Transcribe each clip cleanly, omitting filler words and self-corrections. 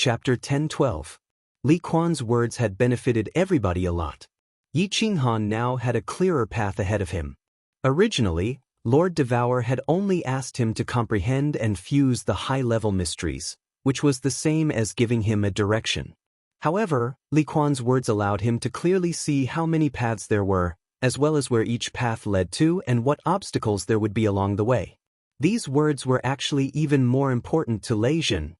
Chapter 10-12. Li Quan's words had benefited everybody a lot. Yi Qinghan now had a clearer path ahead of him. Originally, Lord Devour had only asked him to comprehend and fuse the high-level mysteries, which was the same as giving him a direction. However, Li Quan's words allowed him to clearly see how many paths there were, as well as where each path led to and what obstacles there would be along the way. These words were actually even more important to Lei Jin.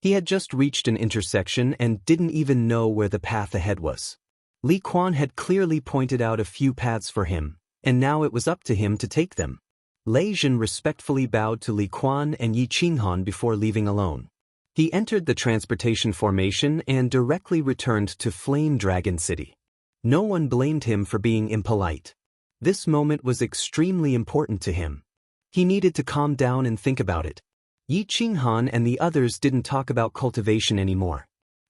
He had just reached an intersection and didn't even know where the path ahead was. Li Quan had clearly pointed out a few paths for him, and now it was up to him to take them. Lei Jin respectfully bowed to Li Quan and Yi Qinghan before leaving alone. He entered the transportation formation and directly returned to Flame Dragon City. No one blamed him for being impolite. This moment was extremely important to him. He needed to calm down and think about it. Yi Qinghan and the others didn't talk about cultivation anymore.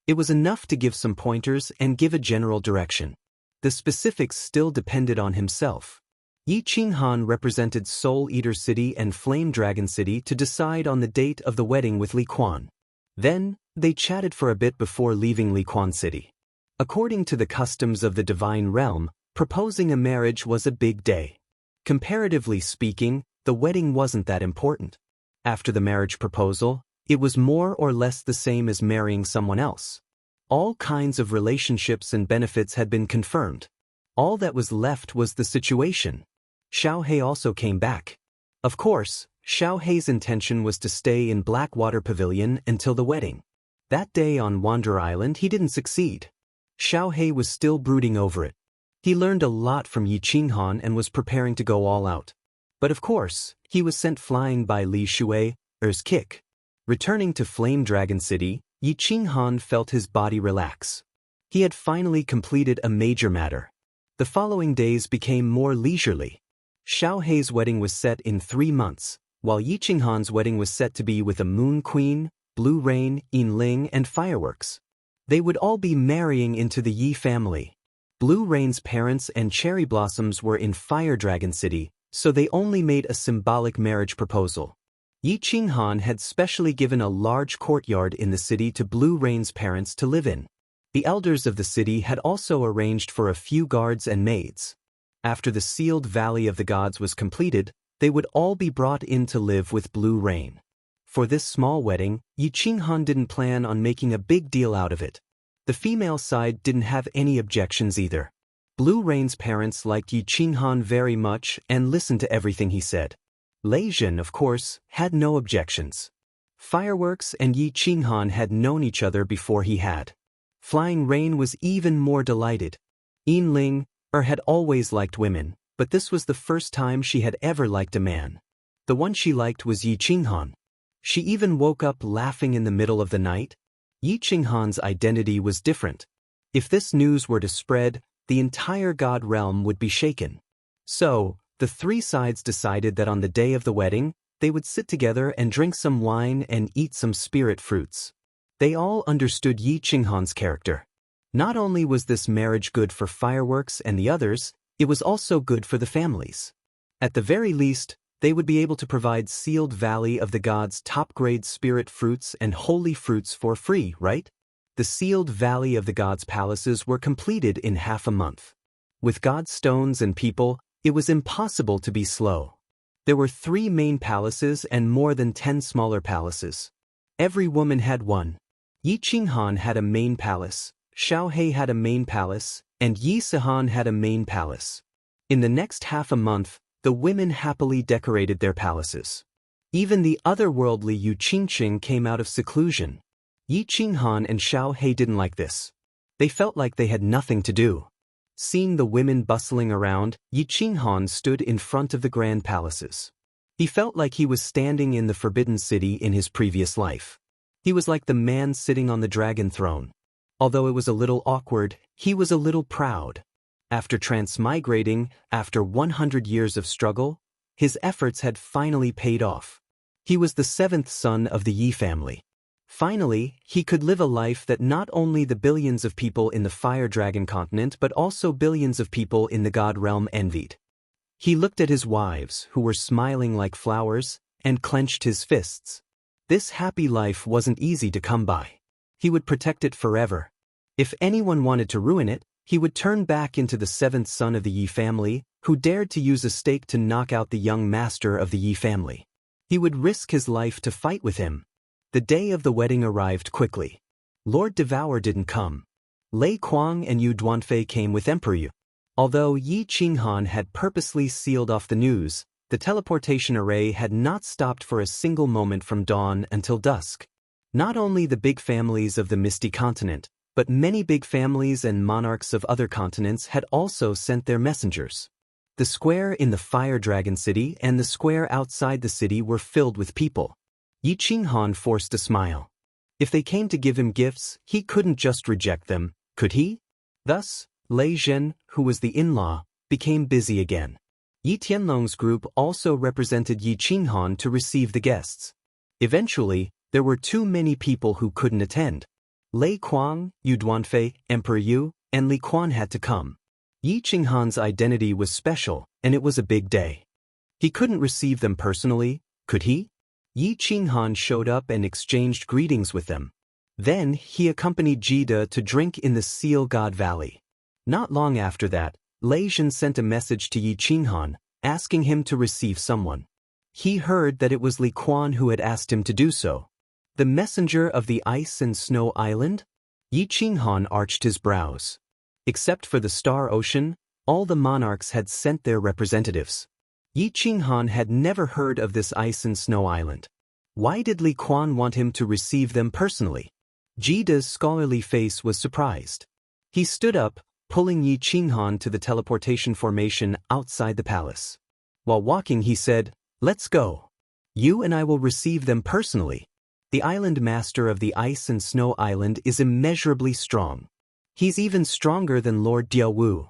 It was enough to give some pointers and give a general direction. The specifics still depended on himself. Yi Qinghan represented Soul Eater City and Flame Dragon City to decide on the date of the wedding with Li Quan. Then, they chatted for a bit before leaving Li Quan City. According to the customs of the Divine Realm, proposing a marriage was a big day. Comparatively speaking, the wedding wasn't that important. After the marriage proposal, it was more or less the same as marrying someone else. All kinds of relationships and benefits had been confirmed. All that was left was the situation. Xiao He also came back. Of course, Xiao He's intention was to stay in Blackwater Pavilion until the wedding. That day on Wander Island he didn't succeed. Xiao He was still brooding over it. He learned a lot from Yi Qinghan and was preparing to go all out. But of course, he was sent flying by Li Shui's kick. Returning to Flame Dragon City, Yi Qinghan felt his body relax. He had finally completed a major matter. The following days became more leisurely. Xiao He's wedding was set in 3 months, while Yi Qinghan's wedding was set to be with a Moon Queen, Blue Rain, Yinling, and fireworks. They would all be marrying into the Yi family. Blue Rain's parents and Cherry Blossoms were in Fire Dragon City, so they only made a symbolic marriage proposal. Yi Qinghan had specially given a large courtyard in the city to Blue Rain's parents to live in. The elders of the city had also arranged for a few guards and maids. After the sealed Valley of the Gods was completed, they would all be brought in to live with Blue Rain. For this small wedding, Yi Qinghan didn't plan on making a big deal out of it. The female side didn't have any objections either. Blue Rain's parents liked Yi Qinghan very much and listened to everything he said. Lei Jin, of course, had no objections. Fireworks and Yi Qinghan had known each other before he had. Flying Rain was even more delighted. Yinling had always liked women, but this was the first time she had ever liked a man. The one she liked was Yi Qinghan. She even woke up laughing in the middle of the night. Yi Qinghan's identity was different. If this news were to spread, the entire God realm would be shaken. So, the 3 sides decided that on the day of the wedding, they would sit together and drink some wine and eat some spirit fruits. They all understood Yi Qinghan's character. Not only was this marriage good for fireworks and the others, it was also good for the families. At the very least, they would be able to provide Sealed Valley of the Gods top-grade spirit fruits and holy fruits for free, right? The Sealed Valley of the Gods palaces were completed in half a month. With God stones and people, it was impossible to be slow. There were 3 main palaces and more than 10 smaller palaces. Every woman had one. Yi Qinghan had a main palace, Xiao He had a main palace, and Yi Sihan had a main palace. In the next half a month, the women happily decorated their palaces. Even the otherworldly Yu Qingqing came out of seclusion. Yi Qinghan and Xiao He didn't like this. They felt like they had nothing to do. Seeing the women bustling around, Yi Qinghan stood in front of the grand palaces. He felt like he was standing in the Forbidden City in his previous life. He was like the man sitting on the dragon throne. Although it was a little awkward, he was a little proud. After transmigrating, after 100 years of struggle, his efforts had finally paid off. He was the 7th son of the Yi family. Finally, he could live a life that not only the billions of people in the Fire Dragon continent but also billions of people in the God realm envied. He looked at his wives, who were smiling like flowers, and clenched his fists. This happy life wasn't easy to come by. He would protect it forever. If anyone wanted to ruin it, he would turn back into the seventh son of the Yi family, who dared to use a stake to knock out the young master of the Yi family. He would risk his life to fight with him. The day of the wedding arrived quickly. Lord Devour didn't come. Lei Kuang and Yu Duanfei came with Emperor Yu. Although Yi Qinghan had purposely sealed off the news, the teleportation array had not stopped for a single moment from dawn until dusk. Not only the big families of the Misty Continent, but many big families and monarchs of other continents had also sent their messengers. The square in the Fire Dragon City and the square outside the city were filled with people. Yi Qinghan forced a smile. If they came to give him gifts, he couldn't just reject them, could he? Thus, Lei Zhen, who was the in-law, became busy again. Yi Tianlong's group also represented Yi Qinghan to receive the guests. Eventually, there were too many people who couldn't attend. Lei Kuang, Yu Duanfei, Emperor Yu, and Li Quan had to come. Yi Qinghan's identity was special, and it was a big day. He couldn't receive them personally, could he? Yi Qinghan showed up and exchanged greetings with them. Then he accompanied Jida to drink in the Seal God Valley. Not long after that, Lei Zhen sent a message to Yi Qinghan, asking him to receive someone. He heard that it was Li Quan who had asked him to do so. The messenger of the Ice and Snow Island? Yi Qinghan arched his brows. Except for the Star Ocean, all the monarchs had sent their representatives. Yi Qinghan had never heard of this Ice and Snow Island. Why did Li Quan want him to receive them personally? Jida's scholarly face was surprised. He stood up, pulling Yi Qinghan to the teleportation formation outside the palace. While walking, he said, "Let's go. You and I will receive them personally." The island master of the Ice and Snow Island is immeasurably strong. He's even stronger than Lord Diaowu.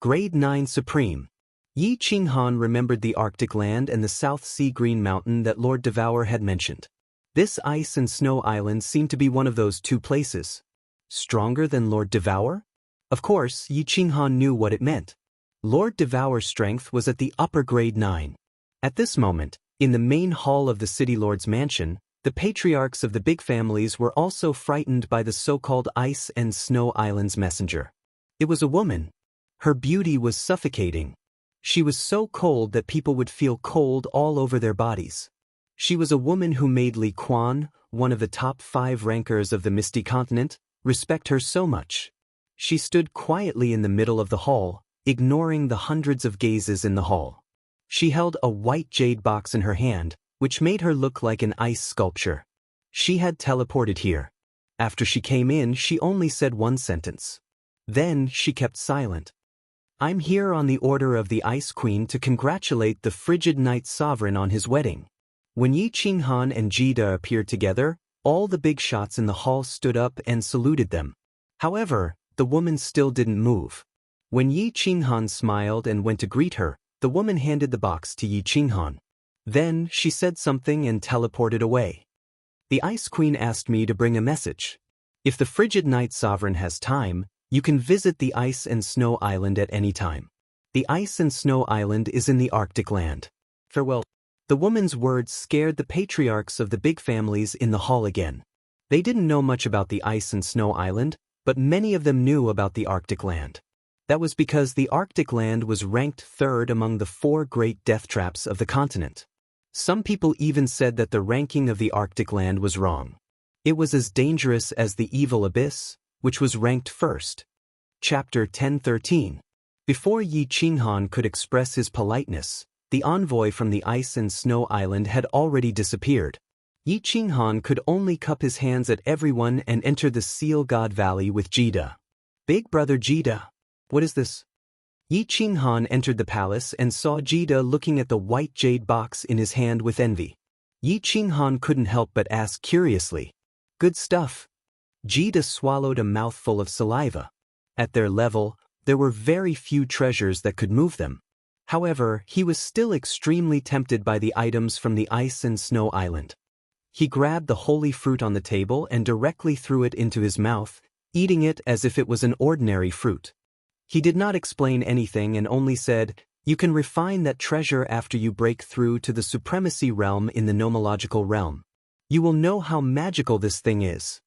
Grade 9 Supreme. Yi Qinghan remembered the Arctic land and the South Sea Green Mountain that Lord Devour had mentioned. This Ice and Snow Island seemed to be one of those two places. Stronger than Lord Devour? Of course, Yi Qinghan knew what it meant. Lord Devour's strength was at the upper grade 9. At this moment, in the main hall of the City Lord's mansion, the patriarchs of the big families were also frightened by the so-called Ice and Snow Island's messenger. It was a woman. Her beauty was suffocating. She was so cold that people would feel cold all over their bodies. She was a woman who made Li Quan, one of the top 5 rankers of the Misty Continent, respect her so much. She stood quietly in the middle of the hall, ignoring the hundreds of gazes in the hall. She held a white jade box in her hand, which made her look like an ice sculpture. She had teleported here. After she came in, she only said one sentence. Then she kept silent. "I'm here on the order of the Ice Queen to congratulate the frigid Night Sovereign on his wedding." When Yi Qinghan and Jida appeared together, all the big shots in the hall stood up and saluted them. However, the woman still didn't move. When Yi Qinghan smiled and went to greet her, the woman handed the box to Yi Qinghan. Then she said something and teleported away. "The Ice Queen asked me to bring a message. If the frigid Night Sovereign has time, you can visit the Ice and Snow Island at any time. The Ice and Snow Island is in the Arctic land. Farewell." The woman's words scared the patriarchs of the big families in the hall again. They didn't know much about the Ice and Snow Island, but many of them knew about the Arctic land. That was because the Arctic land was ranked 3rd among the 4 great death traps of the continent. Some people even said that the ranking of the Arctic land was wrong. It was as dangerous as the Evil Abyss, which was ranked 1st. Chapter 10:13. Before Yi Qinghan could express his politeness, the envoy from the Ice and Snow Island had already disappeared. Yi Qinghan could only cup his hands at everyone and enter the Seal God Valley with Jida. "Big brother Jida, what is this?" Yi Qinghan entered the palace and saw Jida looking at the white jade box in his hand with envy. Yi Qinghan couldn't help but ask curiously, "Good stuff." Jida swallowed a mouthful of saliva. At their level, there were very few treasures that could move them. However, he was still extremely tempted by the items from the Ice and Snow Island. He grabbed the holy fruit on the table and directly threw it into his mouth, eating it as if it was an ordinary fruit. He did not explain anything and only said, "You can refine that treasure after you break through to the supremacy realm in the nomological realm. You will know how magical this thing is."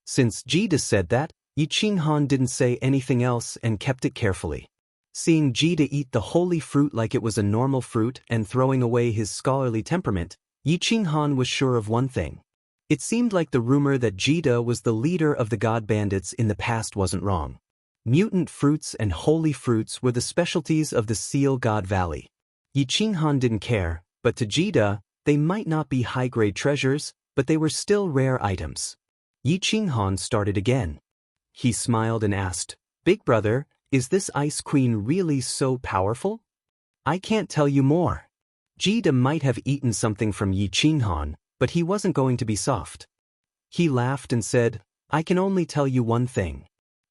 Since Jida said that, Yi Qinghan didn't say anything else and kept it carefully. Seeing Jida eat the holy fruit like it was a normal fruit and throwing away his scholarly temperament, Yi Qinghan was sure of one thing. It seemed like the rumor that Jida was the leader of the god bandits in the past wasn't wrong. Mutant fruits and holy fruits were the specialties of the Seal God Valley. Yi Qinghan didn't care, but to Jida, they might not be high-grade treasures, but they were still rare items. Yi Qinghan started again. He smiled and asked, "Big brother, is this Ice Queen really so powerful?" "I can't tell you more." Jida might have eaten something from Yi Qinghan, but he wasn't going to be soft. He laughed and said, "I can only tell you one thing.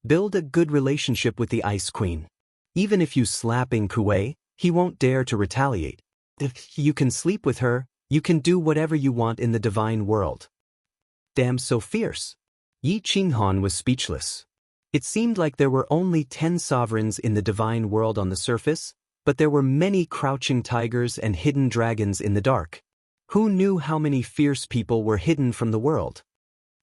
Build a good relationship with the Ice Queen. Even if you slap Ing Kuei, he won't dare to retaliate. If you can sleep with her, you can do whatever you want in the divine world." Damn, so fierce. Yi Qinghan was speechless. It seemed like there were only 10 sovereigns in the divine world on the surface, but there were many crouching tigers and hidden dragons in the dark. Who knew how many fierce people were hidden from the world?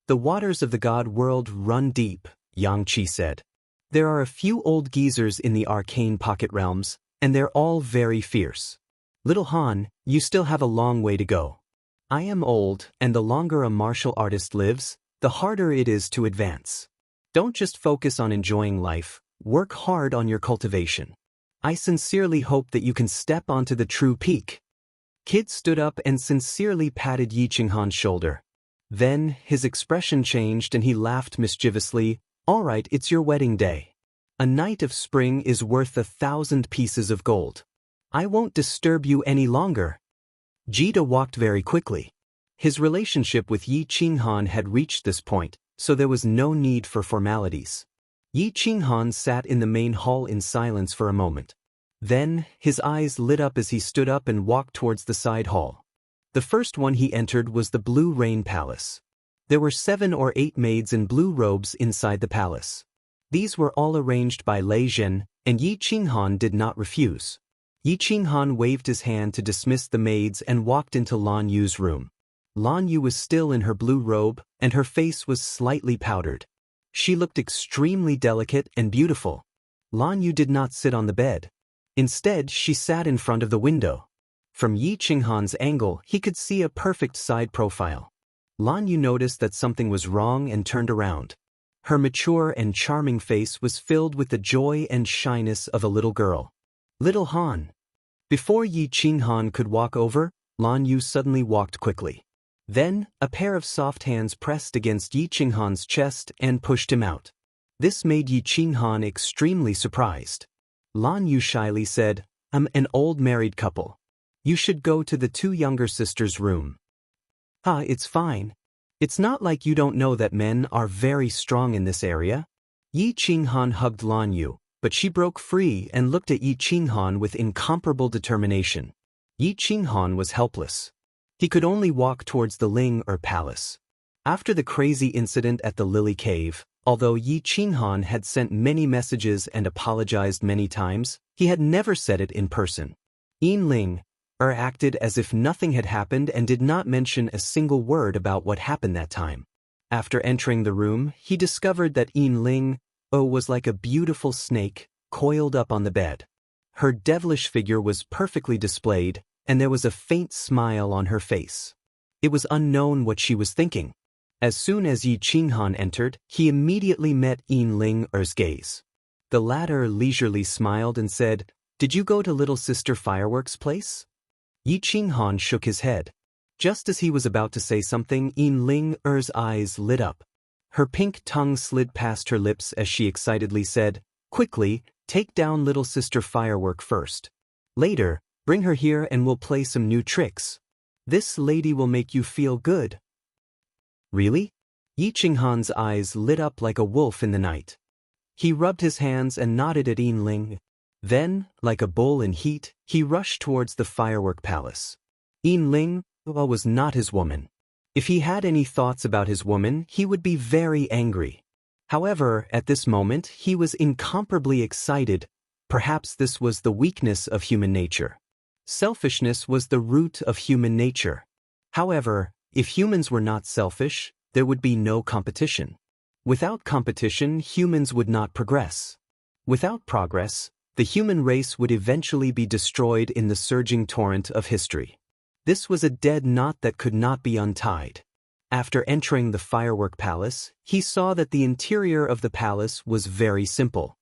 "The waters of the god world run deep," Xianxia said. "There are a few old geezers in the arcane pocket realms, and they're all very fierce. Little Han, you still have a long way to go. I am old, and the longer a martial artist lives, the harder it is to advance. Don't just focus on enjoying life, work hard on your cultivation. I sincerely hope that you can step onto the true peak." Kid stood up and sincerely patted Yi Qinghan's shoulder. Then, his expression changed and he laughed mischievously. "All right, it's your wedding day. A night of spring is worth 1,000 pieces of gold. I won't disturb you any longer." Jida walked very quickly. His relationship with Yi Qinghan had reached this point, so there was no need for formalities. Yi Qinghan sat in the main hall in silence for a moment. Then, his eyes lit up as he stood up and walked towards the side hall. The first one he entered was the Blue Rain Palace. There were 7 or 8 maids in blue robes inside the palace. These were all arranged by Lei Zhen, and Yi Qinghan did not refuse. Yi Qinghan waved his hand to dismiss the maids and walked into Lan Yu's room. Lan Yu was still in her blue robe, and her face was slightly powdered. She looked extremely delicate and beautiful. Lan Yu did not sit on the bed. Instead, she sat in front of the window. From Yi Qinghan's angle, he could see a perfect side profile. Lan Yu noticed that something was wrong and turned around. Her mature and charming face was filled with the joy and shyness of a little girl. "Little Han." Before Yi Qinghan could walk over, Lan Yu suddenly walked quickly. Then, a pair of soft hands pressed against Yi Qinghan's chest and pushed him out. This made Yi Qinghan extremely surprised. Lan Yu shyly said, "I'm an old married couple. You should go to the 2 younger sisters' room." "Ah, it's fine. It's not like you don't know that men are very strong in this area." Yi Qinghan hugged Lan Yu, but she broke free and looked at Yi Qinghan with incomparable determination. Yi Qinghan was helpless. He could only walk towards the Ling Palace. After the crazy incident at the Lily Cave, although Yi Qinghan had sent many messages and apologized many times, he had never said it in person. Ling acted as if nothing had happened and did not mention a single word about what happened that time. After entering the room, he discovered that Ling was like a beautiful snake, coiled up on the bed. Her devilish figure was perfectly displayed, and there was a faint smile on her face. It was unknown what she was thinking. As soon as Yi Qinghan entered, he immediately met Ling's gaze. The latter leisurely smiled and said, "Did you go to Little Sister Fireworks' place?" Yi Qinghan shook his head. Just as he was about to say something, Ling's eyes lit up. Her pink tongue slid past her lips as she excitedly said, "Quickly, take down Little Sister Firework first. Later, bring her here and we'll play some new tricks. This lady will make you feel good." "Really?" Yi Qinghan's eyes lit up like a wolf in the night. He rubbed his hands and nodded at Ling. Then, like a bull in heat, he rushed towards the firework palace. Ling was not his woman. If he had any thoughts about his woman, he would be very angry. However, at this moment, he was incomparably excited. Perhaps this was the weakness of human nature. Selfishness was the root of human nature. However, if humans were not selfish, there would be no competition. Without competition, humans would not progress. Without progress, the human race would eventually be destroyed in the surging torrent of history. This was a dead knot that could not be untied. After entering the firework palace, he saw that the interior of the palace was very simple.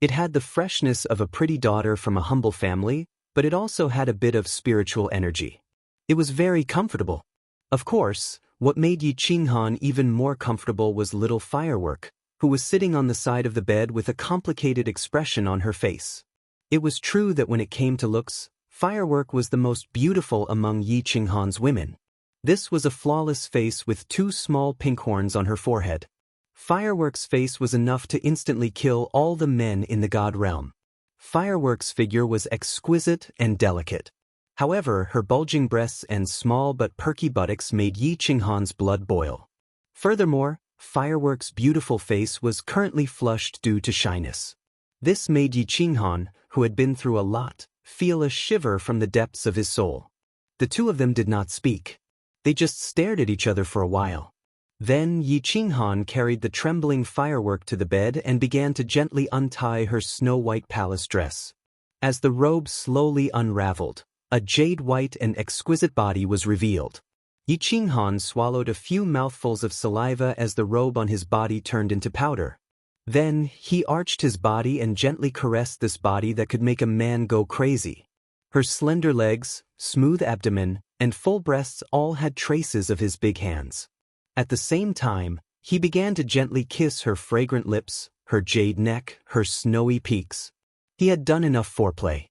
It had the freshness of a pretty daughter from a humble family, but it also had a bit of spiritual energy. It was very comfortable. Of course, what made Yi Qinghan even more comfortable was little Firework, who was sitting on the side of the bed with a complicated expression on her face. It was true that when it came to looks, Firework was the most beautiful among Yi Qinghan's women. This was a flawless face with 2 small pink horns on her forehead. Firework's face was enough to instantly kill all the men in the god realm. Firework's figure was exquisite and delicate. However, her bulging breasts and small but perky buttocks made Yi Qinghan's blood boil. Furthermore, Firework's beautiful face was currently flushed due to shyness. This made Yi Qinghan, who had been through a lot, feel a shiver from the depths of his soul. The two of them did not speak. They just stared at each other for a while. Then Yi Qinghan carried the trembling Firework to the bed and began to gently untie her snow-white palace dress. As the robe slowly unraveled, a jade-white and exquisite body was revealed. Yi Qinghan swallowed a few mouthfuls of saliva as the robe on his body turned into powder. Then, he arched his body and gently caressed this body that could make a man go crazy. Her slender legs, smooth abdomen, and full breasts all had traces of his big hands. At the same time, he began to gently kiss her fragrant lips, her jade neck, her snowy peaks. He had done enough foreplay.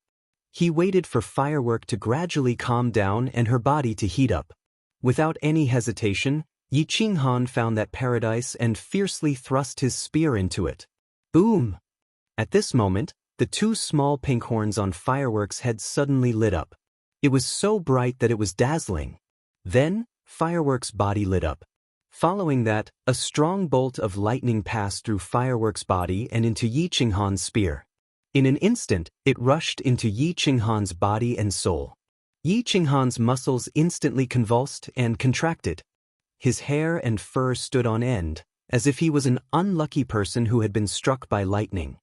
He waited for Firework to gradually calm down and her body to heat up. Without any hesitation, Yi Qinghan found that paradise and fiercely thrust his spear into it. Boom! At this moment, the 2 small pink horns on Firework's head suddenly lit up. It was so bright that it was dazzling. Then, Firework's body lit up. Following that, a strong bolt of lightning passed through Firework's body and into Yi Qinghan's spear. In an instant, it rushed into Yi Qinghan's body and soul. Yi Qinghan's muscles instantly convulsed and contracted. His hair and fur stood on end, as if he was an unlucky person who had been struck by lightning.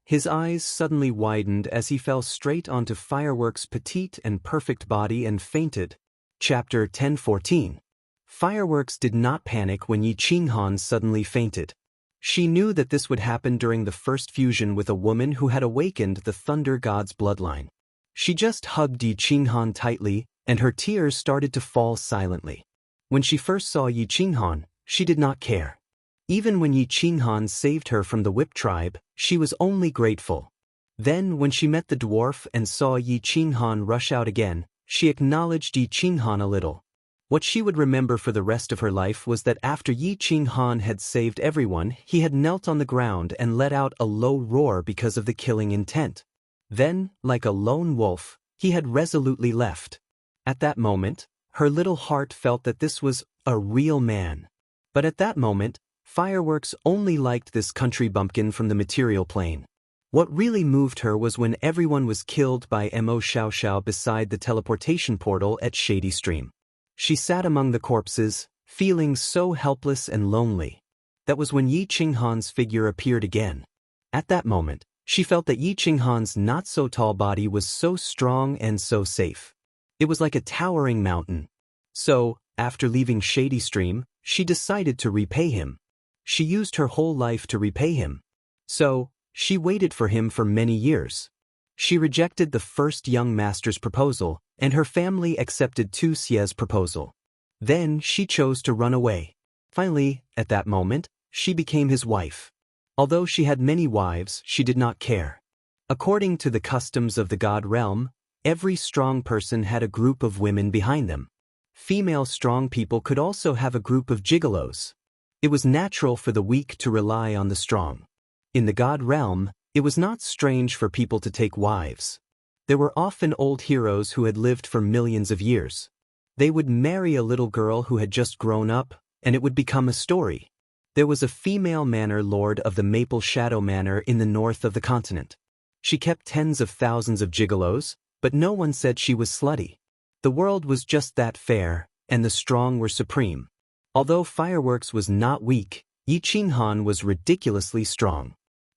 His eyes suddenly widened as he fell straight onto Firework's petite and perfect body and fainted. Chapter 10:14. Fireworks did not panic when Yi Qinghan suddenly fainted. She knew that this would happen during the first fusion with a woman who had awakened the Thunder God's bloodline. She just hugged Yi Qinghan tightly, and her tears started to fall silently. When she first saw Yi Qinghan, she did not care. Even when Yi Qinghan saved her from the Whip tribe, she was only grateful. Then, when she met the dwarf and saw Yi Qinghan rush out again, she acknowledged Yi Qinghan a little. What she would remember for the rest of her life was that after Yi Qinghan had saved everyone, he had knelt on the ground and let out a low roar because of the killing intent. Then, like a lone wolf, he had resolutely left. At that moment, her little heart felt that this was a real man. But at that moment, Fireworks only liked this country bumpkin from the material plane. What really moved her was when everyone was killed by Mo Xiaoxiao beside the teleportation portal at Shady Stream. She sat among the corpses, feeling so helpless and lonely. That was when Yi Qinghan's figure appeared again. At that moment, she felt that Yi Qinghan's not-so-tall body was so strong and so safe. It was like a towering mountain. So, after leaving Shady Stream, she decided to repay him. She used her whole life to repay him. So, she waited for him for many years. She rejected the first young master's proposal, and her family accepted Tu Xie's proposal. Then she chose to run away. Finally, at that moment, she became his wife. Although she had many wives, she did not care. According to the customs of the god realm, every strong person had a group of women behind them. Female strong people could also have a group of gigolos. It was natural for the weak to rely on the strong. In the god realm, it was not strange for people to take wives. There were often old heroes who had lived for millions of years. They would marry a little girl who had just grown up, and it would become a story. There was a female manor lord of the Maple Shadow Manor in the north of the continent. She kept tens of thousands of gigolos, but no one said she was slutty. The world was just that fair, and the strong were supreme. Although Fireworks was not weak, Yi Qinghan was ridiculously strong.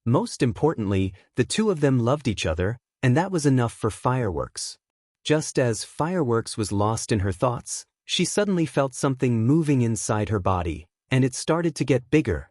Most importantly, the two of them loved each other, and that was enough for Fireworks. Just as Fireworks was lost in her thoughts, she suddenly felt something moving inside her body, and it started to get bigger.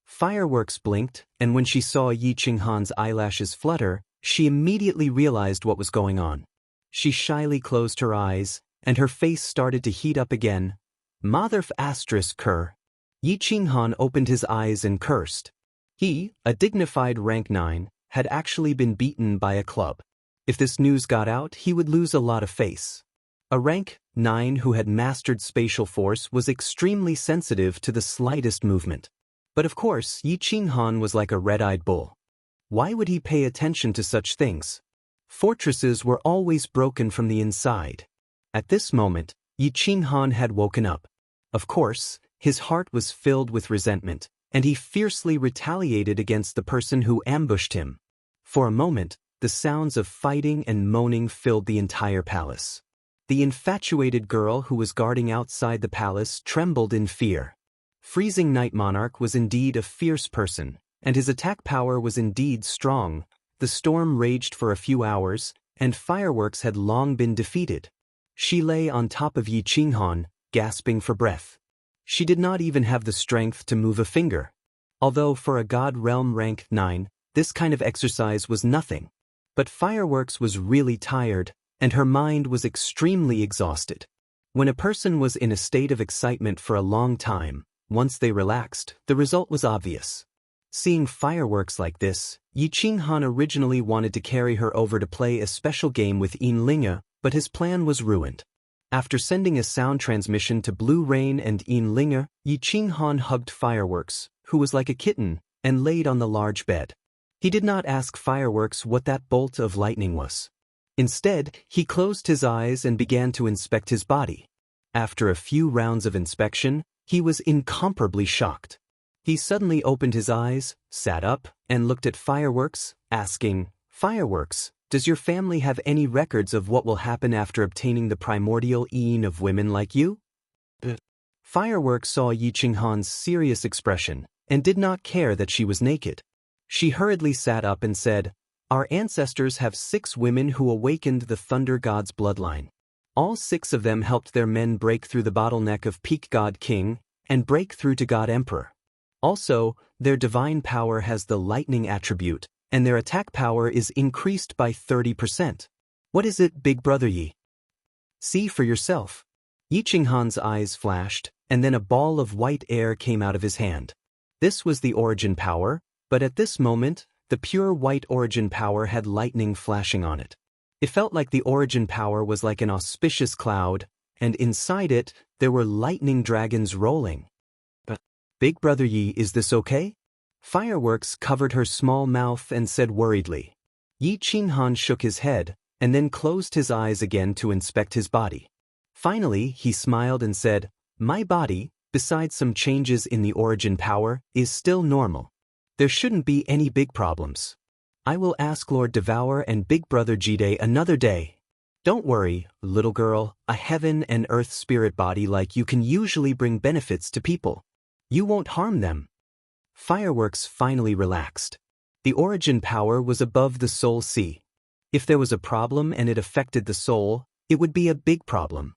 Fireworks blinked, and when she saw Yi Qinghan's eyelashes flutter, she immediately realized what was going on. She shyly closed her eyes, and her face started to heat up again. Motherf asterisk cur. Yi Qinghan opened his eyes and cursed. He, a dignified rank 9, had actually been beaten by a club. If this news got out, he would lose a lot of face. A rank 9 who had mastered spatial force was extremely sensitive to the slightest movement. But of course, Yi Qinghan was like a red-eyed bull. Why would he pay attention to such things? Fortresses were always broken from the inside. At this moment, Yi Qinghan had woken up. Of course, his heart was filled with resentment, and he fiercely retaliated against the person who ambushed him. For a moment, the sounds of fighting and moaning filled the entire palace. The infatuated girl who was guarding outside the palace trembled in fear. Freezing Night Monarch was indeed a fierce person, and his attack power was indeed strong. The storm raged for a few hours, and Fireworks had long been defeated. She lay on top of Yi Qinghan, gasping for breath. She did not even have the strength to move a finger. Although for a God Realm rank 9, this kind of exercise was nothing. But Fireworks was really tired, and her mind was extremely exhausted. When a person was in a state of excitement for a long time, once they relaxed, the result was obvious. Seeing Fireworks like this, Yi Qinghan originally wanted to carry her over to play a special game with Xianxia, but his plan was ruined. After sending a sound transmission to Blue Rain and Xianxia, Yi Qinghan hugged Fireworks, who was like a kitten, and laid on the large bed. He did not ask Fireworks what that bolt of lightning was. Instead, he closed his eyes and began to inspect his body. After a few rounds of inspection, he was incomparably shocked. He suddenly opened his eyes, sat up, and looked at Fireworks, asking, "Fireworks, does your family have any records of what will happen after obtaining the primordial Yin of women like you?" Fireworks saw Yi Qinghan's serious expression, and did not care that she was naked. She hurriedly sat up and said, "Our ancestors have 6 women who awakened the Thunder God's bloodline. All 6 of them helped their men break through the bottleneck of Peak God King and break through to God Emperor. Also, their divine power has the lightning attribute, and their attack power is increased by 30%. What is it, Big Brother Yi? See for yourself." Yi Qinghan's eyes flashed, and then a ball of white air came out of his hand. This was the origin power, but at this moment, the pure white origin power had lightning flashing on it. It felt like the origin power was like an auspicious cloud, and inside it, there were lightning dragons rolling. "But, Big Brother Yi, is this okay?" Fireworks covered her small mouth and said worriedly. Yi Qinghan shook his head, and then closed his eyes again to inspect his body. Finally, he smiled and said, "My body, besides some changes in the origin power, is still normal. There shouldn't be any big problems. I will ask Lord Devour and Big Brother Jide another day. Don't worry, little girl, a heaven and earth spirit body like you can usually bring benefits to people. You won't harm them." Fireworks finally relaxed. The origin power was above the soul sea. If there was a problem and it affected the soul, it would be a big problem.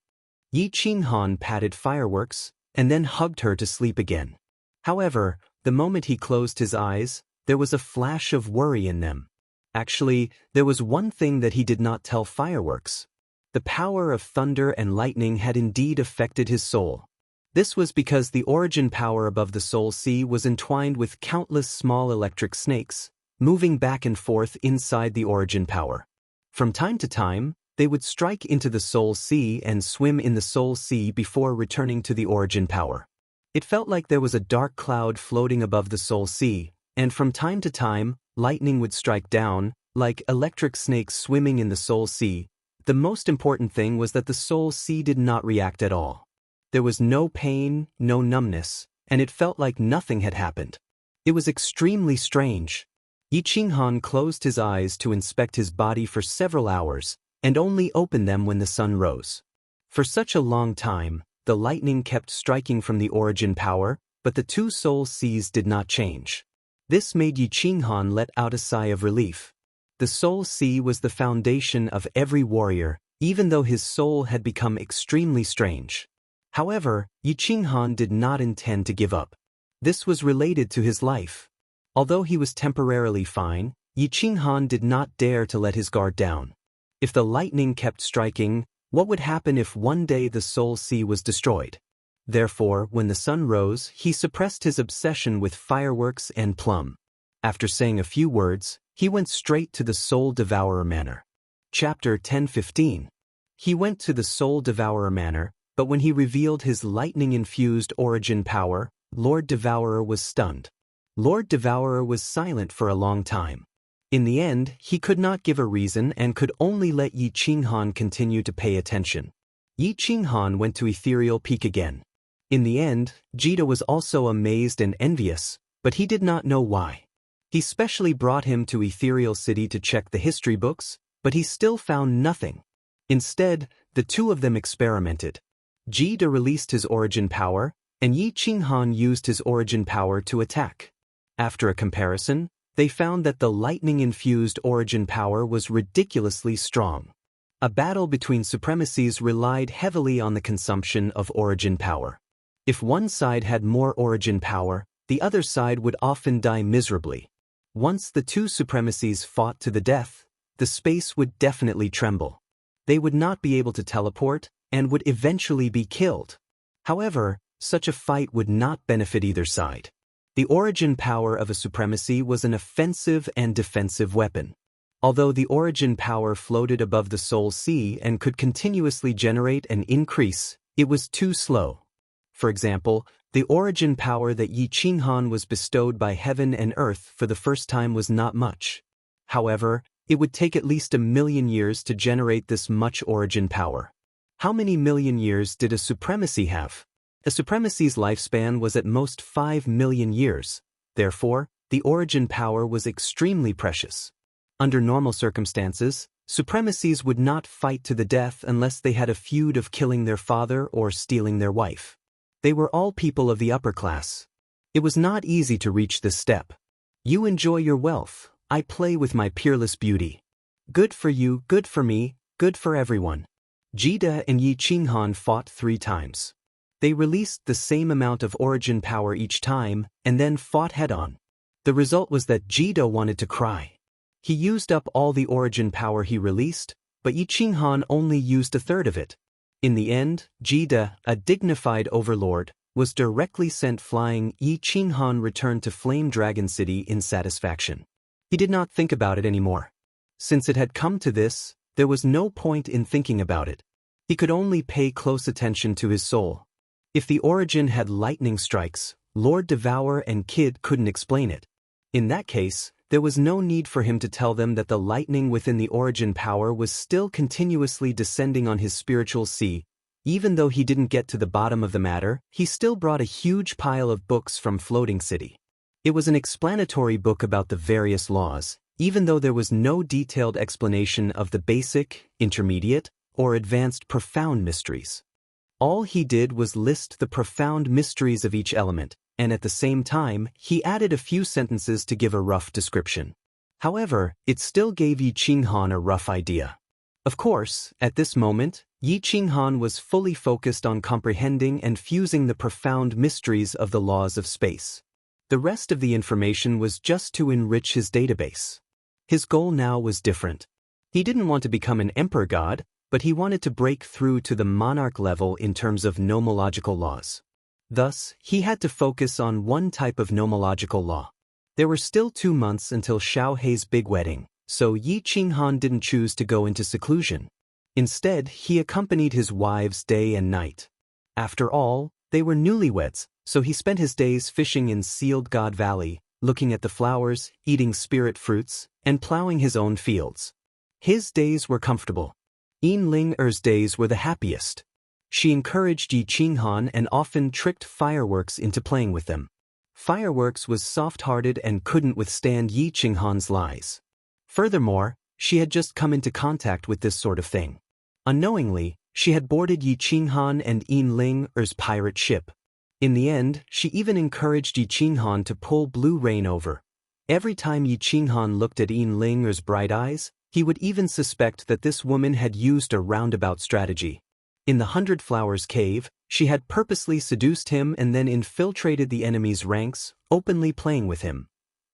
Yi Qinghan patted Fireworks, and then hugged her to sleep again. However, the moment he closed his eyes, there was a flash of worry in them. Actually, there was one thing that he did not tell Fireworks. The power of thunder and lightning had indeed affected his soul. This was because the origin power above the soul sea was entwined with countless small electric snakes, moving back and forth inside the origin power. From time to time, they would strike into the soul sea and swim in the soul sea before returning to the origin power. It felt like there was a dark cloud floating above the soul sea, and from time to time, lightning would strike down, like electric snakes swimming in the soul sea. The most important thing was that the soul sea did not react at all. There was no pain, no numbness, and it felt like nothing had happened. It was extremely strange. Yi Qinghan closed his eyes to inspect his body for several hours, and only opened them when the sun rose. For such a long time, the lightning kept striking from the origin power, but the two soul seas did not change. This made Yi Qinghan let out a sigh of relief. The soul sea was the foundation of every warrior, even though his soul had become extremely strange. However, Yi Qinghan did not intend to give up. This was related to his life. Although he was temporarily fine, Yi Qinghan did not dare to let his guard down. If the lightning kept striking, what would happen if one day the soul sea was destroyed? Therefore, when the sun rose, he suppressed his obsession with fireworks and plum. After saying a few words, he went straight to the Soul Devourer Manor. Chapter 10:15. He went to the Soul Devourer Manor, but when he revealed his lightning-infused origin power, Lord Devourer was stunned. Lord Devourer was silent for a long time. In the end, he could not give a reason and could only let Yi Qinghan continue to pay attention. Yi Qinghan went to Ethereal Peak again. In the end, Jida was also amazed and envious, but he did not know why. He specially brought him to Ethereal City to check the history books, but he still found nothing. Instead, the two of them experimented. Jida released his origin power, and Yi Qinghan used his origin power to attack. After a comparison, they found that the lightning-infused origin power was ridiculously strong. A battle between supremacies relied heavily on the consumption of origin power. If one side had more origin power, the other side would often die miserably. Once the two supremacies fought to the death, the space would definitely tremble. They would not be able to teleport and would eventually be killed. However, such a fight would not benefit either side. The origin power of a supremacy was an offensive and defensive weapon. Although the origin power floated above the soul sea and could continuously generate and increase, it was too slow. For example, the origin power that Yi Qinghan was bestowed by heaven and earth for the first time was not much. However, it would take at least 1,000,000 years to generate this much origin power. How many million years did a supremacy have? A supremacy's lifespan was at most 5,000,000 years. Therefore, the origin power was extremely precious. Under normal circumstances, supremacies would not fight to the death unless they had a feud of killing their father or stealing their wife. They were all people of the upper class. It was not easy to reach this step. You enjoy your wealth, I play with my peerless beauty. Good for you, good for me, good for everyone. Jida and Yi Qinghan fought 3 times. They released the same amount of origin power each time, and then fought head-on. The result was that Jida wanted to cry. He used up all the origin power he released, but Yi Qinghan only used 1/3 of it. In the end, Jida, a dignified overlord, was directly sent flying. Yi Qinghan returned to Flame Dragon City in satisfaction. He did not think about it anymore. Since it had come to this, there was no point in thinking about it. He could only pay close attention to his soul. If the origin had lightning strikes, Lord Devourer and Kid couldn't explain it. In that case, there was no need for him to tell them that the lightning within the origin power was still continuously descending on his spiritual sea. Even though he didn't get to the bottom of the matter, he still brought a huge pile of books from Floating City. It was an explanatory book about the various laws, even though there was no detailed explanation of the basic, intermediate, or advanced profound mysteries. All he did was list the profound mysteries of each element, and at the same time, he added a few sentences to give a rough description. However, it still gave Yi Qinghan a rough idea. Of course, at this moment, Yi Qinghan was fully focused on comprehending and fusing the profound mysteries of the laws of space. The rest of the information was just to enrich his database. His goal now was different. He didn't want to become an emperor god, but he wanted to break through to the monarch level in terms of nomological laws. Thus, he had to focus on one type of nomological law. There were still 2 months until Xiao Hei's big wedding, so Yi Qinghan didn't choose to go into seclusion. Instead, he accompanied his wives day and night. After all, they were newlyweds, so he spent his days fishing in Sealed God Valley, looking at the flowers, eating spirit fruits, and plowing his own fields. His days were comfortable. Yin Ling-er's days were the happiest. She encouraged Yi Qinghan and often tricked Fireworks into playing with them. Fireworks was soft-hearted and couldn't withstand Yi Qinghan's lies. Furthermore, she had just come into contact with this sort of thing. Unknowingly, she had boarded Yi Qinghan and Yin Ling-er's pirate ship. In the end, she even encouraged Yi Qinghan to pull Blue Rain over. Every time Yi Qinghan looked at Yin Linger's bright eyes, he would even suspect that this woman had used a roundabout strategy. In the Hundred Flowers Cave, she had purposely seduced him and then infiltrated the enemy's ranks, openly playing with him.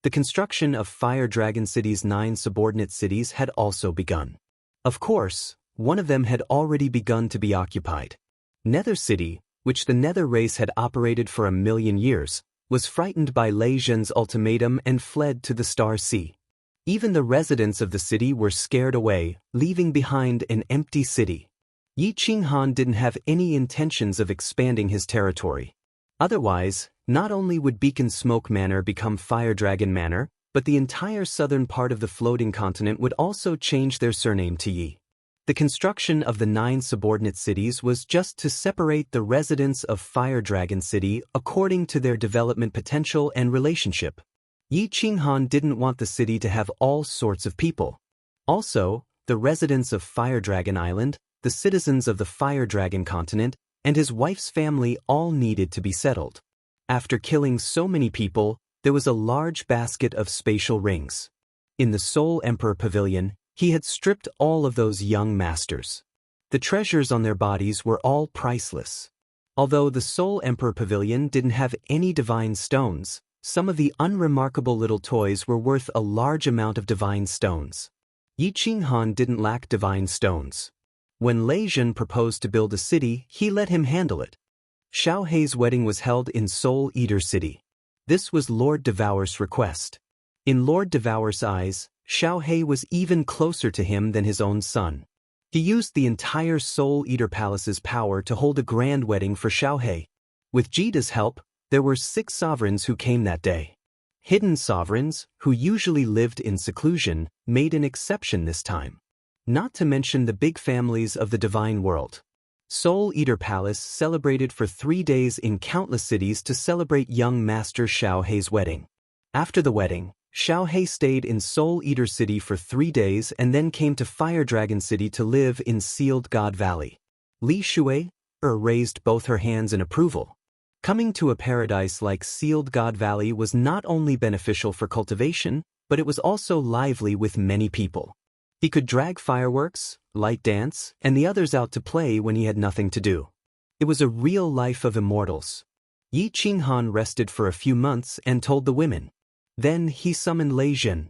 The construction of Fire Dragon City's 9 subordinate cities had also begun. Of course, one of them had already begun to be occupied. Nether City, which the Nether race had operated for 1,000,000 years, was frightened by Lei Zhen's ultimatum and fled to the Star Sea. Even the residents of the city were scared away, leaving behind an empty city. Yi Qinghan didn't have any intentions of expanding his territory. Otherwise, not only would Beacon Smoke Manor become Fire Dragon Manor, but the entire southern part of the floating continent would also change their surname to Yi. The construction of the 9 subordinate cities was just to separate the residents of Fire Dragon City according to their development potential and relationship. Yi Qinghan didn't want the city to have all sorts of people. Also, the residents of Fire Dragon Island, the citizens of the Fire Dragon continent, and his wife's family all needed to be settled. After killing so many people, there was a large basket of spatial rings. In the Soul Emperor Pavilion, he had stripped all of those young masters. The treasures on their bodies were all priceless. Although the Soul Emperor Pavilion didn't have any divine stones, some of the unremarkable little toys were worth a large amount of divine stones. Yi Qinghan didn't lack divine stones. When Lei Zhen proposed to build a city, he let him handle it. Xiao Hei's wedding was held in Soul Eater City. This was Lord Devour's request. In Lord Devour's eyes, Xiao Hei was even closer to him than his own son. He used the entire Soul Eater Palace's power to hold a grand wedding for Xiao Hei. With Jida's help, there were 6 sovereigns who came that day. Hidden sovereigns, who usually lived in seclusion, made an exception this time. Not to mention the big families of the divine world. Soul Eater Palace celebrated for 3 days in countless cities to celebrate young Master Xiao Hei's wedding. After the wedding, Xiao Hei stayed in Soul Eater City for 3 days and then came to Fire Dragon City to live in Sealed God Valley. Li Shui raised both her hands in approval. Coming to a paradise like Sealed God Valley was not only beneficial for cultivation, but it was also lively with many people. He could drag fireworks, light dance, and the others out to play when he had nothing to do. It was a real life of immortals. Yi Qinghan rested for a few months and told the women. Then he summoned Lei Zhen.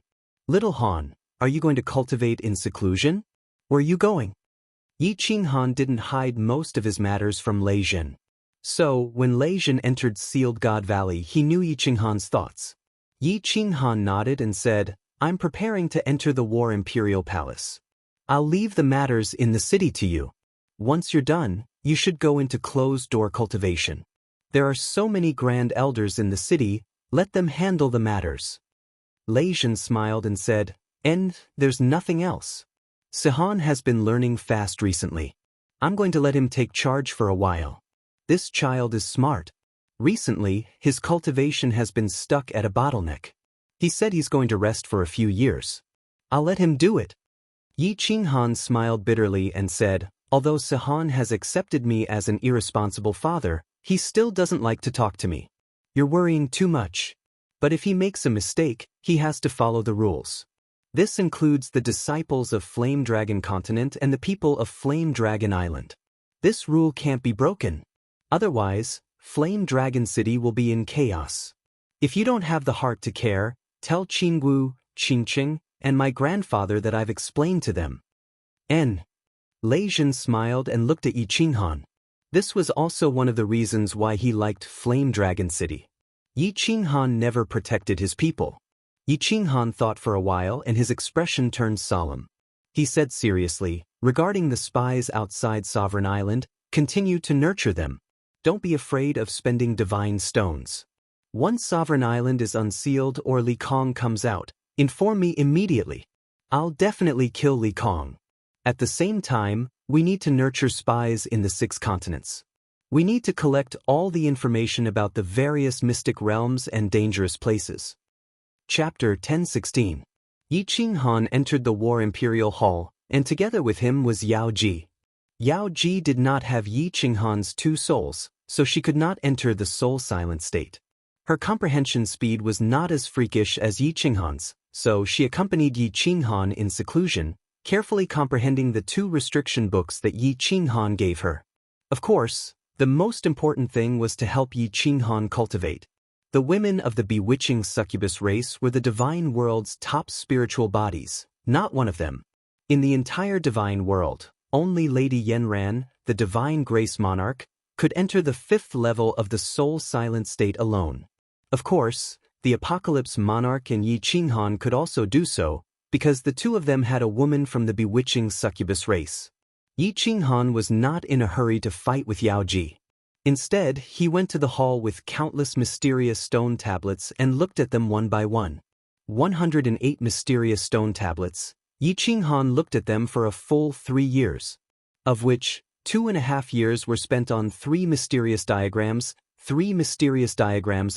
"Little Han, are you going to cultivate in seclusion? Where are you going?" Yi Qinghan didn't hide most of his matters from Lei Zhen. So, when Lei Zhen entered Sealed God Valley, he knew Yi Qinghan's thoughts. Yi Qinghan nodded and said, "I'm preparing to enter the War Imperial Palace. I'll leave the matters in the city to you. Once you're done, you should go into closed-door cultivation. There are so many grand elders in the city, let them handle the matters." Lei Zhen smiled and said, "And there's nothing else. Sihan has been learning fast recently. I'm going to let him take charge for a while. This child is smart. Recently, his cultivation has been stuck at a bottleneck. He said he's going to rest for a few years. I'll let him do it." Yi Qinghan smiled bitterly and said, "Although Sihan has accepted me as an irresponsible father, he still doesn't like to talk to me. You're worrying too much. But if he makes a mistake, he has to follow the rules. This includes the disciples of Flame Dragon Continent and the people of Flame Dragon Island. This rule can't be broken. Otherwise, Flame Dragon City will be in chaos. If you don't have the heart to care, tell Qingwu, Qingqing, and my grandfather that I've explained to them." Lei Zhen smiled and looked at Yi Qinghan. This was also one of the reasons why he liked Flame Dragon City. Yi Qinghan never protected his people. Yi Qinghan thought for a while and his expression turned solemn. He said seriously, "Regarding the spies outside Sovereign Island, continue to nurture them. Don't be afraid of spending divine stones. Once Sovereign Island is unsealed or Li Kong comes out, inform me immediately. I'll definitely kill Li Kong. At the same time, we need to nurture spies in the 6 continents. We need to collect all the information about the various mystic realms and dangerous places." Chapter 10:16. Yi Qinghan entered the War Imperial Hall, and together with him was Yao Ji. Yao Ji did not have Yi Qinghan's 2 souls, so she could not enter the soul-silent state. Her comprehension speed was not as freakish as Yi Qinghan's, so she accompanied Yi Qinghan in seclusion, carefully comprehending the 2 restriction books that Yi Qinghan gave her. Of course, the most important thing was to help Yi Qinghan cultivate. The women of the bewitching succubus race were the divine world's top spiritual bodies, not one of them. In the entire divine world, only Lady Yanran, the divine grace monarch, could enter the 5th level of the soul-silent state alone. Of course, the apocalypse monarch and Yi Qinghan could also do so, because the 2 of them had a woman from the bewitching succubus race. Yi Qinghan was not in a hurry to fight with Yao Ji. Instead, he went to the hall with countless mysterious stone tablets and looked at them one by one. 108 mysterious stone tablets. Yi Qinghan looked at them for a full 3 years, of which 2.5 years were spent on 3 mysterious diagrams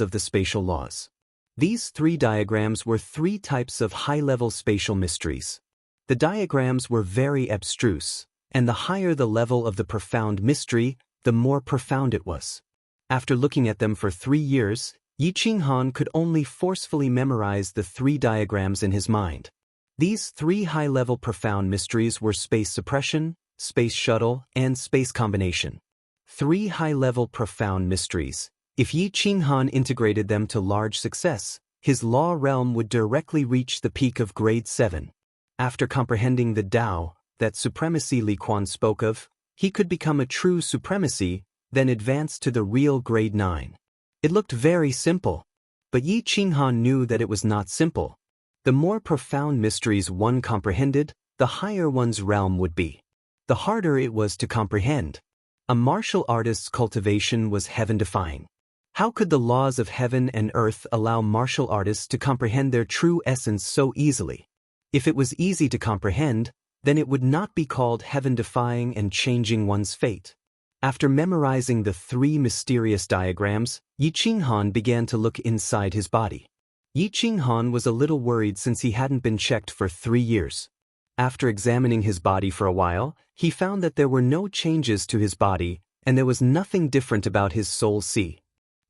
of the spatial laws. These 3 diagrams were 3 types of high-level spatial mysteries. The diagrams were very abstruse, and the higher the level of the profound mystery, the more profound it was. After looking at them for 3 years, Yi Qinghan could only forcefully memorize the 3 diagrams in his mind. These 3 high-level profound mysteries were space suppression, space shuttle, and space combination. 3 high-level profound mysteries. If Yi Qinghan integrated them to large success, his law realm would directly reach the peak of grade 7. After comprehending the Tao, that supremacy Li Quan spoke of, he could become a true supremacy, then advance to the real grade 9. It looked very simple, but Yi Qinghan knew that it was not simple. The more profound mysteries one comprehended, the higher one's realm would be. The harder it was to comprehend. A martial artist's cultivation was heaven-defying. How could the laws of heaven and earth allow martial artists to comprehend their true essence so easily? If it was easy to comprehend, then it would not be called heaven-defying and changing one's fate. After memorizing the 3 mysterious diagrams, Yi Qinghan began to look inside his body. Yi Qinghan was a little worried since he hadn't been checked for 3 years. After examining his body for a while, he found that there were no changes to his body, and there was nothing different about his soul sea.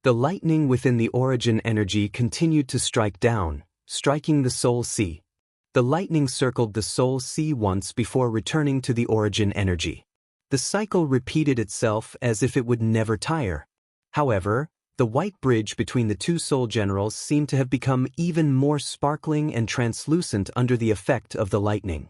The lightning within the origin energy continued to strike down, striking the soul sea. The lightning circled the soul sea once before returning to the origin energy. The cycle repeated itself as if it would never tire. However, the white bridge between the 2 soul generals seemed to have become even more sparkling and translucent under the effect of the lightning.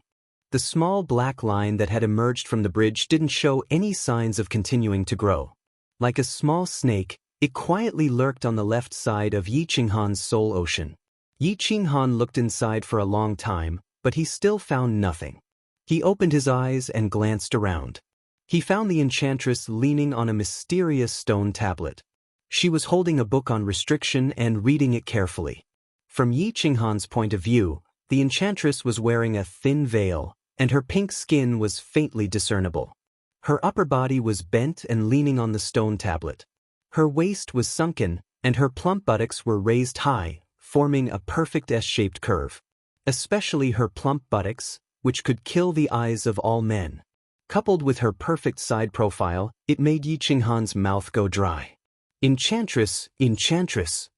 The small black line that had emerged from the bridge didn't show any signs of continuing to grow. Like a small snake, it quietly lurked on the left side of Yi Qinghan's soul ocean. Yi Qinghan looked inside for a long time, but he still found nothing. He opened his eyes and glanced around. He found the enchantress leaning on a mysterious stone tablet. She was holding a book on restriction and reading it carefully. From Yi Qinghan's point of view, the enchantress was wearing a thin veil, and her pink skin was faintly discernible. Her upper body was bent and leaning on the stone tablet. Her waist was sunken, and her plump buttocks were raised high, forming a perfect S-shaped curve. Especially her plump buttocks, which could kill the eyes of all men. Coupled with her perfect side profile, it made Yi Qinghan's mouth go dry. Enchantress, enchantress.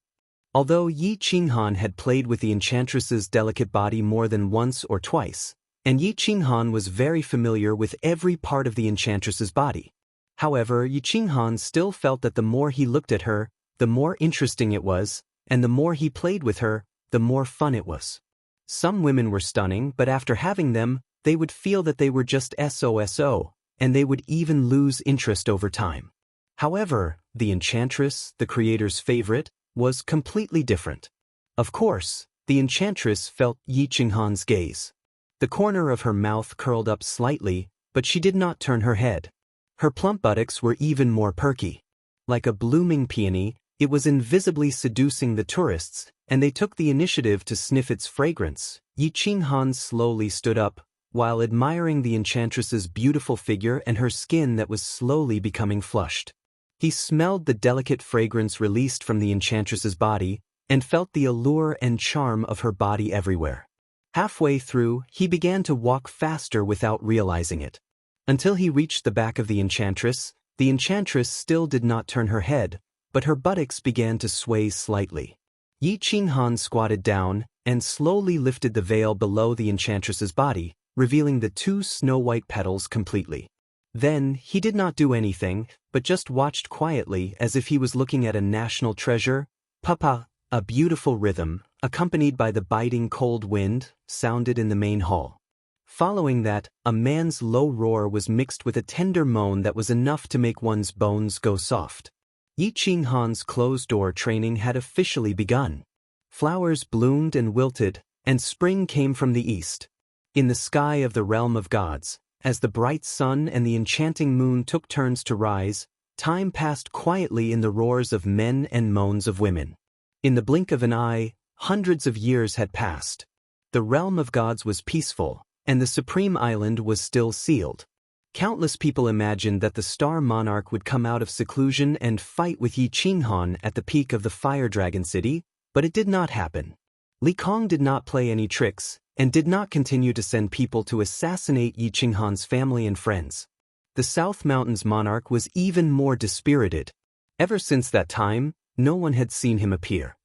Although Yi Qinghan had played with the enchantress's delicate body more than once or twice, and Yi Qinghan was very familiar with every part of the enchantress's body. However, Yi Qinghan still felt that the more he looked at her, the more interesting it was, and the more he played with her, the more fun it was. Some women were stunning, but after having them, they would feel that they were just SOSO, and they would even lose interest over time. However, the enchantress, the creator's favorite, was completely different. Of course, the enchantress felt Yi Qinghan's gaze. The corner of her mouth curled up slightly, but she did not turn her head. Her plump buttocks were even more perky. Like a blooming peony, it was invisibly seducing the tourists, and they took the initiative to sniff its fragrance. Yi Qinghan slowly stood up, while admiring the enchantress's beautiful figure and her skin that was slowly becoming flushed. He smelled the delicate fragrance released from the enchantress's body, and felt the allure and charm of her body everywhere. Halfway through, he began to walk faster without realizing it. Until he reached the back of the enchantress, The enchantress still did not turn her head, but her buttocks began to sway slightly. Yi Qinghan squatted down and slowly lifted the veil below the enchantress's body, revealing the two snow-white petals completely. Then, he did not do anything, but just watched quietly as if he was looking at a national treasure. Papa, a beautiful rhythm, accompanied by the biting cold wind, sounded in the main hall. Following that, a man's low roar was mixed with a tender moan that was enough to make one's bones go soft. Yi Qinghan's closed-door training had officially begun. Flowers bloomed and wilted, and spring came from the east. In the sky of the realm of gods, as the bright sun and the enchanting moon took turns to rise, time passed quietly in the roars of men and moans of women. In the blink of an eye, hundreds of years had passed. The realm of gods was peaceful, and the supreme island was still sealed. Countless people imagined that the star monarch would come out of seclusion and fight with Yi Qinghan at the peak of the Fire Dragon City, but it did not happen. Li Kong did not play any tricks, and did not continue to send people to assassinate Yi Qinghan's family and friends. The South Mountains monarch was even more dispirited. Ever since that time, no one had seen him appear.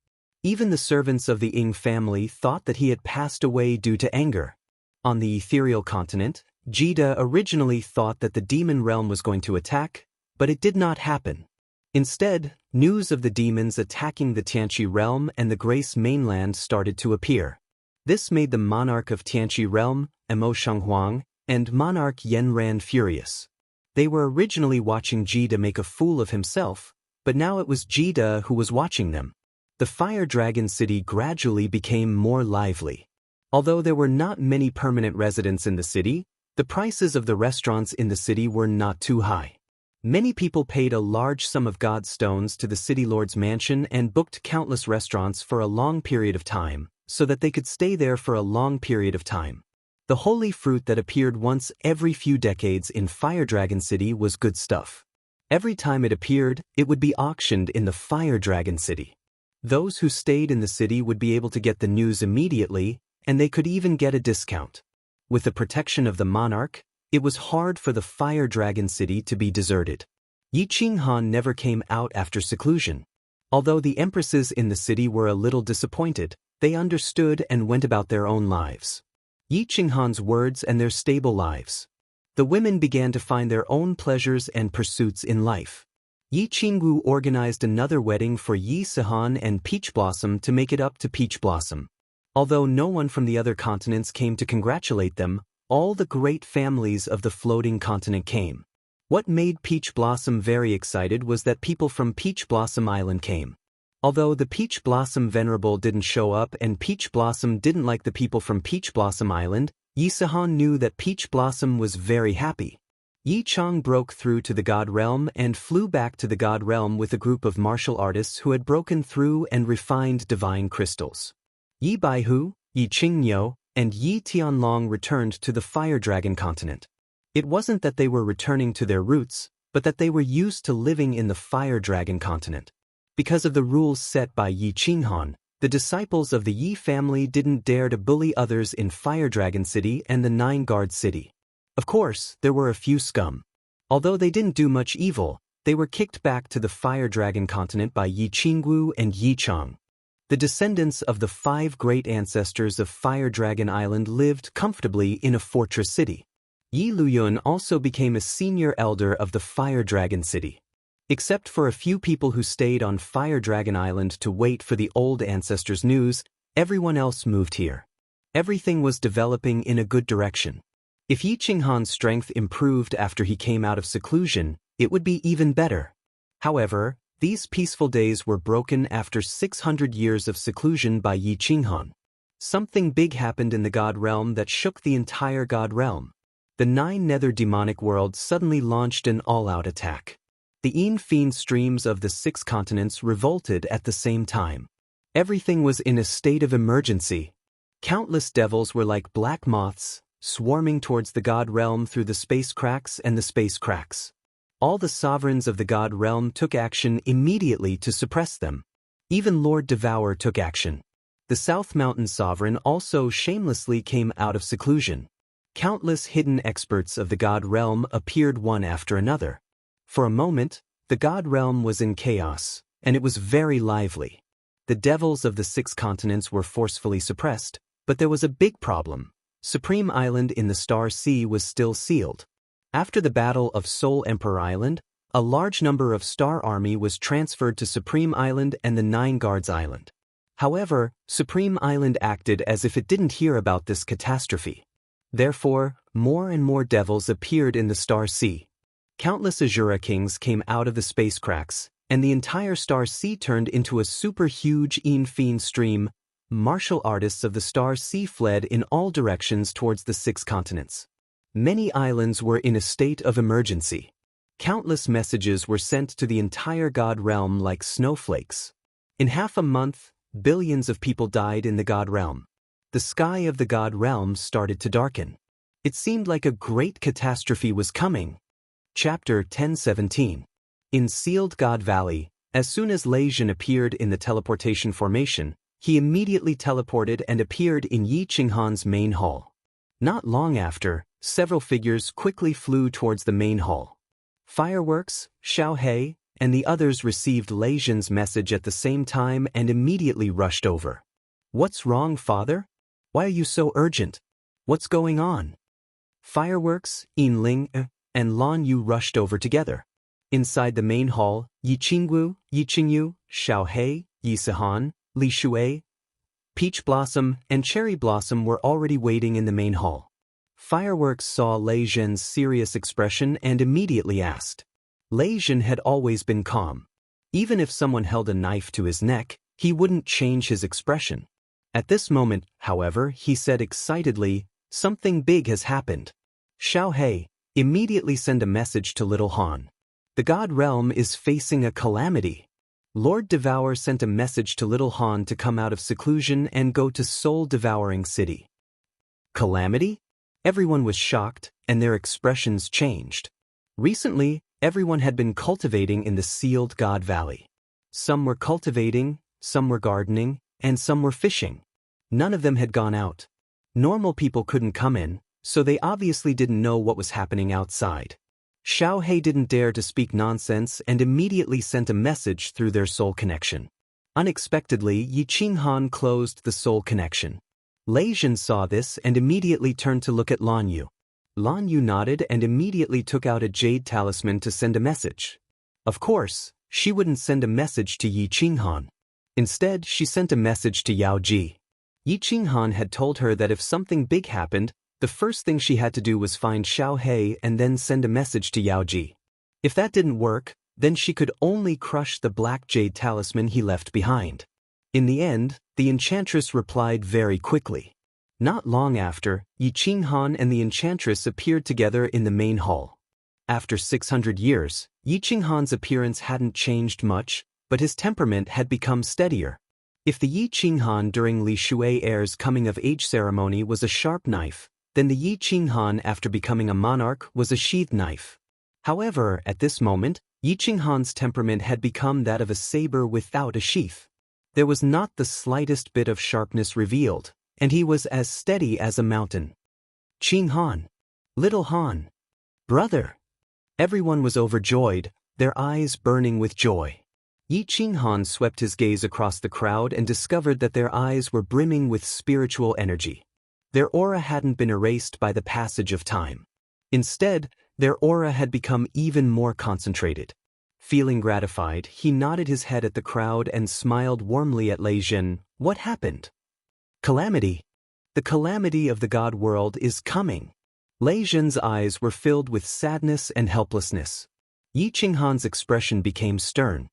Even the servants of the Ying family thought that he had passed away due to anger. On the ethereal continent, Jida originally thought that the demon realm was going to attack, but it did not happen. Instead, news of the demons attacking the Tianqi realm and the Grace mainland started to appear. This made the monarch of Tianqi realm, Mo Shenghuang, and monarch Yanran furious. They were originally watching Jida make a fool of himself, but now it was Jida who was watching them. The Fire Dragon City gradually became more lively. Although there were not many permanent residents in the city, the prices of the restaurants in the city were not too high. Many people paid a large sum of god stones to the city lord's mansion and booked countless restaurants for a long period of time, so that they could stay there for a long period of time. The holy fruit that appeared once every few decades in Fire Dragon City was good stuff. Every time it appeared, it would be auctioned in the Fire Dragon City. Those who stayed in the city would be able to get the news immediately, and they could even get a discount. With the protection of the monarch, it was hard for the Fire Dragon City to be deserted. Yi Qinghan never came out after seclusion. Although the empresses in the city were a little disappointed, they understood and went about their own lives. Yi Qinghan's words and their stable lives. The women began to find their own pleasures and pursuits in life. Yi Qingwu organized another wedding for Yi Sihan and Peach Blossom to make it up to Peach Blossom. Although no one from the other continents came to congratulate them, all the great families of the floating continent came. What made Peach Blossom very excited was that people from Peach Blossom Island came. Although the Peach Blossom Venerable didn't show up and Peach Blossom didn't like the people from Peach Blossom Island, Yi Sihan knew that Peach Blossom was very happy. Yi Chang broke through to the God Realm and flew back to the God Realm with a group of martial artists who had broken through and refined divine crystals. Yi Baihu, Yi Qingniu, and Yi Tianlong returned to the Fire Dragon continent. It wasn't that they were returning to their roots, but that they were used to living in the Fire Dragon continent. Because of the rules set by Yi Qinghan, the disciples of the Yi family didn't dare to bully others in Fire Dragon City and the Nine Guard City. Of course, there were a few scum. Although they didn't do much evil, they were kicked back to the Fire Dragon continent by Yi Qingwu and Yi Chang. The descendants of the 5 great ancestors of Fire Dragon Island lived comfortably in a fortress city. Yi Luyun also became a senior elder of the Fire Dragon City. Except for a few people who stayed on Fire Dragon Island to wait for the old ancestors' news, everyone else moved here. Everything was developing in a good direction. If Yi Qinghan's strength improved after he came out of seclusion, it would be even better. However, these peaceful days were broken after 600 years of seclusion by Yi Qinghan. Something big happened in the God Realm that shook the entire God Realm. The 9 nether demonic worlds suddenly launched an all-out attack. The Fiend streams of the 6 continents revolted at the same time. Everything was in a state of emergency. Countless devils were like black moths, swarming towards the God Realm through the space cracks and the space cracks. All the sovereigns of the God Realm took action immediately to suppress them. Even Lord Devour took action. The South Mountain Sovereign also shamelessly came out of seclusion. Countless hidden experts of the God Realm appeared one after another. For a moment, the god realm was in chaos, and it was very lively. The devils of the 6 continents were forcefully suppressed, but there was a big problem. Supreme Island in the Star Sea was still sealed. After the Battle of Soul Emperor Island, a large number of Star Army was transferred to Supreme Island and the 9 Guards Island. However, Supreme Island acted as if it didn't hear about this catastrophe. Therefore, more and more devils appeared in the Star Sea. Countless Azura kings came out of the space cracks, and the entire Star Sea turned into a super huge Fiend stream. Martial artists of the Star Sea fled in all directions towards the 6 continents. Many islands were in a state of emergency. Countless messages were sent to the entire god realm like snowflakes. In half a month, billions of people died in the god realm. The sky of the god realm started to darken. It seemed like a great catastrophe was coming. Chapter 10:17. In Sealed God Valley, as soon as Lei Jin appeared in the teleportation formation, he immediately teleported and appeared in Yi Qinghan's main hall. Not long after, several figures quickly flew towards the main hall. Fireworks, Xiao He, and the others received Lei Jin's message at the same time and immediately rushed over. "What's wrong, father? Why are you so urgent? What's going on?" Fireworks, Yin Ling, and Lan Yu rushed over together. Inside the main hall, Yi Qingwu, Yi Qingyu, Xiao He, Yi Sihan, Li Shui, Peach Blossom, and Cherry Blossom were already waiting in the main hall. Fireworks saw Lei Jin's serious expression and immediately asked. Lei Jin had always been calm. Even if someone held a knife to his neck, he wouldn't change his expression. At this moment, however, he said excitedly, "Something big has happened. Xiao He, immediately send a message to Little Han. The god realm is facing a calamity." Lord Devour sent a message to Little Han to come out of seclusion and go to Soul-Devouring City. Calamity? Everyone was shocked, and their expressions changed. Recently, everyone had been cultivating in the Sealed God Valley. Some were cultivating, some were gardening, and some were fishing. None of them had gone out. Normal people couldn't come in, so they obviously didn't know what was happening outside. Xiao He didn't dare to speak nonsense and immediately sent a message through their soul connection. Unexpectedly, Yi Qinghan closed the soul connection. Lei Jin saw this and immediately turned to look at Lan Yu. Lan Yu nodded and immediately took out a jade talisman to send a message. Of course, she wouldn't send a message to Yi Qinghan. Instead, she sent a message to Yao Ji. Yi Qinghan had told her that if something big happened, the first thing she had to do was find Xiao He and then send a message to Yao Ji. If that didn't work, then she could only crush the black jade talisman he left behind. In the end, the enchantress replied very quickly. Not long after, Yi Qinghan and the enchantress appeared together in the main hall. After 600 years, Yi Qinghan's appearance hadn't changed much, but his temperament had become steadier. If the Yi Qinghan during Li Shui heir's coming-of-age ceremony was a sharp knife, then the Yi Qinghan after becoming a monarch was a sheath knife. However, at this moment, Yi Qinghan's temperament had become that of a saber without a sheath. There was not the slightest bit of sharpness revealed, and he was as steady as a mountain. "Qinghan! Little Han! Brother!" Everyone was overjoyed, their eyes burning with joy. Yi Qinghan swept his gaze across the crowd and discovered that their eyes were brimming with spiritual energy. Their aura hadn't been erased by the passage of time. Instead, their aura had become even more concentrated. Feeling gratified, he nodded his head at the crowd and smiled warmly at Lei Jin. "What happened?" "Calamity. The calamity of the god world is coming." Lei Jin's eyes were filled with sadness and helplessness. Yi Qinghan's expression became stern.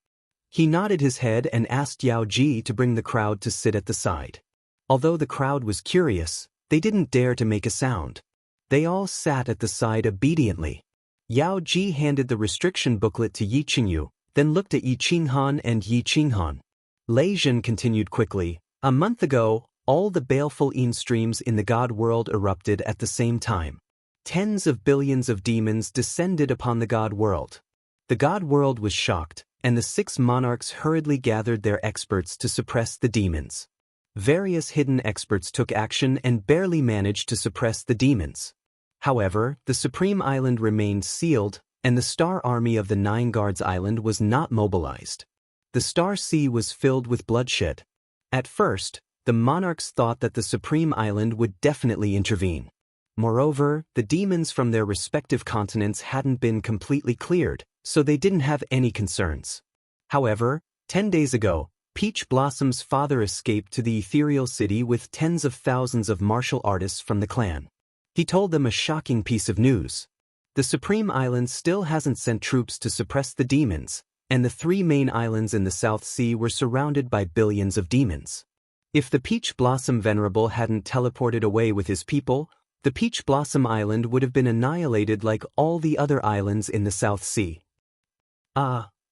He nodded his head and asked Yao Ji to bring the crowd to sit at the side. Although the crowd was curious, they didn't dare to make a sound. They all sat at the side obediently. Yao Ji handed the restriction booklet to Yi Qingyu, then looked at Yi Qinghan and Yi Qinghan. Lei Jin continued quickly. "A month ago, all the baleful streams in the god world erupted at the same time. Tens of billions of demons descended upon the god world. The god world was shocked, and the 6 monarchs hurriedly gathered their experts to suppress the demons. Various hidden experts took action and barely managed to suppress the demons. However, the Supreme Island remained sealed, and the Star Army of the Nine Guards Island was not mobilized. The Star Sea was filled with bloodshed. At first, the monarchs thought that the Supreme Island would definitely intervene. Moreover, the demons from their respective continents hadn't been completely cleared, so they didn't have any concerns. However, 10 days ago, Peach Blossom's father escaped to the ethereal city with tens of thousands of martial artists from the clan. He told them a shocking piece of news. The Supreme Island still hasn't sent troops to suppress the demons, and the three main islands in the South Sea were surrounded by billions of demons. If the Peach Blossom Venerable hadn't teleported away with his people, the Peach Blossom Island would have been annihilated like all the other islands in the South Sea.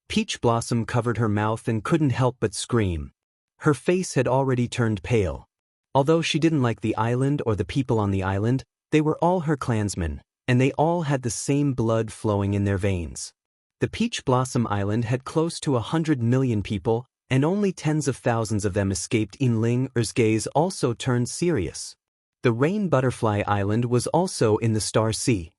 Peach Blossom covered her mouth and couldn't help but scream. Her face had already turned pale. Although she didn't like the island or the people on the island, they were all her clansmen, and they all had the same blood flowing in their veins. The Peach Blossom Island had close to 100 million people, and only tens of thousands of them escaped. Er's gaze also turned serious. The Rain Butterfly Island was also in the Star Sea.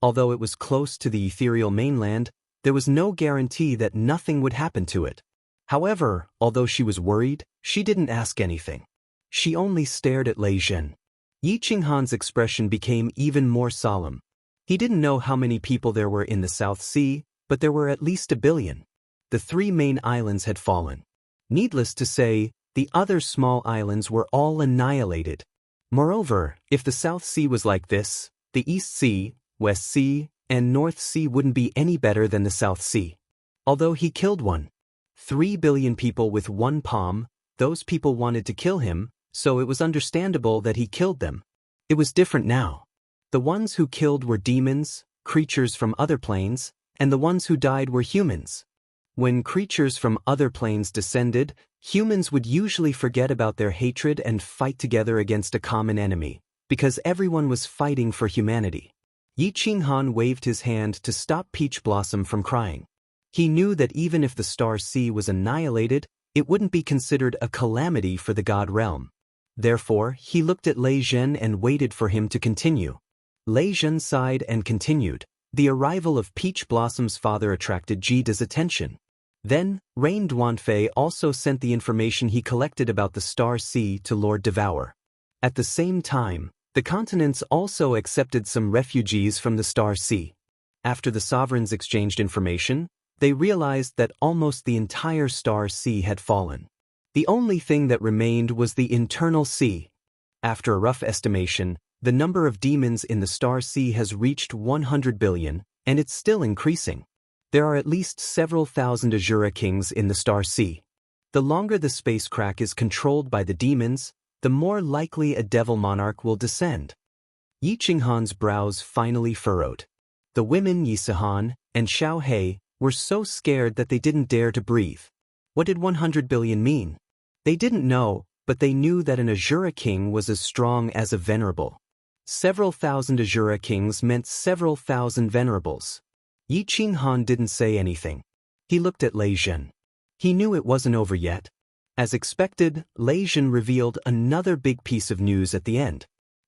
Although it was close to the ethereal mainland, there was no guarantee that nothing would happen to it. However, although she was worried, she didn't ask anything. She only stared at Lei Zhen. Yi Qinghan's expression became even more solemn. He didn't know how many people there were in the South Sea, but there were at least 1 billion. The three main islands had fallen. Needless to say, the other small islands were all annihilated. Moreover, if the South Sea was like this, the East Sea, West Sea, and North Sea wouldn't be any better than the South Sea. Although he killed 3 billion people with one palm, those people wanted to kill him, so it was understandable that he killed them. It was different now. The ones who killed were demons, creatures from other planes, and the ones who died were humans. When creatures from other planes descended, humans would usually forget about their hatred and fight together against a common enemy, because everyone was fighting for humanity. Yi Qinghan waved his hand to stop Peach Blossom from crying. He knew that even if the Star Sea was annihilated, it wouldn't be considered a calamity for the God realm. Therefore, he looked at Lei Zhen and waited for him to continue. Lei Zhen sighed and continued. The arrival of Peach Blossom's father attracted Jida's attention. Then, Rain Duanfei also sent the information he collected about the Star Sea to Lord Devour. At the same time, the continents also accepted some refugees from the Star Sea. After the sovereigns exchanged information, they realized that almost the entire Star Sea had fallen. The only thing that remained was the internal sea. After a rough estimation, the number of demons in the Star Sea has reached 100 billion, and it's still increasing. There are at least several thousand Azura kings in the Star Sea. The longer the space crack is controlled by the demons, the more likely a devil monarch will descend. Yi Qinghan's brows finally furrowed. The women Yi Sihan and Xiao He were so scared that they didn't dare to breathe. What did 100 billion mean? They didn't know, but they knew that an Azura king was as strong as a venerable. Several thousand Azura kings meant several thousand venerables. Yi Qinghan didn't say anything. He looked at Lei Zhen. He knew it wasn't over yet. As expected, Lei Zhen revealed another big piece of news at the end.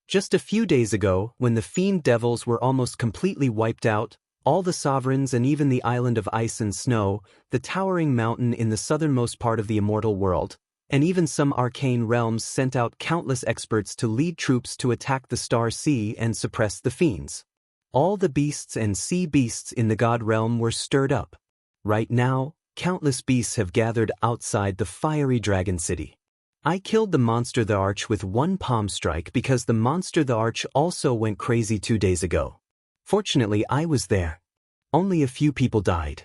Just a few days ago, when the fiend devils were almost completely wiped out, all the sovereigns and even the island of ice and snow, the towering mountain in the southernmost part of the immortal world, and even some arcane realms sent out countless experts to lead troops to attack the Star Sea and suppress the fiends. All the beasts and sea beasts in the god realm were stirred up. Right now, countless beasts have gathered outside the fiery dragon city. I killed the monster the Arch with one palm strike because the monster the Arch also went crazy 2 days ago. Fortunately, I was there. Only a few people died.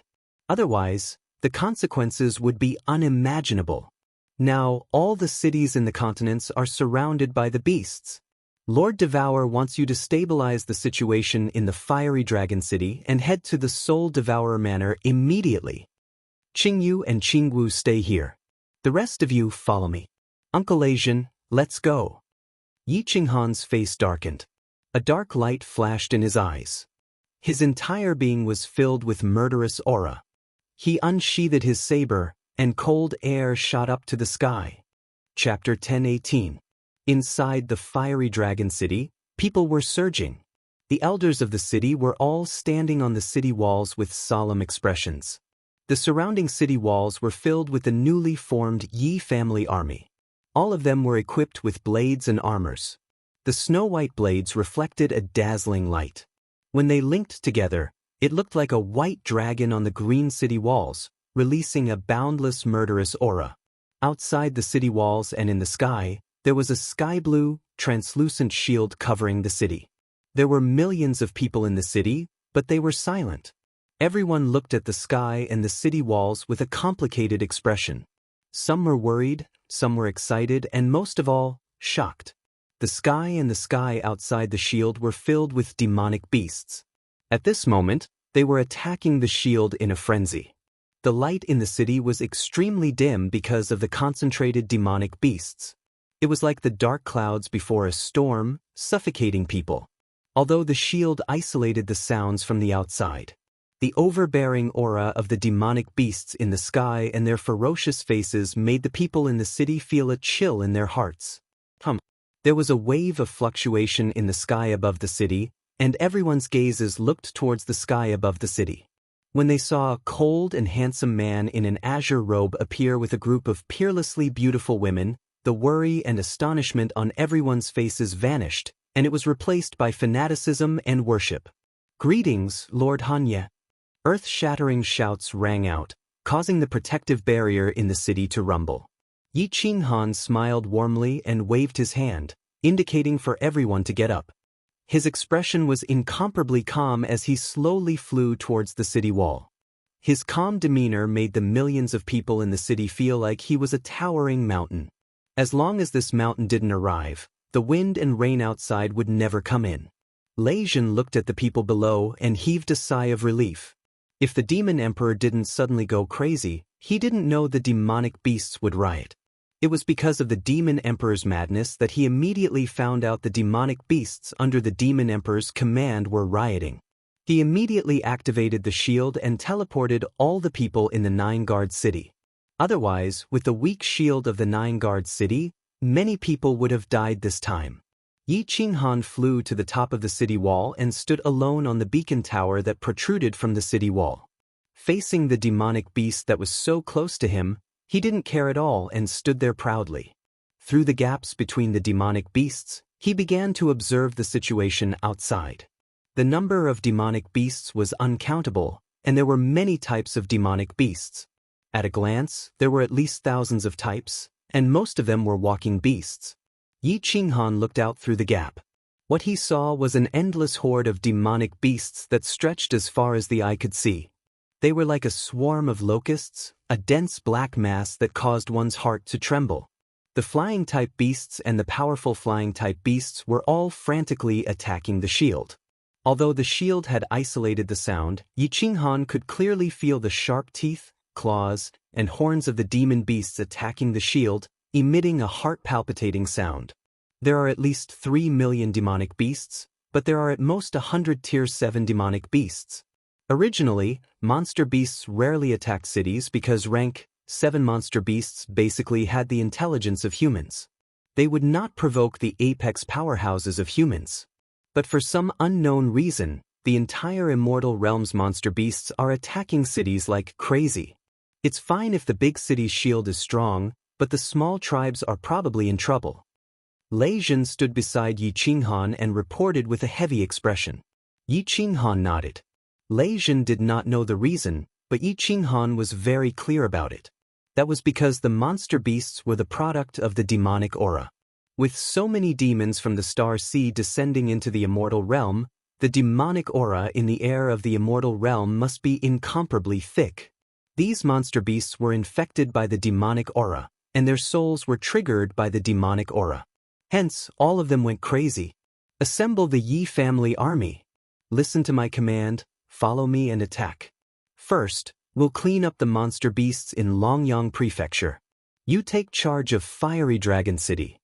Otherwise, the consequences would be unimaginable. Now, all the cities in the continents are surrounded by the beasts. Lord Devour wants you to stabilize the situation in the fiery dragon city and head to the Soul Devourer Manor immediately. Qingyu and Qingwu stay here. The rest of you follow me. Uncle Lei Zhen, let's go. Yi Qinghan's face darkened. A dark light flashed in his eyes. His entire being was filled with murderous aura. He unsheathed his saber, and cold air shot up to the sky. Chapter 10:18. Inside the fiery dragon city, people were surging. The elders of the city were all standing on the city walls with solemn expressions. The surrounding city walls were filled with the newly formed Yi family army. All of them were equipped with blades and armors. The snow-white blades reflected a dazzling light. When they linked together, it looked like a white dragon on the green city walls, releasing a boundless murderous aura. Outside the city walls and in the sky, there was a sky-blue, translucent shield covering the city. There were millions of people in the city, but they were silent. Everyone looked at the sky and the city walls with a complicated expression. Some were worried, some were excited, and most of all, shocked. The sky and the sky outside the shield were filled with demonic beasts. At this moment, they were attacking the shield in a frenzy. The light in the city was extremely dim because of the concentrated demonic beasts. It was like the dark clouds before a storm, suffocating people. Although the shield isolated the sounds from the outside, the overbearing aura of the demonic beasts in the sky and their ferocious faces made the people in the city feel a chill in their hearts. There was a wave of fluctuation in the sky above the city, and everyone's gazes looked towards the sky above the city. When they saw a cold and handsome man in an azure robe appear with a group of peerlessly beautiful women, the worry and astonishment on everyone's faces vanished, and it was replaced by fanaticism and worship. "Greetings, Lord Hanya." Earth-shattering shouts rang out, causing the protective barrier in the city to rumble. Yi Qinghan smiled warmly and waved his hand, indicating for everyone to get up. His expression was incomparably calm as he slowly flew towards the city wall. His calm demeanor made the millions of people in the city feel like he was a towering mountain. As long as this mountain didn't arrive, the wind and rain outside would never come in. Lei Jin looked at the people below and heaved a sigh of relief. If the demon emperor didn't suddenly go crazy, he didn't know the demonic beasts would riot. It was because of the demon emperor's madness that he immediately found out the demonic beasts under the demon emperor's command were rioting. He immediately activated the shield and teleported all the people in the Nine-Guard city. Otherwise, with the weak shield of the Nine-Guard city, many people would have died this time. Yi Qinghan flew to the top of the city wall and stood alone on the beacon tower that protruded from the city wall. Facing the demonic beast that was so close to him, he didn't care at all and stood there proudly. Through the gaps between the demonic beasts, he began to observe the situation outside. The number of demonic beasts was uncountable, and there were many types of demonic beasts. At a glance, there were at least thousands of types, and most of them were walking beasts. Yi Qinghan looked out through the gap. What he saw was an endless horde of demonic beasts that stretched as far as the eye could see. They were like a swarm of locusts, a dense black mass that caused one's heart to tremble. The flying-type beasts and the powerful flying-type beasts were all frantically attacking the shield. Although the shield had isolated the sound, Yi Qinghan could clearly feel the sharp teeth, claws, and horns of the demon beasts attacking the shield, emitting a heart-palpitating sound. There are at least 3 million demonic beasts, but there are at most 100 Tier 7 demonic beasts. Originally, monster beasts rarely attacked cities because rank 7 monster beasts basically had the intelligence of humans. They would not provoke the apex powerhouses of humans. But for some unknown reason, the entire Immortal Realms monster beasts are attacking cities like crazy. It's fine if the big city's shield is strong, but the small tribes are probably in trouble. Lei Jin stood beside Yi Qinghan and reported with a heavy expression. Yi Qinghan nodded. Lei Jin did not know the reason, but Yi Qinghan was very clear about it. That was because the monster beasts were the product of the demonic aura. With so many demons from the Star Sea descending into the Immortal Realm, the demonic aura in the air of the Immortal Realm must be incomparably thick. These monster beasts were infected by the demonic aura, and their souls were triggered by the demonic aura. Hence, all of them went crazy. Assemble the Yi family army. Listen to my command. Follow me and attack. First, we'll clean up the monster beasts in Longyang Prefecture. You take charge of Fiery Dragon City.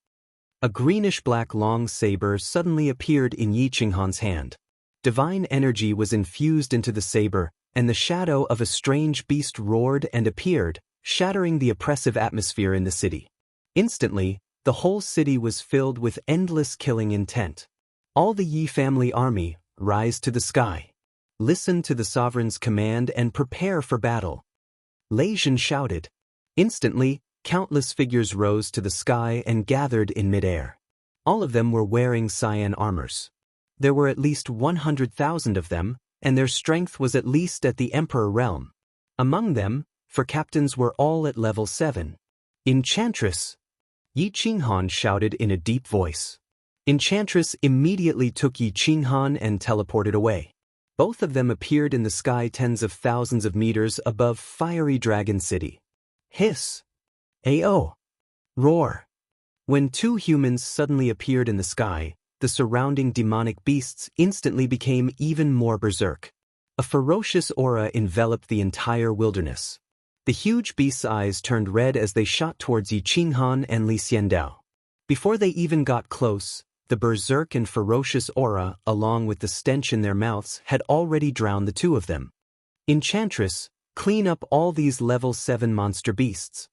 A greenish-black long saber suddenly appeared in Yi Qinghan's hand. Divine energy was infused into the saber, and the shadow of a strange beast roared and appeared, shattering the oppressive atmosphere in the city. Instantly, the whole city was filled with endless killing intent. All the Yi family army, rise to the sky. Listen to the sovereign's command and prepare for battle. Lei Zhen shouted. Instantly, countless figures rose to the sky and gathered in midair. All of them were wearing cyan armors. There were at least 100,000 of them, and their strength was at least at the Emperor realm. Among them, for captains were all at level 7. Enchantress! Yi Qinghan shouted in a deep voice. Enchantress immediately took Yi Qinghan and teleported away. Both of them appeared in the sky tens of thousands of meters above Fiery Dragon City. Hiss! Ao! Roar! When two humans suddenly appeared in the sky, the surrounding demonic beasts instantly became even more berserk. A ferocious aura enveloped the entire wilderness. The huge beasts' eyes turned red as they shot towards Yi Qinghan and Li Xiandao. Before they even got close, the berserk and ferocious aura, along with the stench in their mouths, had already drowned the two of them. Enchantress, clean up all these level 7 monster beasts.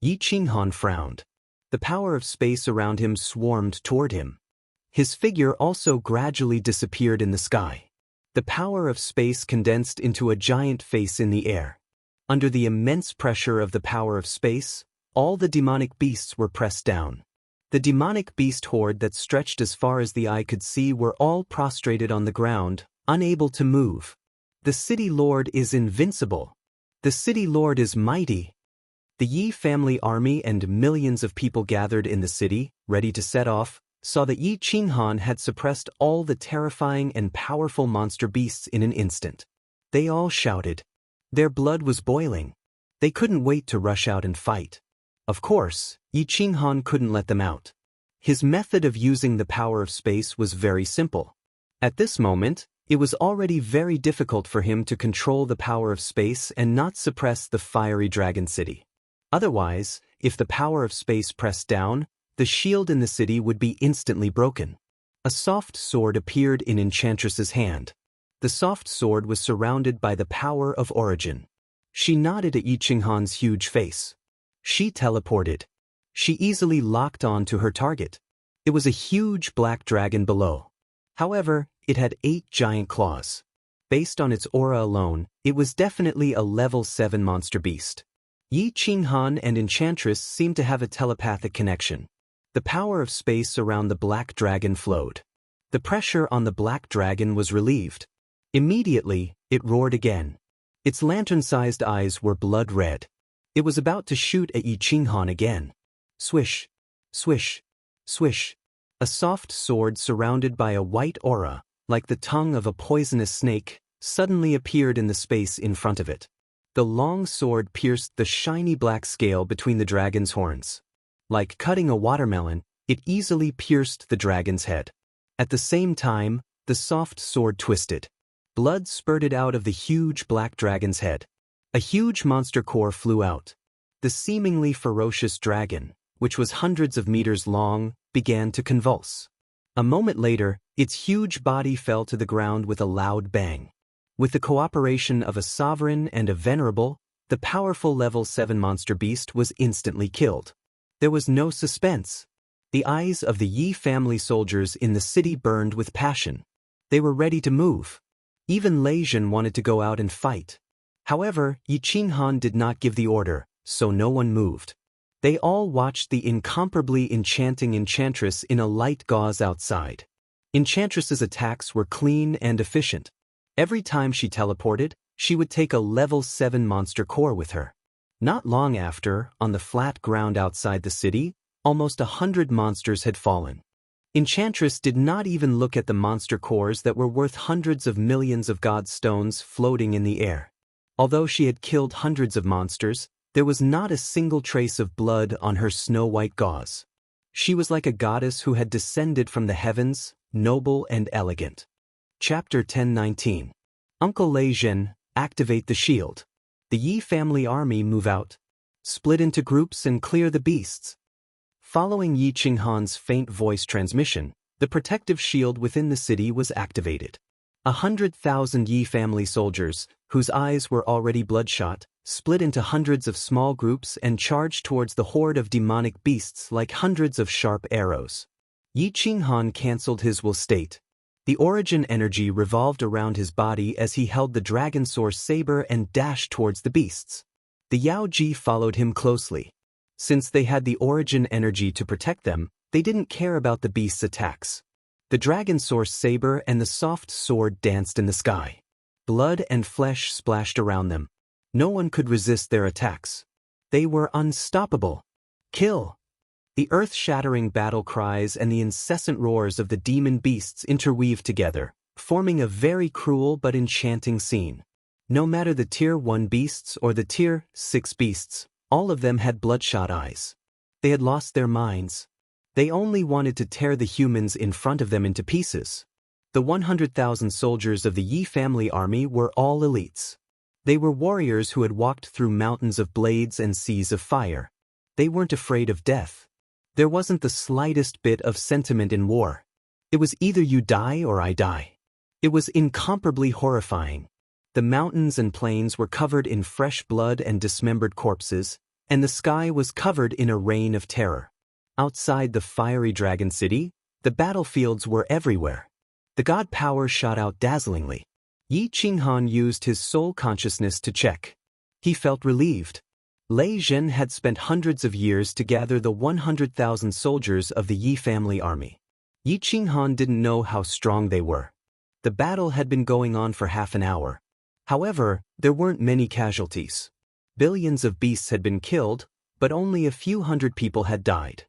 Yi Qinghan frowned. The power of space around him swarmed toward him. His figure also gradually disappeared in the sky. The power of space condensed into a giant face in the air. Under the immense pressure of the power of space, all the demonic beasts were pressed down. The demonic beast horde that stretched as far as the eye could see were all prostrated on the ground, unable to move. The city lord is invincible. The city lord is mighty. The Yi family army and millions of people gathered in the city, ready to set off, saw that Yi Qinghan had suppressed all the terrifying and powerful monster beasts in an instant. They all shouted. Their blood was boiling. They couldn't wait to rush out and fight. Of course, Yi Qinghan couldn't let them out. His method of using the power of space was very simple. At this moment, it was already very difficult for him to control the power of space and not suppress the Fiery Dragon City. Otherwise, if the power of space pressed down, the shield in the city would be instantly broken. A soft sword appeared in Enchantress's hand. The soft sword was surrounded by the power of origin. She nodded at Yi Qinghan's huge face. She teleported. She easily locked on to her target. It was a huge black dragon below. However, it had 8 giant claws. Based on its aura alone, it was definitely a level 7 monster beast. Yi Qinghan and Enchantress seemed to have a telepathic connection. The power of space around the black dragon flowed. The pressure on the black dragon was relieved. Immediately, it roared again. Its lantern-sized eyes were blood red. It was about to shoot at Yi Qinghan again. Swish, swish, swish. A soft sword surrounded by a white aura, like the tongue of a poisonous snake, suddenly appeared in the space in front of it. The long sword pierced the shiny black scale between the dragon's horns. Like cutting a watermelon, it easily pierced the dragon's head. At the same time, the soft sword twisted. Blood spurted out of the huge black dragon's head. A huge monster core flew out. The seemingly ferocious dragon, which was hundreds of meters long, began to convulse. A moment later, its huge body fell to the ground with a loud bang. With the cooperation of a sovereign and a venerable, the powerful level 7 monster beast was instantly killed. There was no suspense. The eyes of the Yi family soldiers in the city burned with passion. They were ready to move. Even Lei Zhen wanted to go out and fight. However, Yi Qinghan did not give the order, so no one moved. They all watched the incomparably enchanting Enchantress in a light gauze outside. Enchantress's attacks were clean and efficient. Every time she teleported, she would take a level 7 monster core with her. Not long after, on the flat ground outside the city, almost 100 monsters had fallen. Enchantress did not even look at the monster cores that were worth hundreds of millions of god stones floating in the air. Although she had killed hundreds of monsters, there was not a single trace of blood on her snow-white gauze. She was like a goddess who had descended from the heavens, noble and elegant. Chapter 10:19. Uncle Lei Zhen, activate the shield. The Yi family army move out. Split into groups and clear the beasts. Following Yi Qinghan's faint voice transmission, the protective shield within the city was activated. 100,000 Yi family soldiers, whose eyes were already bloodshot, split into hundreds of small groups and charged towards the horde of demonic beasts like hundreds of sharp arrows. Yi Qinghan cancelled his will state. The origin energy revolved around his body as he held the dragon source saber and dashed towards the beasts. The Yaoji followed him closely. Since they had the origin energy to protect them, they didn't care about the beasts' attacks. The dragon source saber and the soft sword danced in the sky. Blood and flesh splashed around them. No one could resist their attacks. They were unstoppable. Kill! The earth-shattering battle cries and the incessant roars of the demon beasts interweaved together, forming a very cruel but enchanting scene. No matter the Tier 1 beasts or the Tier 6 beasts, all of them had bloodshot eyes. They had lost their minds. They only wanted to tear the humans in front of them into pieces. The 100,000 soldiers of the Yi family army were all elites. They were warriors who had walked through mountains of blades and seas of fire. They weren't afraid of death. There wasn't the slightest bit of sentiment in war. It was either you die or I die. It was incomparably horrifying. The mountains and plains were covered in fresh blood and dismembered corpses, and the sky was covered in a rain of terror. Outside the fiery dragon city, the battlefields were everywhere. The god power shot out dazzlingly. Yi Qinghan used his soul consciousness to check. He felt relieved. Lei Zhen had spent hundreds of years to gather the 100,000 soldiers of the Yi family army. Yi Qinghan didn't know how strong they were. The battle had been going on for half an hour. However, there weren't many casualties. Billions of beasts had been killed, but only a few hundred people had died.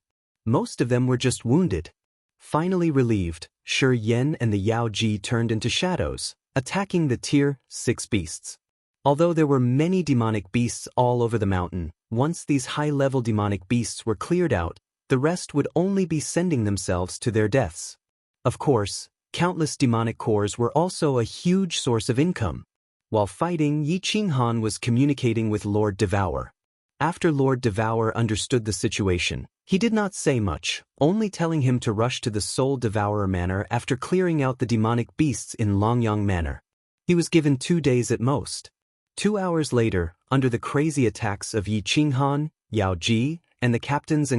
Most of them were just wounded. Finally relieved, Shi Yan and the Yao Ji turned into shadows, attacking the Tier 6 beasts. Although there were many demonic beasts all over the mountain, once these high-level demonic beasts were cleared out, the rest would only be sending themselves to their deaths. Of course, countless demonic cores were also a huge source of income. While fighting, Yi Qinghan was communicating with Lord Devour. After Lord Devour understood the situation, he did not say much, only telling him to rush to the Soul Devourer Manor after clearing out the demonic beasts in Longyang Manor. He was given 2 days at most. 2 hours later, under the crazy attacks of Yi Qinghan, Yao Ji, and the captains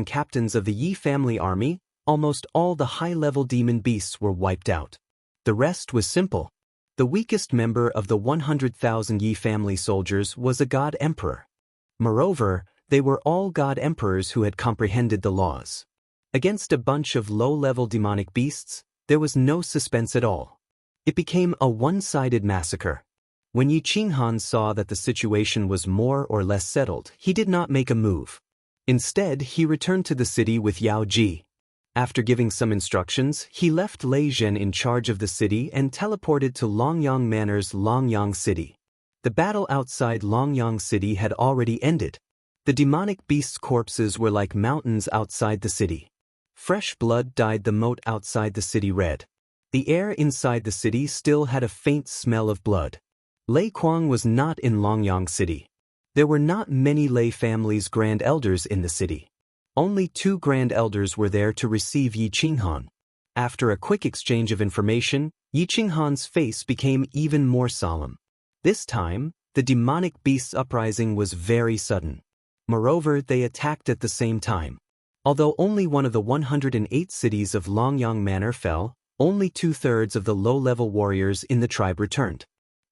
of the Yi family army, almost all the high-level demon beasts were wiped out. The rest was simple. The weakest member of the 100,000 Yi family soldiers was a god emperor. Moreover, they were all god emperors who had comprehended the laws. Against a bunch of low-level demonic beasts, there was no suspense at all. It became a one-sided massacre. When Yi Qinghan saw that the situation was more or less settled, he did not make a move. Instead, he returned to the city with Yao Ji. After giving some instructions, he left Lei Zhen in charge of the city and teleported to Longyang Manor's Longyang City. The battle outside Longyang City had already ended. The demonic beasts' corpses were like mountains outside the city. Fresh blood dyed the moat outside the city red. The air inside the city still had a faint smell of blood. Lei Kuang was not in Longyang City. There were not many Lei family's grand elders in the city. Only 2 grand elders were there to receive Yi Qinghan. After a quick exchange of information, Yi Qinghan's face became even more solemn. This time, the demonic beasts' uprising was very sudden. Moreover, they attacked at the same time. Although only one of the 108 cities of Longyang Manor fell, only 2/3 of the low-level warriors in the tribe returned.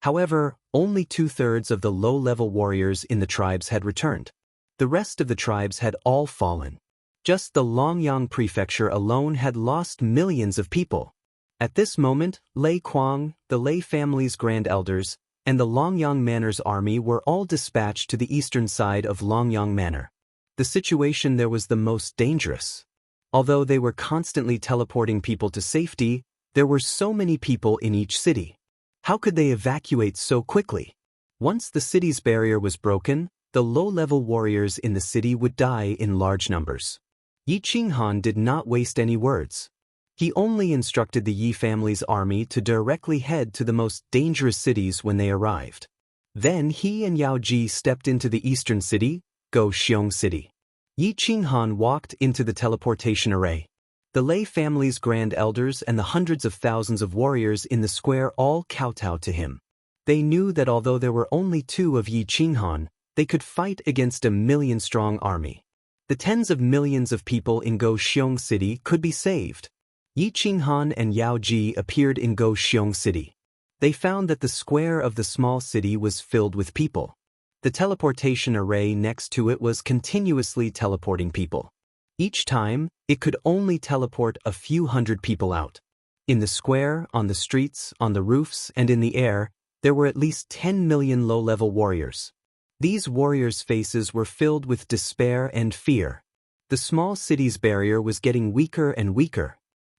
However, only 2/3 of the low-level warriors in the tribes had returned. The rest of the tribes had all fallen. Just the Longyang prefecture alone had lost millions of people. At this moment, Lei Kuang, the Lei family's grand elders, and the Longyang Manor's army were all dispatched to the eastern side of Longyang Manor. The situation there was the most dangerous. Although they were constantly teleporting people to safety, there were so many people in each city. How could they evacuate so quickly? Once the city's barrier was broken, the low-level warriors in the city would die in large numbers. Yi Qinghan did not waste any words. He only instructed the Yi family's army to directly head to the most dangerous cities when they arrived. Then he and Yao Ji stepped into the eastern city, Goxiong City. Yi Qinghan walked into the teleportation array. The Lei family's grand elders and the hundreds of thousands of warriors in the square all kowtowed to him. They knew that although there were only 2 of Yi Qinghan, they could fight against a million-strong army. The tens of millions of people in Goxiong City could be saved. Yi Qinghan and Yao Ji appeared in Xiong City. They found that the square of the small city was filled with people. The teleportation array next to it was continuously teleporting people. Each time, it could only teleport a few hundred people out. In the square, on the streets, on the roofs, and in the air, there were at least 10 million low-level warriors. These warriors' faces were filled with despair and fear. The small city's barrier was getting weaker and weaker.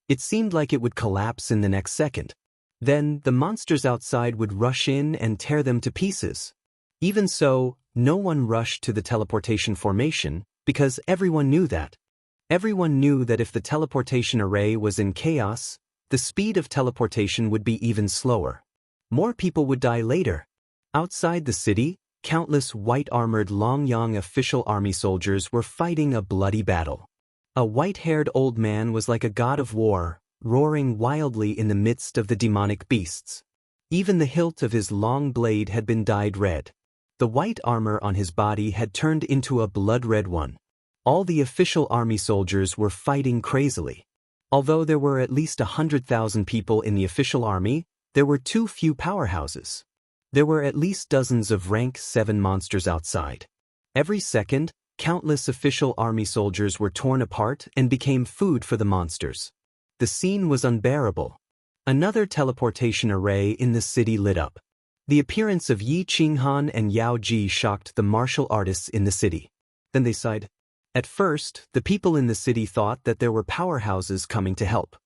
It seemed like it would collapse in the next second. Then, the monsters outside would rush in and tear them to pieces. Even so, no one rushed to the teleportation formation, because everyone knew that. Everyone knew that if the teleportation array was in chaos, the speed of teleportation would be even slower. More people would die later. Outside the city, countless white-armored Longyang official army soldiers were fighting a bloody battle. A white-haired old man was like a god of war, roaring wildly in the midst of the demonic beasts. Even the hilt of his long blade had been dyed red. The white armor on his body had turned into a blood-red one. All the official army soldiers were fighting crazily. Although there were at least 100,000 people in the official army, there were too few powerhouses. There were at least dozens of rank 7 monsters outside. Every second, countless official army soldiers were torn apart and became food for the monsters. The scene was unbearable. Another teleportation array in the city lit up. The appearance of Yi Qinghan and Yao Ji shocked the martial artists in the city. Then they sighed. At first, the people in the city thought that there were powerhouses coming to help.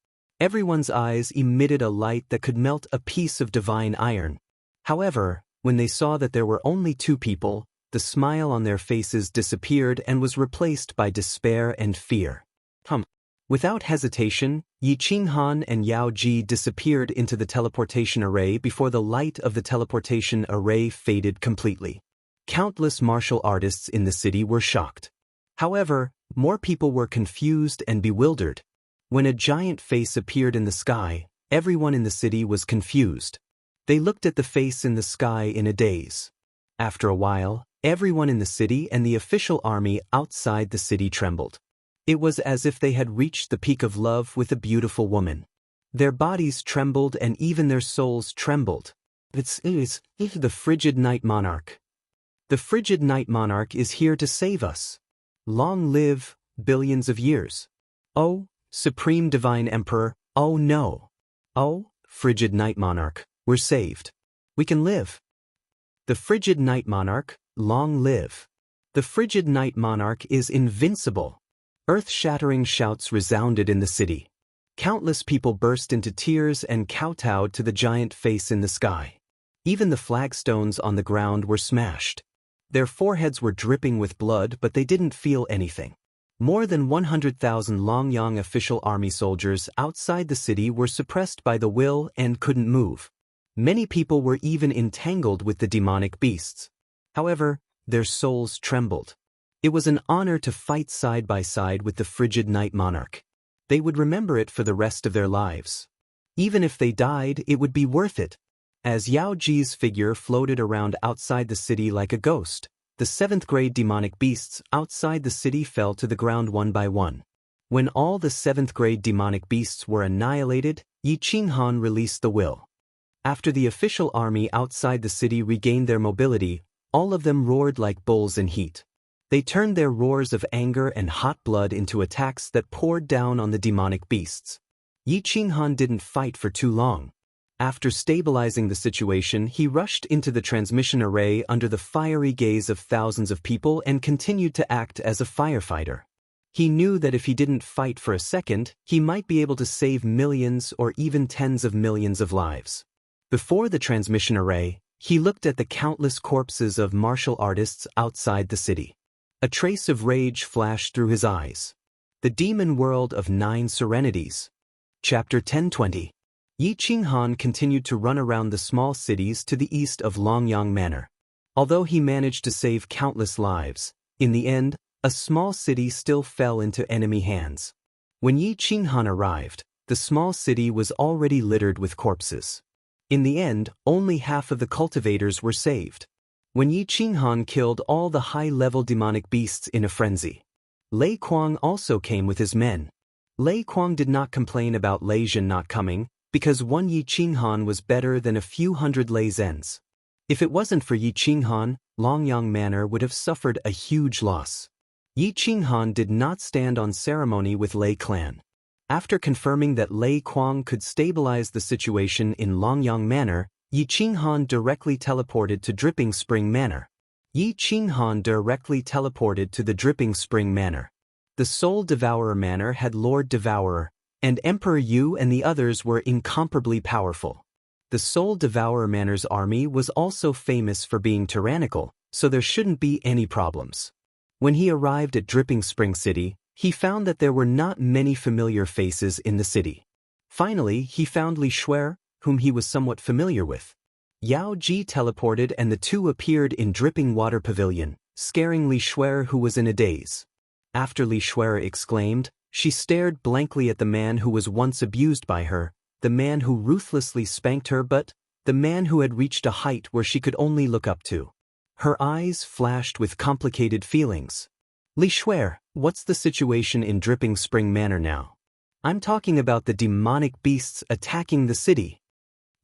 Everyone's eyes emitted a light that could melt a piece of divine iron. However, when they saw that there were only 2 people, the smile on their faces disappeared and was replaced by despair and fear. Without hesitation, Yi Qinghan and Yao Ji disappeared into the teleportation array before the light of the teleportation array faded completely. Countless martial artists in the city were shocked. However, more people were confused and bewildered. When a giant face appeared in the sky, everyone in the city was confused. They looked at the face in the sky in a daze. After a while, everyone in the city and the official army outside the city trembled. It was as if they had reached the peak of love with a beautiful woman. Their bodies trembled and even their souls trembled. It's the frigid night monarch. The frigid night monarch is here to save us. Long live, billions of years. Oh, supreme divine emperor, oh no. Oh, frigid night monarch, we're saved. We can live. The frigid night monarch, long live. The frigid night monarch is invincible. Earth-shattering shouts resounded in the city. Countless people burst into tears and kowtowed to the giant face in the sky. Even the flagstones on the ground were smashed. Their foreheads were dripping with blood, but they didn't feel anything. More than 100,000 Longyang official army soldiers outside the city were suppressed by the will and couldn't move. Many people were even entangled with the demonic beasts. However, their souls trembled. It was an honor to fight side by side with the frigid night monarch. They would remember it for the rest of their lives. Even if they died, it would be worth it. As Yao Ji's figure floated around outside the city like a ghost, the 7th-grade demonic beasts outside the city fell to the ground one by one. When all the 7th-grade demonic beasts were annihilated, Yi Qinghan released the will. After the official army outside the city regained their mobility, all of them roared like bulls in heat. They turned their roars of anger and hot blood into attacks that poured down on the demonic beasts. Yi Qinghan didn't fight for too long. After stabilizing the situation, he rushed into the transmission array under the fiery gaze of thousands of people and continued to act as a firefighter. He knew that if he didn't fight for a second, he might be able to save millions or even tens of millions of lives. Before the transmission array, he looked at the countless corpses of martial artists outside the city. A trace of rage flashed through his eyes. The Demon World of 9 Serenities. Chapter 1020. Yi Qinghan continued to run around the small cities to the east of Longyang Manor. Although he managed to save countless lives, in the end, a small city still fell into enemy hands. When Yi Qinghan arrived, the small city was already littered with corpses. In the end, only half of the cultivators were saved. When Yi Qinghan killed all the high-level demonic beasts in a frenzy. Lei Kuang also came with his men. Lei Kuang did not complain about Lei Zhen not coming, because one Yi Qinghan was better than a few hundred Lei Zhens. If it wasn't for Yi Qinghan, Longyang Manor would have suffered a huge loss. Yi Qinghan did not stand on ceremony with Lei clan. After confirming that Lei Kuang could stabilize the situation in Longyang Manor, Yi Qinghan directly teleported to Dripping Spring Manor. Yi Qinghan directly teleported to the Dripping Spring Manor. The Soul Devourer Manor had Lord Devourer, and Emperor Yu and the others were incomparably powerful. The Soul Devourer Manor's army was also famous for being tyrannical, so there shouldn't be any problems. When he arrived at Dripping Spring City, he found that there were not many familiar faces in the city. Finally, he found Li Shuer, whom he was somewhat familiar with. Yao Ji teleported and the two appeared in Dripping Water Pavilion, scaring Li Shuer, who was in a daze. After Li Shuer exclaimed, she stared blankly at the man who was once abused by her, the man who ruthlessly spanked her, but the man who had reached a height where she could only look up to. Her eyes flashed with complicated feelings. Li Shuer, what's the situation in Dripping Spring Manor now? I'm talking about the demonic beasts attacking the city.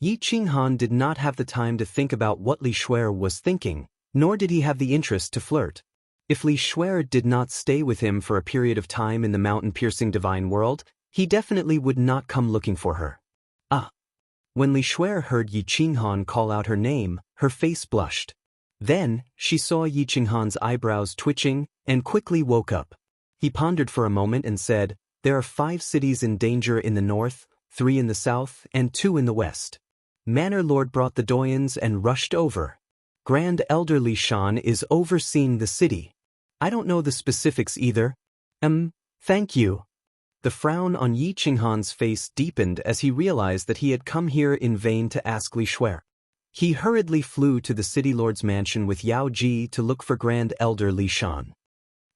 Yi Qinghan did not have the time to think about what Li Shuer was thinking, nor did he have the interest to flirt. If Li Shuer did not stay with him for a period of time in the mountain-piercing divine world, he definitely would not come looking for her. When Li Shuer heard Yi Qinghan call out her name, her face blushed. Then, she saw Yi Qinghan's eyebrows twitching, and quickly woke up. He pondered for a moment and said, "There are 5 cities in danger in the north, 3 in the south, and 2 in the west." Manor Lord brought the doyens and rushed over. Grand Elder Li Shan is overseeing the city. I don't know the specifics either. Thank you. The frown on Yi Qinghan's face deepened as he realized that he had come here in vain to ask Li Shuer. He hurriedly flew to the city lord's mansion with Yao Ji to look for Grand Elder Li Shan.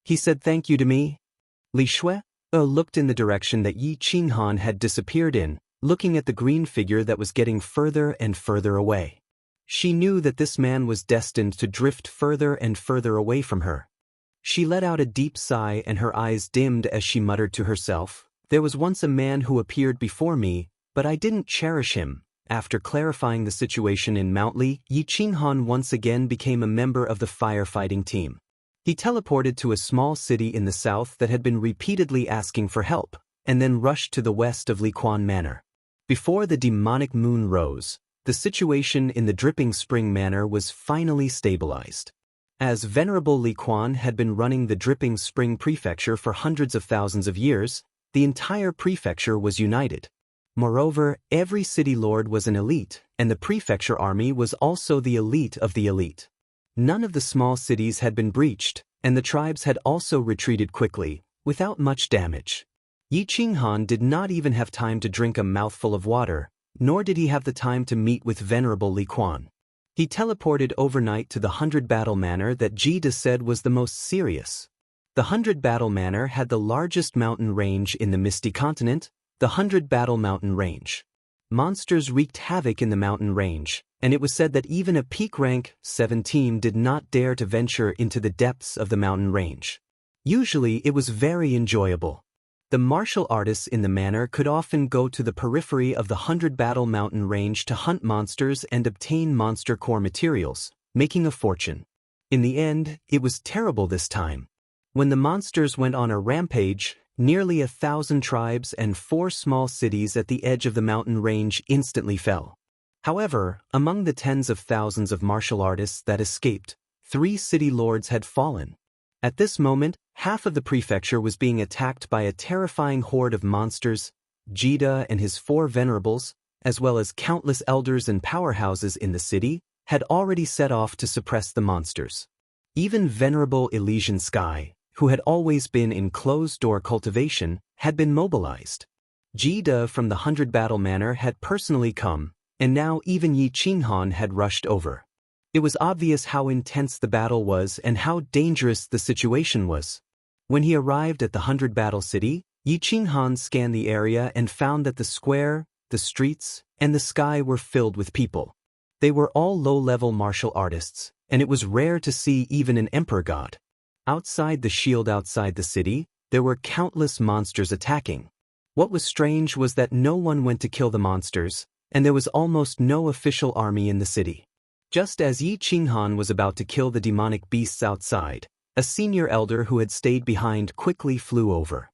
He said thank you to me. Li Shuer looked in the direction that Yi Qinghan had disappeared in, looking at the green figure that was getting further and further away. She knew that this man was destined to drift further and further away from her. She let out a deep sigh and her eyes dimmed as she muttered to herself, "There was once a man who appeared before me, but I didn't cherish him." After clarifying the situation in Mount Li, Yi Qinghan once again became a member of the firefighting team. He teleported to a small city in the south that had been repeatedly asking for help, and then rushed to the west of Liquan Manor. Before the demonic moon rose, the situation in the Dripping Spring Manor was finally stabilized. As Venerable Li Quan had been running the Dripping Spring Prefecture for hundreds of thousands of years, the entire prefecture was united. Moreover, every city lord was an elite, and the prefecture army was also the elite of the elite. None of the small cities had been breached, and the tribes had also retreated quickly, without much damage. Yi Qinghan did not even have time to drink a mouthful of water, nor did he have the time to meet with Venerable Li Quan. He teleported overnight to the 100 Battle Manor that Jida said was the most serious. The 100 Battle Manor had the largest mountain range in the Misty Continent, the 100 Battle Mountain Range. Monsters wreaked havoc in the mountain range, and it was said that even a peak rank 7 team did not dare to venture into the depths of the mountain range. Usually it was very enjoyable. The martial artists in the manor could often go to the periphery of the 100 Battle Mountain Range to hunt monsters and obtain monster core materials, making a fortune. In the end, it was terrible this time. When the monsters went on a rampage, nearly 1,000 tribes and 4 small cities at the edge of the mountain range instantly fell. However, among the tens of thousands of martial artists that escaped, 3 city lords had fallen. At this moment, half of the prefecture was being attacked by a terrifying horde of monsters. Jida and his 4 venerables, as well as countless elders and powerhouses in the city, had already set off to suppress the monsters. Even Venerable Elysian Sky, who had always been in closed-door cultivation, had been mobilized. Jida from the 100 Battle Manor had personally come, and now even Yi Qinghan had rushed over. It was obvious how intense the battle was and how dangerous the situation was. When he arrived at the 100 Battle City, Yi Qinghan scanned the area and found that the square, the streets, and the sky were filled with people. They were all low-level martial artists, and it was rare to see even an emperor god. Outside the shield outside the city, there were countless monsters attacking. What was strange was that no one went to kill the monsters, and there was almost no official army in the city. Just as Yi Qinghan was about to kill the demonic beasts outside, a senior elder who had stayed behind quickly flew over.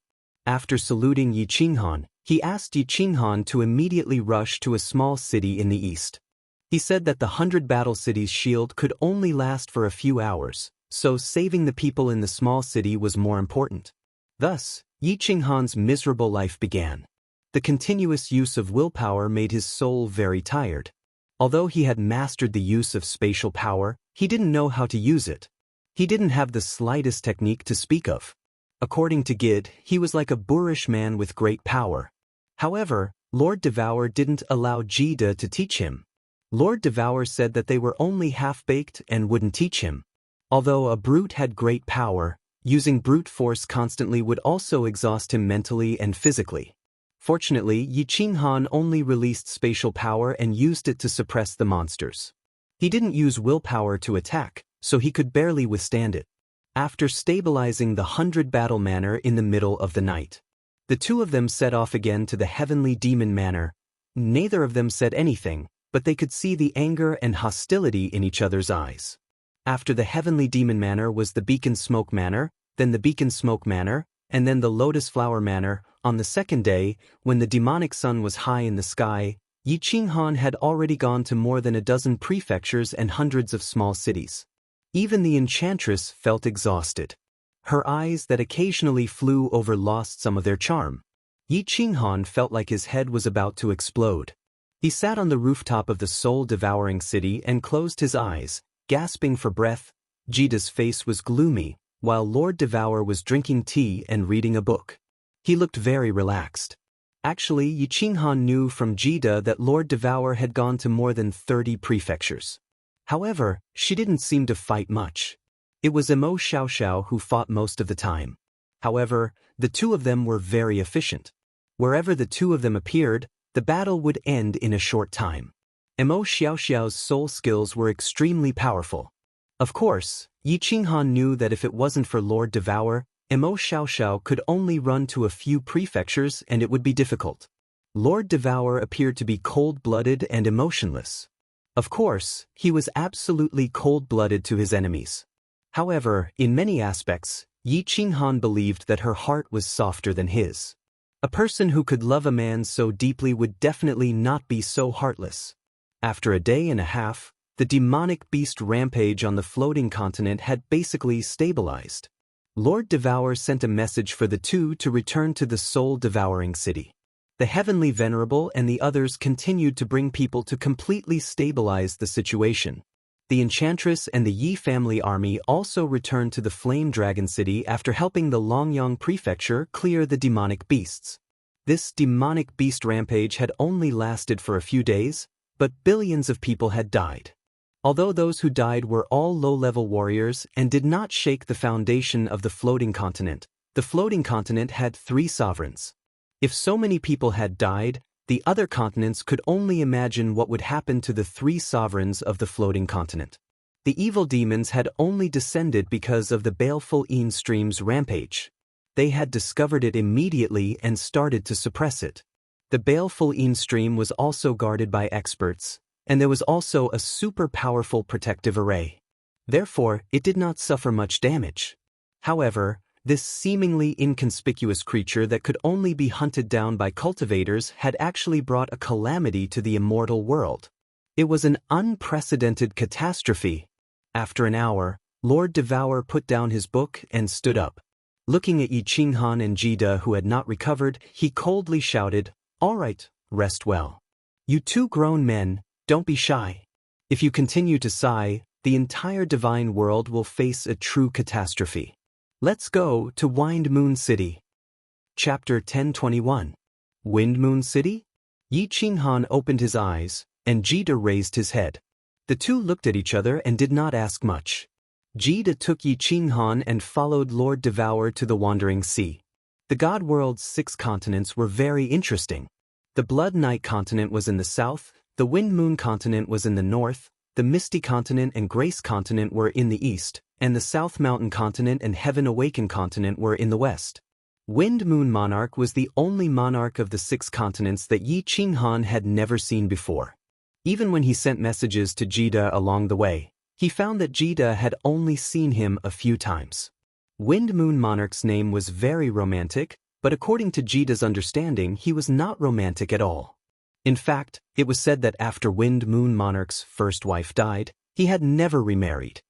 After saluting Yi Qinghan, he asked Yi Qinghan to immediately rush to a small city in the east. He said that the 100 battle city's shield could only last for a few hours, so saving the people in the small city was more important. Thus, Yi Qinghan's miserable life began. The continuous use of willpower made his soul very tired. Although he had mastered the use of spatial power, he didn't know how to use it. He didn't have the slightest technique to speak of. According to Gid, he was like a boorish man with great power. However, Lord Devour didn't allow Jida to teach him. Lord Devour said that they were only half-baked and wouldn't teach him. Although a brute had great power, using brute force constantly would also exhaust him mentally and physically. Fortunately, Yi Qinghan only released spatial power and used it to suppress the monsters. He didn't use willpower to attack, so he could barely withstand it. After stabilizing the 100 battle manor in the middle of the night, the two of them set off again to the heavenly demon manor. Neither of them said anything, but they could see the anger and hostility in each other's eyes. After the heavenly demon manor was the beacon smoke manor, then the beacon smoke manor, and then the lotus flower manor. On the second day, when the demonic sun was high in the sky, Yi Qinghan had already gone to more than a dozen prefectures and hundreds of small cities. Even the enchantress felt exhausted. Her eyes that occasionally flew over lost some of their charm. Yi Qinghan felt like his head was about to explode. He sat on the rooftop of the soul-devouring city and closed his eyes, gasping for breath. Jida's face was gloomy, while Lord Devour was drinking tea and reading a book. He looked very relaxed. Actually, Yi Qinghan knew from Jida that Lord Devour had gone to more than 30 prefectures. However, she didn't seem to fight much. It was Emo Xiaoxiao who fought most of the time. However, the two of them were very efficient. Wherever the two of them appeared, the battle would end in a short time. Emo Xiaoxiao's soul skills were extremely powerful. Of course, Yi Qinghan knew that if it wasn't for Lord Devour, Emo Xiaoxiao could only run to a few prefectures and it would be difficult. Lord Devour appeared to be cold-blooded and emotionless. Of course, he was absolutely cold-blooded to his enemies. However, in many aspects, Yi Qinghan believed that her heart was softer than his. A person who could love a man so deeply would definitely not be so heartless. After a day and a half, the demonic beast rampage on the floating continent had basically stabilized. Lord Devour sent a message for the two to return to the soul-devouring city. The Heavenly Venerable and the others continued to bring people to completely stabilize the situation. The Enchantress and the Yi family army also returned to the Flame Dragon City after helping the Longyang Prefecture clear the demonic beasts. This demonic beast rampage had only lasted for a few days, but billions of people had died. Although those who died were all low-level warriors and did not shake the foundation of the floating continent, the floating continent had 3 sovereigns. If so many people had died, the other continents could only imagine what would happen to the 3 sovereigns of the floating continent. The evil demons had only descended because of the baleful Yin stream's rampage. They had discovered it immediately and started to suppress it. The baleful Yin stream was also guarded by experts, and there was also a super powerful protective array. Therefore, it did not suffer much damage. However, this seemingly inconspicuous creature that could only be hunted down by cultivators had actually brought a calamity to the immortal world. It was an unprecedented catastrophe. After an hour, Lord Devour put down his book and stood up. Looking at Yi Qinghan and Jida who had not recovered, he coldly shouted, "All right, rest well. You 2 grown men, don't be shy. If you continue to sigh, the entire divine world will face a true catastrophe. Let's go to Wind Moon City." Chapter 1021. Wind Moon City? Yi Qinghan opened his eyes, and Jida raised his head. The two looked at each other and did not ask much. Jida took Yi Qinghan and followed Lord Devour to the Wandering Sea. The God World's 6 continents were very interesting. The Blood Night continent was in the south, the Wind Moon continent was in the north, the Misty continent and Grace continent were in the east, and the South Mountain continent and Heaven Awakened continent were in the west. Wind Moon Monarch was the only monarch of the 6 continents that Yi Qinghan had never seen before. Even when he sent messages to Jida along the way, he found that Jida had only seen him a few times. Wind Moon Monarch's name was very romantic, but according to Jida's understanding, he was not romantic at all. In fact, it was said that after Wind Moon Monarch's first wife died, he had never remarried.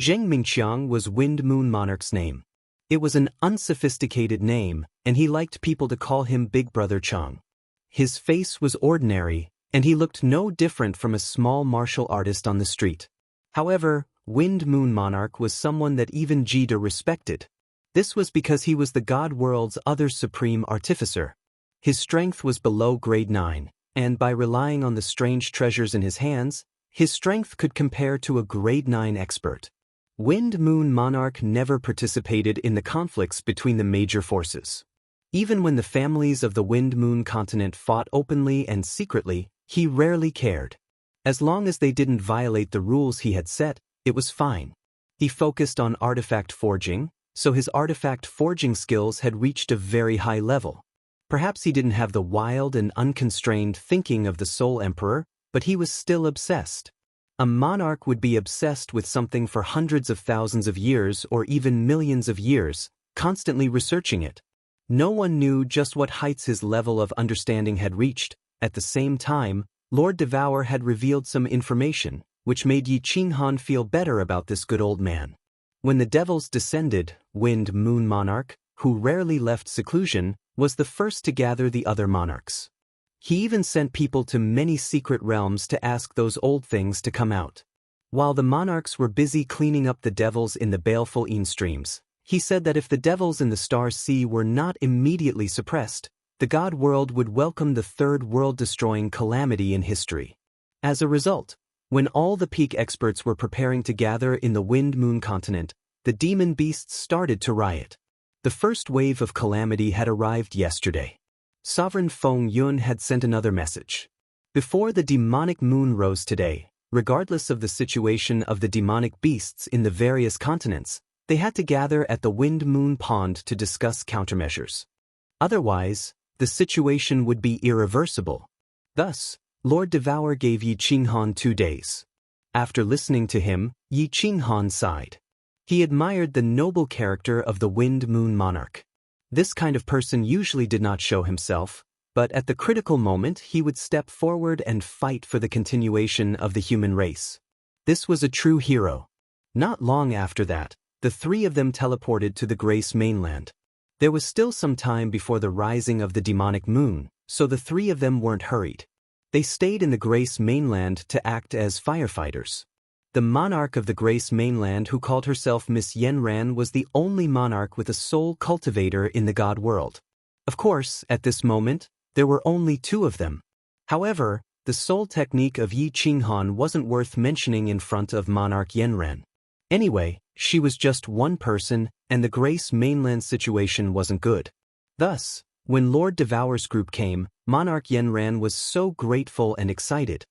Zheng Mingqiang was Wind Moon Monarch's name. It was an unsophisticated name, and he liked people to call him Big Brother Chang. His face was ordinary, and he looked no different from a small martial artist on the street. However, Wind Moon Monarch was someone that even Jida respected. This was because he was the God World's other supreme artificer. His strength was below grade 9, and by relying on the strange treasures in his hands, his strength could compare to a grade 9 expert. Wind Moon Monarch never participated in the conflicts between the major forces. Even when the families of the Wind Moon continent fought openly and secretly, he rarely cared. As long as they didn't violate the rules he had set, it was fine. He focused on artifact forging, so his artifact forging skills had reached a very high level. Perhaps he didn't have the wild and unconstrained thinking of the Soul Emperor, but he was still obsessed. A monarch would be obsessed with something for hundreds of thousands of years or even millions of years, constantly researching it. No one knew just what heights his level of understanding had reached. At the same time, Lord Devour had revealed some information, which made Yi Qinghan feel better about this good old man. When the devils descended, Wind Moon Monarch, who rarely left seclusion, was the first to gather the other monarchs. He even sent people to many secret realms to ask those old things to come out. While the monarchs were busy cleaning up the devils in the baleful Een streams, he said that if the devils in the Star Sea were not immediately suppressed, the God World would welcome the third world-destroying calamity in history. As a result, when all the peak experts were preparing to gather in the Wind Moon continent, the demon beasts started to riot. The first wave of calamity had arrived yesterday. Sovereign Feng Yun had sent another message. Before the demonic moon rose today, regardless of the situation of the demonic beasts in the various continents, they had to gather at the Wind Moon Pond to discuss countermeasures. Otherwise, the situation would be irreversible. Thus, Lord Devour gave Yi Qinghan 2 days. After listening to him, Yi Qinghan sighed. He admired the noble character of the Wind Moon Monarch. This kind of person usually did not show himself, but at the critical moment he would step forward and fight for the continuation of the human race. This was a true hero. Not long after that, the 3 of them teleported to the Grace mainland. There was still some time before the rising of the demonic moon, so the 3 of them weren't hurried. They stayed in the Grace mainland to act as firefighters. The monarch of the Grace mainland, who called herself Miss Yenran, was the only monarch with a soul cultivator in the God world. Of course, at this moment, there were only 2 of them. However, the soul technique of Yi Qinghan wasn't worth mentioning in front of Monarch Yenran. Anyway, she was just one person, and the Grace mainland situation wasn't good. Thus, when Lord Devour's group came, Monarch Yenran was so grateful and excited.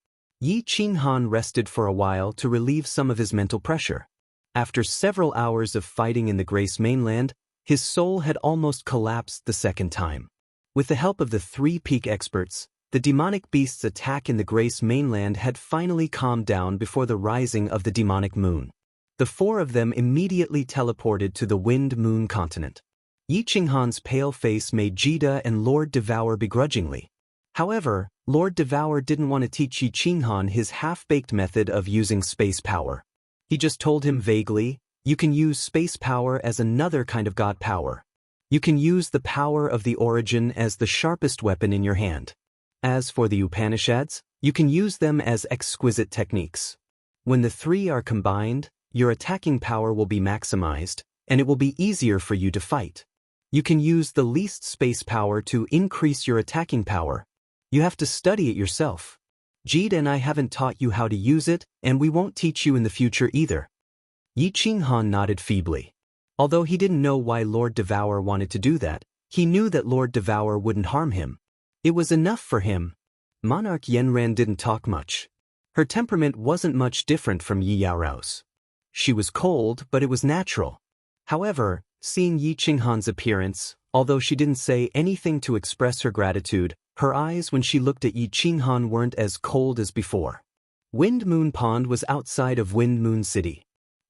Yi Qinghan rested for a while to relieve some of his mental pressure. After several hours of fighting in the Grace mainland, his soul had almost collapsed the second time. With the help of the 3 peak experts, the demonic beast's attack in the Grace mainland had finally calmed down before the rising of the demonic moon. The 4 of them immediately teleported to the Wind Moon continent. Yi Qinghan's pale face made Jida and Lord Devour begrudgingly. However, Lord Devour didn't want to teach Yi Qinghan his half-baked method of using space power. He just told him vaguely, "You can use space power as another kind of god power. You can use the power of the origin as the sharpest weapon in your hand. As for the Upanishads, you can use them as exquisite techniques. When the 3 are combined, your attacking power will be maximized, and it will be easier for you to fight. You can use the least space power to increase your attacking power. You have to study it yourself. Jida and I haven't taught you how to use it, and we won't teach you in the future either." Yi Qinghan nodded feebly. Although he didn't know why Lord Devour wanted to do that, he knew that Lord Devour wouldn't harm him. It was enough for him. Monarch Yenran didn't talk much. Her temperament wasn't much different from Yi Yaorao's. She was cold, but it was natural. However, seeing Yi Qinghan's appearance, Although she didn't say anything to express her gratitude, her eyes when she looked at Yi Qinghan weren't as cold as before. Wind Moon Pond was outside of Wind Moon City.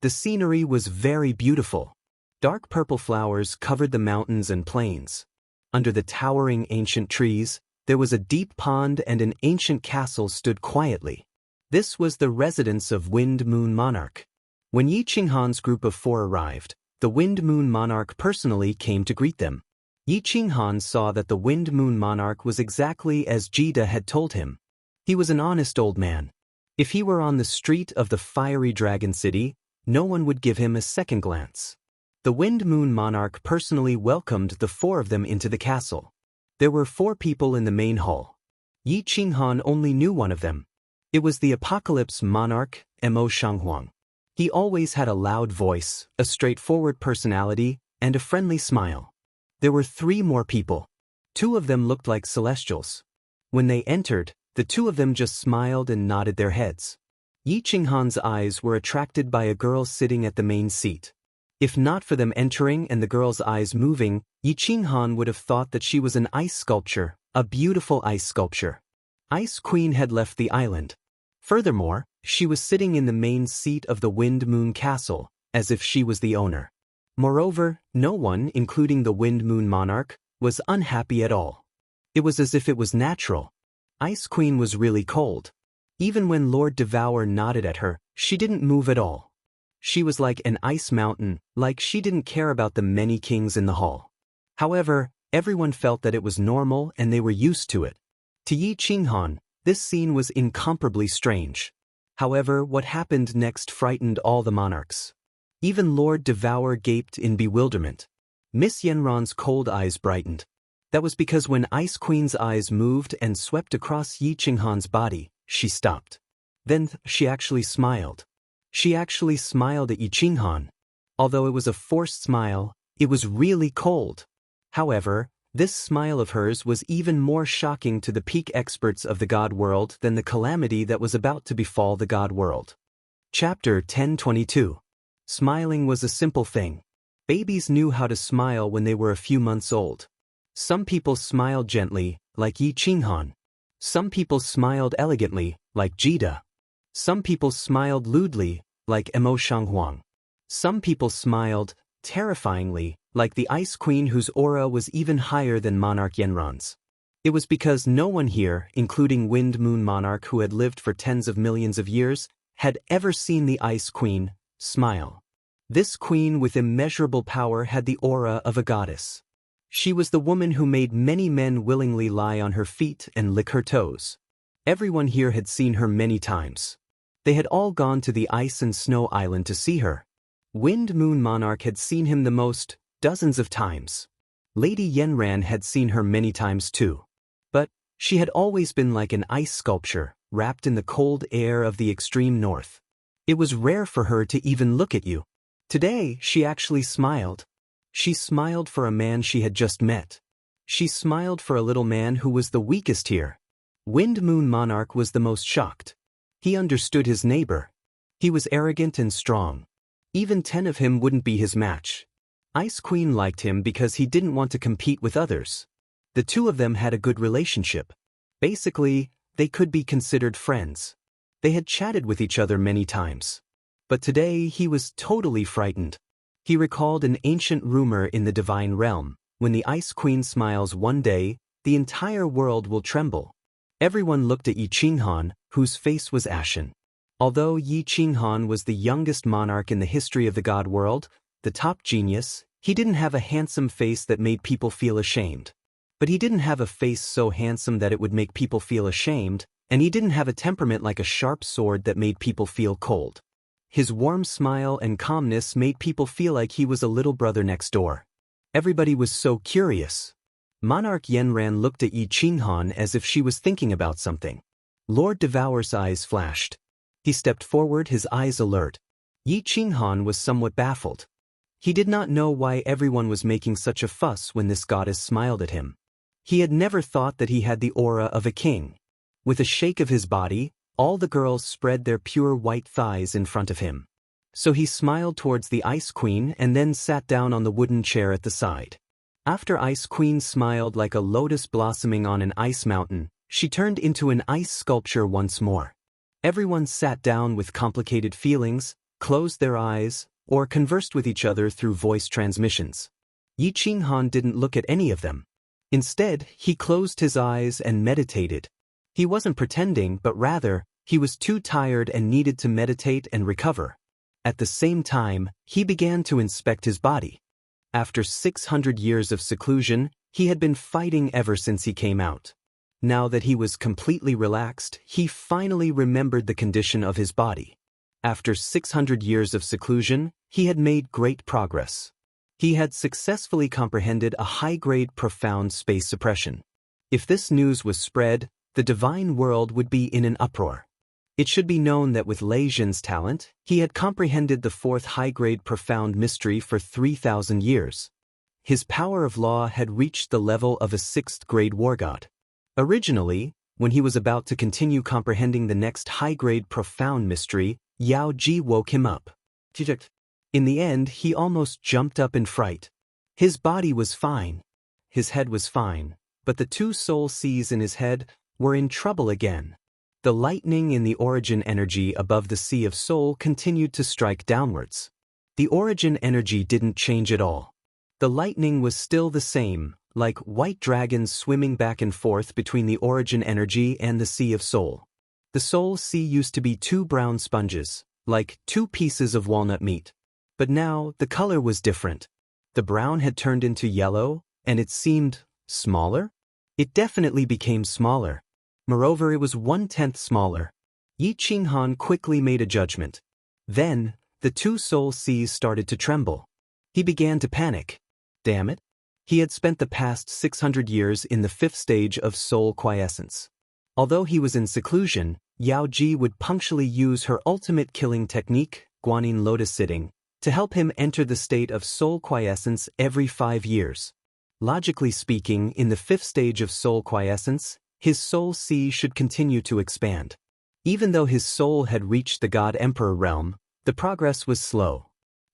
The scenery was very beautiful. Dark purple flowers covered the mountains and plains. Under the towering ancient trees, there was a deep pond and an ancient castle stood quietly. This was the residence of Wind Moon Monarch. When Yi Qinghan's group of 4 arrived, the Wind Moon Monarch personally came to greet them. Yi Qinghan saw that the Wind Moon Monarch was exactly as Jida had told him. He was an honest old man. If he were on the street of the fiery dragon city, no one would give him a second glance. The Wind Moon Monarch personally welcomed the 4 of them into the castle. There were 4 people in the main hall. Yi Qinghan only knew one of them. It was the Apocalypse Monarch, Mo Shanghuang. He always had a loud voice, a straightforward personality, and a friendly smile. There were 3 more people. 2 of them looked like celestials. When they entered, the 2 of them just smiled and nodded their heads. Yi Qinghan's eyes were attracted by a girl sitting at the main seat. If not for them entering and the girl's eyes moving, Yi Qinghan would have thought that she was an ice sculpture, a beautiful ice sculpture. Ice Queen had left the island. Furthermore, she was sitting in the main seat of the Wind Moon Castle, as if she was the owner. Moreover, no one, including the Wind Moon Monarch, was unhappy at all. It was as if it was natural. Ice Queen was really cold. Even when Lord Devour nodded at her, she didn't move at all. She was like an ice mountain, like she didn't care about the many kings in the hall. However, everyone felt that it was normal and they were used to it. To Yi Qinghan, this scene was incomparably strange. However, what happened next frightened all the monarchs. Even Lord Devour gaped in bewilderment. Miss Yenron's cold eyes brightened. That was because when Ice Queen's eyes moved and swept across Yi Qinghan's body, she stopped. Then she actually smiled. She actually smiled at Yi Qinghan. Although it was a forced smile, it was really cold. However, this smile of hers was even more shocking to the peak experts of the God world than the calamity that was about to befall the God world. Chapter 1022. Smiling was a simple thing. Babies knew how to smile when they were a few months old. Some people smiled gently, like Yi Qinghan. Some people smiled elegantly, like Jida. Some people smiled lewdly, like Mo Shanghuang. Some people smiled terrifyingly, like the Ice Queen whose aura was even higher than Monarch Yenron's. It was because no one here, including Wind Moon Monarch who had lived for tens of millions of years, had ever seen the Ice Queen smile. This queen with immeasurable power had the aura of a goddess. She was the woman who made many men willingly lie on her feet and lick her toes. Everyone here had seen her many times. They had all gone to the ice and snow island to see her. Wind Moon Monarch had seen him the most, dozens of times. Lady Yenran had seen her many times too. But she had always been like an ice sculpture, wrapped in the cold air of the extreme north. It was rare for her to even look at you. Today, she actually smiled. She smiled for a man she had just met. She smiled for a little man who was the weakest here. Wind Moon Monarch was the most shocked. He understood his neighbor. He was arrogant and strong. Even 10 of him wouldn't be his match. Ice Queen liked him because he didn't want to compete with others. The 2 of them had a good relationship. Basically, they could be considered friends. They had chatted with each other many times. But today he was totally frightened. He recalled an ancient rumor in the divine realm. When the Ice Queen smiles one day, the entire world will tremble. Everyone looked at Yi Qinghan, whose face was ashen. Although Yi Qinghan was the youngest monarch in the history of the God world, the top genius, he didn't have a handsome face that made people feel ashamed. But he didn't have a face so handsome that it would make people feel ashamed, and he didn't have a temperament like a sharp sword that made people feel cold. His warm smile and calmness made people feel like he was a little brother next door. Everybody was so curious. Monarch Yenran looked at Yi Qinghan as if she was thinking about something. Lord Devour's eyes flashed. He stepped forward, his eyes alert. Yi Qinghan was somewhat baffled. He did not know why everyone was making such a fuss when this goddess smiled at him. He had never thought that he had the aura of a king. With a shake of his body, all the girls spread their pure white thighs in front of him. So he smiled towards the Ice Queen and then sat down on the wooden chair at the side. After Ice Queen smiled like a lotus blossoming on an ice mountain, she turned into an ice sculpture once more. Everyone sat down with complicated feelings, closed their eyes, or conversed with each other through voice transmissions. Yi Qinghan didn't look at any of them. Instead, he closed his eyes and meditated. He wasn't pretending, but rather, he was too tired and needed to meditate and recover. At the same time, he began to inspect his body. After 600 years of seclusion, he had been fighting ever since he came out. Now that he was completely relaxed, he finally remembered the condition of his body. After 600 years of seclusion, he had made great progress. He had successfully comprehended a high-grade profound space suppression. If this news was spread, the divine world would be in an uproar. It should be known that with Lei Zhen's talent, he had comprehended the fourth high-grade profound mystery for 3,000 years. His power of law had reached the level of a sixth-grade war god. Originally, when he was about to continue comprehending the next high-grade profound mystery, Yao Ji woke him up. In the end, he almost jumped up in fright. His body was fine. His head was fine, but the two soul seas in his head were in trouble again. The lightning in the origin energy above the sea of soul continued to strike downwards. The origin energy didn't change at all. The lightning was still the same, like white dragons swimming back and forth between the origin energy and the sea of soul. The soul sea used to be two brown sponges, like two pieces of walnut meat. But now, the color was different. The brown had turned into yellow, and it seemed smaller? It definitely became smaller. Moreover, it was 1/10 smaller. Yi Qinghan quickly made a judgment. Then, the two soul seas started to tremble. He began to panic. Damn it. He had spent the past 600 years in the fifth stage of soul quiescence. Although he was in seclusion, Yao Ji would punctually use her ultimate killing technique, Guanyin Lotus Sitting, to help him enter the state of soul quiescence every 5 years. Logically speaking, in the fifth stage of soul quiescence, his soul sea should continue to expand. Even though his soul had reached the God Emperor realm, the progress was slow.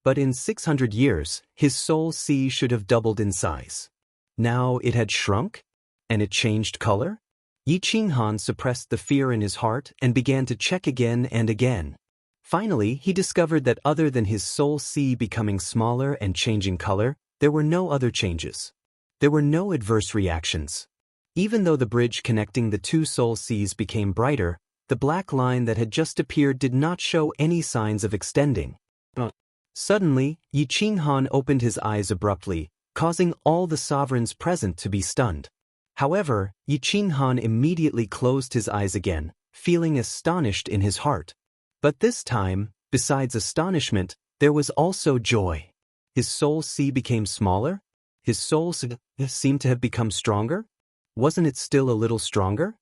But in 600 years, his soul sea should have doubled in size. Now it had shrunk? And it changed color? Yi Qinghan suppressed the fear in his heart and began to check again and again. Finally, he discovered that other than his soul sea becoming smaller and changing color, there were no other changes. There were no adverse reactions. Even though the bridge connecting the two soul seas became brighter, the black line that had just appeared did not show any signs of extending. Suddenly, Yi Qinghan opened his eyes abruptly, causing all the sovereigns present to be stunned. However, Yi Qinghan immediately closed his eyes again, feeling astonished in his heart. But this time, besides astonishment, there was also joy. His soul sea became smaller? His soul seemed to have become stronger? Wasn't it still a little stronger?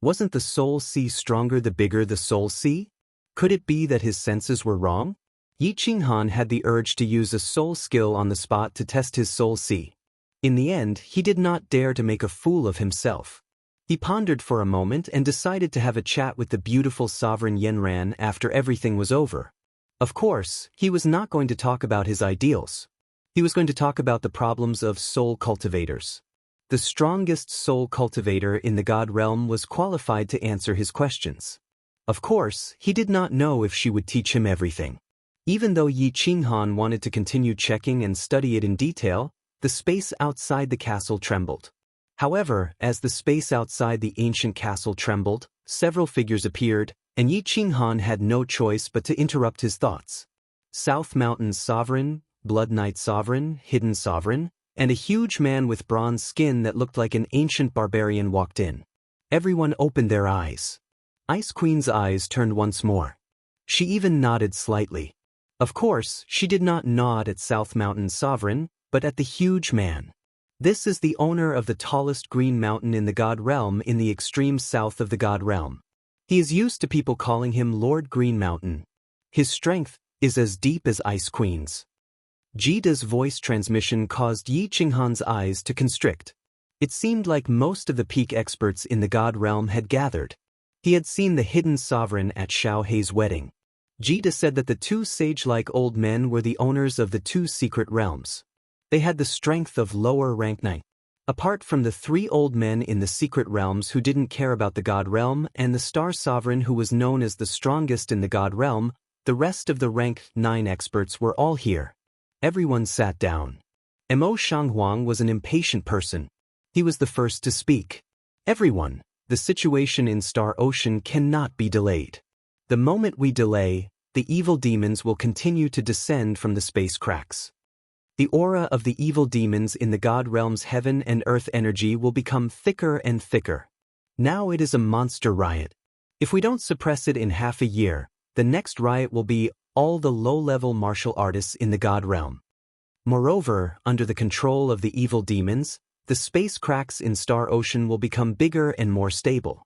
Wasn't the soul sea stronger the bigger the soul sea? Could it be that his senses were wrong? Yi Qinghan had the urge to use a soul skill on the spot to test his soul sea. In the end, he did not dare to make a fool of himself. He pondered for a moment and decided to have a chat with the beautiful sovereign Yanran after everything was over. Of course, he was not going to talk about his ideals. He was going to talk about the problems of soul cultivators. The strongest soul cultivator in the God realm was qualified to answer his questions. Of course, he did not know if she would teach him everything. Even though Yi Qinghan wanted to continue checking and study it in detail, the space outside the castle trembled. However, as the space outside the ancient castle trembled, several figures appeared, and Yi Qinghan had no choice but to interrupt his thoughts. South Mountain's sovereign, Blood Knight sovereign, Hidden sovereign, and a huge man with bronze skin that looked like an ancient barbarian walked in. Everyone opened their eyes. Ice Queen's eyes turned once more. She even nodded slightly. Of course, she did not nod at South Mountain's sovereign, but at the huge man. This is the owner of the tallest green mountain in the God realm in the extreme south of the God realm. He is used to people calling him Lord Green Mountain. His strength is as deep as Ice Queen's. Jida's voice transmission caused Yi Qinghan's eyes to constrict. It seemed like most of the peak experts in the God realm had gathered. He had seen the hidden sovereign at Xiao Hei's wedding. Jida said that the two sage-like old men were the owners of the two secret realms. They had the strength of lower rank 9. Apart from the 3 old men in the secret realms who didn't care about the God realm and the Star Sovereign who was known as the strongest in the God realm, the rest of the rank 9 experts were all here. Everyone sat down. Mo Shanghuang was an impatient person. He was the first to speak. Everyone, the situation in Star Ocean cannot be delayed. The moment we delay, the evil demons will continue to descend from the space cracks. The aura of the evil demons in the God realm's heaven and earth energy will become thicker and thicker. Now it is a monster riot. If we don't suppress it in half a year, the next riot will be all the low-level martial artists in the God realm. Moreover, under the control of the evil demons, the space cracks in Star Ocean will become bigger and more stable.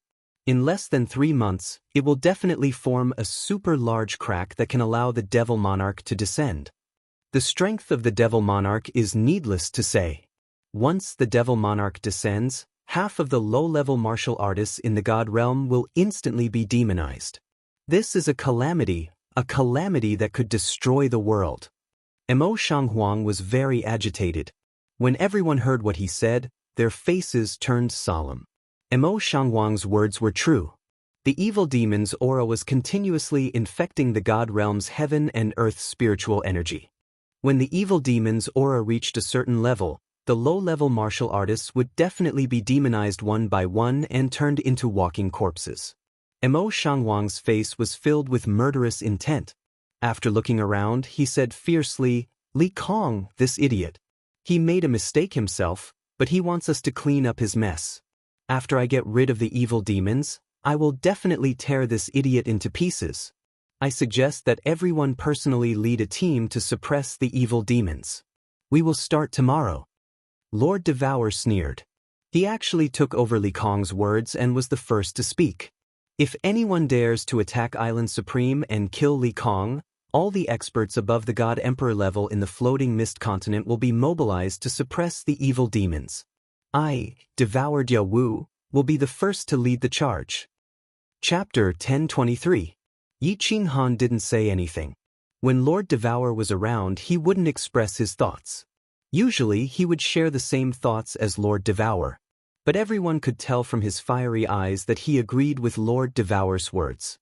In less than 3 months, it will definitely form a super large crack that can allow the Devil Monarch to descend. The strength of the Devil Monarch is needless to say. Once the Devil Monarch descends, half of the low-level martial artists in the God realm will instantly be demonized. This is a calamity that could destroy the world. Mo Shanghuang was very agitated. When everyone heard what he said, their faces turned solemn. Mo Shanghuang's words were true. The evil demon's aura was continuously infecting the God realm's heaven and earth spiritual energy. When the evil demon's aura reached a certain level, the low-level martial artists would definitely be demonized one by one and turned into walking corpses. Mo Shanghuang's face was filled with murderous intent. After looking around, he said fiercely, "Li Kong, this idiot. He made a mistake himself, but he wants us to clean up his mess. After I get rid of the evil demons, I will definitely tear this idiot into pieces. I suggest that everyone personally lead a team to suppress the evil demons. We will start tomorrow." Lord Devour sneered. He actually took over Li Kong's words and was the first to speak. If anyone dares to attack Island Supreme and kill Li Kong, all the experts above the God Emperor level in the floating mist continent will be mobilized to suppress the evil demons. I, Devour Jia Wu, will be the first to lead the charge. Chapter 1023. Yi Qinghan didn't say anything. When Lord Devour was around, he wouldn't express his thoughts. Usually, he would share the same thoughts as Lord Devour. But everyone could tell from his fiery eyes that he agreed with Lord Devour's words.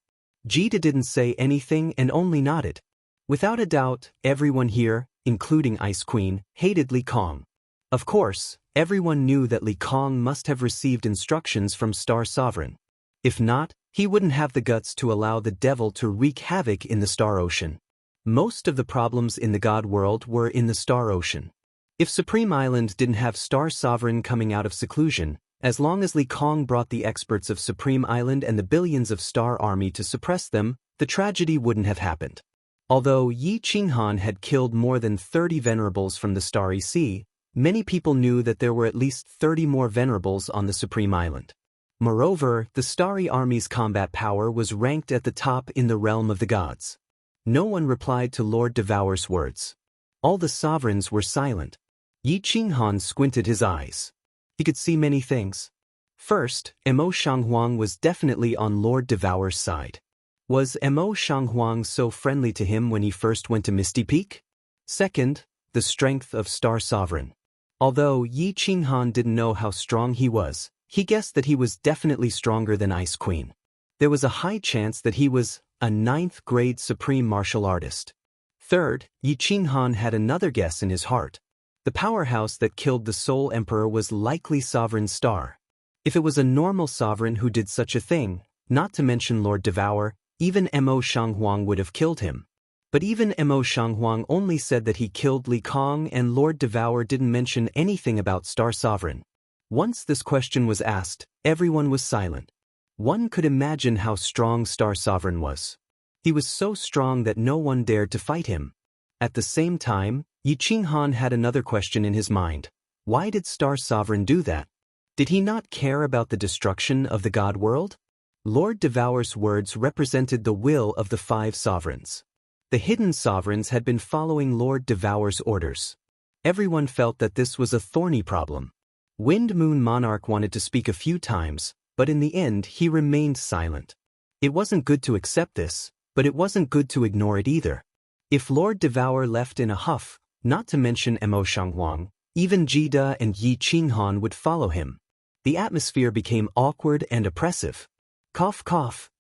Jita didn't say anything and only nodded. Without a doubt, everyone here, including Ice Queen, hated Li Kong. Of course, everyone knew that Li Kong must have received instructions from Star Sovereign. If not, he wouldn't have the guts to allow the devil to wreak havoc in the Star Ocean. Most of the problems in the God world were in the Star Ocean. If Supreme Island didn't have Star Sovereign coming out of seclusion, as long as Li Kong brought the experts of Supreme Island and the billions of Star Army to suppress them, the tragedy wouldn't have happened. Although Yi Qinghan had killed more than 30 venerables from the Starry Sea, many people knew that there were at least 30 more venerables on the Supreme Island. Moreover, the Starry Army's combat power was ranked at the top in the realm of the gods. No one replied to Lord Devour's words. All the sovereigns were silent. Yi Qinghan squinted his eyes. He could see many things. First, Mo Shanghuang was definitely on Lord Devour's side. Was Mo Shanghuang so friendly to him when he first went to Misty Peak? Second, the strength of Star Sovereign. Although Yi Qinghan didn't know how strong he was, he guessed that he was definitely stronger than Ice Queen. There was a high chance that he was a 9th-grade supreme martial artist. Third, Yi Qinghan had another guess in his heart. The powerhouse that killed the Soul Emperor was likely Sovereign Star. If it was a normal sovereign who did such a thing, not to mention Lord Devour, even Mo Shanghuang would have killed him. But even Mo Shanghuang only said that he killed Li Kong and Lord Devour didn't mention anything about Star Sovereign. Once this question was asked, everyone was silent. One could imagine how strong Star Sovereign was. He was so strong that no one dared to fight him. At the same time, Yi Qinghan had another question in his mind. Why did Star Sovereign do that? Did he not care about the destruction of the God world? Lord Devour's words represented the will of the 5 sovereigns. The hidden sovereigns had been following Lord Devour's orders. Everyone felt that this was a thorny problem. Wind Moon Monarch wanted to speak a few times, but in the end he remained silent. It wasn't good to accept this, but it wasn't good to ignore it either. If Lord Devour left in a huff, Not to mention Mo Shanghuang, even Jida and Yi Qinghan would follow him. The atmosphere became awkward and oppressive. Cough, cough.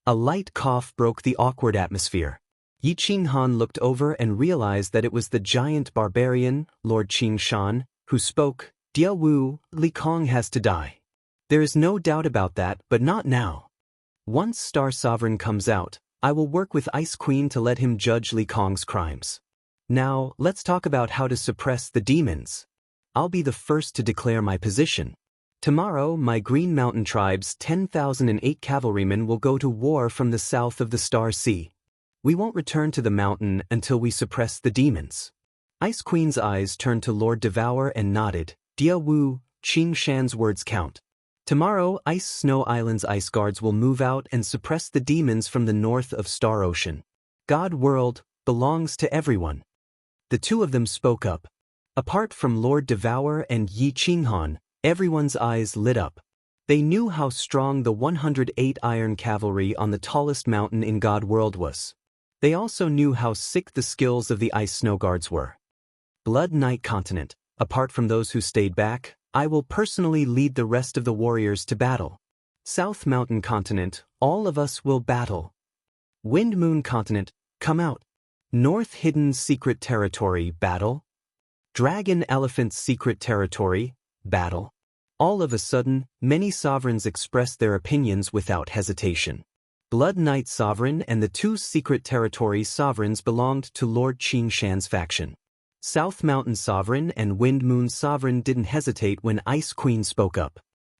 A light cough broke the awkward atmosphere. Yi Qinghan looked over and realized that it was the giant barbarian, Lord Qingshan, who spoke. Dia Wu, Li Kong has to die. There is no doubt about that, but not now. Once Star Sovereign comes out, I will work with Ice Queen to let him judge Li Kong's crimes. Now, let's talk about how to suppress the demons. I'll be the first to declare my position. Tomorrow, my Green Mountain Tribe's 10,008 cavalrymen will go to war from the south of the Star Sea. We won't return to the mountain until we suppress the demons. Ice Queen's eyes turned to Lord Devour and nodded. Dia Wu, Qing Shan's words count. Tomorrow, Ice Snow Island's ice guards will move out and suppress the demons from the north of Star Ocean. God World belongs to everyone. The two of them spoke up. Apart from Lord Devour and Yi Qinghan, everyone's eyes lit up. They knew how strong the 108 Iron Cavalry on the tallest mountain in God World was. They also knew how sick the skills of the Ice Snow Guards were. Blood Knight Continent, apart from those who stayed back, I will personally lead the rest of the warriors to battle. South Mountain Continent, all of us will battle. Wind Moon Continent, come out. North Hidden Secret Territory, battle. Dragon Elephant Secret Territory, battle. All of a sudden, many sovereigns expressed their opinions without hesitation. Blood Knight Sovereign and the two Secret Territory sovereigns belonged to Lord Qingshan's faction. South Mountain Sovereign and Wind Moon Sovereign didn't hesitate when Ice Queen spoke up.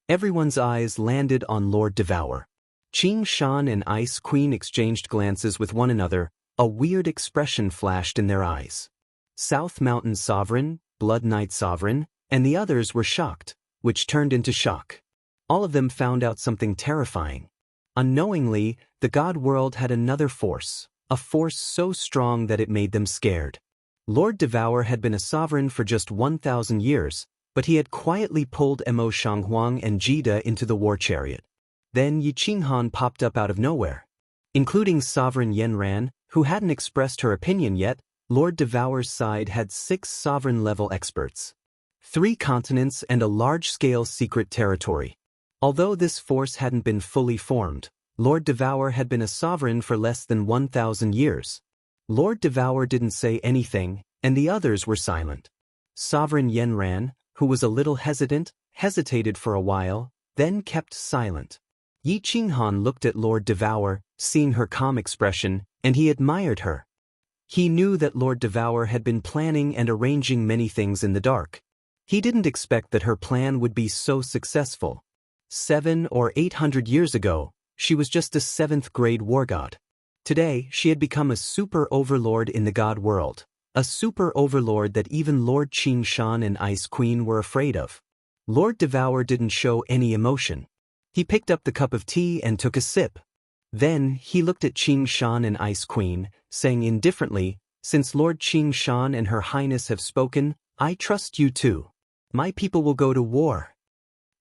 Everyone's eyes landed on Lord Devour. Qingshan and Ice Queen exchanged glances with one another. A weird expression flashed in their eyes. South Mountain Sovereign, Blood Knight Sovereign, and the others were shocked, which turned into shock. All of them found out something terrifying. Unknowingly, the God World had another force, a force so strong that it made them scared. Lord Devour had been a sovereign for just 1,000 years, but he had quietly pulled Mo Shanghuang and Jida into the war chariot. Then Yi Qinghan popped up out of nowhere. Including Sovereign Yanran, who hadn't expressed her opinion yet, Lord Devour's side had 6 sovereign-level experts. 3 continents and a large-scale secret territory. Although this force hadn't been fully formed, Lord Devour had been a sovereign for less than 1,000 years. Lord Devour didn't say anything, and the others were silent. Sovereign Yanran, who was a little hesitated for a while, then kept silent. Yi Qinghan looked at Lord Devour, seeing her calm expression, and he admired her. He knew that Lord Devour had been planning and arranging many things in the dark. He didn't expect that her plan would be so successful. 700 or 800 years ago, she was just a 7th-grade war god. Today, she had become a super overlord in the God World, a super overlord that even Lord Qingshan and Ice Queen were afraid of. Lord Devour didn't show any emotion. He picked up the cup of tea and took a sip. Then, he looked at Qingshan and Ice Queen, saying indifferently, "Since Lord Qingshan and Her Highness have spoken, I trust you too. My people will go to war."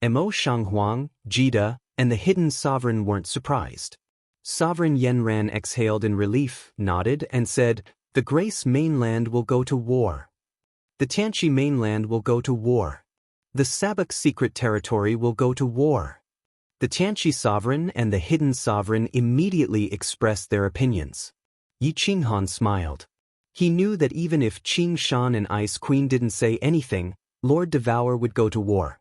Mo Shanghuang, Jida, and the Hidden Sovereign weren't surprised. Sovereign Yanran exhaled in relief, nodded, and said, "The Grace Mainland will go to war. The Tianqi Mainland will go to war. The Sabak Secret Territory will go to war." The Tianqi Sovereign and the Hidden Sovereign immediately expressed their opinions. Yi Qinghan smiled. He knew that even if Qingshan and Ice Queen didn't say anything, Lord Devour would go to war.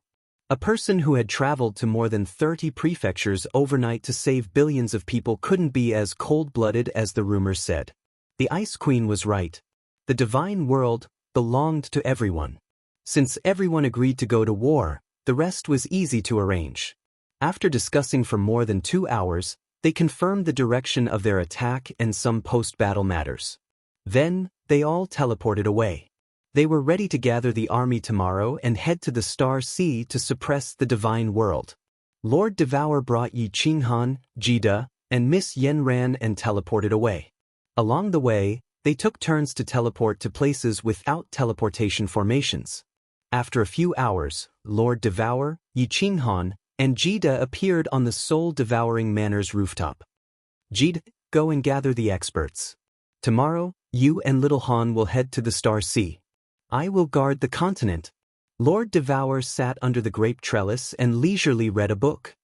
A person who had traveled to more than 30 prefectures overnight to save billions of people couldn't be as cold-blooded as the rumors said. The Ice Queen was right. The divine world belonged to everyone. Since everyone agreed to go to war, the rest was easy to arrange. After discussing for more than 2 hours, they confirmed the direction of their attack and some post-battle matters. Then, they all teleported away. They were ready to gather the army tomorrow and head to the Star Sea to suppress the divine world. Lord Devour brought Yi Qinghan, Jida, and Miss Yanran and teleported away. Along the way, they took turns to teleport to places without teleportation formations. After a few hours, Lord Devour, Yi Qinghan, and Jida appeared on the soul-devouring manor's rooftop. "Jida, go and gather the experts. Tomorrow, you and Little Han will head to the Star Sea. I will guard the continent. Lord Devour sat under the grape trellis and leisurely read a book.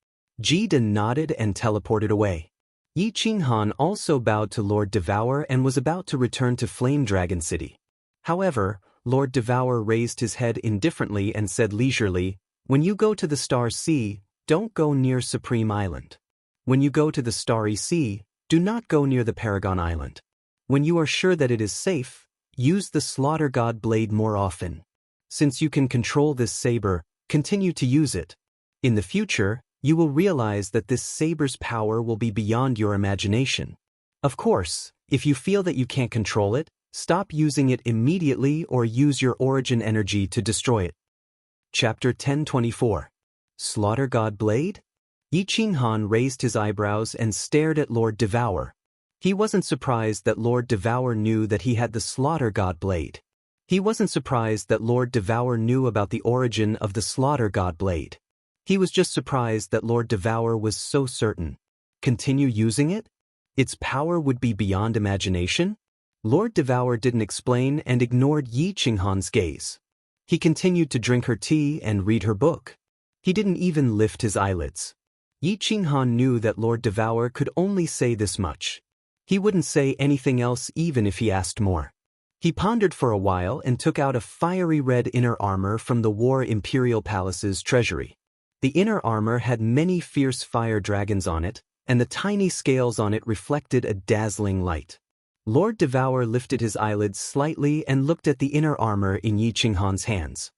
Jida nodded and teleported away. Yi Qinghan also bowed to Lord Devour and was about to return to Flame Dragon City. However, Lord Devour raised his head indifferently and said leisurely, "When you go to the Star Sea, don't go near Supreme Island. When you go to the Starry Sea, do not go near the Paragon Island. When you are sure that it is safe, use the Slaughter God blade more often. Since you can control this saber, continue to use it. In the future, you will realize that this saber's power will be beyond your imagination. Of course, if you feel that you can't control it, stop using it immediately or use your origin energy to destroy it." Chapter 1024. Slaughter God Blade? Yi Qinghan raised his eyebrows and stared at Lord Devour. He wasn't surprised that Lord Devour knew that he had the Slaughter God Blade. He wasn't surprised that Lord Devour knew about the origin of the Slaughter God Blade. He was just surprised that Lord Devour was so certain. Continue using it? Its power would be beyond imagination? Lord Devour didn't explain and ignored Yi Qinghan's gaze. He continued to drink her tea and read her book. He didn't even lift his eyelids. Yi Qinghan knew that Lord Devour could only say this much. He wouldn't say anything else even if he asked more. He pondered for a while and took out a fiery red inner armor from the War Imperial Palace's treasury. The inner armor had many fierce fire dragons on it, and the tiny scales on it reflected a dazzling light. Lord Devour lifted his eyelids slightly and looked at the inner armor in Yi Qinghan's hands.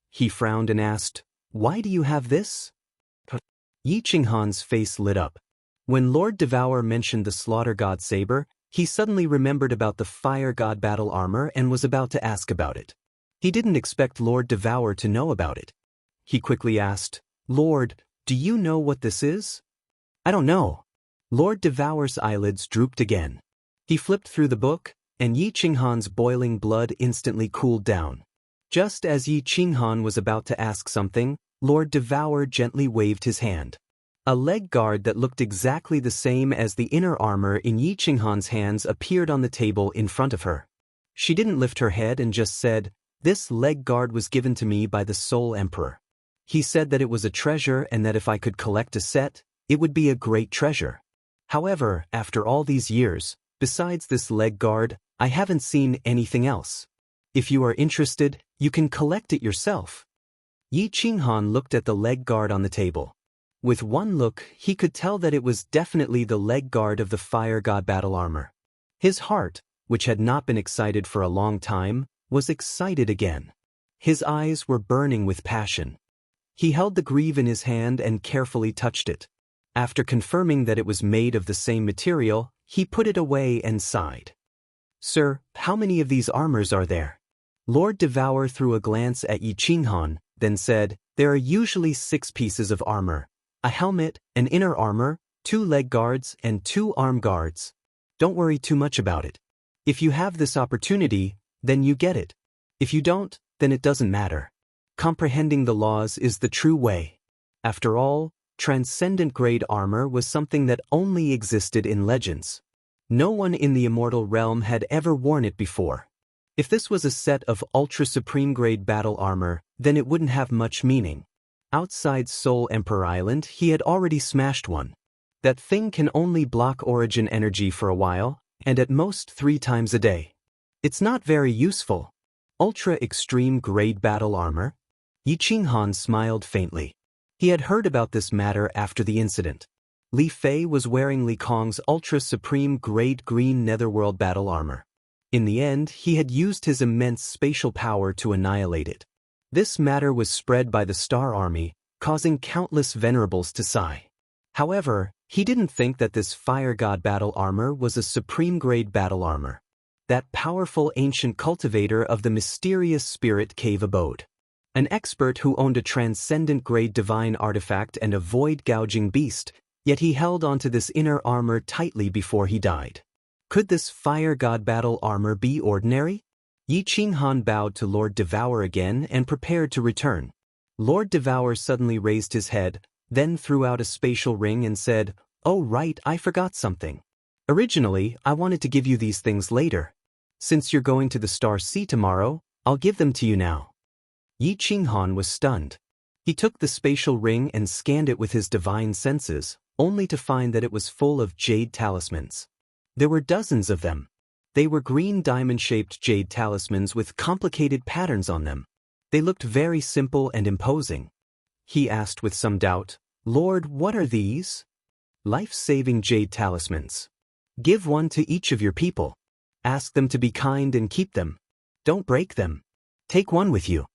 He frowned and asked, "Why do you have this?" Yi Qinghan's face lit up. When Lord Devour mentioned the Slaughter God saber, he suddenly remembered about the Fire God battle armor and was about to ask about it. He didn't expect Lord Devour to know about it. He quickly asked, "Lord, do you know what this is?" "I don't know." Lord Devour's eyelids drooped again. He flipped through the book, and Yi Qinghan's boiling blood instantly cooled down. Just as Yi Qinghan was about to ask something, Lord Devour gently waved his hand. A leg guard that looked exactly the same as the inner armor in Yi Qinghan's hands appeared on the table in front of her. She didn't lift her head and just said, "This leg guard was given to me by the Soul Emperor. He said that it was a treasure and that if I could collect a set, it would be a great treasure. However, after all these years, besides this leg guard, I haven't seen anything else. If you are interested, you can collect it yourself." Yi Qinghan looked at the leg guard on the table. With one look, he could tell that it was definitely the leg guard of the Fire God battle armor. His heart, which had not been excited for a long time, was excited again. His eyes were burning with passion. He held the greave in his hand and carefully touched it. After confirming that it was made of the same material, he put it away and sighed. "Sir, how many of these armors are there?" Lord Devour threw a glance at Yi Qinghan, then said, "There are usually 6 pieces of armor. A helmet, an inner armor, 2 leg guards, and 2 arm guards. Don't worry too much about it. If you have this opportunity, then you get it. If you don't, then it doesn't matter. Comprehending the laws is the true way." After all, transcendent grade armor was something that only existed in legends. No one in the immortal realm had ever worn it before. If this was a set of ultra-supreme grade battle armor, then it wouldn't have much meaning. Outside Soul Emperor Island, he had already smashed one. That thing can only block origin energy for a while, and at most 3 times a day. It's not very useful. Ultra-extreme grade battle armor? Yi Qinghan smiled faintly. He had heard about this matter after the incident. Li Fei was wearing Li Kong's ultra-supreme grade green netherworld battle armor. In the end, he had used his immense spatial power to annihilate it. This matter was spread by the Star Army, causing countless venerables to sigh. However, he didn't think that this Fire God battle armor was a supreme grade battle armor. That powerful ancient cultivator of the mysterious spirit cave abode. An expert who owned a transcendent grade divine artifact and a void gouging beast, yet he held onto this inner armor tightly before he died. Could this Fire God battle armor be ordinary? Yi Qinghan bowed to Lord Devour again and prepared to return. Lord Devour suddenly raised his head, then threw out a spatial ring and said, "Oh right, I forgot something. Originally, I wanted to give you these things later. Since you're going to the Star Sea tomorrow, I'll give them to you now. Yi Qinghan was stunned. He took the spatial ring and scanned it with his divine senses, only to find that it was full of jade talismans. There were dozens of them. They were green diamond-shaped jade talismans with complicated patterns on them. They looked very simple and imposing. He asked with some doubt, "Lord, what are these?" "Life-saving jade talismans. Give one to each of your people. Ask them to be kind and keep them. Don't break them. Take one with you.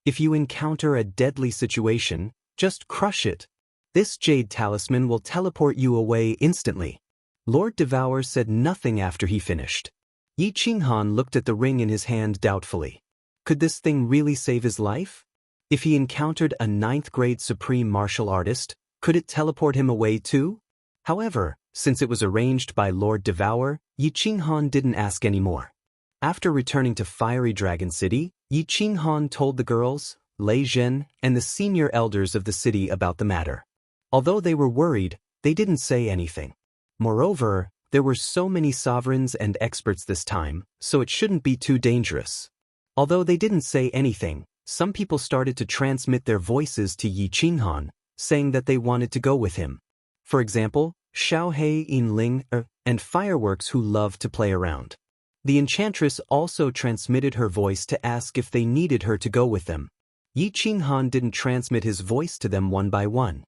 If you encounter a deadly situation, just crush it. This jade talisman will teleport you away instantly." Lord Devour said nothing after he finished. Yi Qinghan looked at the ring in his hand doubtfully. Could this thing really save his life? If he encountered a 9th-grade supreme martial artist, could it teleport him away too? However, since it was arranged by Lord Devour, Yi Qinghan didn't ask any more. After returning to Fiery Dragon City, Yi Qinghan told the girls, Lei Zhen, and the senior elders of the city about the matter. Although they were worried, they didn't say anything. Moreover, there were so many sovereigns and experts this time, so it shouldn't be too dangerous. Although they didn't say anything, some people started to transmit their voices to Yi Qinghan, saying that they wanted to go with him. For example, Xiaohei Yinling and Fireworks who loved to play around. The enchantress also transmitted her voice to ask if they needed her to go with them. Yi Qinghan didn't transmit his voice to them one by one.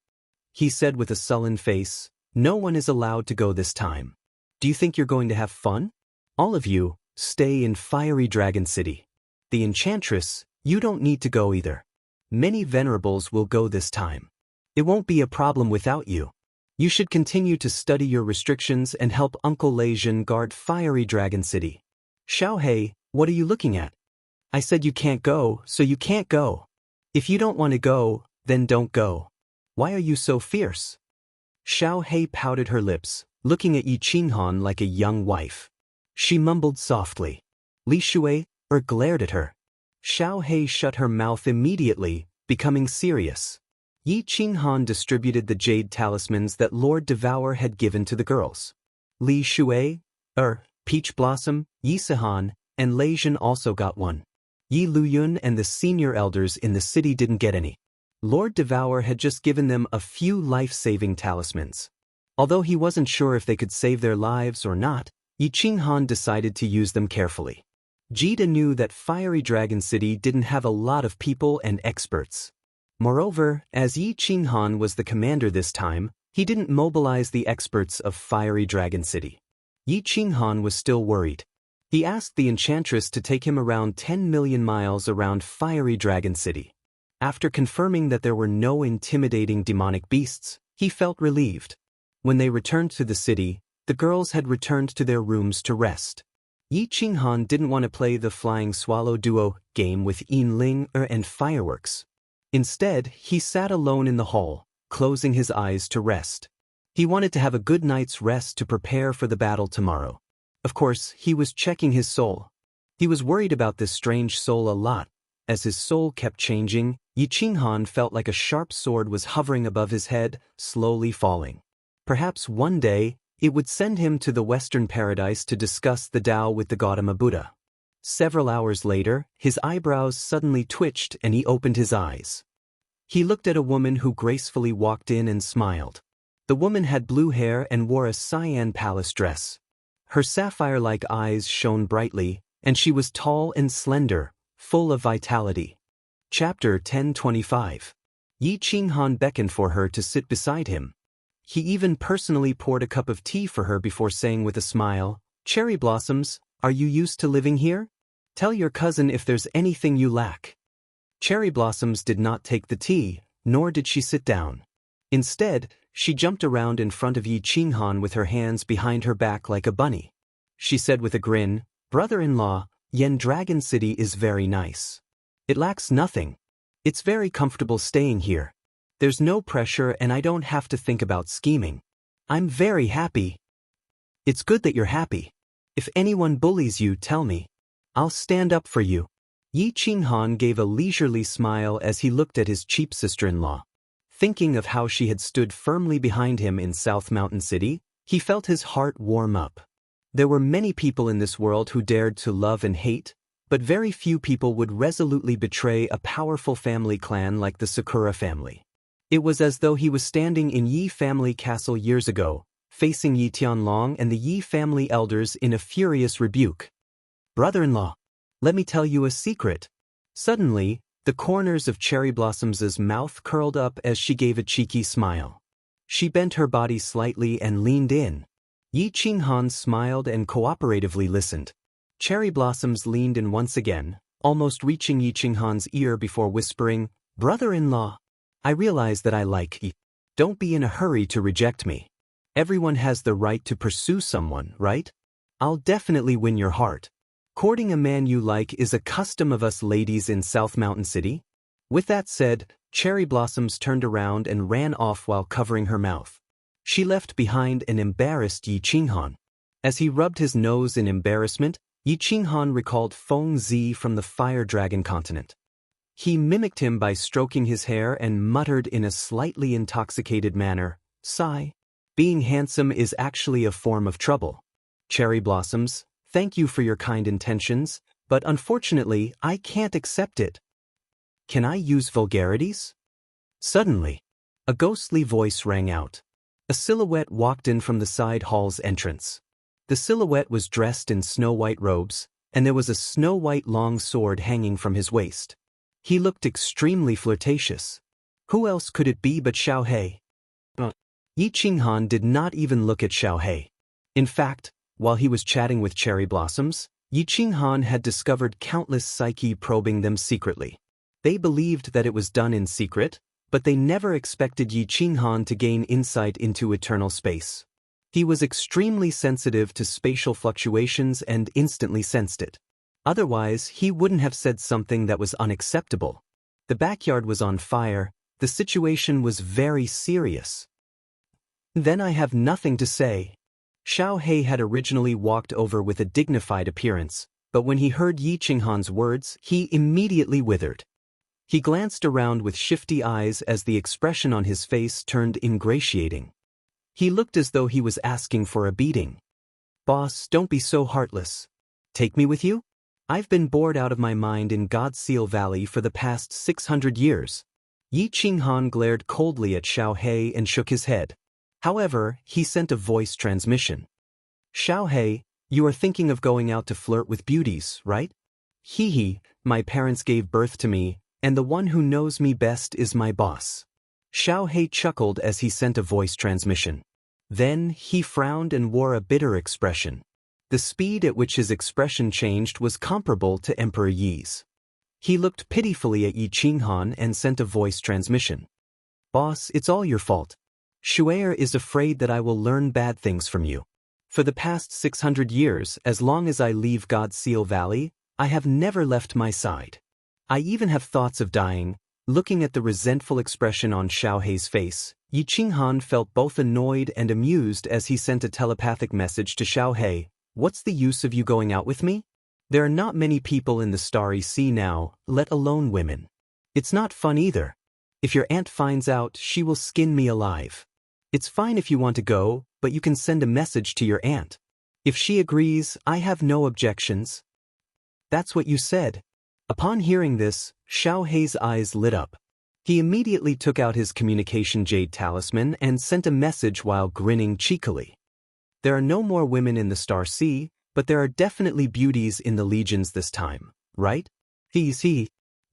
He said with a sullen face, "No one is allowed to go this time. Do you think you're going to have fun? All of you, stay in Fiery Dragon City. The enchantress, you don't need to go either. Many venerables will go this time. It won't be a problem without you. You should continue to study your restrictions and help Uncle Lei Zhen guard Fiery Dragon City." "Xiaohei, what are you looking at?" "I said you can't go, so you can't go. If you don't want to go, then don't go. Why are you so fierce?" Xiaohei pouted her lips, looking at Yi Qinghan like a young wife. She mumbled softly. Li Shui glared at her. Xiaohei shut her mouth immediately, becoming serious. Yi Qinghan distributed the jade talismans that Lord Devour had given to the girls. Li Shui, Peach Blossom, Yi Sihan, and Lei Zhen also got one. Yi Luyun and the senior elders in the city didn't get any. Lord Devour had just given them a few life-saving talismans. Although he wasn't sure if they could save their lives or not, Yi Qinghan decided to use them carefully. Jida knew that Fiery Dragon City didn't have a lot of people and experts. Moreover, as Yi Qinghan was the commander this time, he didn't mobilize the experts of Fiery Dragon City. Yi Qinghan was still worried. He asked the enchantress to take him around 10 million miles around Fiery Dragon City. After confirming that there were no intimidating demonic beasts, he felt relieved. When they returned to the city, the girls had returned to their rooms to rest. Yi Qinghan didn't want to play the Flying Swallow Duo game with Yinling and Fireworks. Instead, he sat alone in the hall, closing his eyes to rest. He wanted to have a good night's rest to prepare for the battle tomorrow. Of course, he was checking his soul. He was worried about this strange soul a lot. As his soul kept changing, Yi Qinghan felt like a sharp sword was hovering above his head, slowly falling. Perhaps one day, it would send him to the Western Paradise to discuss the Tao with the Gautama Buddha. Several hours later, his eyebrows suddenly twitched and he opened his eyes. He looked at a woman who gracefully walked in and smiled. The woman had blue hair and wore a cyan palace dress. Her sapphire-like eyes shone brightly, and she was tall and slender, full of vitality. Chapter 1025. Yi Qinghan beckoned for her to sit beside him. He even personally poured a cup of tea for her before saying with a smile, "Cherry Blossoms, are you used to living here? Tell your cousin if there's anything you lack." Cherry Blossoms did not take the tea, nor did she sit down. Instead, she jumped around in front of Yi Qinghan with her hands behind her back like a bunny. She said with a grin, "Brother-in-law, Yen Dragon City is very nice. It lacks nothing. It's very comfortable staying here. There's no pressure and I don't have to think about scheming. I'm very happy." "It's good that you're happy. If anyone bullies you, tell me. I'll stand up for you." Yi Qinghan gave a leisurely smile as he looked at his cheap sister-in-law. Thinking of how she had stood firmly behind him in South Mountain City, he felt his heart warm up. There were many people in this world who dared to love and hate, but very few people would resolutely betray a powerful family clan like the Sakura family. It was as though he was standing in Yi family castle years ago, facing Yi Tianlong and the Yi family elders in a furious rebuke. "Brother-in-law, let me tell you a secret." Suddenly, the corners of Cherry Blossom's mouth curled up as she gave a cheeky smile. She bent her body slightly and leaned in. Yi Qinghan smiled and cooperatively listened. Cherry Blossoms leaned in once again, almost reaching Yi Qinghan's ear before whispering, "Brother-in-law, I realize that I like you. Don't be in a hurry to reject me. Everyone has the right to pursue someone, right? I'll definitely win your heart. Courting a man you like is a custom of us ladies in South Mountain City." With that said, Cherry Blossoms turned around and ran off while covering her mouth. She left behind an embarrassed Yi Qinghan. As he rubbed his nose in embarrassment, Yi Qinghan recalled Feng Zi from the Fire Dragon continent. He mimicked him by stroking his hair and muttered in a slightly intoxicated manner, "Sigh. Being handsome is actually a form of trouble. Cherry Blossoms, thank you for your kind intentions, but unfortunately I can't accept it. Can I use vulgarities?" Suddenly, a ghostly voice rang out. A silhouette walked in from the side hall's entrance. The silhouette was dressed in snow-white robes, and there was a snow-white long sword hanging from his waist. He looked extremely flirtatious. Who else could it be but Xiao He? Yi Qinghan did not even look at Xiao He. In fact, while he was chatting with Cherry Blossoms, Yi Qinghan had discovered countless psyche probing them secretly. They believed that it was done in secret, but they never expected Yi Qinghan to gain insight into eternal space. He was extremely sensitive to spatial fluctuations and instantly sensed it. Otherwise, he wouldn't have said something that was unacceptable. The backyard was on fire. The situation was very serious. "Then I have nothing to say." Xiao He had originally walked over with a dignified appearance, but when he heard Yi Qinghan's words, he immediately withered. He glanced around with shifty eyes as the expression on his face turned ingratiating. He looked as though he was asking for a beating. "Boss, don't be so heartless. Take me with you? I've been bored out of my mind in Godseal Valley for the past 600 years. Yi Qinghan glared coldly at Xiao He and shook his head. However, he sent a voice transmission. "Xiao He, you are thinking of going out to flirt with beauties, right? Hee, my parents gave birth to me, and the one who knows me best is my boss." Xiao He chuckled as he sent a voice transmission. Then, he frowned and wore a bitter expression. The speed at which his expression changed was comparable to Emperor Yi's. He looked pitifully at Yi Qinghan and sent a voice transmission. "Boss, it's all your fault. Shu'er is afraid that I will learn bad things from you. For the past 600 years, as long as I leave Godseal Valley, I have never left my side. I even have thoughts of dying." Looking at the resentful expression on Xiao He's face, Yi Qinghan felt both annoyed and amused as he sent a telepathic message to Xiao He. "What's the use of you going out with me? There are not many people in the Starry Sea now, let alone women. It's not fun either. If your aunt finds out, she will skin me alive. It's fine if you want to go, but you can send a message to your aunt. If she agrees, I have no objections." "That's what you said." Upon hearing this, Xiao He's eyes lit up. He immediately took out his communication jade talisman and sent a message while grinning cheekily. "There are no more women in the Star Sea, but there are definitely beauties in the legions this time, right?" He.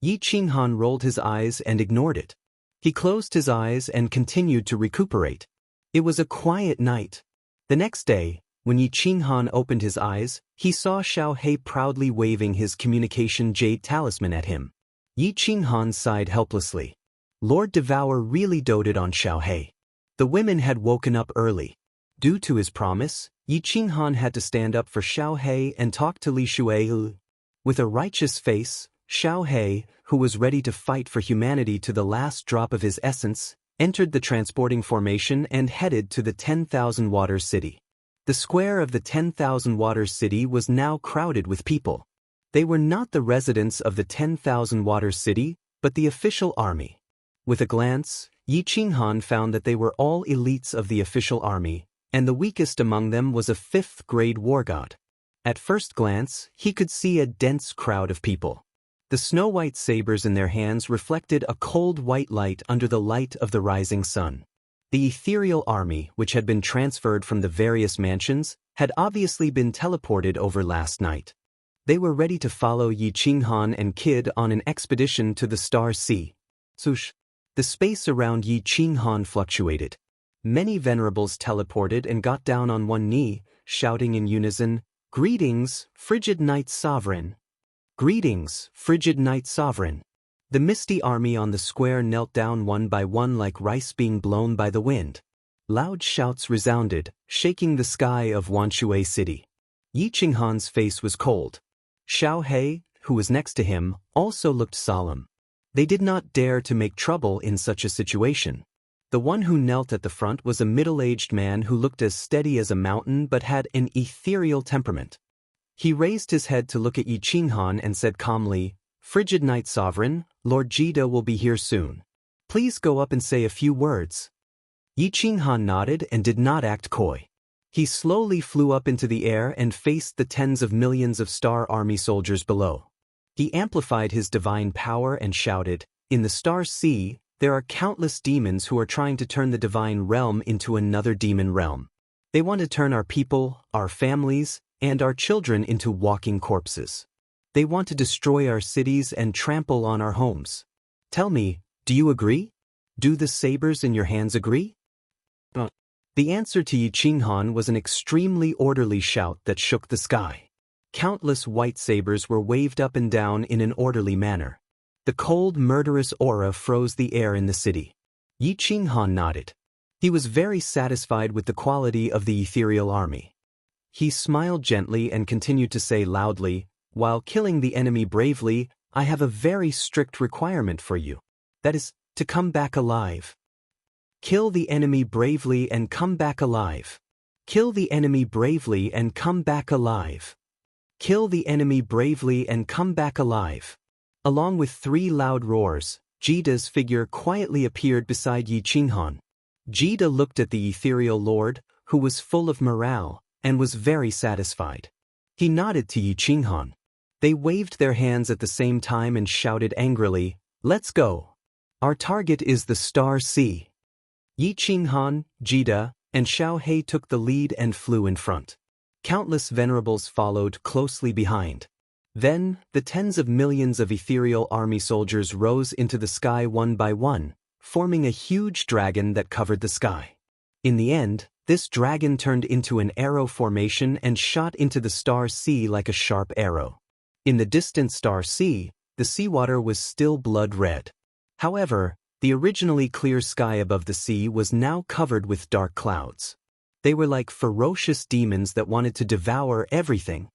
Yi Qinghan rolled his eyes and ignored it. He closed his eyes and continued to recuperate. It was a quiet night. The next day, when Yi Qinghan opened his eyes, he saw Xiao He proudly waving his communication jade talisman at him. Yi Qinghan sighed helplessly. Lord Devour really doted on Xiao He. The women had woken up early. Due to his promise, Yi Qinghan had to stand up for Xiao He and talk to Li Shuai. With a righteous face, Xiao He, who was ready to fight for humanity to the last drop of his essence, entered the transporting formation and headed to the 10,000 Waters City. The square of the 10,000 Waters City was now crowded with people. They were not the residents of the 10,000 Waters City, but the official army. With a glance, Yi Qinghan found that they were all elites of the official army, and the weakest among them was a 5th-grade war god. At first glance, he could see a dense crowd of people. The snow-white sabers in their hands reflected a cold white light under the light of the rising sun. The ethereal army, which had been transferred from the various mansions, had obviously been teleported over last night. They were ready to follow Yi Qinghan and Kid on an expedition to the Star Sea. Swoosh! The space around Yi Qinghan fluctuated. Many venerables teleported and got down on one knee, shouting in unison, "Greetings, frigid Knight Sovereign! Greetings, frigid Knight Sovereign!" The misty army on the square knelt down one by one like rice being blown by the wind. Loud shouts resounded, shaking the sky of Wanshui City. Yi Qinghan's face was cold. Xiao He, who was next to him, also looked solemn. They did not dare to make trouble in such a situation. The one who knelt at the front was a middle-aged man who looked as steady as a mountain but had an ethereal temperament. He raised his head to look at Yi Qinghan and said calmly, "Frigid Knight Sovereign, Lord Jida will be here soon. Please go up and say a few words." Yi Qinghan nodded and did not act coy. He slowly flew up into the air and faced the tens of millions of Star Army soldiers below. He amplified his divine power and shouted, "In the Star Sea, there are countless demons who are trying to turn the divine realm into another demon realm. They want to turn our people, our families, and our children into walking corpses. They want to destroy our cities and trample on our homes. Tell me, do you agree? Do the sabers in your hands agree?" The answer to Yi Qinghan was an extremely orderly shout that shook the sky. Countless white sabers were waved up and down in an orderly manner. The cold, murderous aura froze the air in the city. Yi Qinghan nodded. He was very satisfied with the quality of the ethereal army. He smiled gently and continued to say loudly, "While killing the enemy bravely, I have a very strict requirement for you. That is, to come back alive. Kill the enemy bravely and come back alive. Kill the enemy bravely and come back alive. Kill the enemy bravely and come back alive." Along with three loud roars, Jida's figure quietly appeared beside Yi Qinghan. Jida looked at the ethereal lord, who was full of morale, and was very satisfied. He nodded to Yi Qinghan. They waved their hands at the same time and shouted angrily, "Let's go. Our target is the Star Sea." Yi Qinghan, Jida, and Xiao He took the lead and flew in front. Countless venerables followed closely behind. Then, the tens of millions of ethereal army soldiers rose into the sky one by one, forming a huge dragon that covered the sky. In the end, this dragon turned into an arrow formation and shot into the Star Sea like a sharp arrow. In the distant Star Sea, the seawater was still blood red. However, the originally clear sky above the sea was now covered with dark clouds. They were like ferocious demons that wanted to devour everything.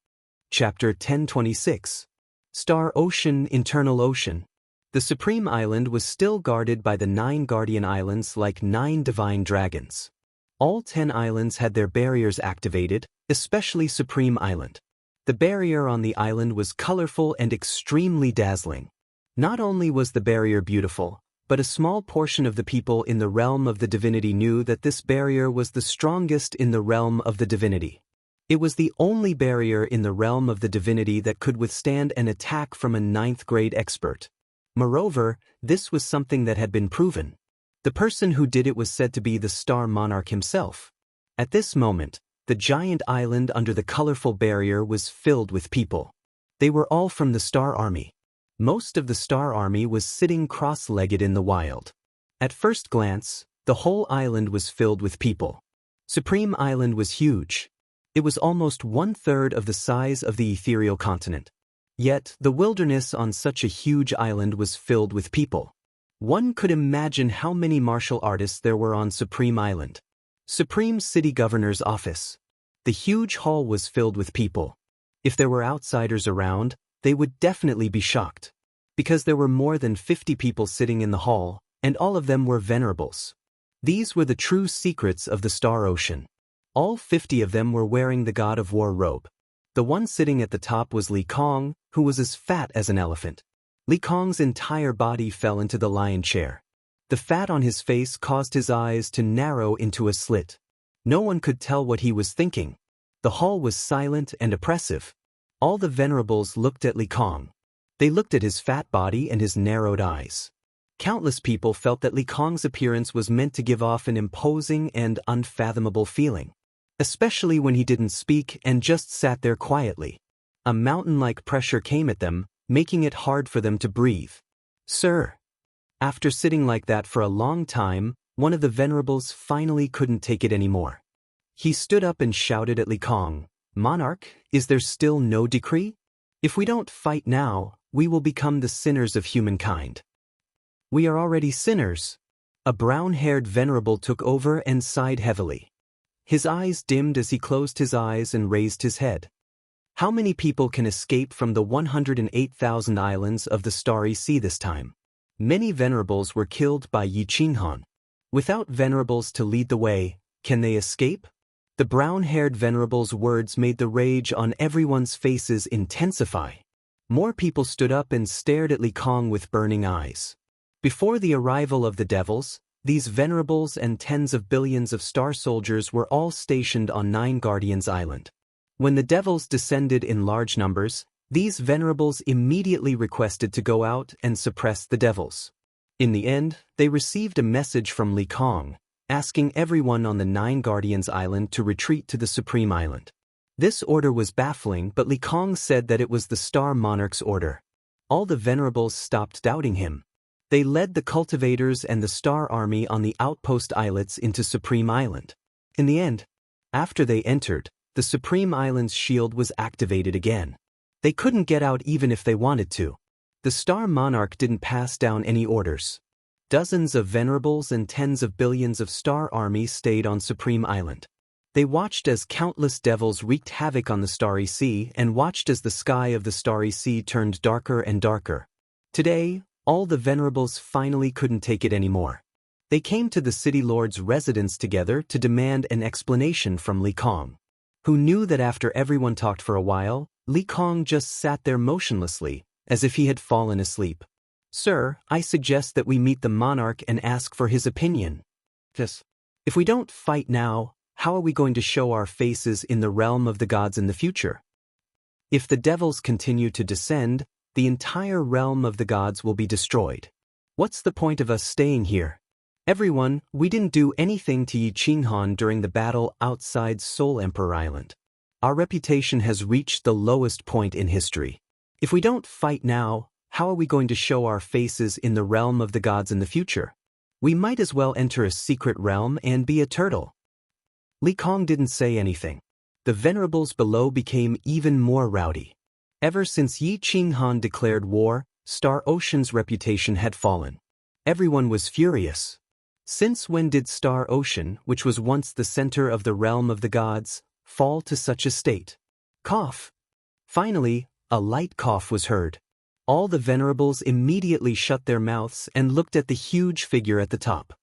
Chapter 1026. Star Ocean, Internal Ocean. The Supreme Island was still guarded by the 9 guardian islands like 9 divine dragons. All 10 islands had their barriers activated, especially Supreme Island. The barrier on the island was colorful and extremely dazzling. Not only was the barrier beautiful, but a small portion of the people in the realm of the divinity knew that this barrier was the strongest in the realm of the divinity. It was the only barrier in the realm of the divinity that could withstand an attack from a 9th-grade expert. Moreover, this was something that had been proven. The person who did it was said to be the Star Monarch himself. At this moment, the giant island under the colorful barrier was filled with people. They were all from the Star Army. Most of the Star Army was sitting cross-legged in the wild. At first glance, the whole island was filled with people. Supreme Island was huge. It was almost 1/3 of the size of the ethereal continent. Yet, the wilderness on such a huge island was filled with people. One could imagine how many martial artists there were on Supreme Island. Supreme City Governor's Office. The huge hall was filled with people. If there were outsiders around, they would definitely be shocked. Because there were more than 50 people sitting in the hall, and all of them were venerables. These were the true secrets of the Star Ocean. All 50 of them were wearing the God of War robe. The one sitting at the top was Li Kong, who was as fat as an elephant. Li Kong's entire body fell into the lion chair. The fat on his face caused his eyes to narrow into a slit. No one could tell what he was thinking. The hall was silent and oppressive. All the venerables looked at Li Kong. They looked at his fat body and his narrowed eyes. Countless people felt that Li Kong's appearance was meant to give off an imposing and unfathomable feeling, especially when he didn't speak and just sat there quietly. A mountain-like pressure came at them, making it hard for them to breathe. "Sir." After sitting like that for a long time, one of the venerables finally couldn't take it anymore. He stood up and shouted at Li Kong, "Monarch, is there still no decree? If we don't fight now, we will become the sinners of humankind." "We are already sinners." A brown-haired venerable took over and sighed heavily. His eyes dimmed as he closed his eyes and raised his head. How many people can escape from the 108,000 islands of the Starry Sea this time? Many venerables were killed by Yi Qinghan. Without venerables to lead the way, can they escape? The brown-haired venerable's words made the rage on everyone's faces intensify. More people stood up and stared at Li Kong with burning eyes. Before the arrival of the devils, these venerables and tens of billions of star soldiers were all stationed on Nine Guardians Island. When the devils descended in large numbers, these venerables immediately requested to go out and suppress the devils. In the end, they received a message from Li Kong, asking everyone on the Nine Guardians Island to retreat to the Supreme Island. This order was baffling, but Li Kong said that it was the Star Monarch's order. All the venerables stopped doubting him. They led the cultivators and the Star Army on the outpost islets into Supreme Island. In the end, after they entered, the Supreme Island's shield was activated again. They couldn't get out even if they wanted to. The Star Monarch didn't pass down any orders. Dozens of venerables and tens of billions of Star Army stayed on Supreme Island. They watched as countless devils wreaked havoc on the Starry Sea and watched as the sky of the Starry Sea turned darker and darker. Today, all the venerables finally couldn't take it anymore. They came to the city lord's residence together to demand an explanation from Li Kong, who knew that after everyone talked for a while, Li Kong just sat there motionlessly, as if he had fallen asleep. "Sir, I suggest that we meet the monarch and ask for his opinion. If we don't fight now, how are we going to show our faces in the realm of the gods in the future? If the devils continue to descend, the entire realm of the gods will be destroyed. What's the point of us staying here? Everyone, we didn't do anything to Yi Qinghan during the battle outside Soul Emperor Island. Our reputation has reached the lowest point in history. If we don't fight now, how are we going to show our faces in the realm of the gods in the future? We might as well enter a secret realm and be a turtle." Li Kong didn't say anything. The venerables below became even more rowdy. Ever since Yi Qinghan declared war, Star Ocean's reputation had fallen. Everyone was furious. Since when did Star Ocean, which was once the center of the realm of the gods, fall to such a state? Cough. Finally, a light cough was heard. All the venerables immediately shut their mouths and looked at the huge figure at the top.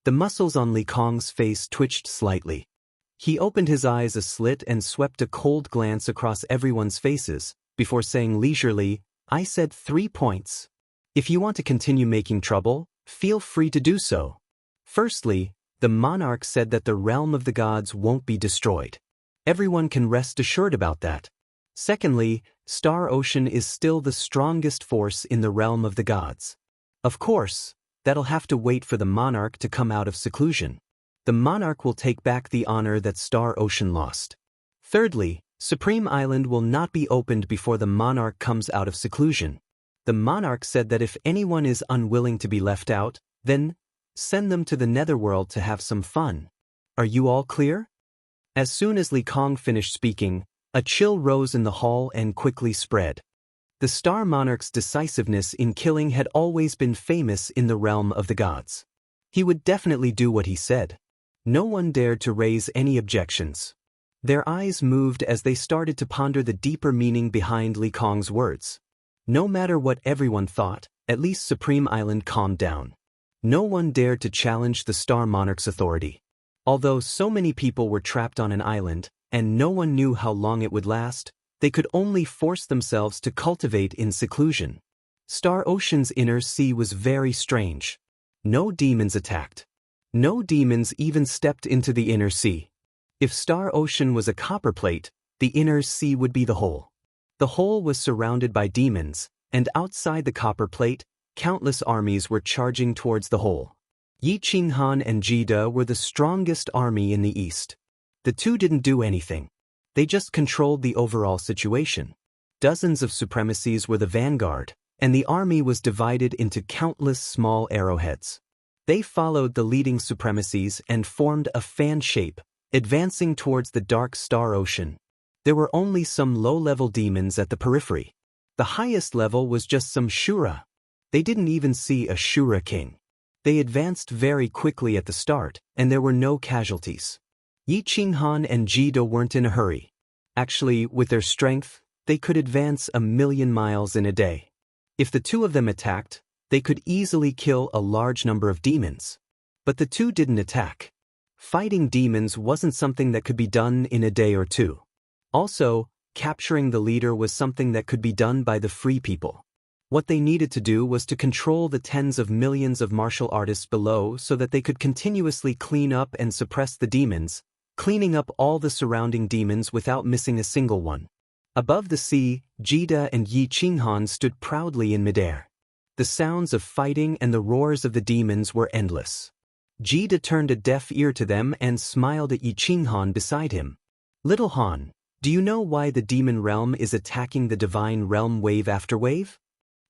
The muscles on Li Kong's face twitched slightly. He opened his eyes a slit and swept a cold glance across everyone's faces, before saying leisurely, "I said 3 points. If you want to continue making trouble, feel free to do so. Firstly, the monarch said that the realm of the gods won't be destroyed. Everyone can rest assured about that. Secondly, Star Ocean is still the strongest force in the realm of the gods. Of course, that'll have to wait for the monarch to come out of seclusion. The monarch will take back the honor that Star Ocean lost. Thirdly, Supreme Island will not be opened before the monarch comes out of seclusion. The monarch said that if anyone is unwilling to be left out, then send them to the netherworld to have some fun. Are you all clear?" As soon as Li Kong finished speaking, a chill rose in the hall and quickly spread. The Star Monarch's decisiveness in killing had always been famous in the realm of the gods. He would definitely do what he said. No one dared to raise any objections. Their eyes moved as they started to ponder the deeper meaning behind Li Kong's words. No matter what everyone thought, at least Supreme Island calmed down. No one dared to challenge the Star Monarch's authority. Although so many people were trapped on an island, and no one knew how long it would last, they could only force themselves to cultivate in seclusion. Star Ocean's inner sea was very strange. No demons attacked. No demons even stepped into the inner sea. If Star Ocean was a copper plate, The inner sea would be the hole. The hole was surrounded by demons, and outside the copper plate, countless armies were charging towards the hole. Yi Qinghan and Jida were the strongest army in the east. The two didn't do anything. They just controlled the overall situation. Dozens of supremacies were the vanguard, and the army was divided into countless small arrowheads. They followed the leading supremacies and formed a fan shape, advancing towards the dark star ocean. There were only some low-level demons at the periphery. The highest level was just some Shura. They didn't even see a Shura king. They advanced very quickly at the start, and there were no casualties. Yi Qinghan and Jida weren't in a hurry. Actually, with their strength, they could advance 1,000,000 miles in a day. If the two of them attacked, they could easily kill a large number of demons. But the two didn't attack. Fighting demons wasn't something that could be done in a day or two. Also, capturing the leader was something that could be done by the free people. What they needed to do was to control the tens of millions of martial artists below so that they could continuously clean up and suppress the demons, cleaning up all the surrounding demons without missing a single one. Above the sea, Jida and Yi Qinghan stood proudly in midair. The sounds of fighting and the roars of the demons were endless. Jida turned a deaf ear to them and smiled at Yi Qinghan beside him. "Little Han, do you know why the demon realm is attacking the divine realm wave after wave?"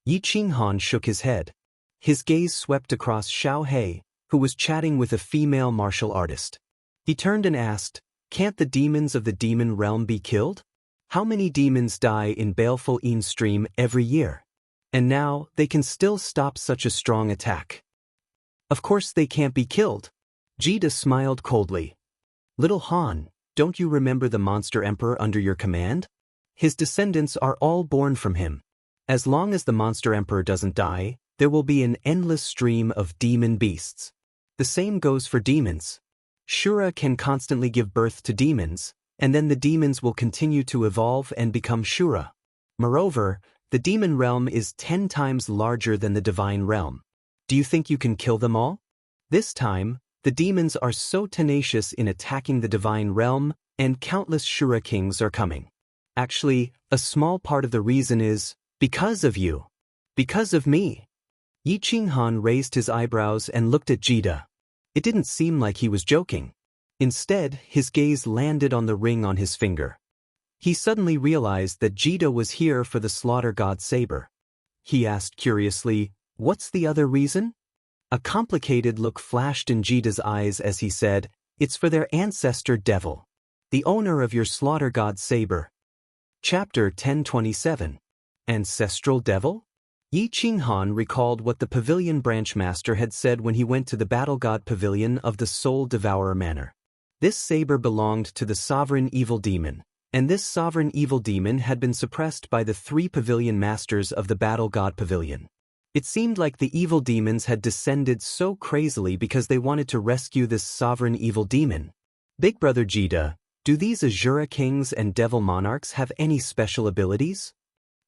Yi Qinghan shook his head. His gaze swept across Xiao He, who was chatting with a female martial artist. He turned and asked, "Can't the demons of the demon realm be killed? How many demons die in Baleful Een Stream every year? And now, they can still stop such a strong attack." "Of course they can't be killed." Jida smiled coldly. "Little Han, don't you remember the monster emperor under your command? His descendants are all born from him. As long as the monster emperor doesn't die, there will be an endless stream of demon beasts. The same goes for demons. Shura can constantly give birth to demons, and then the demons will continue to evolve and become Shura. Moreover, the demon realm is 10 times larger than the divine realm. Do you think you can kill them all? This time, the demons are so tenacious in attacking the divine realm, and countless Shura kings are coming. Actually, a small part of the reason is because of you. Because of me." Yi Qinghan raised his eyebrows and looked at Jida. It didn't seem like he was joking. Instead, his gaze landed on the ring on his finger. He suddenly realized that Jida was here for the slaughter god saber. He asked curiously, "What's the other reason?" A complicated look flashed in Jida's eyes as he said, "It's for their ancestor devil, the owner of your slaughter god saber." Chapter 1027. Ancestral Devil? Yi Qinghan recalled what the Pavilion Branchmaster had said when he went to the Battle God Pavilion of the Soul Devourer Manor. This saber belonged to the Sovereign Evil Demon, and this Sovereign Evil Demon had been suppressed by the 3 Pavilion Masters of the Battle God Pavilion. It seemed like the evil demons had descended so crazily because they wanted to rescue this Sovereign Evil Demon. "Big Brother Jida, do these Azura Kings and Devil Monarchs have any special abilities?"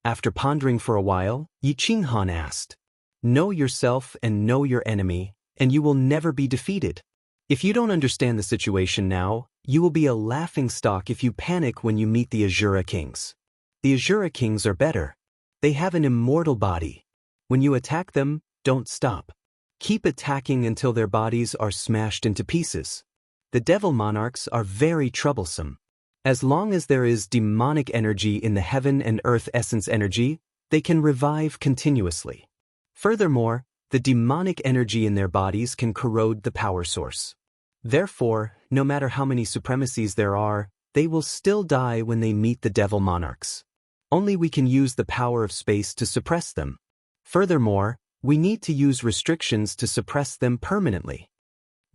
After pondering for a while, Yi Qinghan asked. "Know yourself and know your enemy, and you will never be defeated. If you don't understand the situation now, you will be a laughingstock if you panic when you meet the Azura Kings. The Azura Kings are better. They have an immortal body. When you attack them, don't stop. Keep attacking until their bodies are smashed into pieces. The Devil Monarchs are very troublesome. As long as there is demonic energy in the heaven and earth essence energy, they can revive continuously. Furthermore, the demonic energy in their bodies can corrode the power source. Therefore, no matter how many supremacies there are, they will still die when they meet the Devil Monarchs. Only we can use the power of space to suppress them. Furthermore, we need to use restrictions to suppress them permanently."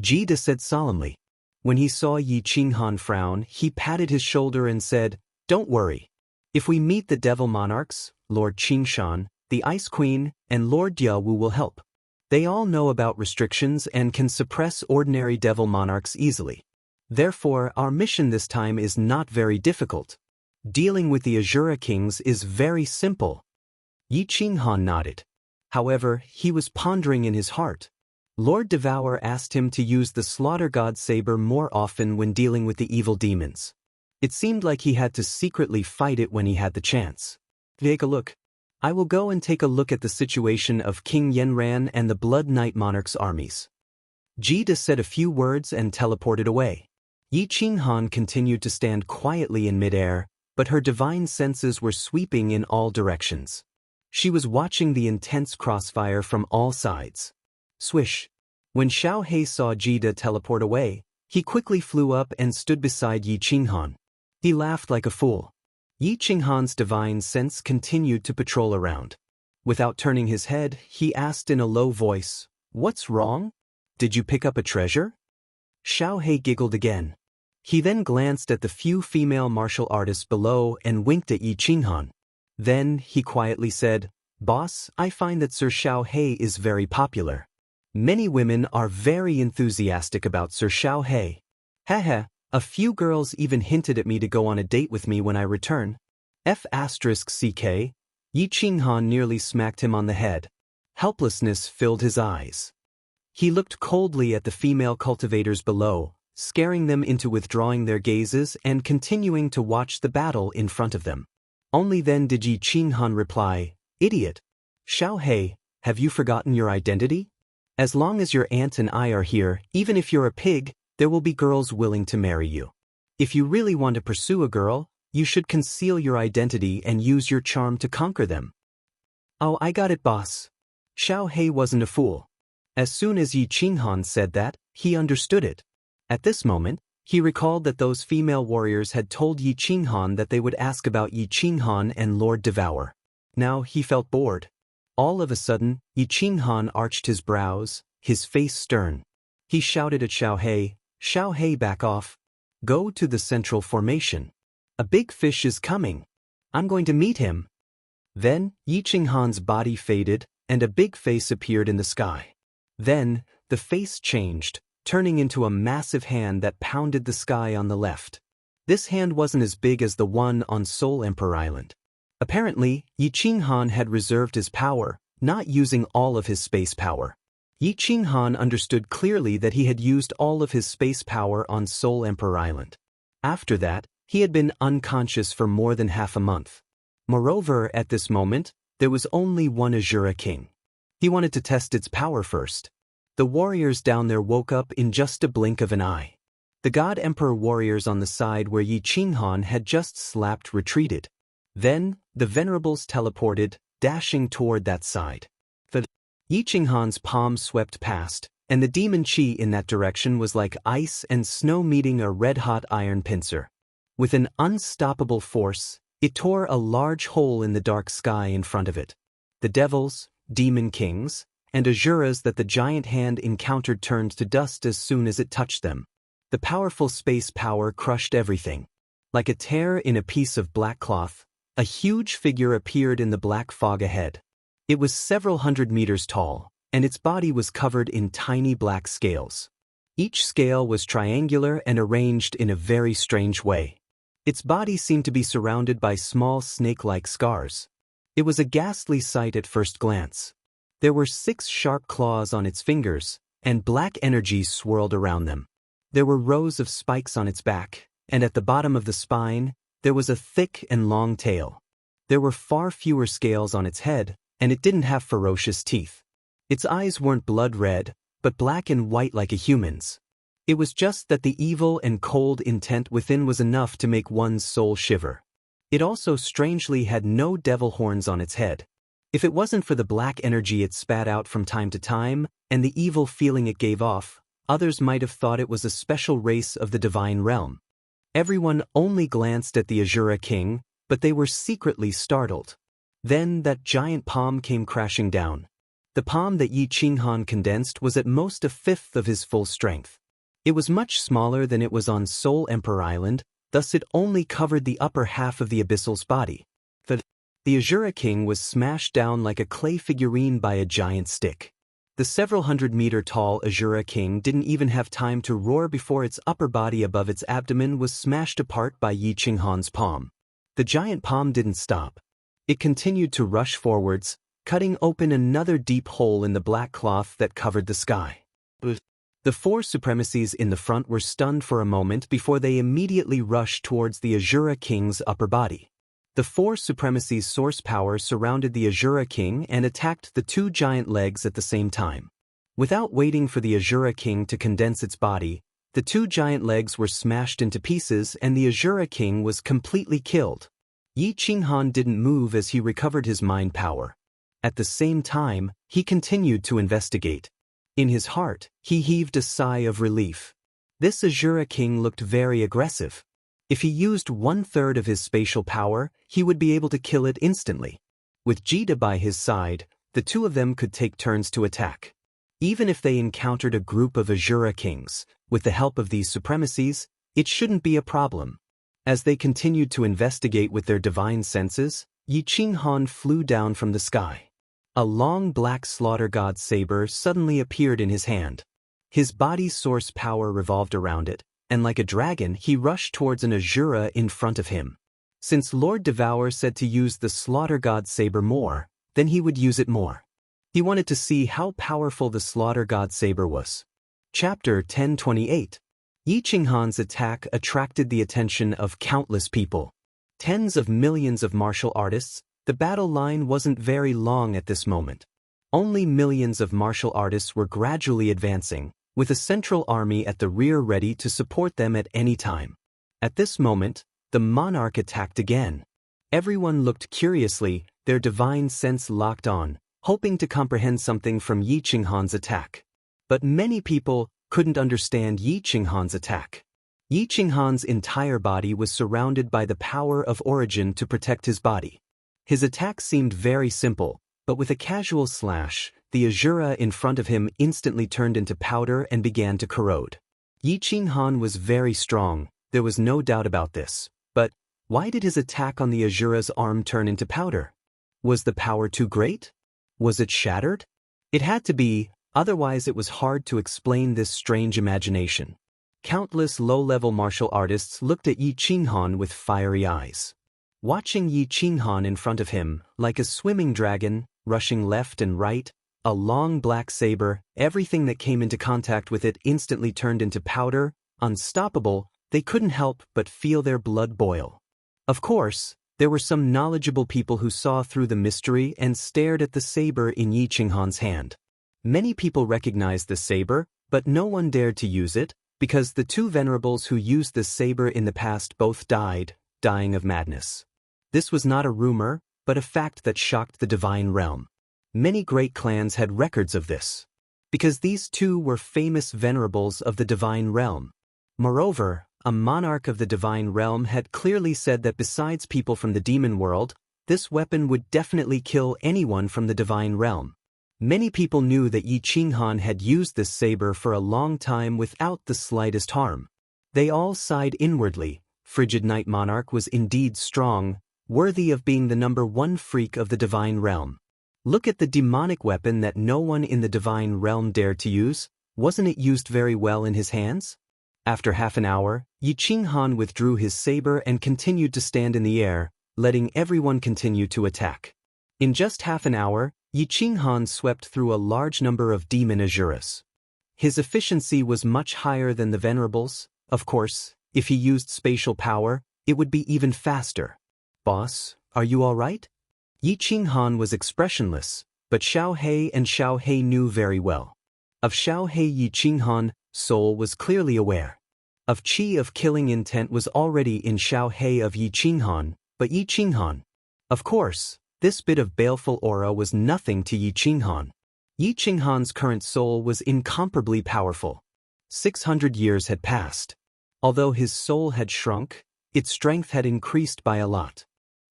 Jida said solemnly. When he saw Yi Qinghan frown, he patted his shoulder and said, "Don't worry. If we meet the Devil Monarchs, Lord Qingshan, the Ice Queen, and Lord Diawu will help. They all know about restrictions and can suppress ordinary Devil Monarchs easily. Therefore, our mission this time is not very difficult. Dealing with the Azura Kings is very simple." Yi Qinghan nodded. However, he was pondering in his heart. Lord Devourer asked him to use the Slaughter God Saber more often when dealing with the evil demons. It seemed like he had to secretly fight it when he had the chance. Take a look. I will go and take a look at the situation of King Yenran and the Blood Knight Monarch's armies. Jida said a few words and teleported away. Yi Qinghan continued to stand quietly in midair, but her divine senses were sweeping in all directions. She was watching the intense crossfire from all sides. Swish. When Xiao He saw Jida teleport away, he quickly flew up and stood beside Yi Qinghan. He laughed like a fool. Yi Qinghan's divine sense continued to patrol around. Without turning his head, he asked in a low voice, "What's wrong? Did you pick up a treasure?" Xiao He giggled again. He then glanced at the few female martial artists below and winked at Yi Qinghan. Then, he quietly said, "Boss, I find that Sir Xiao He is very popular. Many women are very enthusiastic about Sir Xiao He. Haha, a few girls even hinted at me to go on a date with me when I return." F***CK, Yi Qinghan nearly smacked him on the head. Helplessness filled his eyes. He looked coldly at the female cultivators below, scaring them into withdrawing their gazes and continuing to watch the battle in front of them. Only then did Yi Qinghan reply, "Idiot. Xiao He, have you forgotten your identity? As long as your aunt and I are here, even if you're a pig, there will be girls willing to marry you. If you really want to pursue a girl, you should conceal your identity and use your charm to conquer them." "Oh, I got it, boss." Xiao He wasn't a fool. As soon as Yi Qinghan said that, he understood it. At this moment, he recalled that those female warriors had told Yi Qinghan that they would ask about Yi Qinghan and Lord Devour. Now he felt bored. All of a sudden, Yi Qinghan arched his brows, his face stern. He shouted at Xiao He, "Xiao He, back off. Go to the central formation. A big fish is coming. I'm going to meet him." Then, Yi Qinghan's body faded, and a big face appeared in the sky. Then, the face changed, turning into a massive hand that pounded the sky on the left. This hand wasn't as big as the one on Soul Emperor Island. Apparently, Yi Qinghan had reserved his power, not using all of his space power. Yi Qinghan understood clearly that he had used all of his space power on Soul Emperor Island. After that, he had been unconscious for more than half a month. Moreover, at this moment, there was only one Azura King. He wanted to test its power first. The warriors down there woke up in just a blink of an eye. The God Emperor warriors on the side where Yi Qinghan had just slapped retreated. Then, the venerables teleported, dashing toward that side. Yi Qinghan's palm swept past, and the demon chi in that direction was like ice and snow meeting a red-hot iron pincer. With an unstoppable force, it tore a large hole in the dark sky in front of it. The devils, demon kings, and Azuras that the giant hand encountered turned to dust as soon as it touched them. The powerful space power crushed everything. Like a tear in a piece of black cloth, a huge figure appeared in the black fog ahead. It was several hundred meters tall, and its body was covered in tiny black scales. Each scale was triangular and arranged in a very strange way. Its body seemed to be surrounded by small snake-like scars. It was a ghastly sight at first glance. There were 6 sharp claws on its fingers, and black energies swirled around them. There were rows of spikes on its back, and at the bottom of the spine, there was a thick and long tail. There were far fewer scales on its head, and it didn't have ferocious teeth. Its eyes weren't blood red, but black and white like a human's. It was just that the evil and cold intent within was enough to make one's soul shiver. It also strangely had no devil horns on its head. If it wasn't for the black energy it spat out from time to time, and the evil feeling it gave off, others might have thought it was a special race of the divine realm. Everyone only glanced at the Azura King, but they were secretly startled. Then that giant palm came crashing down. The palm that Yi Qinghan condensed was at most a fifth of his full strength. It was much smaller than it was on Soul Emperor Island, thus it only covered the upper half of the Abyssal's body. The Azura King was smashed down like a clay figurine by a giant stick. The several hundred-meter-tall Azura King didn't even have time to roar before its upper body above its abdomen was smashed apart by Yi Qinghan's palm. The giant palm didn't stop. It continued to rush forwards, cutting open another deep hole in the black cloth that covered the sky. The four supremacies in the front were stunned for a moment before they immediately rushed towards the Azura King's upper body. The four supremacies' source power surrounded the Azura King and attacked the two giant legs at the same time. Without waiting for the Azura King to condense its body, the two giant legs were smashed into pieces and the Azura King was completely killed. Yi Qinghan didn't move as he recovered his mind power. At the same time, he continued to investigate. In his heart, he heaved a sigh of relief. This Azura King looked very aggressive. If he used 1/3 of his spatial power, he would be able to kill it instantly. With Jita by his side, the two of them could take turns to attack. Even if they encountered a group of Azura Kings, with the help of these supremacies, it shouldn't be a problem. As they continued to investigate with their divine senses, Yi Qinghan flew down from the sky. A long black slaughter god saber suddenly appeared in his hand. His body's source power revolved around it, and like a dragon he rushed towards an Azura in front of him. Since Lord Devour said to use the slaughter god saber more, then he would use it more. He wanted to see how powerful the slaughter god saber was. Chapter 1028. Yi Qinghan's attack attracted the attention of countless people. Tens of millions of martial artists. The battle line wasn't very long at this moment. Only millions of martial artists were gradually advancing, with a central army at the rear ready to support them at any time. At this moment, the monarch attacked again. Everyone looked curiously, their divine sense locked on, hoping to comprehend something from Yi Qinghan's attack. But many people couldn't understand Yi Qinghan's attack. Yi Qinghan's entire body was surrounded by the power of origin to protect his body. His attack seemed very simple, but with a casual slash, the Azura in front of him instantly turned into powder and began to corrode. Yi Qinghan was very strong, there was no doubt about this, but why did his attack on the Azura's arm turn into powder? Was the power too great? Was it shattered? It had to be, otherwise it was hard to explain this strange imagination. Countless low-level martial artists looked at Yi Qinghan with fiery eyes. Watching Yi Qinghan in front of him, like a swimming dragon, rushing left and right, a long black saber, everything that came into contact with it instantly turned into powder, unstoppable, they couldn't help but feel their blood boil. Of course, there were some knowledgeable people who saw through the mystery and stared at the saber in Yi Qinghan's hand. Many people recognized the saber, but no one dared to use it, because the two venerables who used this saber in the past both died, dying of madness. This was not a rumor, but a fact that shocked the divine realm. Many great clans had records of this, because these two were famous venerables of the divine realm. Moreover, a monarch of the divine realm had clearly said that besides people from the demon world, this weapon would definitely kill anyone from the divine realm. Many people knew that Yi Qinghan had used this saber for a long time without the slightest harm. They all sighed inwardly. Frigid Night Monarch was indeed strong, worthy of being the #1 freak of the divine realm. Look at the demonic weapon that no one in the divine realm dared to use. Wasn't it used very well in his hands? After half an hour, Yi Qinghan withdrew his saber and continued to stand in the air, letting everyone continue to attack. In just half an hour, Yi Qinghan swept through a large number of demon Azuras. His efficiency was much higher than the venerables. Of course, if he used spatial power, it would be even faster. "Boss, are you all right?" Yi Qinghan was expressionless, but Xiao He and Xiao He knew very well. Of Xiao He, Yi Qinghan's soul was clearly aware. Of qi of killing intent was already in Xiao He of Yi Qinghan, but Yi Qinghan. Of course, this bit of baleful aura was nothing to Yi Qinghan. Yi Qinghan's current soul was incomparably powerful. 600 years had passed. Although his soul had shrunk, its strength had increased by a lot.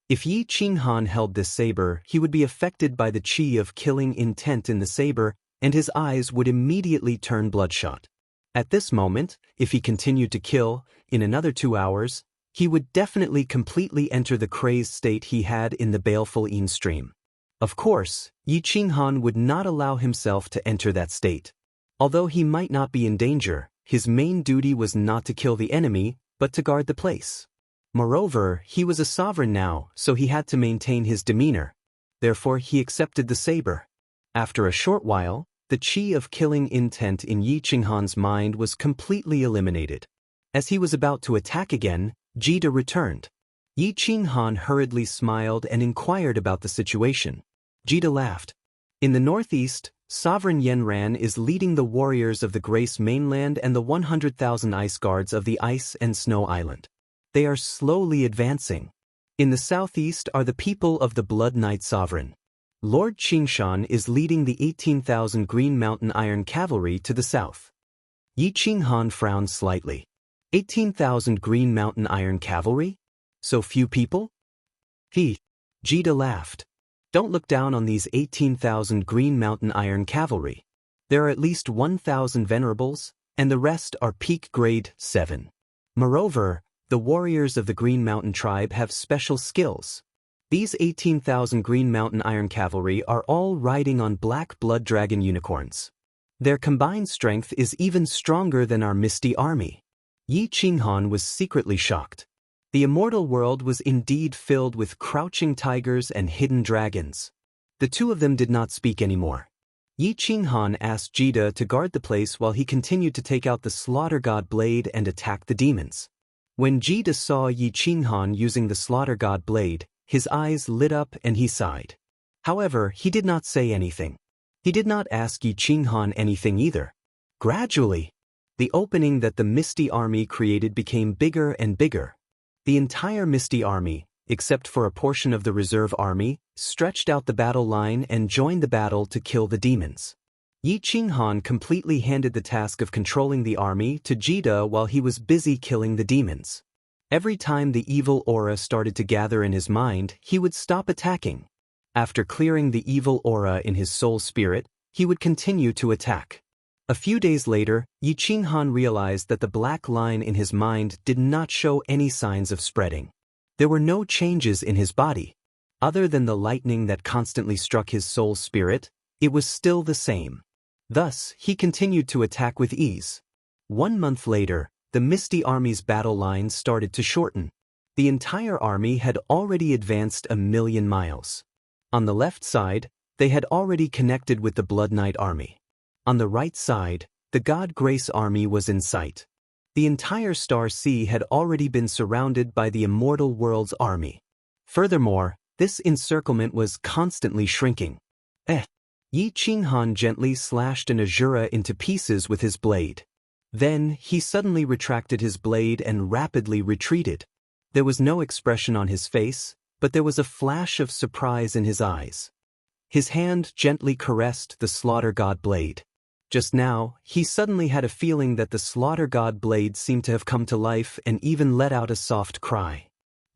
If Yi Qinghan held this saber, he would be affected by the qi of killing intent in the saber, and his eyes would immediately turn bloodshot. At this moment, if he continued to kill, in another 2 hours, he would definitely completely enter the crazed state he had in the baleful Yin stream. Of course, Yi Qinghan would not allow himself to enter that state. Although he might not be in danger, his main duty was not to kill the enemy, but to guard the place. Moreover, he was a sovereign now, so he had to maintain his demeanor. Therefore he accepted the saber. After a short while, The qi of killing intent in Yi Qinghan's mind was completely eliminated. As he was about to attack again, Jida returned. Yi Qinghan hurriedly smiled and inquired about the situation. Jida laughed. In the northeast, Sovereign Yanran is leading the warriors of the Grace Mainland and the 100,000 ice guards of the Ice and Snow Island. They are slowly advancing. In the southeast are the people of the Blood Knight Sovereign. Lord Qingshan is leading the 18,000 Green Mountain Iron Cavalry to the south. Yi Qinghan frowned slightly. 18,000 Green Mountain Iron Cavalry? So few people? Jida laughed. Don't look down on these 18,000 Green Mountain Iron Cavalry. There are at least 1,000 venerables, and the rest are peak grade 7. Moreover, the warriors of the Green Mountain tribe have special skills. These 18,000 Green Mountain Iron Cavalry are all riding on black blood dragon unicorns. Their combined strength is even stronger than our Misty Army. Yi Qinghan was secretly shocked. The immortal world was indeed filled with crouching tigers and hidden dragons. The two of them did not speak anymore. Yi Qinghan asked Jida to guard the place while he continued to take out the Slaughter God Blade and attack the demons. When Jida saw Yi Qinghan using the Slaughter God Blade, his eyes lit up and he sighed. However, he did not say anything. He did not ask Yi Qinghan anything either. Gradually, the opening that the Misty Army created became bigger and bigger. The entire Misty Army, except for a portion of the reserve army, stretched out the battle line and joined the battle to kill the demons. Yi Qinghan completely handed the task of controlling the army to Jida while he was busy killing the demons. Every time the evil aura started to gather in his mind, he would stop attacking. After clearing the evil aura in his soul spirit, he would continue to attack. A few days later, Yi Qinghan realized that the black line in his mind did not show any signs of spreading. There were no changes in his body. Other than the lightning that constantly struck his soul spirit, it was still the same. Thus, he continued to attack with ease. 1 month later, the Misty Army's battle lines started to shorten. The entire army had already advanced 1,000,000 miles. On the left side, they had already connected with the Blood Knight Army. On the right side, the God Grace Army was in sight. The entire Star Sea had already been surrounded by the Immortal World's army. Furthermore, this encirclement was constantly shrinking. Yi Qinghan gently slashed an Azura into pieces with his blade. Then, he suddenly retracted his blade and rapidly retreated. There was no expression on his face, but there was a flash of surprise in his eyes. His hand gently caressed the Slaughter God Blade. Just now, he suddenly had a feeling that the Slaughter God Blade seemed to have come to life and even let out a soft cry.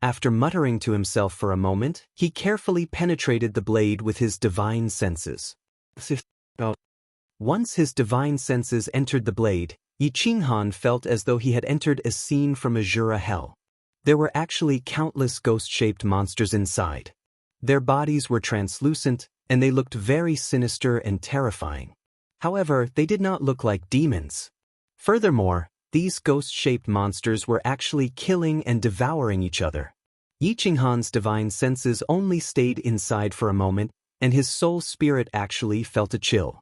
After muttering to himself for a moment, he carefully penetrated the blade with his divine senses. Once his divine senses entered the blade, Yi Qinghan felt as though he had entered a scene from Azura Hell. There were actually countless ghost-shaped monsters inside. Their bodies were translucent, and they looked very sinister and terrifying. However, they did not look like demons. Furthermore, these ghost-shaped monsters were actually killing and devouring each other. Yi Qinghan's divine senses only stayed inside for a moment, and his soul spirit actually felt a chill.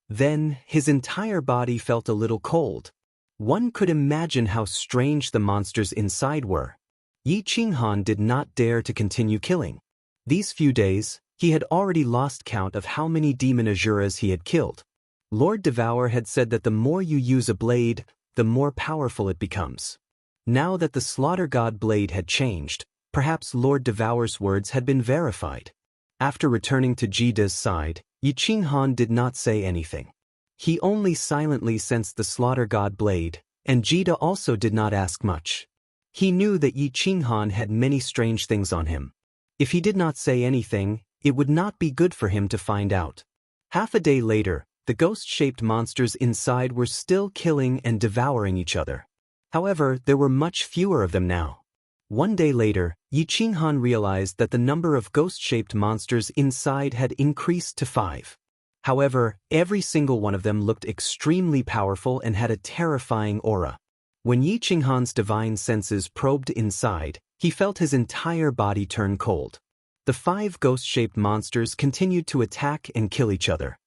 Then, his entire body felt a little cold. One could imagine how strange the monsters inside were. Yi Qinghan did not dare to continue killing. These few days, he had already lost count of how many demon Azuras he had killed. Lord Devour had said that the more you use a blade, the more powerful it becomes. Now that the Slaughter God Blade had changed, perhaps Lord Devour's words had been verified. After returning to Jida's side, Yi Qinghan did not say anything. He only silently sensed the Slaughter God Blade, and Jida also did not ask much. He knew that Yi Qinghan had many strange things on him. If he did not say anything, it would not be good for him to find out. Half a day later, the ghost-shaped monsters inside were still killing and devouring each other. However, there were much fewer of them now. 1 day later, Yi Qinghan realized that the number of ghost-shaped monsters inside had increased to 5. However, every single one of them looked extremely powerful and had a terrifying aura. When Yi Qinghan's divine senses probed inside, he felt his entire body turn cold. The 5 ghost-shaped monsters continued to attack and kill each other.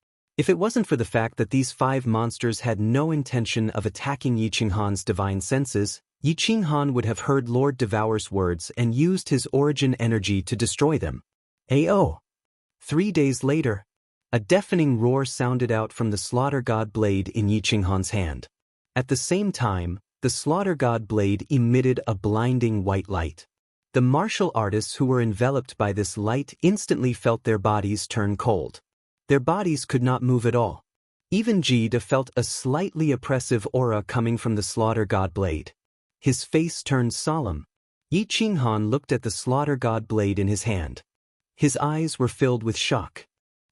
If it wasn't for the fact that these 5 monsters had no intention of attacking Yi Qinghan's divine senses, Yi Qinghan would have heard Lord Devour's words and used his origin energy to destroy them. AO! 3 days later, a deafening roar sounded out from the Slaughter God blade in Yi Qinghan's hand. At the same time, the Slaughter God blade emitted a blinding white light. The martial artists who were enveloped by this light instantly felt their bodies turn cold. Their bodies could not move at all. Even Jida felt a slightly oppressive aura coming from the Slaughter God blade. His face turned solemn. Yi Qinghan looked at the Slaughter God blade in his hand. His eyes were filled with shock.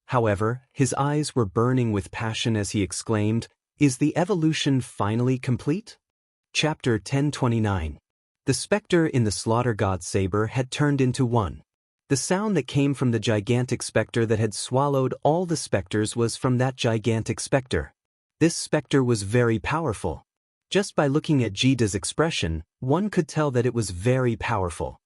However, his eyes were burning with passion as he exclaimed, "Is the evolution finally complete?" Chapter 1029. The specter in the Slaughter God saber had turned into one. The sound that came from the gigantic specter that had swallowed all the specters was from that gigantic specter. This specter was very powerful. Just by looking at Jida's expression, one could tell that it was very powerful.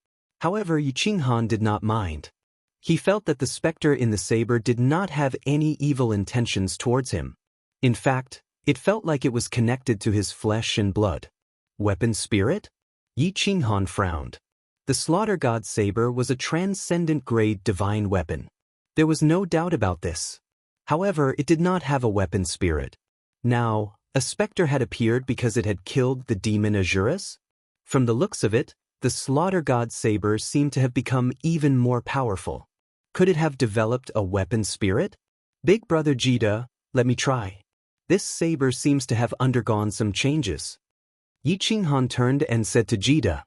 However, Yi Qinghan did not mind. He felt that the specter in the saber did not have any evil intentions towards him. In fact, it felt like it was connected to his flesh and blood. Weapon spirit? Yi Qinghan frowned. The Slaughter God saber was a transcendent-grade divine weapon. There was no doubt about this. However, it did not have a weapon spirit. Now, a specter had appeared because it had killed the demon Azurus? From the looks of it, the Slaughter God saber seemed to have become even more powerful. Could it have developed a weapon spirit? Big brother Jida, let me try. This saber seems to have undergone some changes. Yi Qinghan turned and said to Jida.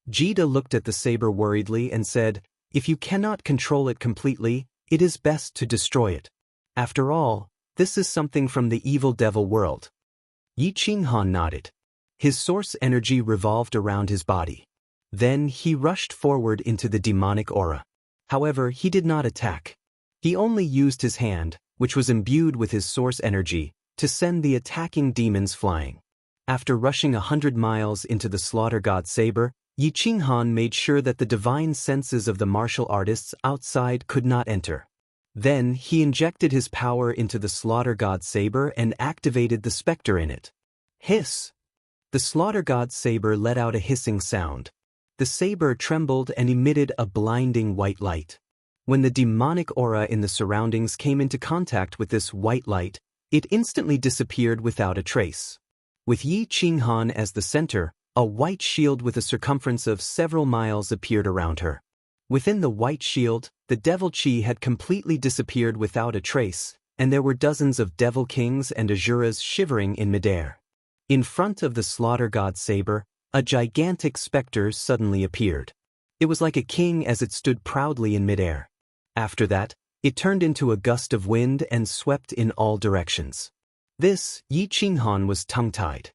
Jida looked at the saber worriedly and said, "If you cannot control it completely, it is best to destroy it. After all, this is something from the evil devil world." Yi Qinghan nodded. His source energy revolved around his body. Then he rushed forward into the demonic aura. However, he did not attack. He only used his hand, which was imbued with his source energy, to send the attacking demons flying. After rushing 100 miles into the Slaughter God saber, Yi Qinghan made sure that the divine senses of the martial artists outside could not enter. Then he injected his power into the Slaughter God saber and activated the specter in it. Hiss! The Slaughter God saber let out a hissing sound. The saber trembled and emitted a blinding white light. When the demonic aura in the surroundings came into contact with this white light, it instantly disappeared without a trace. With Yi Qinghan as the center, a white shield with a circumference of several miles appeared around her. Within the white shield, the devil chi had completely disappeared without a trace, and there were dozens of devil kings and Azuras shivering in midair. In front of the Slaughter God saber, a gigantic specter suddenly appeared. It was like a king as it stood proudly in midair. After that, it turned into a gust of wind and swept in all directions. This, Yi Qinghan was tongue-tied.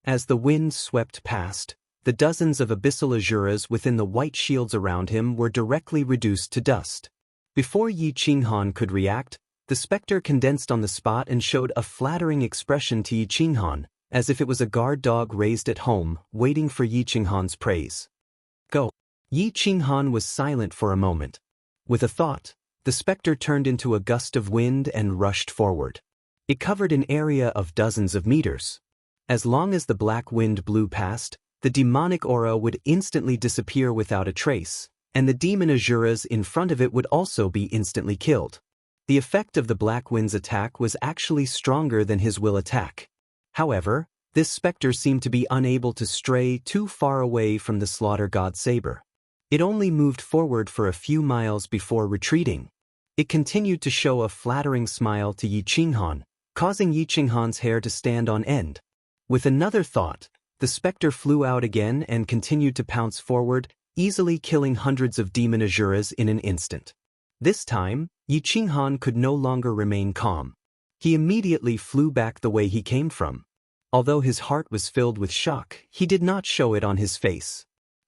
As the wind swept past, the dozens of abyssal Azuras within the white shields around him were directly reduced to dust. Before Yi Qinghan could react, the specter condensed on the spot and showed a flattering expression to Yi Qinghan, as if it was a guard dog raised at home, waiting for Yi Qinghan's praise. Go! Yi Qinghan was silent for a moment. With a thought, the specter turned into a gust of wind and rushed forward. It covered an area of dozens of meters. As long as the black wind blew past, the demonic aura would instantly disappear without a trace, and the demon Azuras in front of it would also be instantly killed. The effect of the black wind's attack was actually stronger than his will attack. However, this specter seemed to be unable to stray too far away from the Slaughter God saber. It only moved forward for a few miles before retreating. It continued to show a flattering smile to Yi Qinghan, causing Yi Qinghan's hair to stand on end. With another thought, the specter flew out again and continued to pounce forward, easily killing hundreds of demon Azuras in an instant. This time, Yi Qinghan could no longer remain calm. He immediately flew back the way he came from. Although his heart was filled with shock, he did not show it on his face.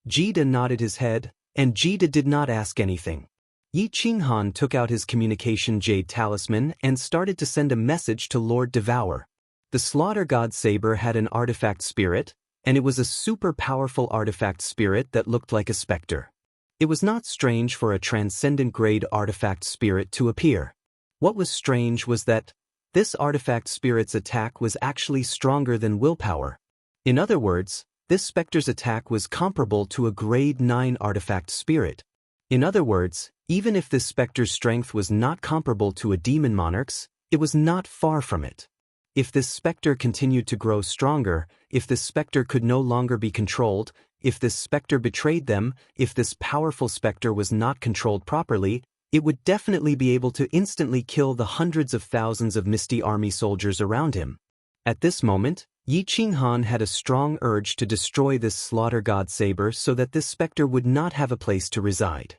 Jida nodded his head, and Jida did not ask anything. Yi Qinghan took out his communication jade talisman and started to send a message to Lord Devour. The Slaughter God saber had an artifact spirit, and it was a super powerful artifact spirit that looked like a specter. It was not strange for a transcendent grade artifact spirit to appear. What was strange was that This artifact spirit's attack was actually stronger than willpower. In other words, this specter's attack was comparable to a grade 9 artifact spirit. In other words, even if this specter's strength was not comparable to a demon monarch's, it was not far from it. If this specter continued to grow stronger, if this specter could no longer be controlled, if this specter betrayed them, if this powerful specter was not controlled properly, it would definitely be able to instantly kill the hundreds of thousands of Misty Army soldiers around him. At this moment, Yi Qinghan had a strong urge to destroy this slaughter god saber so that this specter would not have a place to reside.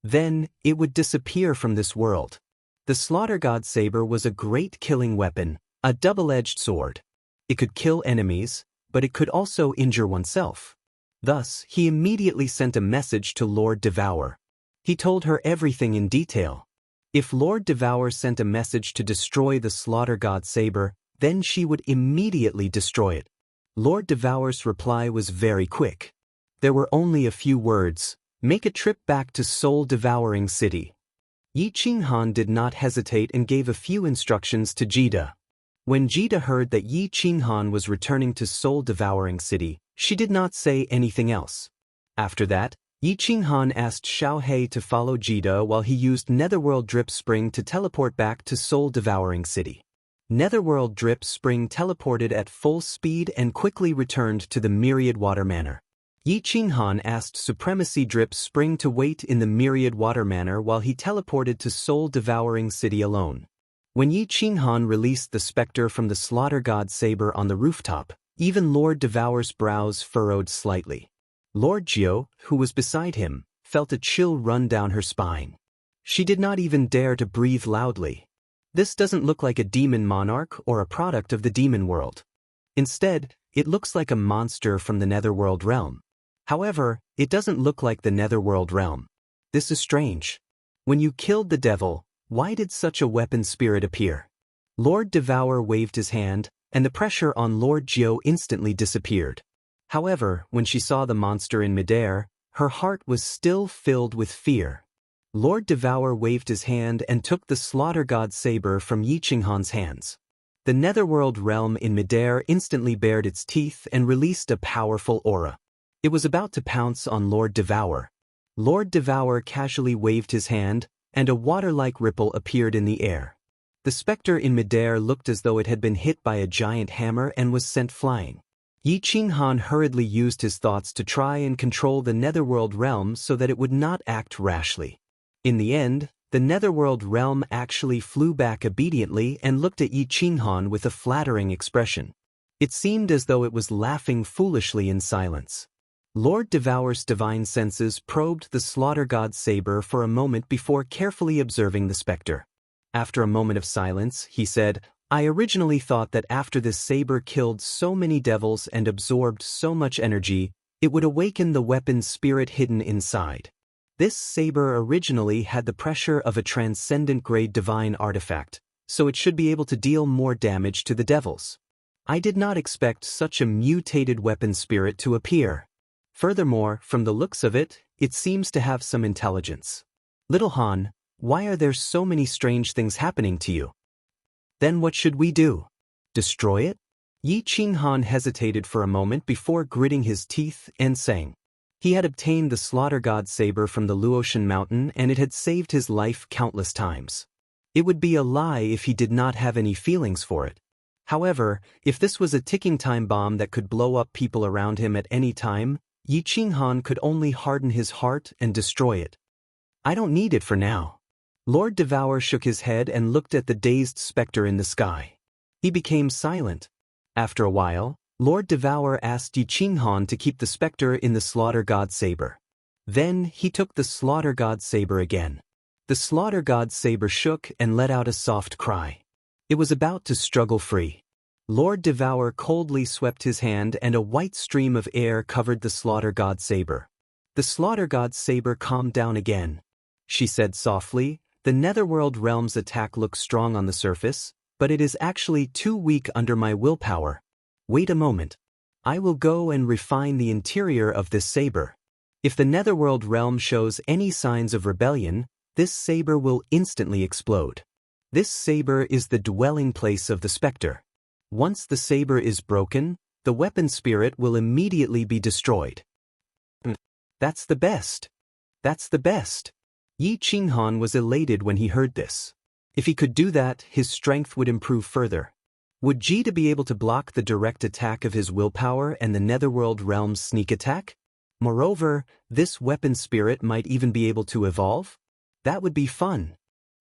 Then, it would disappear from this world. The slaughter god saber was a great killing weapon, a double-edged sword. It could kill enemies, but it could also injure oneself. Thus, he immediately sent a message to Lord Devour. He told her everything in detail. If Lord Devour sent a message to destroy the slaughter god saber, then she would immediately destroy it. Lord Devour's reply was very quick. There were only a few words: make a trip back to soul-devouring city. Yi Qinghan did not hesitate and gave a few instructions to Jida. When Jida heard that Yi Qinghan was returning to soul-devouring city, she did not say anything else. After that, Yi Qinghan asked Xiao He to follow Jida while he used Netherworld Drip Spring to teleport back to soul-devouring city. Netherworld Drip Spring teleported at full speed and quickly returned to the Myriad Water Manor. Yi Qinghan asked Supremacy Drip Spring to wait in the Myriad Water Manor while he teleported to soul-devouring city alone. When Yi Qinghan released the specter from the slaughter god saber on the rooftop, even Lord Devour's brows furrowed slightly. Lord Jiu, who was beside him, felt a chill run down her spine. She did not even dare to breathe loudly. This doesn't look like a demon monarch or a product of the demon world. Instead, it looks like a monster from the Netherworld realm. However, it doesn't look like the Netherworld realm. This is strange. When you killed the devil, why did such a weapon spirit appear? Lord Devour waved his hand, and the pressure on Lord Jiu instantly disappeared. However, when she saw the monster in midair, her heart was still filled with fear. Lord Devour waved his hand and took the slaughter god saber from Yi Qinghan's hands. The Netherworld realm in midair instantly bared its teeth and released a powerful aura. It was about to pounce on Lord Devour. Lord Devour casually waved his hand, and a water-like ripple appeared in the air. The specter in midair looked as though it had been hit by a giant hammer and was sent flying. Yi Qinghan hurriedly used his thoughts to try and control the Netherworld realm so that it would not act rashly. In the end, the Netherworld realm actually flew back obediently and looked at Yi Qinghan with a flattering expression. It seemed as though it was laughing foolishly in silence. Lord Devour's divine senses probed the slaughter god saber for a moment before carefully observing the specter. After a moment of silence, he said, "I originally thought that after this saber killed so many devils and absorbed so much energy, it would awaken the weapon's spirit hidden inside. This saber originally had the pressure of a transcendent grade divine artifact, so it should be able to deal more damage to the devils. I did not expect such a mutated weapon spirit to appear. Furthermore, from the looks of it, it seems to have some intelligence. Little Han, why are there so many strange things happening to you? Then what should we do? Destroy it?" Yi Qinghan hesitated for a moment before gritting his teeth and saying. He had obtained the slaughter god saber from the Luotian mountain and it had saved his life countless times. It would be a lie if he did not have any feelings for it. However, if this was a ticking time bomb that could blow up people around him at any time, Yi Qinghan could only harden his heart and destroy it. "I don't need it for now." Lord Devour shook his head and looked at the dazed specter in the sky. He became silent. After a while, Lord Devour asked Yi Qinghan to keep the specter in the slaughter god saber. Then he took the slaughter god saber again. The slaughter god saber shook and let out a soft cry. It was about to struggle free. Lord Devour coldly swept his hand and a white stream of air covered the slaughter god saber. The slaughter god saber calmed down again. She said softly, "The Netherworld realm's attack looks strong on the surface, but it is actually too weak under my willpower. Wait a moment. I will go and refine the interior of this saber. If the Netherworld realm shows any signs of rebellion, this saber will instantly explode." This saber is the dwelling place of the specter. Once the saber is broken, the weapon spirit will immediately be destroyed. That's the best. That's the best. Yi Qinghan was elated when he heard this. If he could do that, his strength would improve further. Would Jita be able to block the direct attack of his willpower and the Netherworld realm's sneak attack? Moreover, this weapon spirit might even be able to evolve? That would be fun.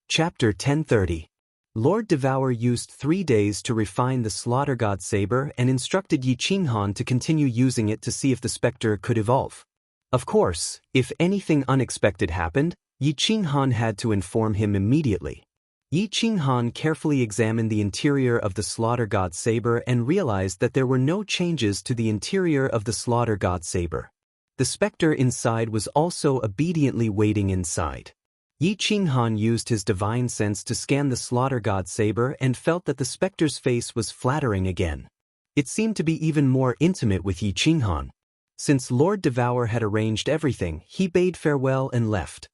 Chapter 1030. Lord Devour used 3 days to refine the Slaughter God Saber and instructed Yi Qinghan to continue using it to see if the specter could evolve. Of course, if anything unexpected happened, Yi Qinghan had to inform him immediately. Yi Qinghan carefully examined the interior of the Slaughter God Saber and realized that there were no changes to the interior of the Slaughter God Saber. The specter inside was also obediently waiting inside. Yi Qinghan used his divine sense to scan the Slaughter God Saber and felt that the specter's face was flattering again. It seemed to be even more intimate with Yi Qinghan. Since Lord Devour had arranged everything, he bade farewell and left.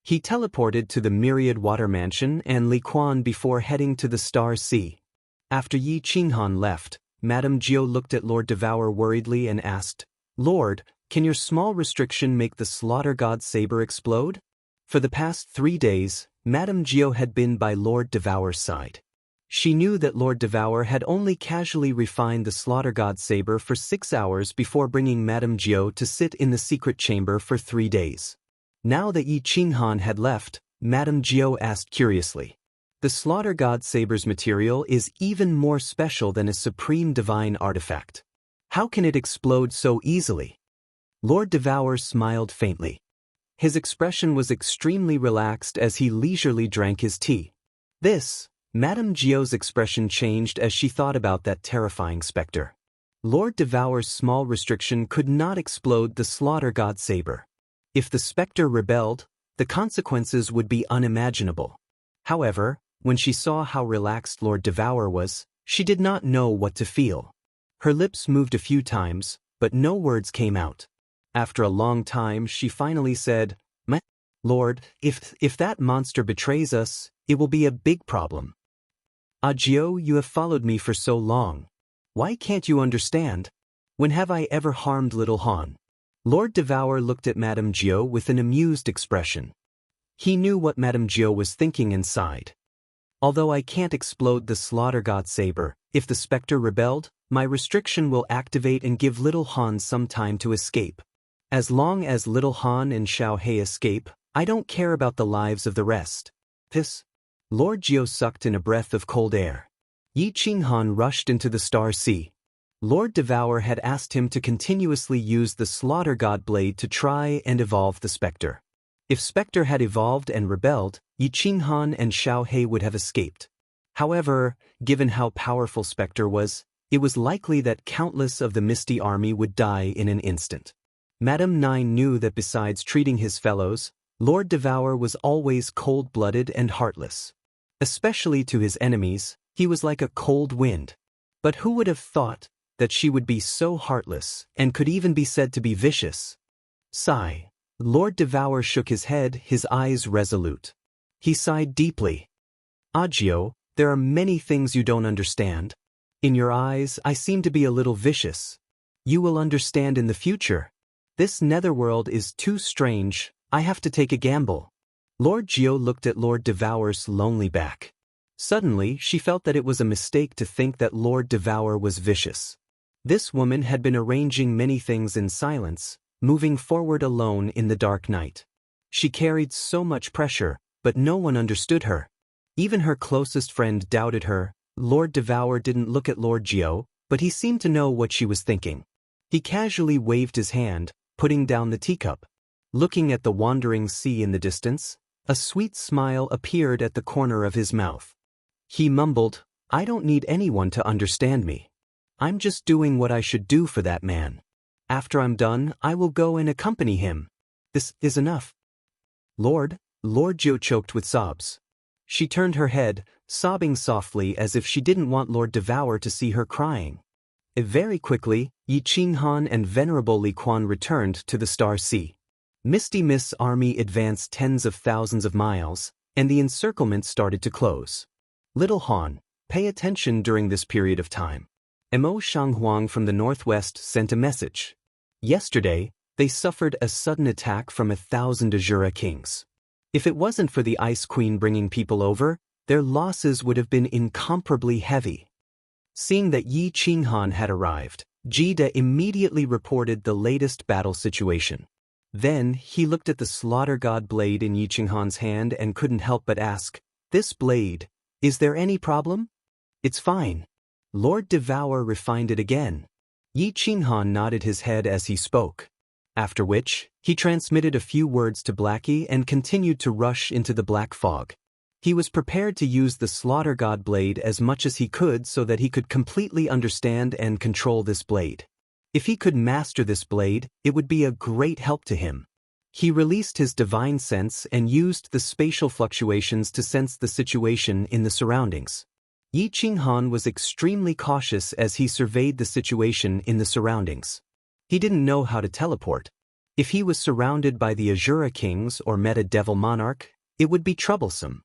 He teleported to the Myriad Water Mansion and Li Quan before heading to the Star Sea. After Yi Qinghan left, Madame Jiao looked at Lord Devour worriedly and asked, "Lord, can your small restriction make the Slaughter God Saber explode?" For the past 3 days, Madame Jiao had been by Lord Devour's side. She knew that Lord Devour had only casually refined the Slaughter God Saber for 6 hours before bringing Madame Jiao to sit in the secret chamber for 3 days. Now that Yi Qinghan had left, Madame Jiao asked curiously, "The Slaughter God Saber's material is even more special than a supreme divine artifact. How can it explode so easily?" Lord Devour smiled faintly. His expression was extremely relaxed as he leisurely drank his tea. Madame Jiao's expression changed as she thought about that terrifying specter. Lord Devour's small restriction could not explode the Slaughter God Saber. If the specter rebelled, the consequences would be unimaginable. However, when she saw how relaxed Lord Devour was, she did not know what to feel. Her lips moved a few times, but no words came out. After a long time, she finally said, "Meh, Lord, if that monster betrays us, it will be a big problem. Jiao, you have followed me for so long. Why can't you understand? When have I ever harmed little Han?" Lord Devour looked at Madame Jiao with an amused expression. He knew what Madame Jiao was thinking and sighed. "Although I can't explode the Slaughter God Saber, if the specter rebelled, my restriction will activate and give little Han some time to escape. As long as little Han and Xiao He escape, I don't care about the lives of the rest." Lord Jiao sucked in a breath of cold air. Yi Qinghan rushed into the Star Sea. Lord Devour had asked him to continuously use the Slaughter God Blade to try and evolve the specter. If specter had evolved and rebelled, Yi Qinghan and Xiao He would have escaped. However, given how powerful specter was, it was likely that countless of the Misty Army would die in an instant. Madame Nine knew that besides treating his fellows, Lord Devour was always cold-blooded and heartless. Especially to his enemies, he was like a cold wind. But who would have thought that she would be so heartless and could even be said to be vicious? Sigh. Lord Devour shook his head, his eyes resolute. He sighed deeply. "Jiao, there are many things you don't understand. In your eyes, I seem to be a little vicious. You will understand in the future. This netherworld is too strange, I have to take a gamble." Lord Jiao looked at Lord Devour's lonely back. Suddenly, she felt that it was a mistake to think that Lord Devour was vicious. This woman had been arranging many things in silence, moving forward alone in the dark night. She carried so much pressure, but no one understood her. Even her closest friend doubted her. Lord Devour didn't look at Lord Jiao, but he seemed to know what she was thinking. He casually waved his hand, putting down the teacup. Looking at the wandering sea in the distance, a sweet smile appeared at the corner of his mouth. He mumbled, "I don't need anyone to understand me. I'm just doing what I should do for that man. After I'm done, I will go and accompany him. This is enough." Lord Jiao choked with sobs. She turned her head, sobbing softly as if she didn't want Lord Devour to see her crying. Very quickly, Yi Qinghan and Venerable Li Quan returned to the Star Sea. Misty Mist's army advanced tens of thousands of miles, and the encirclement started to close. Little Han, pay attention during this period of time. Mo Shanghuang from the northwest sent a message. Yesterday, they suffered a sudden attack from 1,000 Azura kings. If it wasn't for the Ice Queen bringing people over, their losses would have been incomparably heavy. Seeing that Yi Qinghan had arrived, Jida immediately reported the latest battle situation. Then, he looked at the slaughter god blade in Yi Qinghan's hand and couldn't help but ask, "This blade, is there any problem?" "It's fine." Lord Devour refined it again. Yi Qinghan nodded his head as he spoke. After which, he transmitted a few words to Blackie and continued to rush into the black fog. He was prepared to use the slaughter god blade as much as he could so that he could completely understand and control this blade. If he could master this blade, it would be a great help to him. He released his divine sense and used the spatial fluctuations to sense the situation in the surroundings. Yi Qinghan was extremely cautious as he surveyed the situation in the surroundings. He didn't know how to teleport. If he was surrounded by the Azura kings or met a devil monarch, it would be troublesome.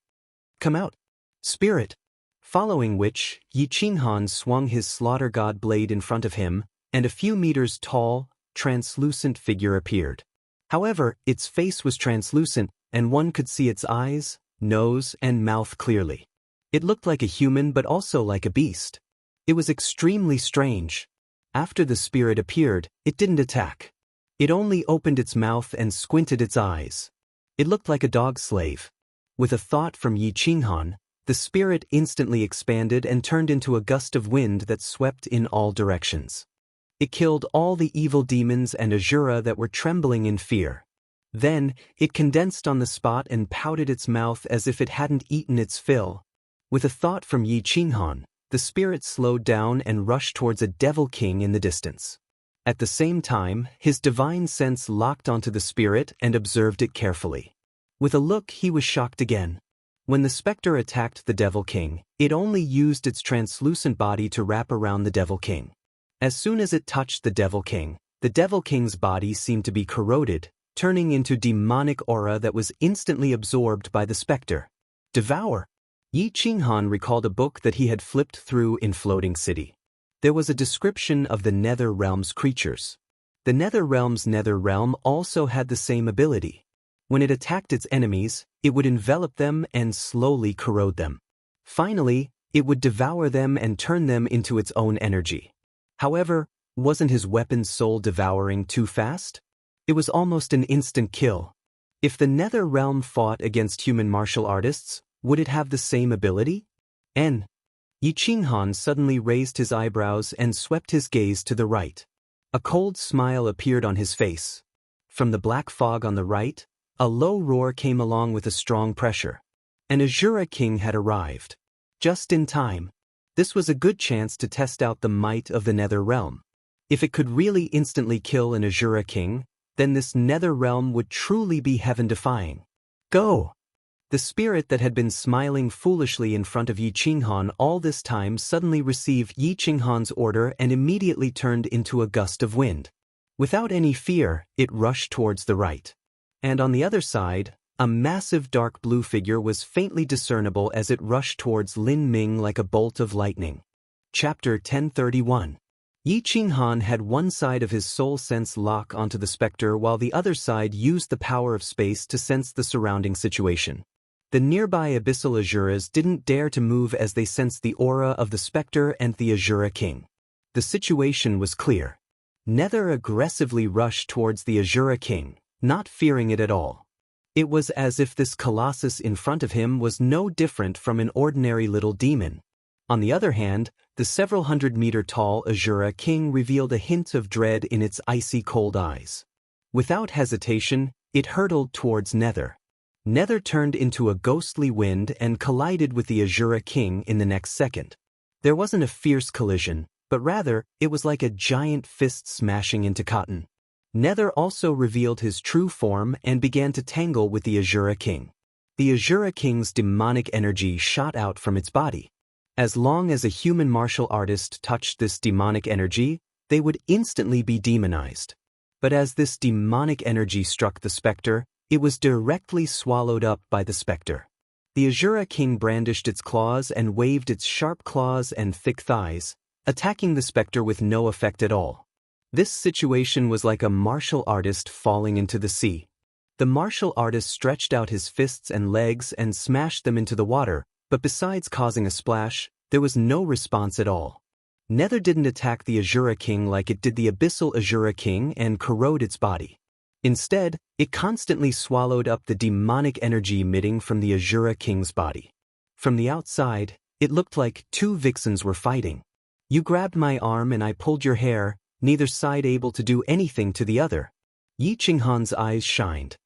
"Come out, spirit." Following which, Yi Qinghan swung his slaughter god blade in front of him, and a few meters tall, translucent figure appeared. However, its face was translucent, and one could see its eyes, nose, and mouth clearly. It looked like a human but also like a beast. It was extremely strange. After the spirit appeared, it didn't attack. It only opened its mouth and squinted its eyes. It looked like a dog slave. With a thought from Yi Qinghan, the spirit instantly expanded and turned into a gust of wind that swept in all directions. It killed all the evil demons and Azura that were trembling in fear. Then, it condensed on the spot and pouted its mouth as if it hadn't eaten its fill. With a thought from Yi Qinghan, the spirit slowed down and rushed towards a devil king in the distance. At the same time, his divine sense locked onto the spirit and observed it carefully. With a look, he was shocked again. When the specter attacked the devil king, it only used its translucent body to wrap around the devil king. As soon as it touched the devil king's body seemed to be corroded, turning into demonic aura that was instantly absorbed by the specter. Devour. Yi Qinghan recalled a book that he had flipped through in Floating City. There was a description of the Nether Realm's creatures. The Nether Realm's Nether Realm also had the same ability. When it attacked its enemies, it would envelop them and slowly corrode them. Finally, it would devour them and turn them into its own energy. However, wasn't his weapon's soul devouring too fast? It was almost an instant kill. If the Nether Realm fought against human martial artists, would it have the same ability? Yi Qinghan suddenly raised his eyebrows and swept his gaze to the right. A cold smile appeared on his face. From the black fog on the right, a low roar came along with a strong pressure. An Azura king had arrived. Just in time. This was a good chance to test out the might of the Nether Realm. If it could really instantly kill an Azura king, then this Nether Realm would truly be heaven-defying. Go! The spirit that had been smiling foolishly in front of Yi Qinghan all this time suddenly received Yi Qinghan's order and immediately turned into a gust of wind. Without any fear, it rushed towards the right. And on the other side, a massive dark blue figure was faintly discernible as it rushed towards Lin Ming like a bolt of lightning. Chapter 1031. Yi Qinghan had one side of his soul sense lock onto the specter while the other side used the power of space to sense the surrounding situation. The nearby abyssal Azuras didn't dare to move as they sensed the aura of the specter and the Azura king. The situation was clear. Nether aggressively rushed towards the Azura king, not fearing it at all. It was as if this colossus in front of him was no different from an ordinary little demon. On the other hand, the several hundred-meter-tall Azura king revealed a hint of dread in its icy cold eyes. Without hesitation, it hurtled towards Nether. Nether turned into a ghostly wind and collided with the Azura king in the next second. There wasn't a fierce collision, but rather, it was like a giant fist smashing into cotton. Nether also revealed his true form and began to tangle with the Azura king. The Azura king's demonic energy shot out from its body. As long as a human martial artist touched this demonic energy, they would instantly be demonized. But as this demonic energy struck the specter, it was directly swallowed up by the specter. The Azura king brandished its claws and waved its sharp claws and thick thighs, attacking the specter with no effect at all. This situation was like a martial artist falling into the sea. The martial artist stretched out his fists and legs and smashed them into the water, but besides causing a splash, there was no response at all. Nether didn't attack the Azura king like it did the Abyssal Azura king and corrode its body. Instead, it constantly swallowed up the demonic energy emitting from the Azura king's body. From the outside, it looked like two vixens were fighting. You grabbed my arm and I pulled your hair, neither side able to do anything to the other. Yi Qinghan's eyes shined.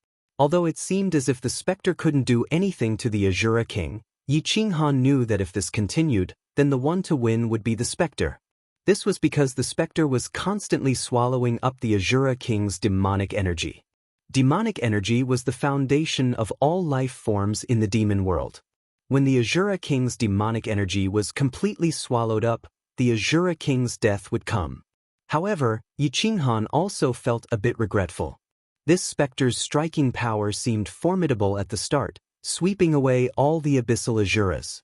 Although it seemed as if the specter couldn't do anything to the Azura king, Yi Qinghan knew that if this continued, then the one to win would be the specter. This was because the specter was constantly swallowing up the Azura king's demonic energy. Demonic energy was the foundation of all life forms in the demon world. When the Azura king's demonic energy was completely swallowed up, the Azura king's death would come. However, Yi Qinghan also felt a bit regretful. This specter's striking power seemed formidable at the start, sweeping away all the Abyssal Azuras.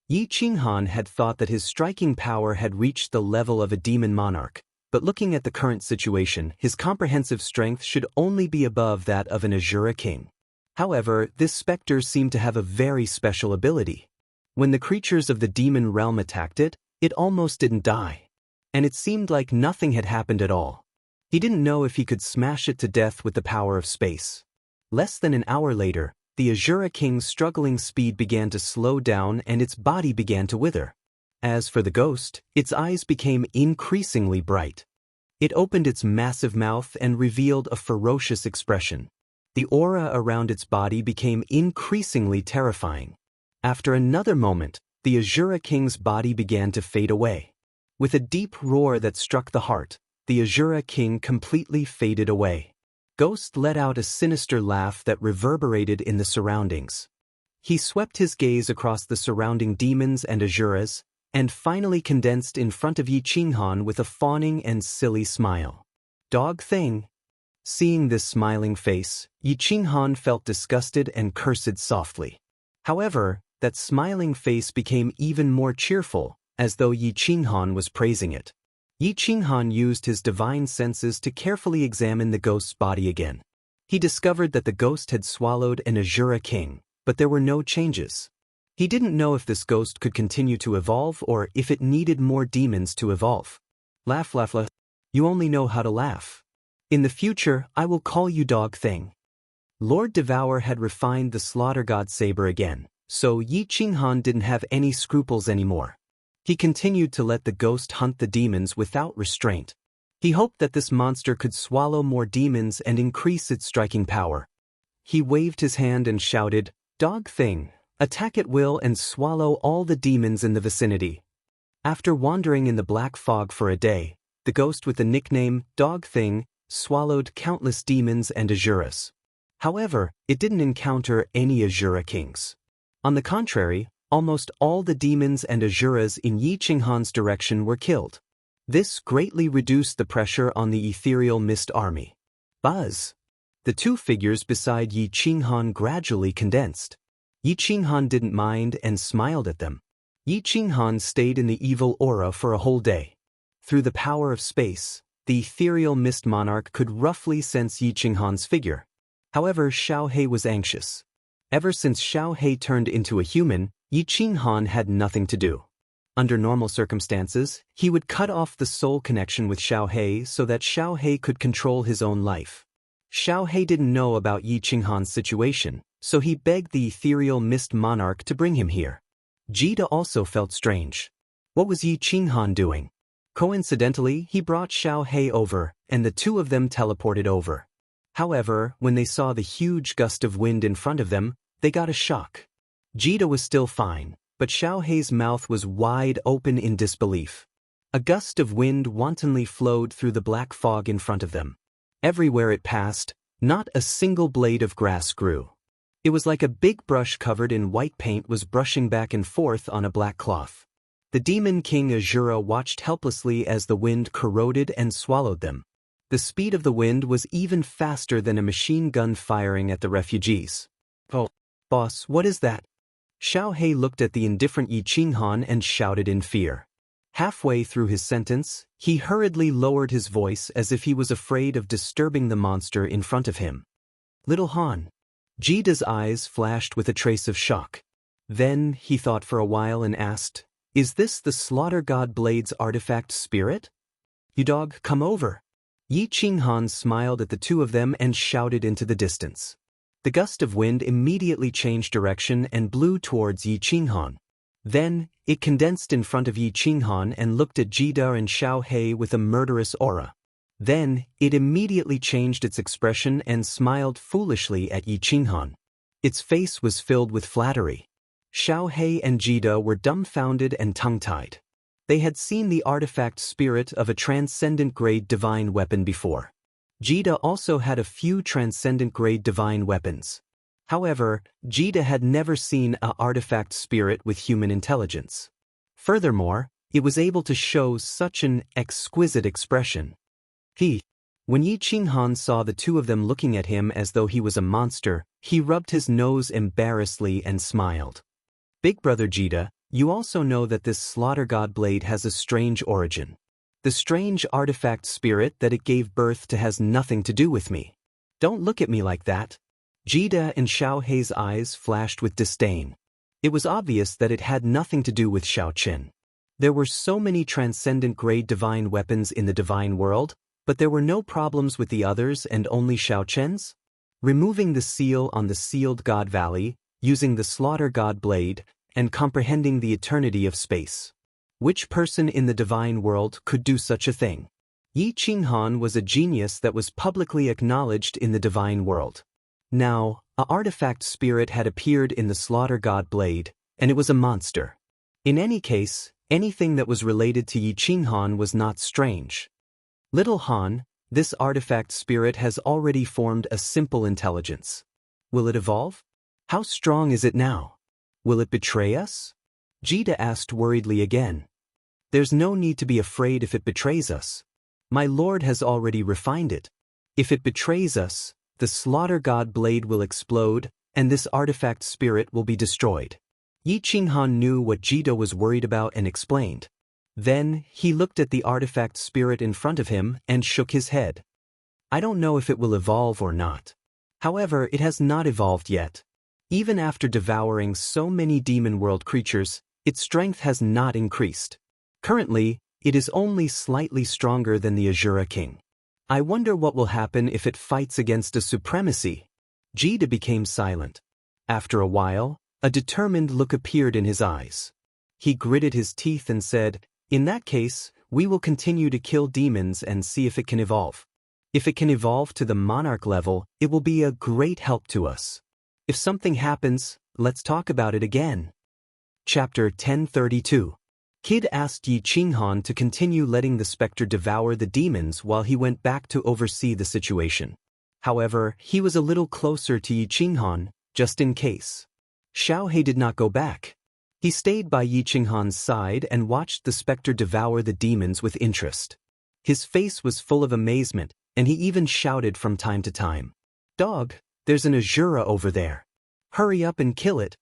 Yi Qinghan had thought that his striking power had reached the level of a demon monarch, but looking at the current situation, his comprehensive strength should only be above that of an Azura king. However, this specter seemed to have a very special ability. When the creatures of the demon realm attacked it, it almost didn't die. And it seemed like nothing had happened at all. He didn't know if he could smash it to death with the power of space. Less than an hour later, the Azura king's struggling speed began to slow down and its body began to wither. As for the ghost, its eyes became increasingly bright. It opened its massive mouth and revealed a ferocious expression. The aura around its body became increasingly terrifying. After another moment, the Azura king's body began to fade away. With a deep roar that struck the heart, the Azura king completely faded away. Ghost let out a sinister laugh that reverberated in the surroundings. He swept his gaze across the surrounding demons and Azuras, and finally condensed in front of Yi Qinghan with a fawning and silly smile. Dog thing. Seeing this smiling face, Yi Qinghan felt disgusted and cursed softly. However, that smiling face became even more cheerful, as though Yi Qinghan was praising it. Yi Qinghan used his divine senses to carefully examine the ghost's body again. He discovered that the ghost had swallowed an Azura king, but there were no changes. He didn't know if this ghost could continue to evolve or if it needed more demons to evolve. Laugh, laugh, laugh. You only know how to laugh. In the future, I will call you Dog Thing. Lord Devour had refined the Slaughter God saber again, so Yi Qinghan didn't have any scruples anymore. He continued to let the ghost hunt the demons without restraint. He hoped that this monster could swallow more demons and increase its striking power. He waved his hand and shouted, "Dog Thing, attack at will and swallow all the demons in the vicinity." After wandering in the black fog for a day, the ghost with the nickname Dog Thing swallowed countless demons and Azuras. However, it didn't encounter any Azura kings. On the contrary, almost all the demons and Azuras in Yi Qinghan's direction were killed. This greatly reduced the pressure on the ethereal mist army. Buzz! The two figures beside Yi Qinghan gradually condensed. Yi Qinghan didn't mind and smiled at them. Yi Qinghan stayed in the evil aura for a whole day. Through the power of space, the ethereal mist monarch could roughly sense Yi Qinghan's figure. However, Xiao He was anxious. Ever since Xiao He turned into a human, Yi Qinghan had nothing to do. Under normal circumstances, he would cut off the soul connection with Xiao He so that Xiao He could control his own life. Xiao He didn't know about Yi Qinghan's situation, so he begged the ethereal mist monarch to bring him here. Jida also felt strange. What was Yi Qinghan doing? Coincidentally, he brought Xiao He over, and the two of them teleported over. However, when they saw the huge gust of wind in front of them, they got a shock. Jida was still fine, but Xiao He's mouth was wide open in disbelief. A gust of wind wantonly flowed through the black fog in front of them. Everywhere it passed, not a single blade of grass grew. It was like a big brush covered in white paint was brushing back and forth on a black cloth. The Demon King Azura watched helplessly as the wind corroded and swallowed them. The speed of the wind was even faster than a machine gun firing at the refugees. "Oh, boss, what is that?" Xiao He looked at the indifferent Yi Qinghan and shouted in fear. Halfway through his sentence, he hurriedly lowered his voice as if he was afraid of disturbing the monster in front of him. Little Han. Jida's eyes flashed with a trace of shock. Then he thought for a while and asked, "Is this the Slaughter God Blade's artifact spirit? You dog, come over." Yi Qinghan smiled at the two of them and shouted into the distance. The gust of wind immediately changed direction and blew towards Yi Qinghan. Then, it condensed in front of Yi Qinghan and looked at Jida and Xiao He with a murderous aura. Then, it immediately changed its expression and smiled foolishly at Yi Qinghan. Its face was filled with flattery. Xiao He and Jida were dumbfounded and tongue-tied. They had seen the artifact spirit of a transcendent-grade divine weapon before. Jida also had a few transcendent-grade divine weapons. However, Jida had never seen an artifact spirit with human intelligence. Furthermore, it was able to show such an exquisite expression. When Yi Qinghan saw the two of them looking at him as though he was a monster, he rubbed his nose embarrassedly and smiled. Big brother Jida, you also know that this Slaughter God Blade has a strange origin. The strange artifact spirit that it gave birth to has nothing to do with me. Don't look at me like that. Jida and Xiao He's eyes flashed with disdain. It was obvious that it had nothing to do with Xiao Qin. There were so many transcendent-grade divine weapons in the divine world, but there were no problems with the others and only Xiao Qin's? Removing the seal on the sealed God Valley, using the Slaughter God Blade, and comprehending the eternity of space. Which person in the divine world could do such a thing? Yi Qinghan was a genius that was publicly acknowledged in the divine world. Now, an artifact spirit had appeared in the Slaughter God Blade, and it was a monster. In any case, anything that was related to Yi Qinghan was not strange. Little Han, this artifact spirit has already formed a simple intelligence. Will it evolve? How strong is it now? Will it betray us? Jida asked worriedly again. There's no need to be afraid if it betrays us. My lord has already refined it. If it betrays us, the Slaughter God Blade will explode, and this artifact spirit will be destroyed. Yi Qinghan knew what Jida was worried about and explained. Then, he looked at the artifact spirit in front of him and shook his head. I don't know if it will evolve or not. However, it has not evolved yet. Even after devouring so many demon world creatures, its strength has not increased. Currently, it is only slightly stronger than the Azura King. I wonder what will happen if it fights against a supremacy. Jida became silent. After a while, a determined look appeared in his eyes. He gritted his teeth and said, in that case, we will continue to kill demons and see if it can evolve. If it can evolve to the monarch level, it will be a great help to us. If something happens, let's talk about it again. Chapter 1032. Kid asked Yi Qinghan to continue letting the specter devour the demons while he went back to oversee the situation. However, he was a little closer to Yi Qinghan, just in case. Xiao He did not go back. He stayed by Yi Qinghan's side and watched the specter devour the demons with interest. His face was full of amazement, and he even shouted from time to time. Dog, there's an Azura over there. Hurry up and kill it.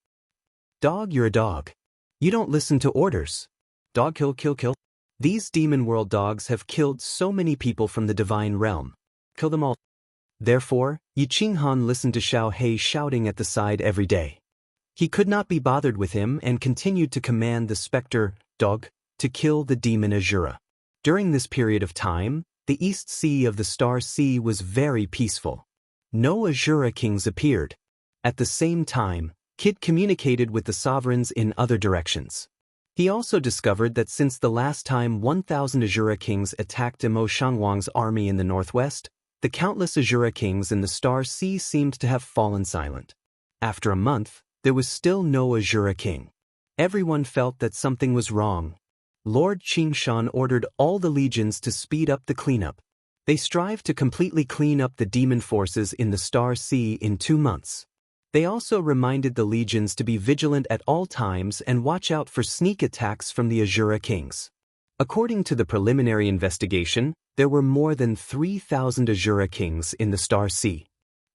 Dog, you're a dog. You don't listen to orders. Dog, kill, kill, kill. These demon world dogs have killed so many people from the divine realm. Kill them all. Therefore, Yi Qinghan listened to Xiao He shouting at the side every day. He could not be bothered with him and continued to command the specter, dog, to kill the demon Azura. During this period of time, the East Sea of the Star Sea was very peaceful. No Azura kings appeared. At the same time, Kid communicated with the sovereigns in other directions. He also discovered that since the last time 1,000 Azura kings attacked Imo Shangwang's army in the northwest, the countless Azura kings in the Star Sea seemed to have fallen silent. After a month, there was still no Azura king. Everyone felt that something was wrong. Lord Qingshan ordered all the legions to speed up the cleanup. They strived to completely clean up the demon forces in the Star Sea in 2 months. They also reminded the legions to be vigilant at all times and watch out for sneak attacks from the Azura kings. According to the preliminary investigation, there were more than 3,000 Azura kings in the Star Sea.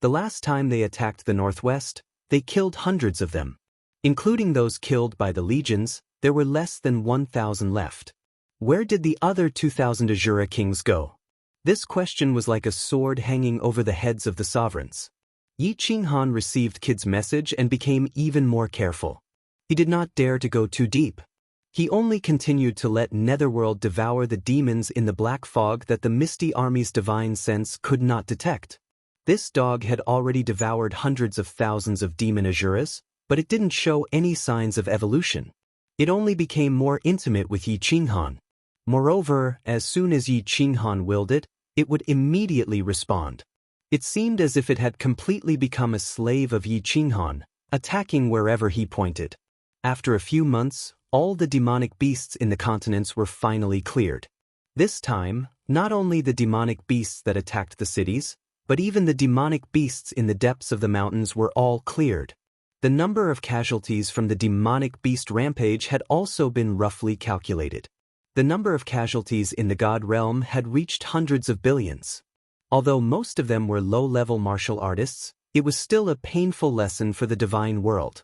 The last time they attacked the northwest, they killed hundreds of them. Including those killed by the legions, there were less than 1,000 left. Where did the other 2,000 Azura kings go? This question was like a sword hanging over the heads of the sovereigns. Yi Qinghan received Kid's message and became even more careful. He did not dare to go too deep. He only continued to let Netherworld devour the demons in the black fog that the Misty Army's divine sense could not detect. This dog had already devoured hundreds of thousands of demon Azuras, but it didn't show any signs of evolution. It only became more intimate with Yi Qinghan. Moreover, as soon as Yi Qinghan willed it, it would immediately respond. It seemed as if it had completely become a slave of Yi Qinghan, attacking wherever he pointed. After a few months, all the demonic beasts in the continents were finally cleared. This time, not only the demonic beasts that attacked the cities, but even the demonic beasts in the depths of the mountains were all cleared. The number of casualties from the demonic beast rampage had also been roughly calculated. The number of casualties in the god realm had reached hundreds of billions. Although most of them were low-level martial artists, it was still a painful lesson for the divine world.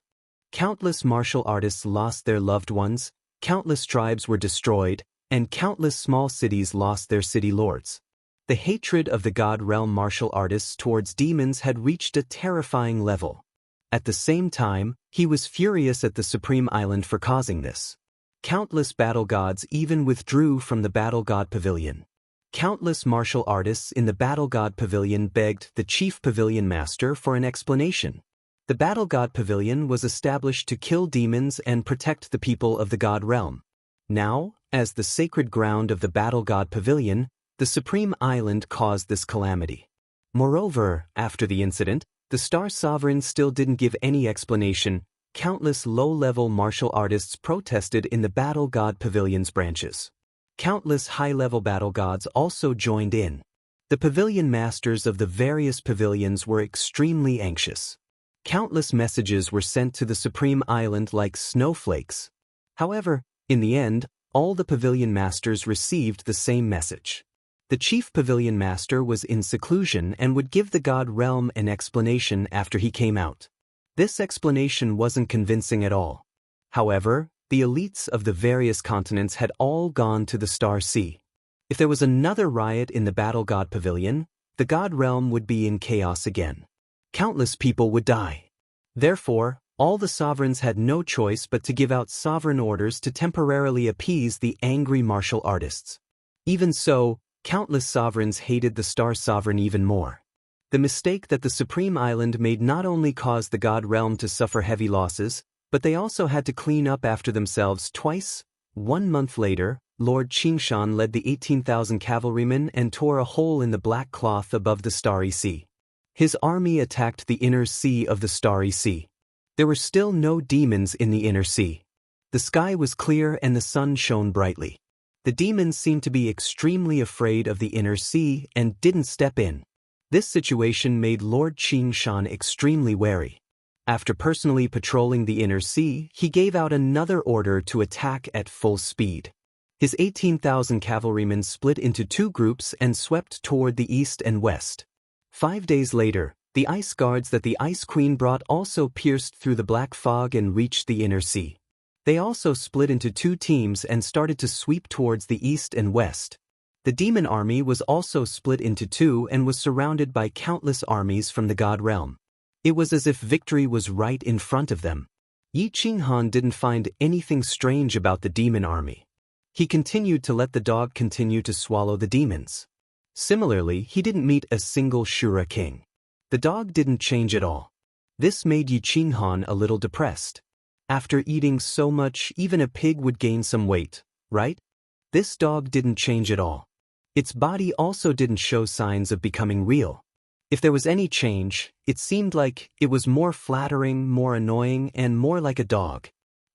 Countless martial artists lost their loved ones, countless tribes were destroyed, and countless small cities lost their city lords. The hatred of the god realm martial artists towards demons had reached a terrifying level. At the same time, he was furious at the Supreme Island for causing this. Countless battle gods even withdrew from the Battle God Pavilion. Countless martial artists in the Battle God Pavilion begged the Chief Pavilion Master for an explanation. The Battle God Pavilion was established to kill demons and protect the people of the God Realm. Now, as the sacred ground of the Battle God Pavilion, the Supreme Island caused this calamity. Moreover, after the incident, the Star Sovereign still didn't give any explanation. Countless low-level martial artists protested in the Battle God Pavilion's branches. Countless high-level battle gods also joined in. The pavilion masters of the various pavilions were extremely anxious. Countless messages were sent to the Supreme Island like snowflakes. However, in the end, all the pavilion masters received the same message. The chief pavilion master was in seclusion and would give the god realm an explanation after he came out. This explanation wasn't convincing at all. However, the elites of the various continents had all gone to the Star Sea. If there was another riot in the Battle God Pavilion, the god realm would be in chaos again. Countless people would die. Therefore, all the sovereigns had no choice but to give out sovereign orders to temporarily appease the angry martial artists. Even so, countless sovereigns hated the Star Sovereign even more. The mistake that the Supreme Island made not only caused the God Realm to suffer heavy losses, but they also had to clean up after themselves twice. 1 month later, Lord Qingshan led the 18,000 cavalrymen and tore a hole in the black cloth above the Starry Sea. His army attacked the inner sea of the Starry Sea. There were still no demons in the inner sea. The sky was clear and the sun shone brightly. The demons seemed to be extremely afraid of the inner sea and didn't step in. This situation made Lord Qingshan extremely wary. After personally patrolling the inner sea, he gave out another order to attack at full speed. His 18,000 cavalrymen split into 2 groups and swept toward the east and west. 5 days later, the ice guards that the Ice Queen brought also pierced through the black fog and reached the inner sea. They also split into 2 teams and started to sweep towards the east and west. The demon army was also split into 2 and was surrounded by countless armies from the God Realm. It was as if victory was right in front of them. Yi Qinghan didn't find anything strange about the demon army. He continued to let the dog continue to swallow the demons. Similarly, he didn't meet a single Shura king. The dog didn't change at all. This made Yi Qinghan a little depressed. After eating so much, even a pig would gain some weight, right? This dog didn't change at all. Its body also didn't show signs of becoming real. If there was any change, it seemed like it was more flattering, more annoying, and more like a dog.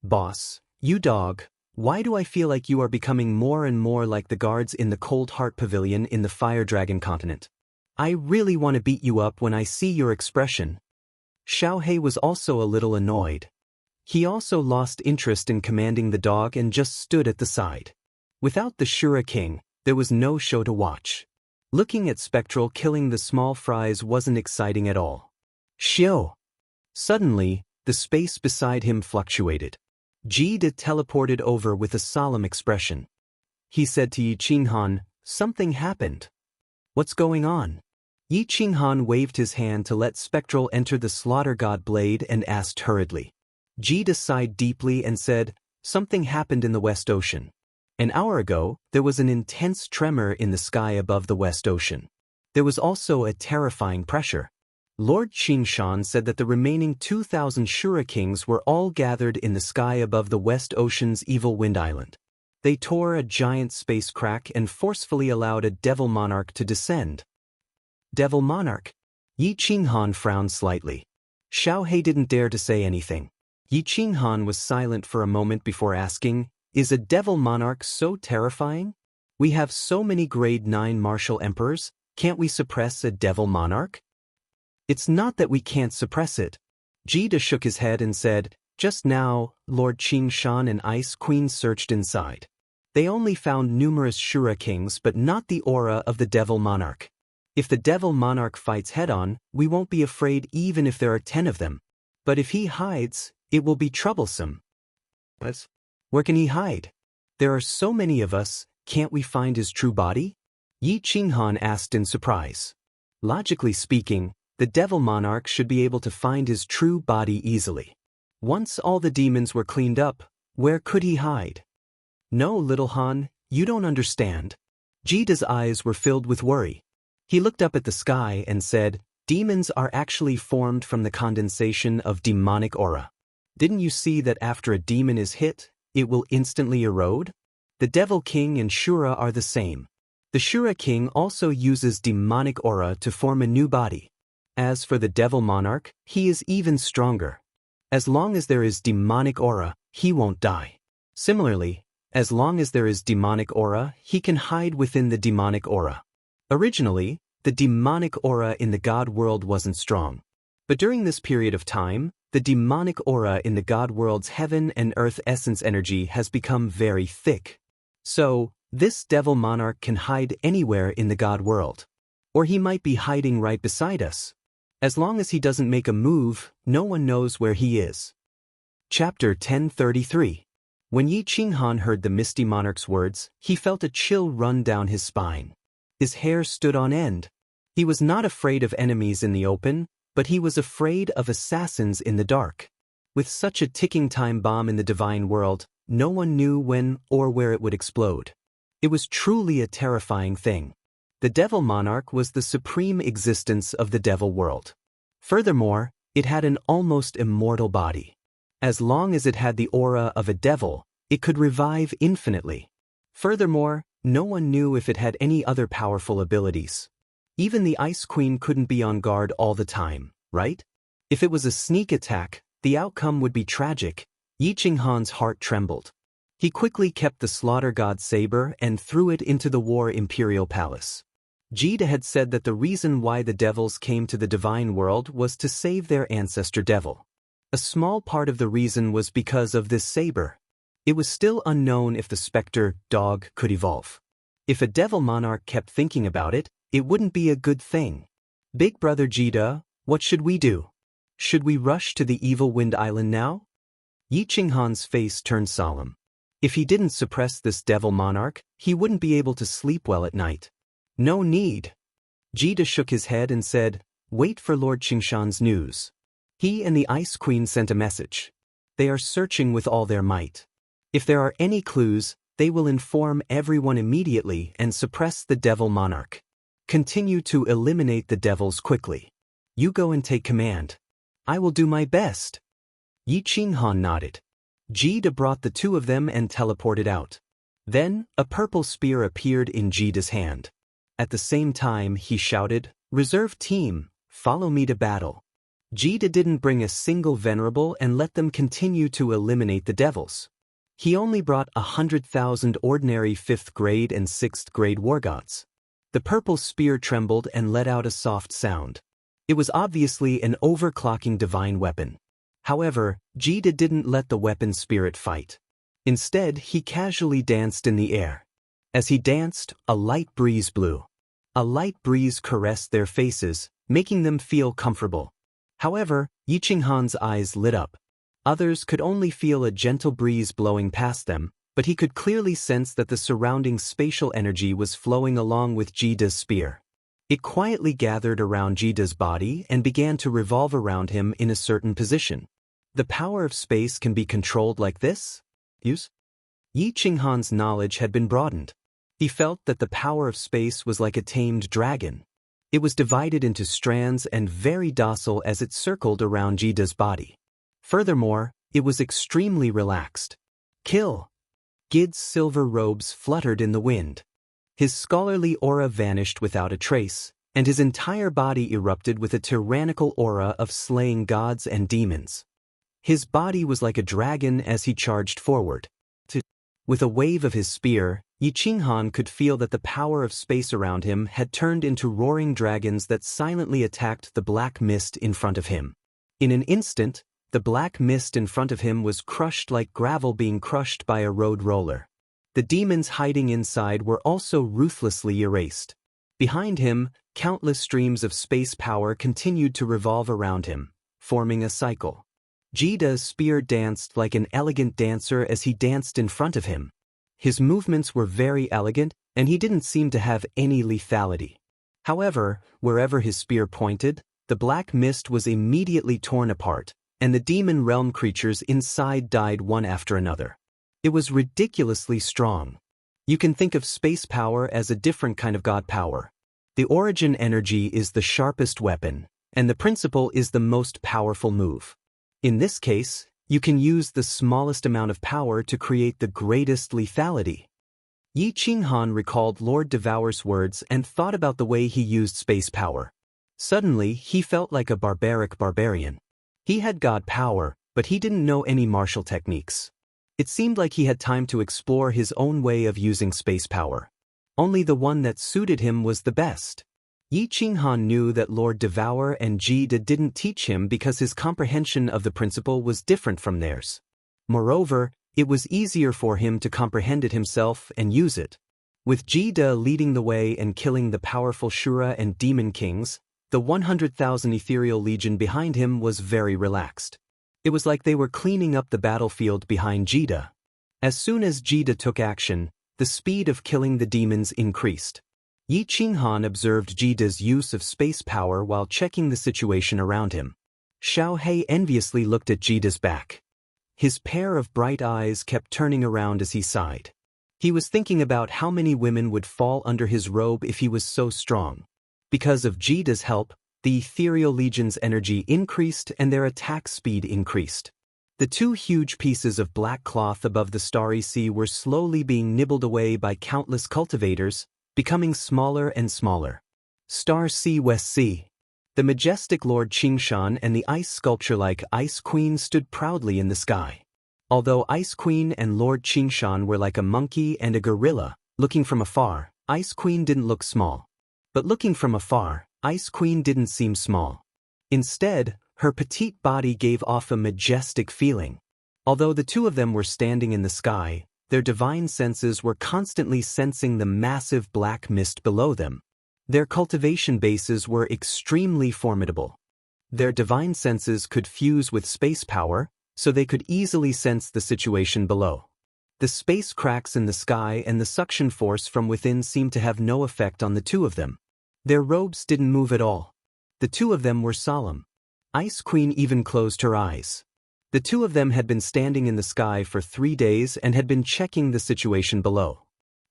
Boss, you dog, why do I feel like you are becoming more and more like the guards in the Cold Heart Pavilion in the Fire Dragon continent? I really want to beat you up when I see your expression. Xiaohei was also a little annoyed. He also lost interest in commanding the dog and just stood at the side. Without the Shura King, there was no show to watch. Looking at Spectral killing the small fries wasn't exciting at all. Xiao! Suddenly, The space beside him fluctuated. Jide teleported over with a solemn expression. He said to Yi Qinghan, "Something happened. What's going on?" Yi Qinghan waved his hand to let Spectral enter the slaughter god blade and asked hurriedly. Jide sighed deeply and said, "Something happened in the West Ocean. An hour ago, there was an intense tremor in the sky above the West Ocean. There was also a terrifying pressure. Lord Xianxia said that the remaining 2,000 Shura kings were all gathered in the sky above the West Ocean's evil wind island. They tore a giant space crack and forcefully allowed a devil monarch to descend." Devil monarch? Yi Qinghan frowned slightly. Xiao He didn't dare to say anything. Yi Qinghan was silent for a moment before asking, "Is a devil monarch so terrifying? We have so many grade 9 martial emperors, can't we suppress a devil monarch?" "It's not that we can't suppress it." Jide shook his head and said, "Just now, Lord Qingshan and Ice Queen searched inside. They only found numerous Shura kings but not the aura of the devil monarch. If the devil monarch fights head-on, we won't be afraid even if there are 10 of them. But if he hides, it will be troublesome." "What? Where can he hide? There are so many of us, can't we find his true body?" Yi Qinghan asked in surprise. Logically speaking, the devil monarch should be able to find his true body easily. Once all the demons were cleaned up, where could he hide? "No, little Han, you don't understand." Jide's eyes were filled with worry. He looked up at the sky and said, "Demons are actually formed from the condensation of demonic aura. Didn't you see that after a demon is hit, it will instantly erode? The Devil King and Shura are the same. The Shura King also uses demonic aura to form a new body. As for the Devil Monarch, he is even stronger. As long as there is demonic aura, he won't die. Similarly, as long as there is demonic aura, he can hide within the demonic aura. Originally, the demonic aura in the god world wasn't strong. But during this period of time, the demonic aura in the god world's heaven and earth essence energy has become very thick. So, this devil monarch can hide anywhere in the god world. Or he might be hiding right beside us. As long as he doesn't make a move, no one knows where he is." Chapter 1033. When Yi Qinghan heard the Misty Monarch's words, he felt a chill run down his spine. His hair stood on end. He was not afraid of enemies in the open, but he was afraid of assassins in the dark. With such a ticking time bomb in the divine world, no one knew when or where it would explode. It was truly a terrifying thing. The Devil Monarch was the supreme existence of the devil world. Furthermore, it had an almost immortal body. As long as it had the aura of a devil, it could revive infinitely. Furthermore, no one knew if it had any other powerful abilities. Even the Ice Queen couldn't be on guard all the time, right? If it was a sneak attack, the outcome would be tragic. Yi Qinghan's heart trembled. He quickly kept the slaughter god's saber and threw it into the War Imperial Palace. Jide had said that the reason why the devils came to the divine world was to save their ancestor devil. A small part of the reason was because of this saber. It was still unknown if the specter dog could evolve. If a devil monarch kept thinking about it, it wouldn't be a good thing. "Big brother Jide, what should we do? Should we rush to the evil wind island now?" Yi Qinghan's face turned solemn. If he didn't suppress this devil monarch, he wouldn't be able to sleep well at night. "No need." Jide shook his head and said, "Wait for Lord Qingshan's news." He and the Ice Queen sent a message. They are searching with all their might. If there are any clues, they will inform everyone immediately and suppress the devil monarch. Continue to eliminate the devils quickly. You go and take command. I will do my best. Yi Qinghan nodded. Jide brought the two of them and teleported out. Then, a purple spear appeared in Jide's hand. At the same time, he shouted, "Reserve team, follow me to battle." Jide didn't bring a single venerable and let them continue to eliminate the devils. He only brought 100,000 ordinary 5th grade and 6th grade war gods. The purple spear trembled and let out a soft sound. It was obviously an overclocking divine weapon. However, Jide didn't let the weapon spirit fight. Instead, he casually danced in the air. As he danced, a light breeze blew. A light breeze caressed their faces, making them feel comfortable. However, Yi Qinghan's eyes lit up. Others could only feel a gentle breeze blowing past them, but he could clearly sense that the surrounding spatial energy was flowing along with Jida's spear. It quietly gathered around Jida's body and began to revolve around him in a certain position. The power of space can be controlled like this? Use? Yi Qinghan's knowledge had been broadened. He felt that the power of space was like a tamed dragon. It was divided into strands and very docile as it circled around Jida's body. Furthermore, it was extremely relaxed. Kill! Gid's silver robes fluttered in the wind. His scholarly aura vanished without a trace, and his entire body erupted with a tyrannical aura of slaying gods and demons. His body was like a dragon as he charged forward. With a wave of his spear, Yi Qinghan could feel that the power of space around him had turned into roaring dragons that silently attacked the black mist in front of him. In an instant, the black mist in front of him was crushed like gravel being crushed by a road roller. The demons hiding inside were also ruthlessly erased. Behind him, countless streams of space power continued to revolve around him, forming a cycle. Jida's spear danced like an elegant dancer as he danced in front of him. His movements were very elegant, and he didn't seem to have any lethality. However, wherever his spear pointed, the black mist was immediately torn apart, and the demon realm creatures inside died one after another. It was ridiculously strong. You can think of space power as a different kind of god power. The origin energy is the sharpest weapon, and the principle is the most powerful move. In this case, you can use the smallest amount of power to create the greatest lethality. Yi Qinghan recalled Lord Devour's words and thought about the way he used space power. Suddenly, he felt like a barbaric barbarian. He had god power, but he didn't know any martial techniques. It seemed like he had time to explore his own way of using space power. Only the one that suited him was the best. Yi Qinghan knew that Lord Devour and Jida didn't teach him because his comprehension of the principle was different from theirs. Moreover, it was easier for him to comprehend it himself and use it. With Jida leading the way and killing the powerful Shura and Demon Kings, the 100,000 ethereal legion behind him was very relaxed. It was like they were cleaning up the battlefield behind Jida. As soon as Jida took action, the speed of killing the demons increased. Yi Qinghan observed Jida's use of space power while checking the situation around him. Xiao He enviously looked at Jida's back. His pair of bright eyes kept turning around as he sighed. He was thinking about how many women would fall under his robe if he was so strong. Because of Jida's help, the ethereal legion's energy increased and their attack speed increased. The two huge pieces of black cloth above the starry sea were slowly being nibbled away by countless cultivators, becoming smaller and smaller. Star Sea West Sea. The majestic Lord Qingshan and the ice sculpture-like Ice Queen stood proudly in the sky. Although Ice Queen and Lord Qingshan were like a monkey and a gorilla, looking from afar, Ice Queen didn't look small. But looking from afar, Ice Queen didn't seem small. Instead, her petite body gave off a majestic feeling. Although the two of them were standing in the sky, their divine senses were constantly sensing the massive black mist below them. Their cultivation bases were extremely formidable. Their divine senses could fuse with space power, so they could easily sense the situation below. The space cracks in the sky and the suction force from within seemed to have no effect on the two of them. Their robes didn't move at all. The two of them were solemn. Ice Queen even closed her eyes. The two of them had been standing in the sky for 3 days and had been checking the situation below.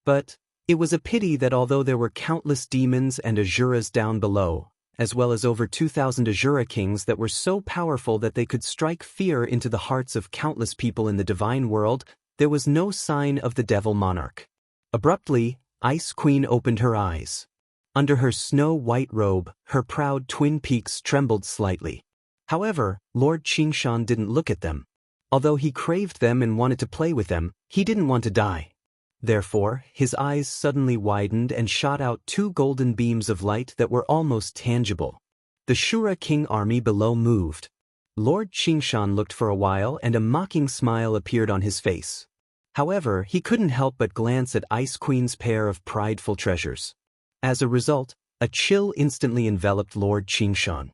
But it was a pity that although there were countless demons and Asuras down below, as well as over 2,000 Asura kings that were so powerful that they could strike fear into the hearts of countless people in the divine world, there was no sign of the devil monarch. Abruptly, Ice Queen opened her eyes. Under her snow-white robe, her proud twin peaks trembled slightly. However, Lord Qingshan didn't look at them. Although he craved them and wanted to play with them, he didn't want to die. Therefore, his eyes suddenly widened and shot out 2 golden beams of light that were almost tangible. The Shura King army below moved. Lord Qingshan looked for a while and a mocking smile appeared on his face. However, he couldn't help but glance at Ice Queen's pair of prideful treasures. As a result, a chill instantly enveloped Lord Qingshan.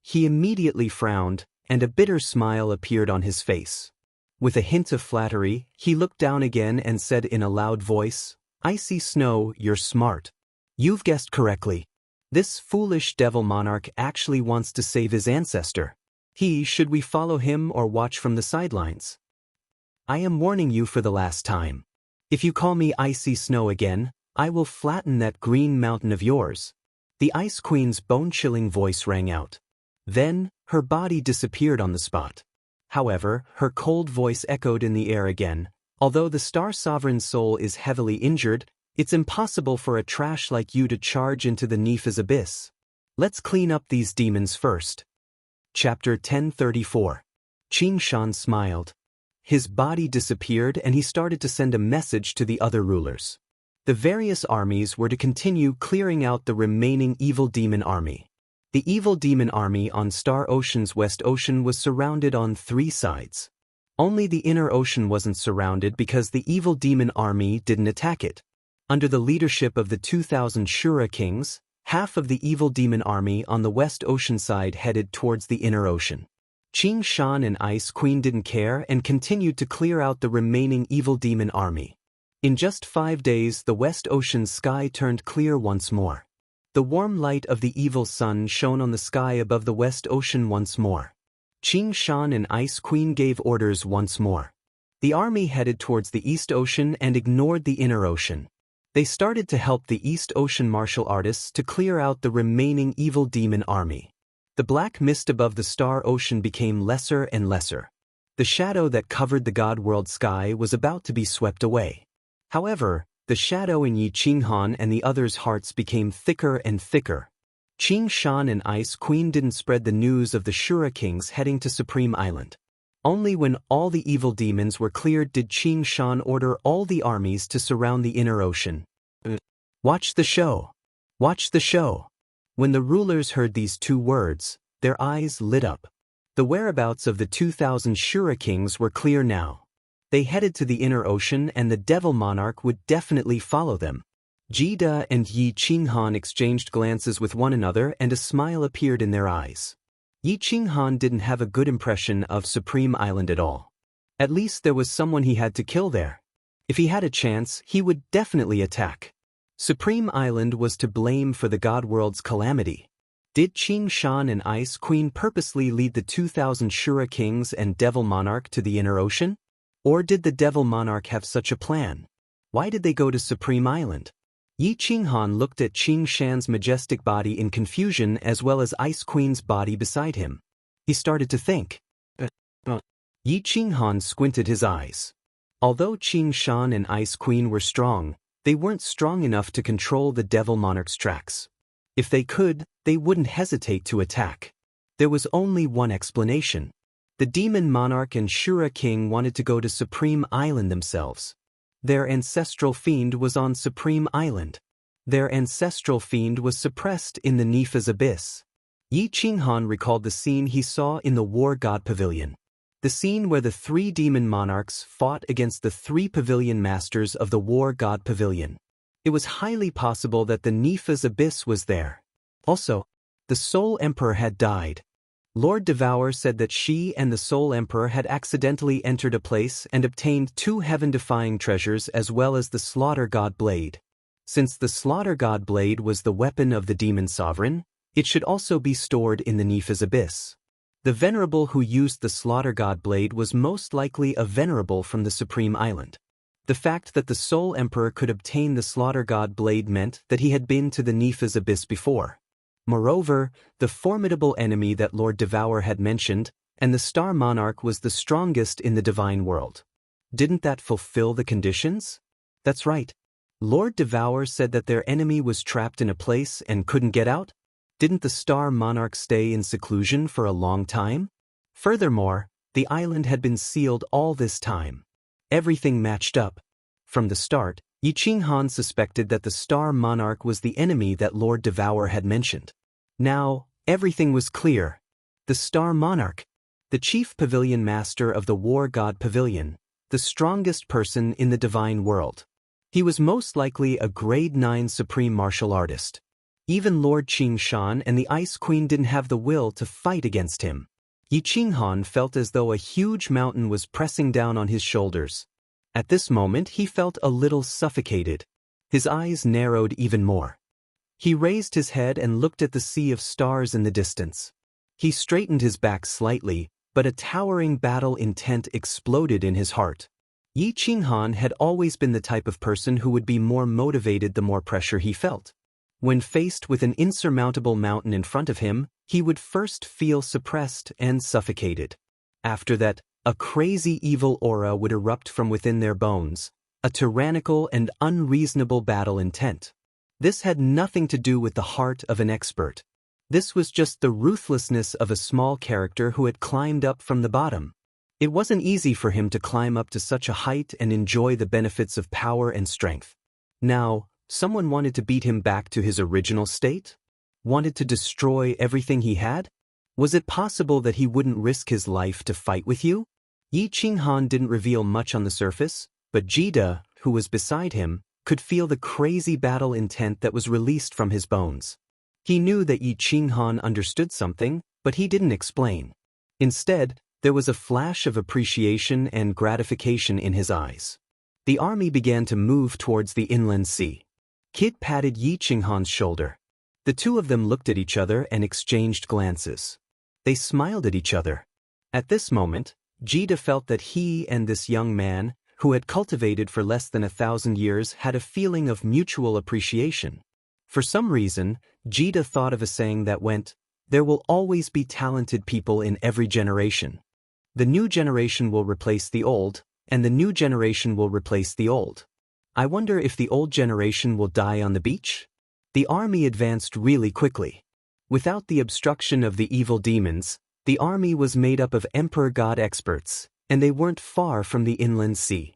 He immediately frowned, and a bitter smile appeared on his face. With a hint of flattery, he looked down again and said in a loud voice, "Icy Snow, you're smart. You've guessed correctly. This foolish devil monarch actually wants to save his ancestor. Should we follow him or watch from the sidelines? I am warning you for the last time. If you call me Icy Snow again, I will flatten that green mountain of yours." The Ice Queen's bone-chilling voice rang out. Then, her body disappeared on the spot. However, her cold voice echoed in the air again. "Although the Star Sovereign's soul is heavily injured, it's impossible for a trash like you to charge into the Nepha's abyss. Let's clean up these demons first." Chapter 1034. Xianxia smiled. His body disappeared and he started to send a message to the other rulers. The various armies were to continue clearing out the remaining evil demon army. The evil demon army on Star Ocean's West Ocean was surrounded on 3 sides. Only the inner ocean wasn't surrounded because the evil demon army didn't attack it. Under the leadership of the 2,000 Shura kings, half of the evil demon army on the West Ocean side headed towards the inner ocean. Xianxia and Ice Queen didn't care and continued to clear out the remaining evil demon army. In just 5 days, the West Ocean sky turned clear once more. The warm light of the evil sun shone on the sky above the West Ocean once more. Xianxia and Ice Queen gave orders once more. The army headed towards the East Ocean and ignored the inner ocean. They started to help the East Ocean martial artists to clear out the remaining evil demon army. The black mist above the Star Ocean became lesser and lesser. The shadow that covered the God World sky was about to be swept away. However, the shadow in Yi Qinghan and the others' hearts became thicker and thicker. Xianxia and Ice Queen didn't spread the news of the Shura kings heading to Supreme Island. Only when all the evil demons were cleared did Xianxia order all the armies to surround the inner ocean. Watch the show. Watch the show. When the rulers heard these 2 words, their eyes lit up. The whereabouts of the 2,000 Shura kings were clear now. They headed to the inner ocean and the devil monarch would definitely follow them. Jida and Yi Qinghan exchanged glances with one another and a smile appeared in their eyes. Yi Qinghan didn't have a good impression of Supreme Island at all. At least there was someone he had to kill there. If he had a chance, he would definitely attack. Supreme Island was to blame for the God World's calamity. Did Xianxia and Ice Queen purposely lead the 2,000 Shura kings and devil monarch to the inner ocean? Or did the devil monarch have such a plan? Why did they go to Supreme Island? Yi Qinghan looked at Xianxia's majestic body in confusion as well as Ice Queen's body beside him. He started to think. Yi Qinghan squinted his eyes. Although Xianxia and Ice Queen were strong, they weren't strong enough to control the devil monarch's tracks. If they could, they wouldn't hesitate to attack. There was only one explanation. The demon monarch and Shura king wanted to go to Supreme Island themselves. Their ancestral fiend was on Supreme Island. Their ancestral fiend was suppressed in the Nepha's abyss. Yi Qinghan recalled the scene he saw in the War God Pavilion. The scene where the 3 demon monarchs fought against the 3 pavilion masters of the War God Pavilion. It was highly possible that the Nepha's abyss was there. Also, the Soul Emperor had died. Lord Devour said that she and the Soul Emperor had accidentally entered a place and obtained 2 heaven-defying treasures as well as the Slaughter God Blade. Since the Slaughter God Blade was the weapon of the Demon Sovereign, it should also be stored in the Nepha's abyss. The venerable who used the Slaughter God Blade was most likely a venerable from the Supreme Island. The fact that the Soul Emperor could obtain the Slaughter God Blade meant that he had been to the Nepha's abyss before. Moreover, the formidable enemy that Lord Devour had mentioned, and the Star Monarch was the strongest in the divine world. Didn't that fulfill the conditions? That's right. Lord Devour said that their enemy was trapped in a place and couldn't get out? Didn't the Star Monarch stay in seclusion for a long time? Furthermore, the island had been sealed all this time. Everything matched up. From the start, Yi Qinghan suspected that the Star Monarch was the enemy that Lord Devour had mentioned. Now, everything was clear. The Star Monarch, the chief pavilion master of the War God Pavilion, the strongest person in the divine world. He was most likely a grade 9 supreme martial artist. Even Lord Xianxia and the Ice Queen didn't have the will to fight against him. Yi Qinghan felt as though a huge mountain was pressing down on his shoulders. At this moment he felt a little suffocated. His eyes narrowed even more. He raised his head and looked at the sea of stars in the distance. He straightened his back slightly, but a towering battle intent exploded in his heart. Yi Qinghan had always been the type of person who would be more motivated the more pressure he felt. When faced with an insurmountable mountain in front of him, he would first feel suppressed and suffocated. After that, a crazy evil aura would erupt from within their bones, a tyrannical and unreasonable battle intent. This had nothing to do with the heart of an expert. This was just the ruthlessness of a small character who had climbed up from the bottom. It wasn't easy for him to climb up to such a height and enjoy the benefits of power and strength. Now, someone wanted to beat him back to his original state? Wanted to destroy everything he had? Was it possible that he wouldn't risk his life to fight with you? Yi Qinghan didn't reveal much on the surface, but Jida, who was beside him, could feel the crazy battle intent that was released from his bones. He knew that Yi Qinghan understood something, but he didn't explain. Instead, there was a flash of appreciation and gratification in his eyes. The army began to move towards the inland sea. Kid patted Yi Qinghan's shoulder. The two of them looked at each other and exchanged glances. They smiled at each other. At this moment, Jida felt that he and this young man, who had cultivated for less than 1,000 years, had a feeling of mutual appreciation. For some reason, Jida thought of a saying that went, "There will always be talented people in every generation. The new generation will replace the old, and the new generation will replace the old. I wonder if the old generation will die on the beach?" The army advanced really quickly. Without the obstruction of the evil demons, the army was made up of Emperor God experts, and they weren't far from the inland sea.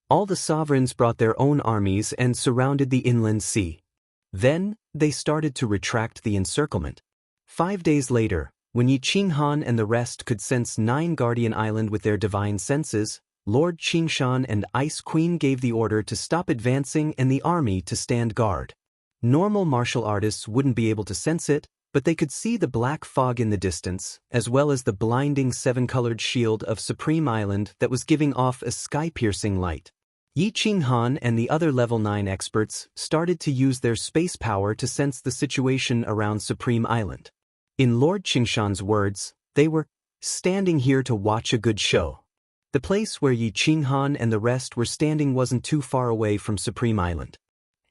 All the sovereigns brought their own armies and surrounded the inland sea. Then, they started to retract the encirclement. 5 days later, when Yi Qinghan and the rest could sense 9 Guardian Island with their divine senses, Lord Qingshan and Ice Queen gave the order to stop advancing and the army to stand guard. Normal martial artists wouldn't be able to sense it, but they could see the black fog in the distance, as well as the blinding 7-colored shield of Supreme Island that was giving off a sky-piercing light. Yi Qinghan and the other level 9 experts started to use their space power to sense the situation around Supreme Island. In Lord Qingshan's words, they were standing here to watch a good show. The place where Yi Qinghan and the rest were standing wasn't too far away from Supreme Island.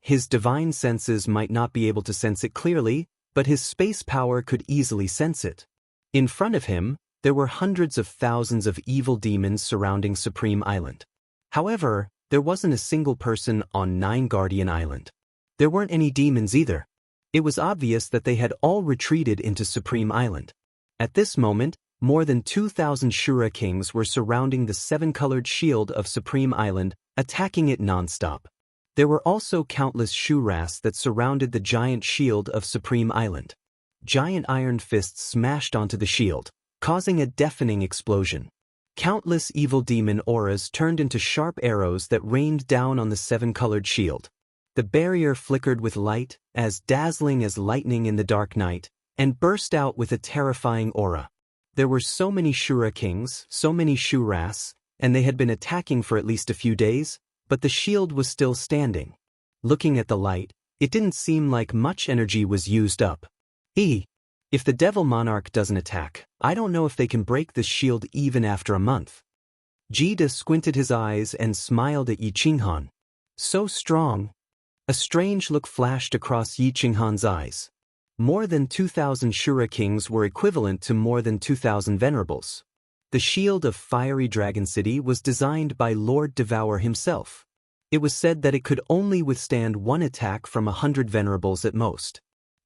His divine senses might not be able to sense it clearly, but his space power could easily sense it. In front of him, there were hundreds of thousands of evil demons surrounding Supreme Island. However, there wasn't a single person on 9 Guardian Island. There weren't any demons either. It was obvious that they had all retreated into Supreme Island. At this moment, more than 2,000 Shura kings were surrounding the 7-colored shield of Supreme Island, attacking it non-stop. There were also countless Shuras that surrounded the giant shield of Supreme Island. Giant iron fists smashed onto the shield, causing a deafening explosion. Countless evil demon auras turned into sharp arrows that rained down on the 7-colored shield. The barrier flickered with light, as dazzling as lightning in the dark night, and burst out with a terrifying aura. There were so many Shura kings, so many Shuras, and they had been attacking for at least a few days, but the shield was still standing. Looking at the light, it didn't seem like much energy was used up. If the Devil Monarch doesn't attack, I don't know if they can break this shield even after a month. Jida squinted his eyes and smiled at Yi Qinghan. So strong. A strange look flashed across Yi Qinghan's eyes. More than 2,000 Shura kings were equivalent to more than 2,000 venerables. The shield of Fiery Dragon City was designed by Lord Devour himself. It was said that it could only withstand 1 attack from 100 venerables at most.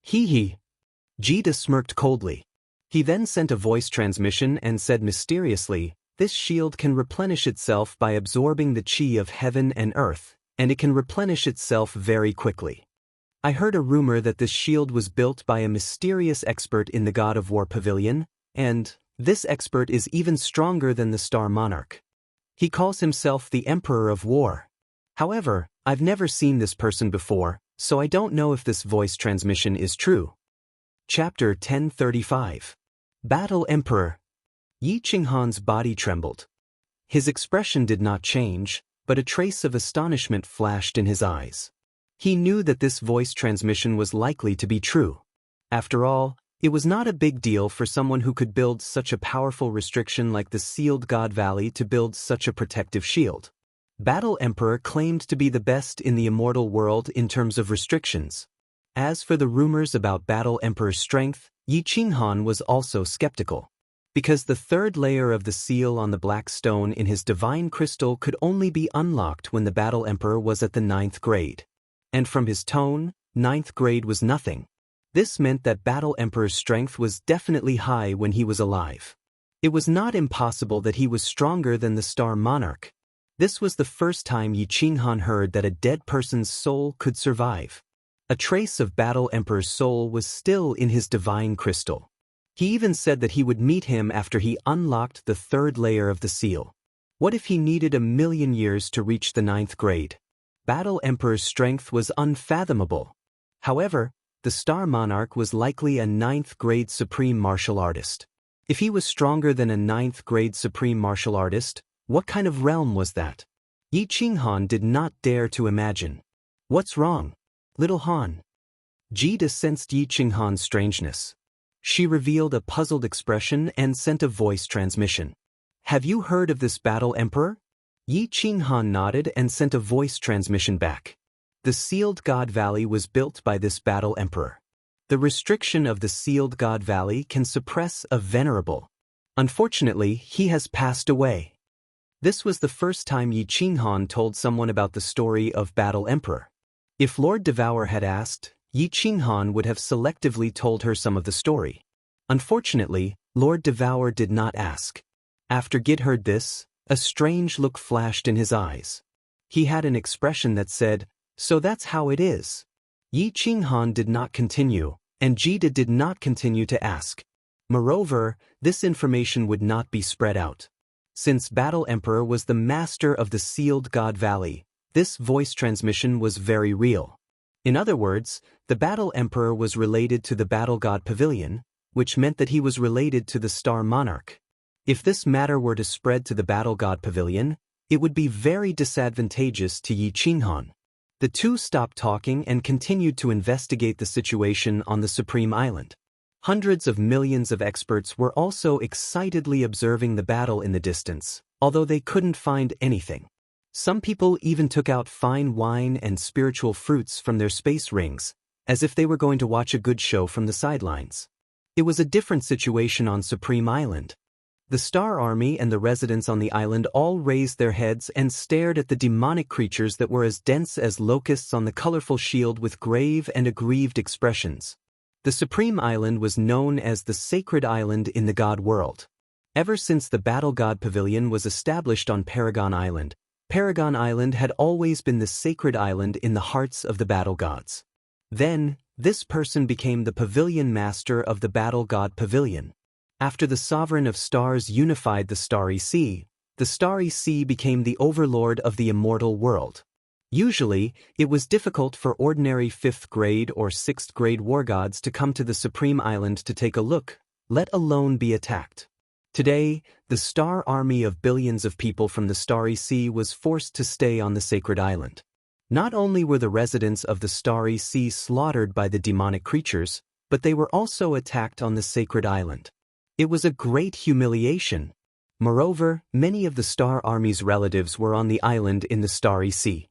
Jida smirked coldly. He then sent a voice transmission and said mysteriously, "This shield can replenish itself by absorbing the chi of heaven and earth, and it can replenish itself very quickly. I heard a rumor that this shield was built by a mysterious expert in the God of War Pavilion, and this expert is even stronger than the Star Monarch. He calls himself the Emperor of War. However, I've never seen this person before, so I don't know if this voice transmission is true." Chapter 1035. Battle Emperor. Yi Qinghan's body trembled. His expression did not change, but a trace of astonishment flashed in his eyes. He knew that this voice transmission was likely to be true. After all, it was not a big deal for someone who could build such a powerful restriction like the Sealed God Valley to build such a protective shield. Battle Emperor claimed to be the best in the immortal world in terms of restrictions. As for the rumors about Battle Emperor's strength, Yi Qinghan was also skeptical. Because the third layer of the seal on the black stone in his divine crystal could only be unlocked when the Battle Emperor was at the 9th grade. And from his tone, 9th grade was nothing. This meant that Battle Emperor's strength was definitely high when he was alive. It was not impossible that he was stronger than the Star Monarch. This was the first time Yi Qinghan heard that a dead person's soul could survive. A trace of Battle Emperor's soul was still in his divine crystal. He even said that he would meet him after he unlocked the third layer of the seal. What if he needed 1,000,000 years to reach the 9th grade? Battle Emperor's strength was unfathomable. However, the Star Monarch was likely a 9th grade supreme martial artist. If he was stronger than a 9th grade supreme martial artist, what kind of realm was that? Yi Qinghan did not dare to imagine. What's wrong, little Han? Jida sensed Yi Qinghan's strangeness. She revealed a puzzled expression and sent a voice transmission. Have you heard of this Battle Emperor? Yi Qinghan nodded and sent a voice transmission back. The Sealed God Valley was built by this Battle Emperor. The restriction of the Sealed God Valley can suppress a venerable. Unfortunately, he has passed away. This was the first time Yi Qinghan told someone about the story of Battle Emperor. If Lord Devour had asked, Yi Qinghan would have selectively told her some of the story. Unfortunately, Lord Devour did not ask. After Gid heard this, a strange look flashed in his eyes. He had an expression that said, "So that's how it is." Yi Qinghan did not continue, and Jida did not continue to ask. Moreover, this information would not be spread out. Since Battle Emperor was the master of the Sealed God Valley, this voice transmission was very real. In other words, the Battle Emperor was related to the Battle God Pavilion, which meant that he was related to the Star Monarch. If this matter were to spread to the Battle God Pavilion, it would be very disadvantageous to Yi Qinghan. The two stopped talking and continued to investigate the situation on the Supreme Island. Hundreds of millions of experts were also excitedly observing the battle in the distance, although they couldn't find anything. Some people even took out fine wine and spiritual fruits from their space rings, as if they were going to watch a good show from the sidelines. It was a different situation on Supreme Island. The Star Army and the residents on the island all raised their heads and stared at the demonic creatures that were as dense as locusts on the colorful shield with grave and aggrieved expressions. The Supreme Island was known as the Sacred Island in the God world. Ever since the Battle God Pavilion was established on Paragon Island had always been the sacred island in the hearts of the battle gods. Then, this person became the pavilion master of the Battle God Pavilion. After the Sovereign of Stars unified the Starry Sea became the overlord of the immortal world. Usually, it was difficult for ordinary 5th grade or 6th grade war gods to come to the Supreme Island to take a look, let alone be attacked. Today, the Star Army of billions of people from the Starry Sea was forced to stay on the sacred island. Not only were the residents of the Starry Sea slaughtered by the demonic creatures, but they were also attacked on the sacred island. It was a great humiliation. Moreover, many of the Star Army's relatives were on the island in the Starry Sea.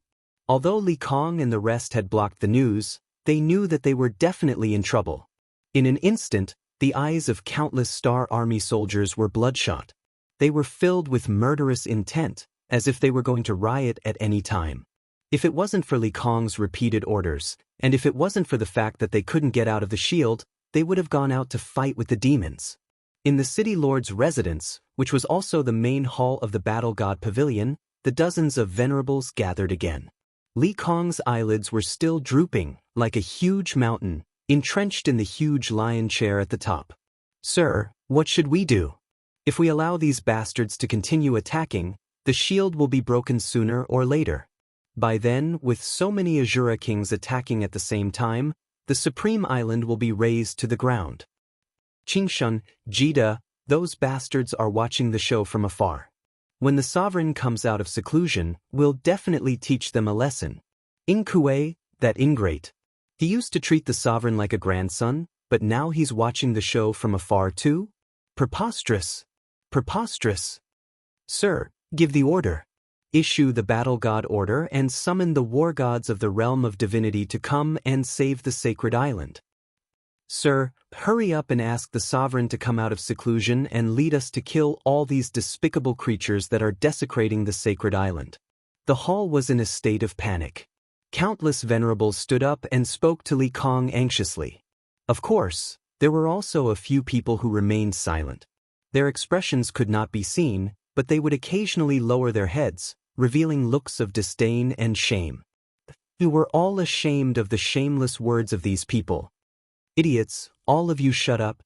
Although Li Kong and the rest had blocked the news, they knew that they were definitely in trouble. In an instant, the eyes of countless Star Army soldiers were bloodshot. They were filled with murderous intent, as if they were going to riot at any time. If it wasn't for Li Kong's repeated orders, and if it wasn't for the fact that they couldn't get out of the shield, they would have gone out to fight with the demons. In the City Lord's residence, which was also the main hall of the Battle God Pavilion, the dozens of venerables gathered again. Li Kong's eyelids were still drooping, like a huge mountain, entrenched in the huge lion chair at the top. "Sir, what should we do? If we allow these bastards to continue attacking, the shield will be broken sooner or later. By then, with so many Azura kings attacking at the same time, the Supreme Island will be razed to the ground." Qingshun, Jida, Those bastards are watching the show from afar. When the sovereign comes out of seclusion, we'll definitely teach them a lesson. Inkue, that ingrate. He used to treat the sovereign like a grandson, but now he's watching the show from afar too? Preposterous. Preposterous. Sir, give the order. Issue the battle god order and summon the war gods of the realm of divinity to come and save the sacred island. Sir, hurry up and ask the sovereign to come out of seclusion and lead us to kill all these despicable creatures that are desecrating the sacred island. The hall was in a state of panic. Countless venerables stood up and spoke to Li Kong anxiously. Of course, there were also a few people who remained silent. Their expressions could not be seen, but they would occasionally lower their heads, revealing looks of disdain and shame. We were all ashamed of the shameless words of these people. Idiots, all of you shut up.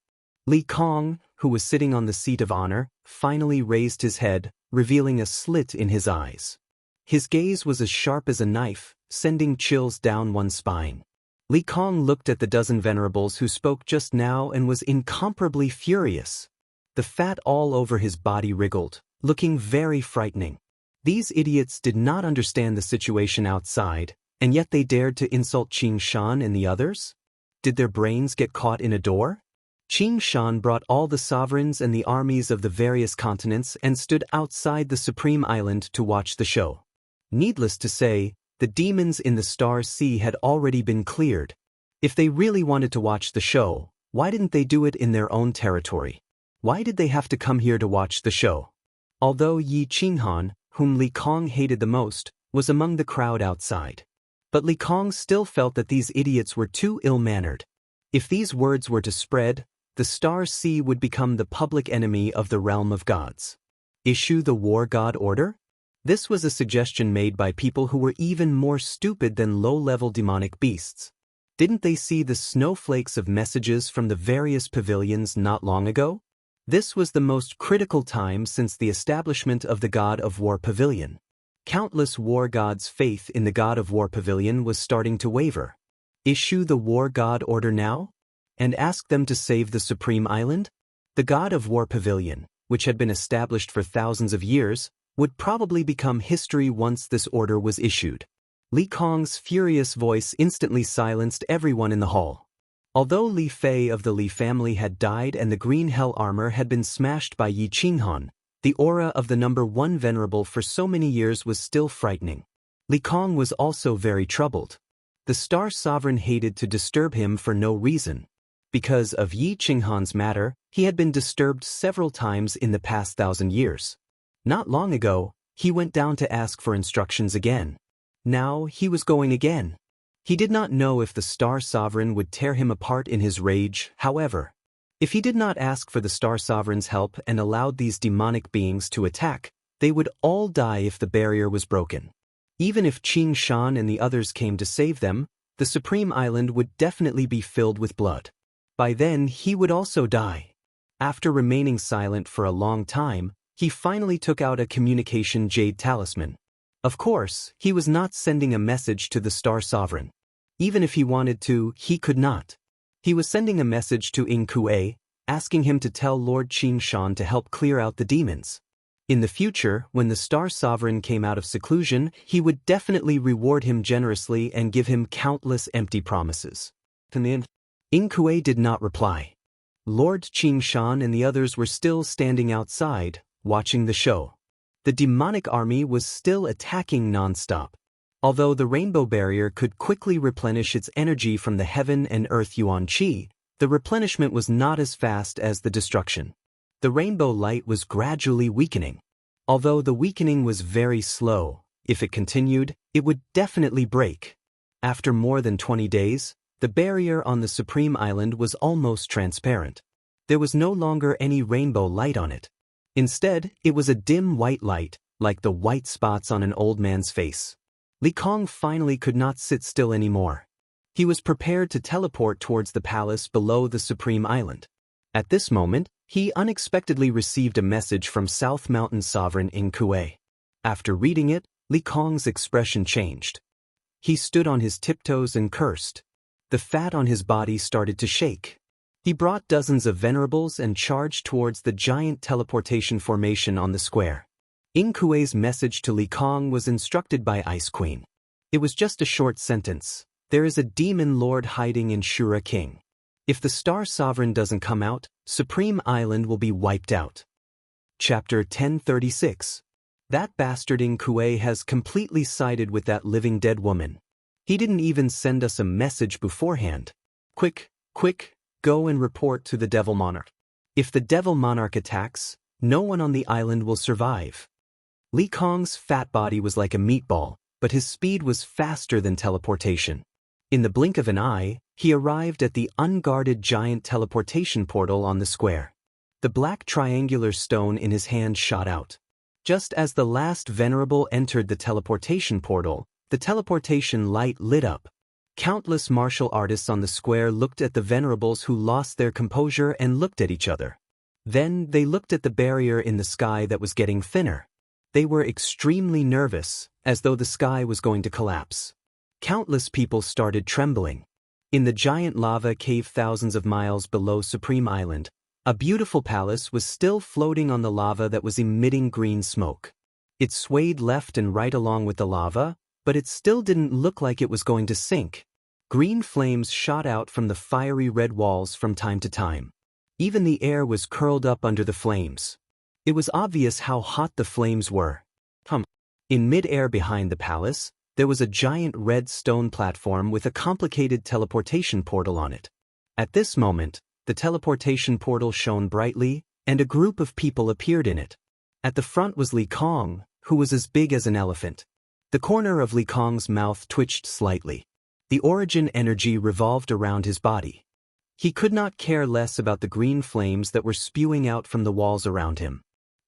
Li Kong, who was sitting on the seat of honor, finally raised his head, revealing a slit in his eyes. His gaze was as sharp as a knife, sending chills down one's spine. Li Kong looked at the dozen venerables who spoke just now and was incomparably furious. The fat all over his body wriggled, looking very frightening. These idiots did not understand the situation outside, and yet they dared to insult Xianxia and the others? Did their brains get caught in a door? Xianxia brought all the sovereigns and the armies of the various continents and stood outside the Supreme Island to watch the show. Needless to say, the demons in the Star Sea had already been cleared. If they really wanted to watch the show, why didn't they do it in their own territory? Why did they have to come here to watch the show? Although Yi Qinghan, whom Li Kong hated the most, was among the crowd outside. But Li Kong still felt that these idiots were too ill-mannered. If these words were to spread, the Star Sea would become the public enemy of the realm of gods. Issue the war god order? This was a suggestion made by people who were even more stupid than low-level demonic beasts. Didn't they see the snowflakes of messages from the various pavilions not long ago? This was the most critical time since the establishment of the God of War Pavilion. Countless war gods' faith in the God of War Pavilion was starting to waver. Issue the war god order now? And ask them to save the Supreme Island? The God of War Pavilion, which had been established for thousands of years, would probably become history once this order was issued. Li Kong's furious voice instantly silenced everyone in the hall. Although Li Fei of the Li family had died and the green hell armor had been smashed by Yi Qinghan, the aura of the number one venerable for so many years was still frightening. Li Kong was also very troubled. The Star Sovereign hated to disturb him for no reason. Because of Yi Qinghan's matter, he had been disturbed several times in the past 1,000 years. Not long ago, he went down to ask for instructions again. Now he was going again. He did not know if the Star Sovereign would tear him apart in his rage, however. If he did not ask for the Star Sovereign's help and allowed these demonic beings to attack, they would all die if the barrier was broken. Even if Xianxia and the others came to save them, the Supreme Island would definitely be filled with blood. By then, he would also die. After remaining silent for a long time, he finally took out a communication jade talisman. Of course, he was not sending a message to the Star Sovereign. Even if he wanted to, he could not. He was sending a message to Inkue, asking him to tell Lord Xianxia to help clear out the demons. In the future, when the Star Sovereign came out of seclusion, he would definitely reward him generously and give him countless empty promises. Inkue did not reply. Lord Xianxia and the others were still standing outside, watching the show. The demonic army was still attacking non-stop. Although the rainbow barrier could quickly replenish its energy from the heaven and earth yuan qi, the replenishment was not as fast as the destruction. The rainbow light was gradually weakening. Although the weakening was very slow, if it continued, it would definitely break. After more than 20 days, the barrier on the Supreme Island was almost transparent. There was no longer any rainbow light on it. Instead, it was a dim white light, like the white spots on an old man's face. Li Kong finally could not sit still anymore. He was prepared to teleport towards the palace below the Supreme Island. At this moment, he unexpectedly received a message from South Mountain Sovereign Inkue. After reading it, Li Kong's expression changed. He stood on his tiptoes and cursed. The fat on his body started to shake. He brought dozens of venerables and charged towards the giant teleportation formation on the square. Ying Kuei's message to Li Kong was instructed by Ice Queen. It was just a short sentence. There is a demon lord hiding in Shura King. If the Star Sovereign doesn't come out, Supreme Island will be wiped out. Chapter 1036. That bastard Ying Kuei has completely sided with that living dead woman. He didn't even send us a message beforehand. Quick, go and report to the Devil Monarch. If the Devil Monarch attacks, no one on the island will survive. Li Kong's fat body was like a meatball, but his speed was faster than teleportation. In the blink of an eye, he arrived at the unguarded giant teleportation portal on the square. The black triangular stone in his hand shot out. Just as the last venerable entered the teleportation portal, the teleportation light lit up. Countless martial artists on the square looked at the venerables who lost their composure and looked at each other. Then they looked at the barrier in the sky that was getting thinner. They were extremely nervous, as though the sky was going to collapse. Countless people started trembling. In the giant lava cave thousands of miles below Supreme Island, a beautiful palace was still floating on the lava that was emitting green smoke. It swayed left and right along with the lava, but it still didn't look like it was going to sink. Green flames shot out from the fiery red walls from time to time. Even the air was curled up under the flames. It was obvious how hot the flames were. In mid-air behind the palace, there was a giant red stone platform with a complicated teleportation portal on it. At this moment, the teleportation portal shone brightly, and a group of people appeared in it. At the front was Li Kong, who was as big as an elephant. The corner of Li Kong's mouth twitched slightly. The origin energy revolved around his body. He could not care less about the green flames that were spewing out from the walls around him.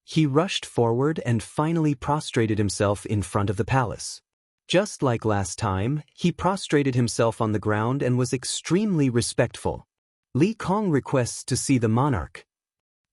He rushed forward and finally prostrated himself in front of the palace. Just like last time, he prostrated himself on the ground and was extremely respectful. Li Kong requests to see the monarch.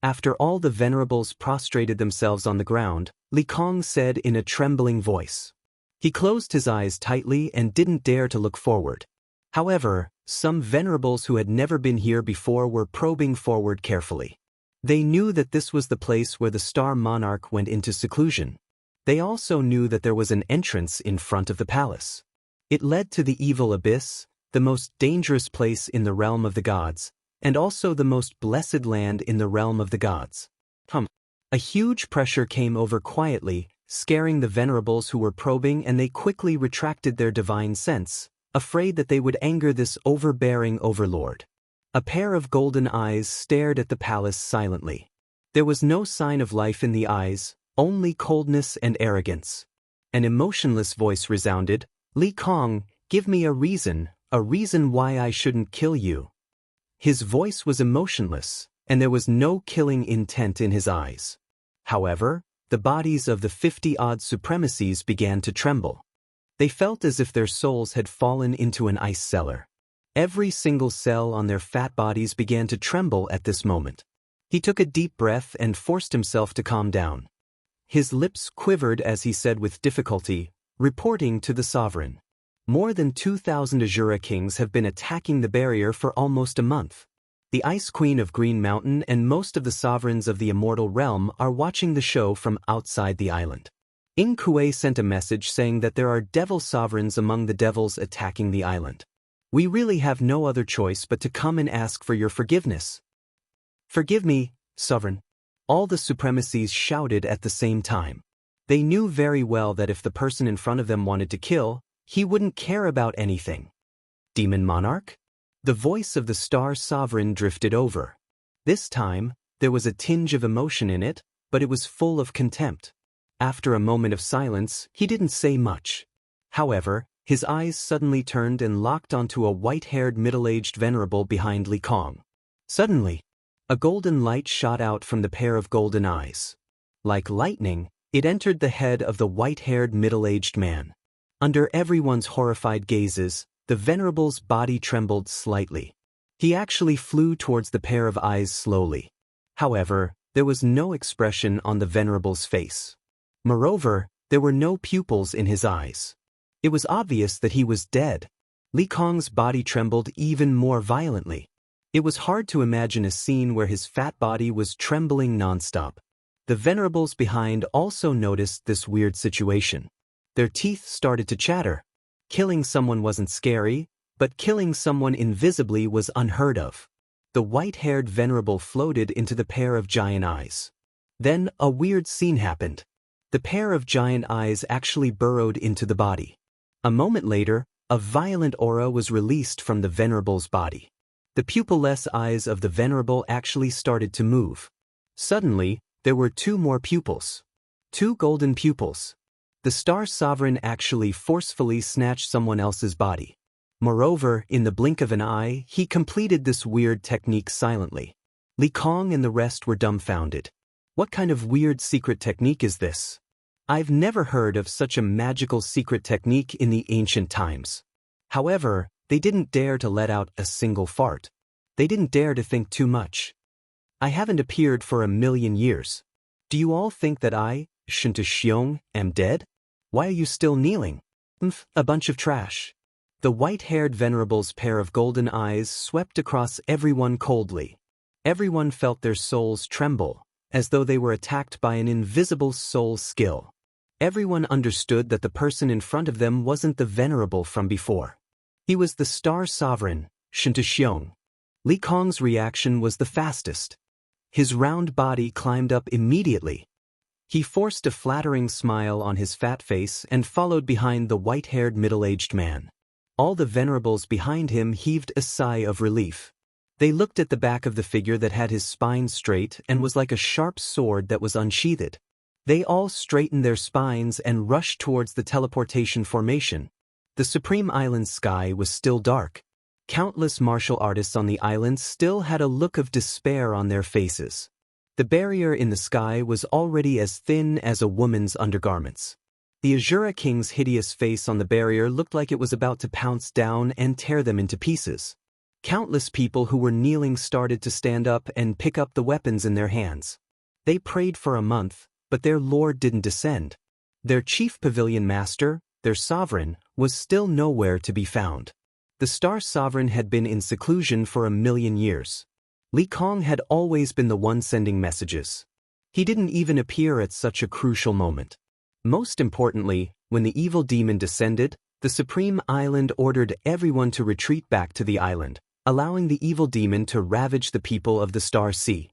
After all the venerables prostrated themselves on the ground, Li Kong said in a trembling voice. He closed his eyes tightly and didn't dare to look forward. However, some venerables who had never been here before were probing forward carefully. They knew that this was the place where the Star Monarch went into seclusion. They also knew that there was an entrance in front of the palace. It led to the evil abyss, the most dangerous place in the realm of the gods, and also the most blessed land in the realm of the gods. A huge pressure came over quietly, scaring the venerables who were probing, and they quickly retracted their divine sense, afraid that they would anger this overbearing overlord. A pair of golden eyes stared at the palace silently. There was no sign of life in the eyes, only coldness and arrogance. An emotionless voice resounded, "Li Kong, give me a reason why I shouldn't kill you." His voice was emotionless, and there was no killing intent in his eyes. However, the bodies of the 50-odd supremacies began to tremble. They felt as if their souls had fallen into an ice cellar. Every single cell on their fat bodies began to tremble at this moment. He took a deep breath and forced himself to calm down. His lips quivered as he said with difficulty, "Reporting to the sovereign. More than 2,000 Azura kings have been attacking the barrier for almost a month. The Ice Queen of Green Mountain and most of the sovereigns of the immortal realm are watching the show from outside the island. Ying Kuei sent a message saying that there are devil sovereigns among the devils attacking the island. We really have no other choice but to come and ask for your forgiveness." "Forgive me, sovereign." All the supremacies shouted at the same time. They knew very well that if the person in front of them wanted to kill, he wouldn't care about anything. "Demon Monarch?" The voice of the Star Sovereign drifted over. This time, there was a tinge of emotion in it, but it was full of contempt. After a moment of silence, he didn't say much. However, his eyes suddenly turned and locked onto a white-haired middle-aged venerable behind Li Kong. Suddenly, a golden light shot out from the pair of golden eyes. Like lightning, it entered the head of the white-haired middle-aged man. Under everyone's horrified gazes, the venerable's body trembled slightly. He actually flew towards the pair of eyes slowly. However, there was no expression on the venerable's face. Moreover, there were no pupils in his eyes. It was obvious that he was dead. Li Kong's body trembled even more violently. It was hard to imagine a scene where his fat body was trembling nonstop. The venerables behind also noticed this weird situation. Their teeth started to chatter. Killing someone wasn't scary, but killing someone invisibly was unheard of. The white-haired venerable floated into the pair of giant eyes. Then a weird scene happened. The pair of giant eyes actually burrowed into the body. A moment later, a violent aura was released from the venerable's body. The pupilless eyes of the venerable actually started to move. Suddenly, there were 2 more pupils. 2 golden pupils. The Star Sovereign actually forcefully snatched someone else's body. Moreover, in the blink of an eye, he completed this weird technique silently. Li Kong and the rest were dumbfounded. What kind of weird secret technique is this? I've never heard of such a magical secret technique in the ancient times. However, they didn't dare to let out a single fart. They didn't dare to think too much. I haven't appeared for 1,000,000 years. Do you all think that I, Xianxia, am dead? Why are you still kneeling? A bunch of trash. The white-haired venerable's pair of golden eyes swept across everyone coldly. Everyone felt their souls tremble, as though they were attacked by an invisible soul skill. Everyone understood that the person in front of them wasn't the venerable from before. He was the Star Sovereign, Xianxia. Li Kong's reaction was the fastest. His round body climbed up immediately. He forced a flattering smile on his fat face and followed behind the white-haired middle-aged man. All the venerables behind him heaved a sigh of relief. They looked at the back of the figure that had his spine straight and was like a sharp sword that was unsheathed. They all straightened their spines and rushed towards the teleportation formation. The Supreme Island's sky was still dark. Countless martial artists on the island still had a look of despair on their faces. The barrier in the sky was already as thin as a woman's undergarments. The Azura King's hideous face on the barrier looked like it was about to pounce down and tear them into pieces. Countless people who were kneeling started to stand up and pick up the weapons in their hands. They prayed for a month, but their lord didn't descend. Their chief pavilion master, their sovereign, was still nowhere to be found. The Star Sovereign had been in seclusion for 1,000,000 years. Li Kong had always been the one sending messages. He didn't even appear at such a crucial moment. Most importantly, when the evil demon descended, the Supreme Island ordered everyone to retreat back to the island, allowing the evil demon to ravage the people of the Star Sea.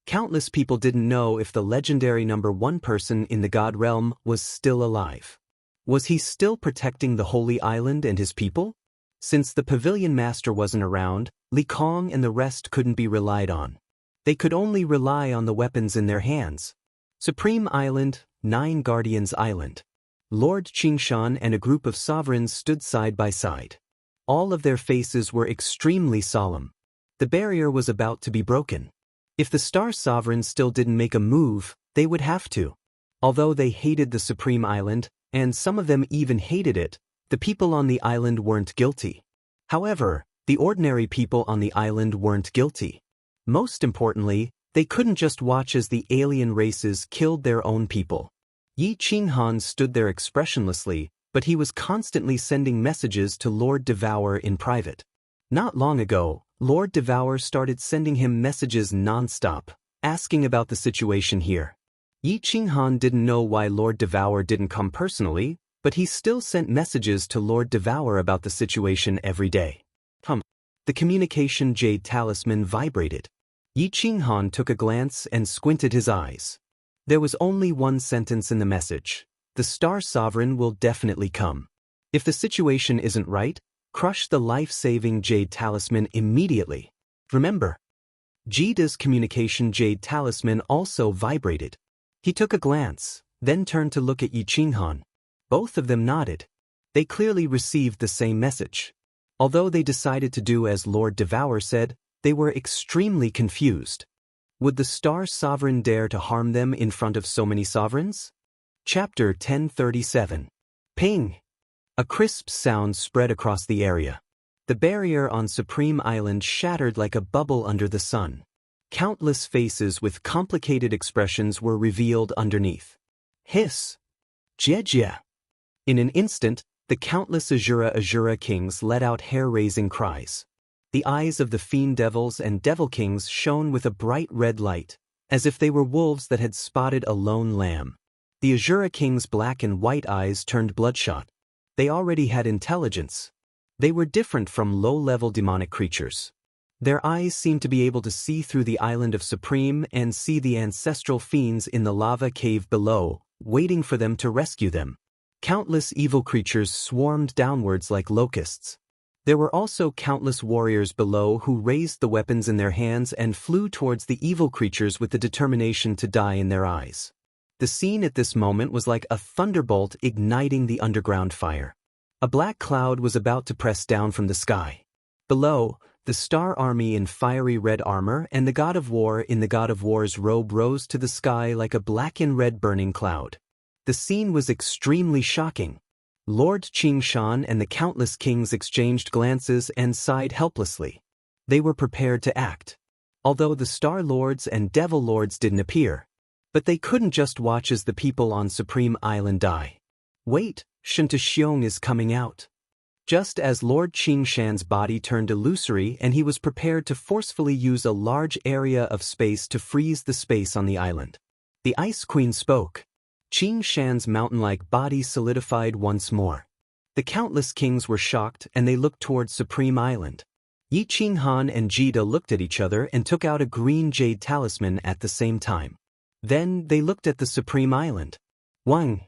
Countless people didn't know if the legendary #1 person in the God Realm was still alive. Was he still protecting the Holy Island and his people? Since the Pavilion Master wasn't around, Li Kong and the rest couldn't be relied on. They could only rely on the weapons in their hands. Supreme Island, 9 Guardians Island. Lord Qingshan and a group of sovereigns stood side by side. All of their faces were extremely solemn. The barrier was about to be broken. If the Star Sovereign still didn't make a move, they would have to. Although they hated the Supreme Island, and some of them even hated it, the people on the island weren't guilty. However, the ordinary people on the island weren't guilty. Most importantly, they couldn't just watch as the alien races killed their own people. Yi Qinghan stood there expressionlessly, but he was constantly sending messages to Lord Devour in private. Not long ago, Lord Devour started sending him messages non-stop, asking about the situation here. Yi Qinghan didn't know why Lord Devour didn't come personally, but he still sent messages to Lord Devour about the situation every day. The communication jade talisman vibrated. Yi Qinghan took a glance and squinted his eyes. There was only one sentence in the message. The Star Sovereign will definitely come. If the situation isn't right, crush the life-saving jade talisman immediately. Remember, Jida's communication jade talisman also vibrated. He took a glance, then turned to look at Yi Qinghan. Both of them nodded. They clearly received the same message. Although they decided to do as Lord Devour said, they were extremely confused. Would the Star Sovereign dare to harm them in front of so many sovereigns? Chapter 1037. Ping! A crisp sound spread across the area. The barrier on Supreme Island shattered like a bubble under the sun. Countless faces with complicated expressions were revealed underneath. Hiss! Jie! In an instant, the countless Azura kings let out hair-raising cries. The eyes of the fiend devils and devil kings shone with a bright red light, as if they were wolves that had spotted a lone lamb. The Azura king's black and white eyes turned bloodshot. They already had intelligence. They were different from low-level demonic creatures. Their eyes seemed to be able to see through the island of Supreme and see the ancestral fiends in the lava cave below, waiting for them to rescue them. Countless evil creatures swarmed downwards like locusts. There were also countless warriors below who raised the weapons in their hands and flew towards the evil creatures with the determination to die in their eyes. The scene at this moment was like a thunderbolt igniting the underground fire. A black cloud was about to press down from the sky. Below, the Star Army in fiery red armor and the God of War in the God of War's robe rose to the sky like a black and red burning cloud. The scene was extremely shocking. Lord Qingshan and the countless kings exchanged glances and sighed helplessly. They were prepared to act. Although the Star Lords and Devil Lords didn't appear. But they couldn't just watch as the people on Supreme Island die. Wait, Xianxia is coming out. Just as Lord Qingshan's body turned illusory and he was prepared to forcefully use a large area of space to freeze the space on the island. The Ice Queen spoke. Qingshan's mountain-like body solidified once more. The countless kings were shocked and they looked towards Supreme Island. Yi Qinghan and Jida looked at each other and took out a green jade talisman at the same time. Then they looked at the Supreme Island. Wang!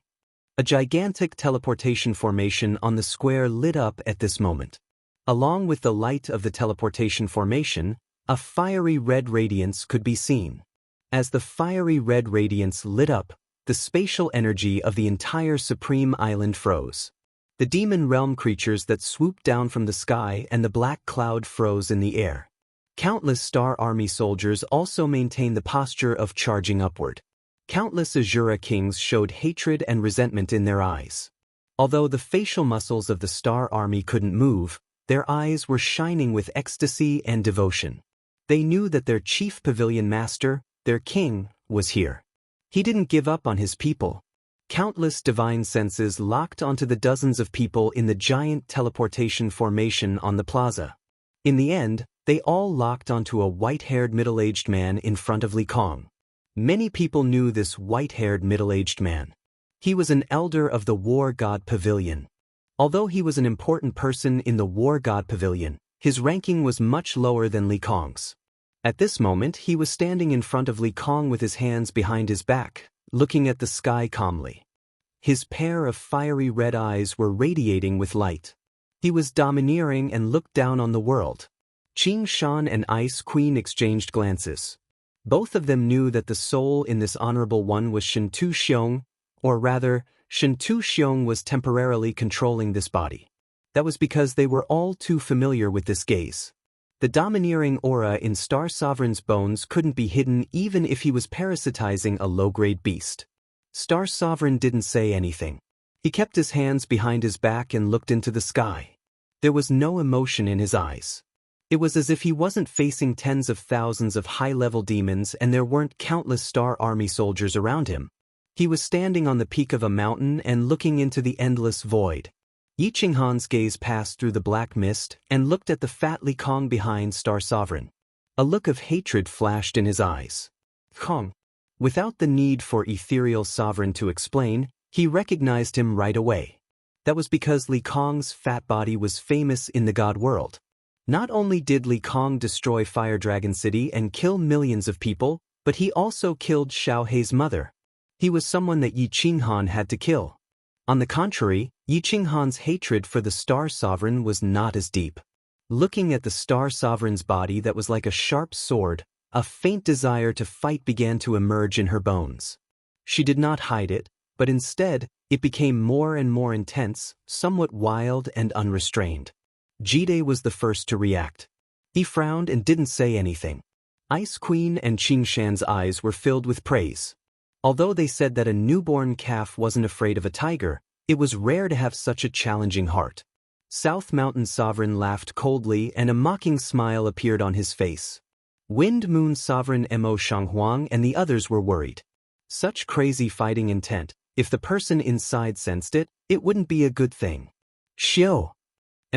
A gigantic teleportation formation on the square lit up at this moment. Along with the light of the teleportation formation, a fiery red radiance could be seen. As the fiery red radiance lit up, the spatial energy of the entire Supreme Island froze. The demon realm creatures that swooped down from the sky and the black cloud froze in the air. Countless Star Army soldiers also maintained the posture of charging upward. Countless Azura kings showed hatred and resentment in their eyes. Although the facial muscles of the Star Army couldn't move, their eyes were shining with ecstasy and devotion. They knew that their chief pavilion master, their king, was here. He didn't give up on his people. Countless divine senses locked onto the dozens of people in the giant teleportation formation on the plaza. In the end, they all locked onto a white-haired middle-aged man in front of Li Kong. Many people knew this white-haired middle-aged man. He was an elder of the War God Pavilion. Although he was an important person in the War God Pavilion, his ranking was much lower than Li Kong's. At this moment, he was standing in front of Li Kong with his hands behind his back, looking at the sky calmly. His pair of fiery red eyes were radiating with light. He was domineering and looked down on the world. Qingshan and Ice Queen exchanged glances. Both of them knew that the soul in this honorable one was Xianxia, or rather, Xianxia was temporarily controlling this body. That was because they were all too familiar with this gaze. The domineering aura in Star Sovereign's bones couldn't be hidden even if he was parasitizing a low-grade beast. Star Sovereign didn't say anything. He kept his hands behind his back and looked into the sky. There was no emotion in his eyes. It was as if he wasn't facing tens of thousands of high-level demons and there weren't countless Star Army soldiers around him. He was standing on the peak of a mountain and looking into the endless void. Yi Qinghan's gaze passed through the black mist and looked at the fat Li Kong behind Star Sovereign. A look of hatred flashed in his eyes. Kong. Without the need for Ethereal Sovereign to explain, he recognized him right away. That was because Li Kong's fat body was famous in the God world. Not only did Li Kong destroy Fire Dragon City and kill millions of people, but he also killed Xiao Hei's mother. He was someone that Yi Qinghan had to kill. On the contrary, Yi Qinghan's hatred for the Star Sovereign was not as deep. Looking at the Star Sovereign's body that was like a sharp sword, a faint desire to fight began to emerge in her bones. She did not hide it, but instead, it became more and more intense, somewhat wild and unrestrained. Jide was the first to react. He frowned and didn't say anything. Ice Queen and Qingshan's eyes were filled with praise. Although they said that a newborn calf wasn't afraid of a tiger, it was rare to have such a challenging heart. South Mountain Sovereign laughed coldly and a mocking smile appeared on his face. Wind Moon Sovereign Mo Shanghuang and the others were worried. Such crazy fighting intent, if the person inside sensed it, it wouldn't be a good thing. Xiao!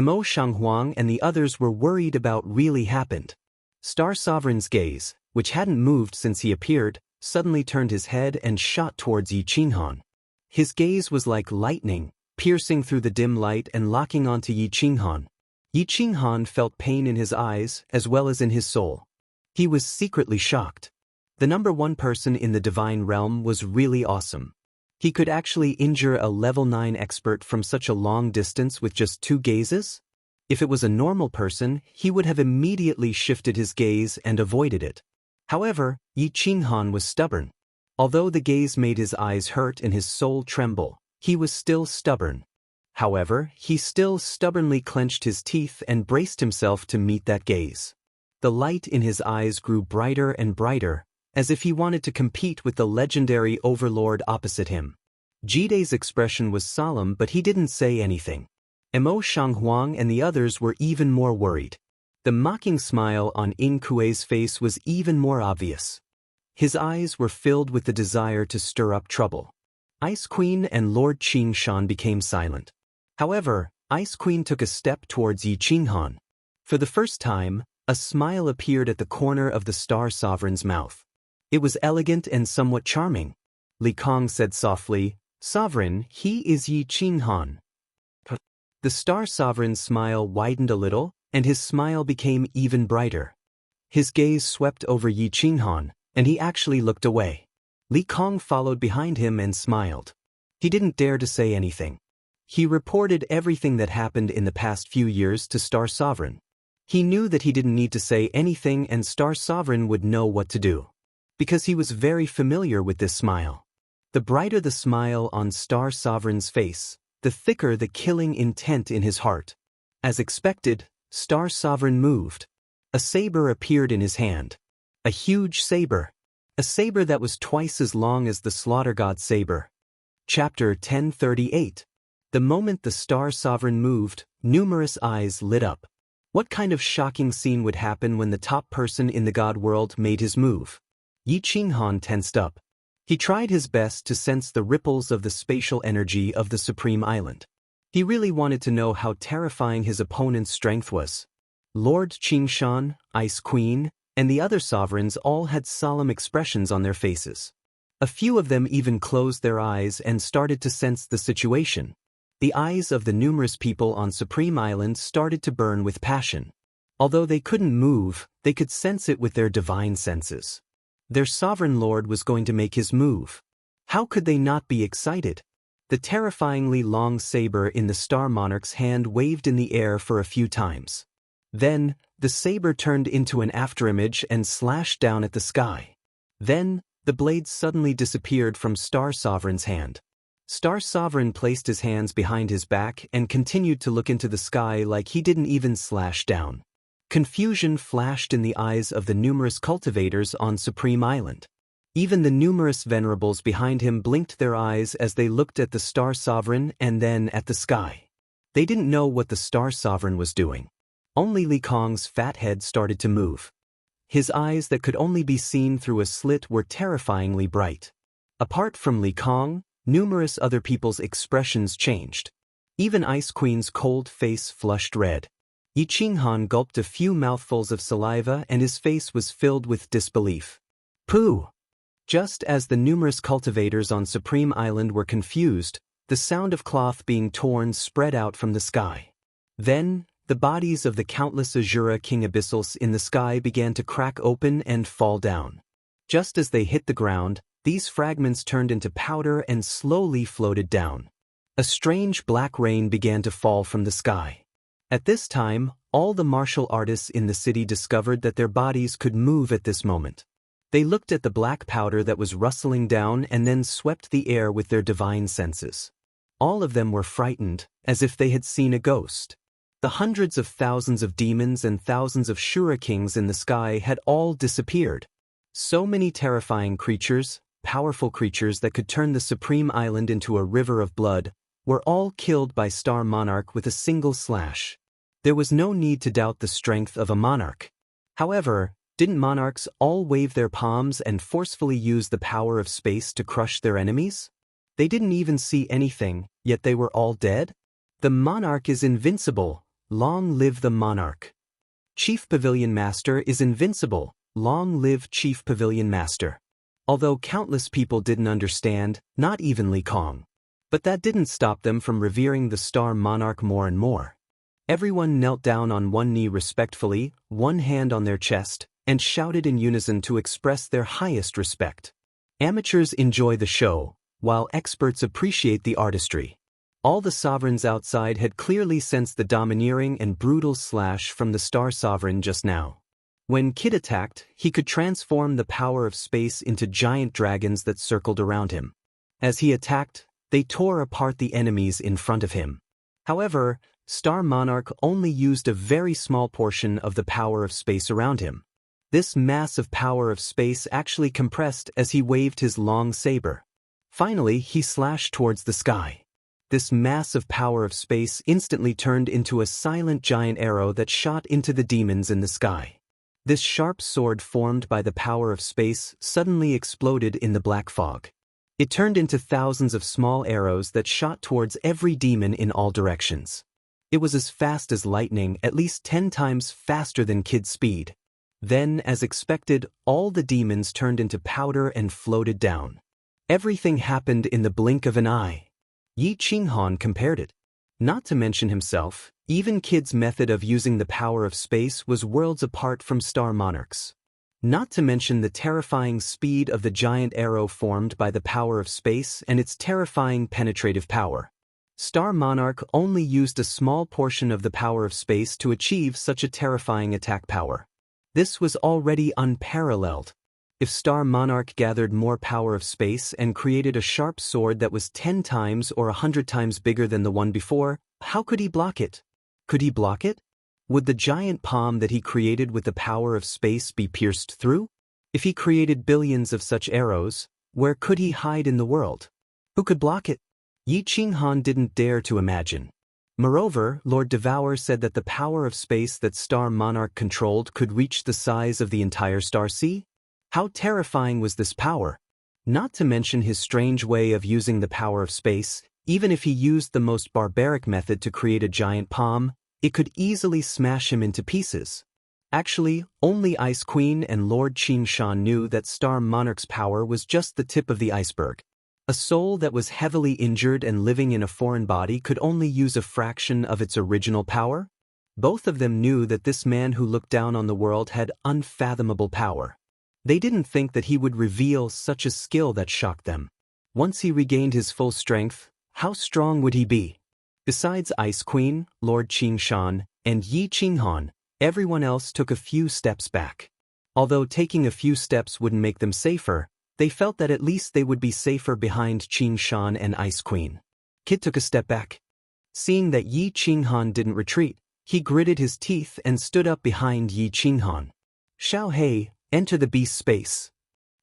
Mo Shanghuang and the others were worried about really happened. Star Sovereign's gaze, which hadn't moved since he appeared, suddenly turned his head and shot towards Yi Qinghan. His gaze was like lightning, piercing through the dim light and locking onto Yi Qinghan. Yi Qinghan felt pain in his eyes as well as in his soul. He was secretly shocked. The number one person in the divine realm was really awesome. He could actually injure a level 9 expert from such a long distance with just 2 gazes? If it was a normal person, he would have immediately shifted his gaze and avoided it. However, Yi Qinghan was stubborn. Although the gaze made his eyes hurt and his soul tremble, he was still stubborn. However, he still stubbornly clenched his teeth and braced himself to meet that gaze. The light in his eyes grew brighter and brighter, as if he wanted to compete with the legendary overlord opposite him. Jide's expression was solemn, but he didn't say anything. Mo Shanghuang and the others were even more worried. The mocking smile on In Kuei's face was even more obvious. His eyes were filled with the desire to stir up trouble. Ice Queen and Lord Qingshan became silent. However, Ice Queen took a step towards Yi Qinghan. For the first time, a smile appeared at the corner of the Star Sovereign's mouth. It was elegant and somewhat charming. Li Kong said softly, "Sovereign, he is Yi Qinghan." The Star Sovereign's smile widened a little, and his smile became even brighter. His gaze swept over Yi Qinghan, and he actually looked away. Li Kong followed behind him and smiled. He didn't dare to say anything. He reported everything that happened in the past few years to Star Sovereign. He knew that he didn't need to say anything and Star Sovereign would know what to do. Because he was very familiar with this smile. The brighter the smile on Star Sovereign's face, the thicker the killing intent in his heart. As expected, Star Sovereign moved. A saber appeared in his hand. A huge saber. A saber that was twice as long as the Slaughter God saber. Chapter 1038. The moment the Star Sovereign moved, numerous eyes lit up. What kind of shocking scene would happen when the top person in the God world made his move? Yi Qinghan tensed up. He tried his best to sense the ripples of the spatial energy of the Supreme Island. He really wanted to know how terrifying his opponent's strength was. Lord Qingshan, Ice Queen, and the other sovereigns all had solemn expressions on their faces. A few of them even closed their eyes and started to sense the situation. The eyes of the numerous people on Supreme Island started to burn with passion. Although they couldn't move, they could sense it with their divine senses. Their sovereign lord was going to make his move. How could they not be excited? The terrifyingly long saber in the Star Monarch's hand waved in the air for a few times. Then, the saber turned into an afterimage and slashed down at the sky. Then, the blade suddenly disappeared from Star Sovereign's hand. Star Sovereign placed his hands behind his back and continued to look into the sky like he didn't even slash down. Confusion flashed in the eyes of the numerous cultivators on Supreme Island. Even the numerous venerables behind him blinked their eyes as they looked at the Star Sovereign and then at the sky. They didn't know what the Star Sovereign was doing. Only Li Kong's fat head started to move. His eyes that could only be seen through a slit were terrifyingly bright. Apart from Li Kong, numerous other people's expressions changed. Even Ice Queen's cold face flushed red. Yi Qinghan gulped a few mouthfuls of saliva and his face was filled with disbelief. Pooh! Just as the numerous cultivators on Supreme Island were confused, the sound of cloth being torn spread out from the sky. Then, the bodies of the countless Azura King Abyssals in the sky began to crack open and fall down. Just as they hit the ground, these fragments turned into powder and slowly floated down. A strange black rain began to fall from the sky. At this time, all the martial artists in the city discovered that their bodies could move at this moment. They looked at the black powder that was rustling down and then swept the air with their divine senses. All of them were frightened, as if they had seen a ghost. The hundreds of thousands of demons and thousands of Shura kings in the sky had all disappeared. So many terrifying creatures, powerful creatures that could turn the Supreme Island into a river of blood, were all killed by Star Monarch with a single slash. There was no need to doubt the strength of a monarch. However, didn't monarchs all wave their palms and forcefully use the power of space to crush their enemies? They didn't even see anything, yet they were all dead? The monarch is invincible, Long live the monarch. Chief Pavilion Master is invincible. Long live Chief Pavilion Master. Although countless people didn't understand, not even Li Kong. But that didn't stop them from revering the Star Monarch more and more. Everyone knelt down on one knee respectfully, one hand on their chest, and shouted in unison to express their highest respect. Amateurs enjoy the show, while experts appreciate the artistry. All the sovereigns outside had clearly sensed the domineering and brutal slash from the Star Sovereign just now. When Kid attacked, he could transform the power of space into giant dragons that circled around him. As he attacked, they tore apart the enemies in front of him. However, Star Monarch only used a very small portion of the power of space around him. This massive power of space actually compressed as he waved his long saber. Finally, he slashed towards the sky. This massive power of space instantly turned into a silent giant arrow that shot into the demons in the sky. This sharp sword formed by the power of space suddenly exploded in the black fog. It turned into thousands of small arrows that shot towards every demon in all directions. It was as fast as lightning, at least 10 times faster than Kid's speed. Then, as expected, all the demons turned into powder and floated down. Everything happened in the blink of an eye. Yi Qinghan compared it. Not to mention himself, even Kid's method of using the power of space was worlds apart from Star Monarch's. Not to mention the terrifying speed of the giant arrow formed by the power of space and its terrifying penetrative power. Star Monarch only used a small portion of the power of space to achieve such a terrifying attack power. This was already unparalleled. If Star Monarch gathered more power of space and created a sharp sword that was 10 times or 100 times bigger than the one before, how could he block it? Could he block it? Would the giant palm that he created with the power of space be pierced through? If he created billions of such arrows, where could he hide in the world? Who could block it? Yi Qinghan didn't dare to imagine. Moreover, Lord Devour said that the power of space that Star Monarch controlled could reach the size of the entire Star Sea? How terrifying was this power? Not to mention his strange way of using the power of space, even if he used the most barbaric method to create a giant palm, it could easily smash him into pieces. Actually, only Ice Queen and Lord Qingshan knew that Star Monarch's power was just the tip of the iceberg. A soul that was heavily injured and living in a foreign body could only use a fraction of its original power? Both of them knew that this man who looked down on the world had unfathomable power. They didn't think that he would reveal such a skill that shocked them. Once he regained his full strength, how strong would he be? Besides Ice Queen, Lord Qingshan, and Yi Qinghan, everyone else took a few steps back. Although taking a few steps wouldn't make them safer, they felt that at least they would be safer behind Qingshan and Ice Queen. Kid took a step back. Seeing that Yi Qinghan didn't retreat, he gritted his teeth and stood up behind Yi Qinghan. Xiao He, enter the beast space.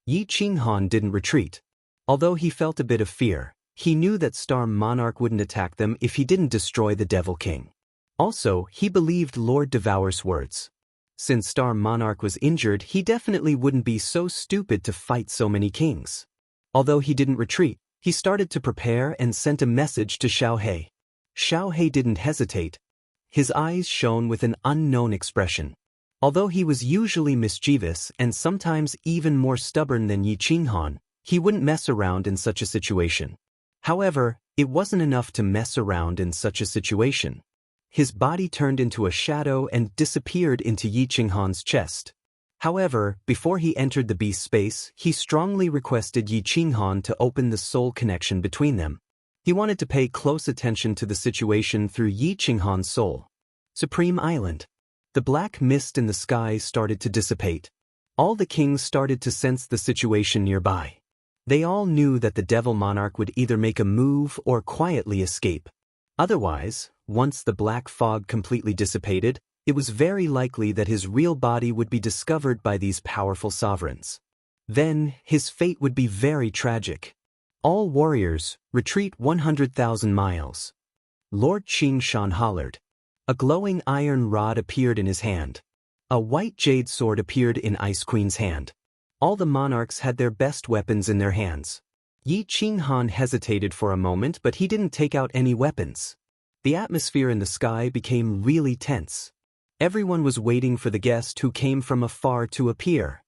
Yi Qinghan didn't retreat. Although he felt a bit of fear, he knew that Star Monarch wouldn't attack them if he didn't destroy the Devil King. Also, he believed Lord Devour's words. Since Star Monarch was injured, he definitely wouldn't be so stupid to fight so many kings. Although he didn't retreat, he started to prepare and sent a message to Xiao He. Xiao He didn't hesitate. His eyes shone with an unknown expression. Although he was usually mischievous and sometimes even more stubborn than Yi Qinghan, he wouldn't mess around in such a situation. However, it wasn't enough to mess around in such a situation. His body turned into a shadow and disappeared into Yi Qinghan's chest. However, before he entered the beast space, he strongly requested Yi Qinghan to open the soul connection between them. He wanted to pay close attention to the situation through Yi Qinghan's soul. Supreme Island. The black mist in the sky started to dissipate. All the kings started to sense the situation nearby. They all knew that the Devil Monarch would either make a move or quietly escape. Otherwise, once the black fog completely dissipated, it was very likely that his real body would be discovered by these powerful sovereigns. Then, his fate would be very tragic. All warriors, retreat 100,000 miles. Lord Qingshan hollered. A glowing iron rod appeared in his hand. A white jade sword appeared in Ice Queen's hand. All the monarchs had their best weapons in their hands. Yi Qinghan hesitated for a moment, but he didn't take out any weapons. The atmosphere in the sky became really tense. Everyone was waiting for the guest who came from afar to appear.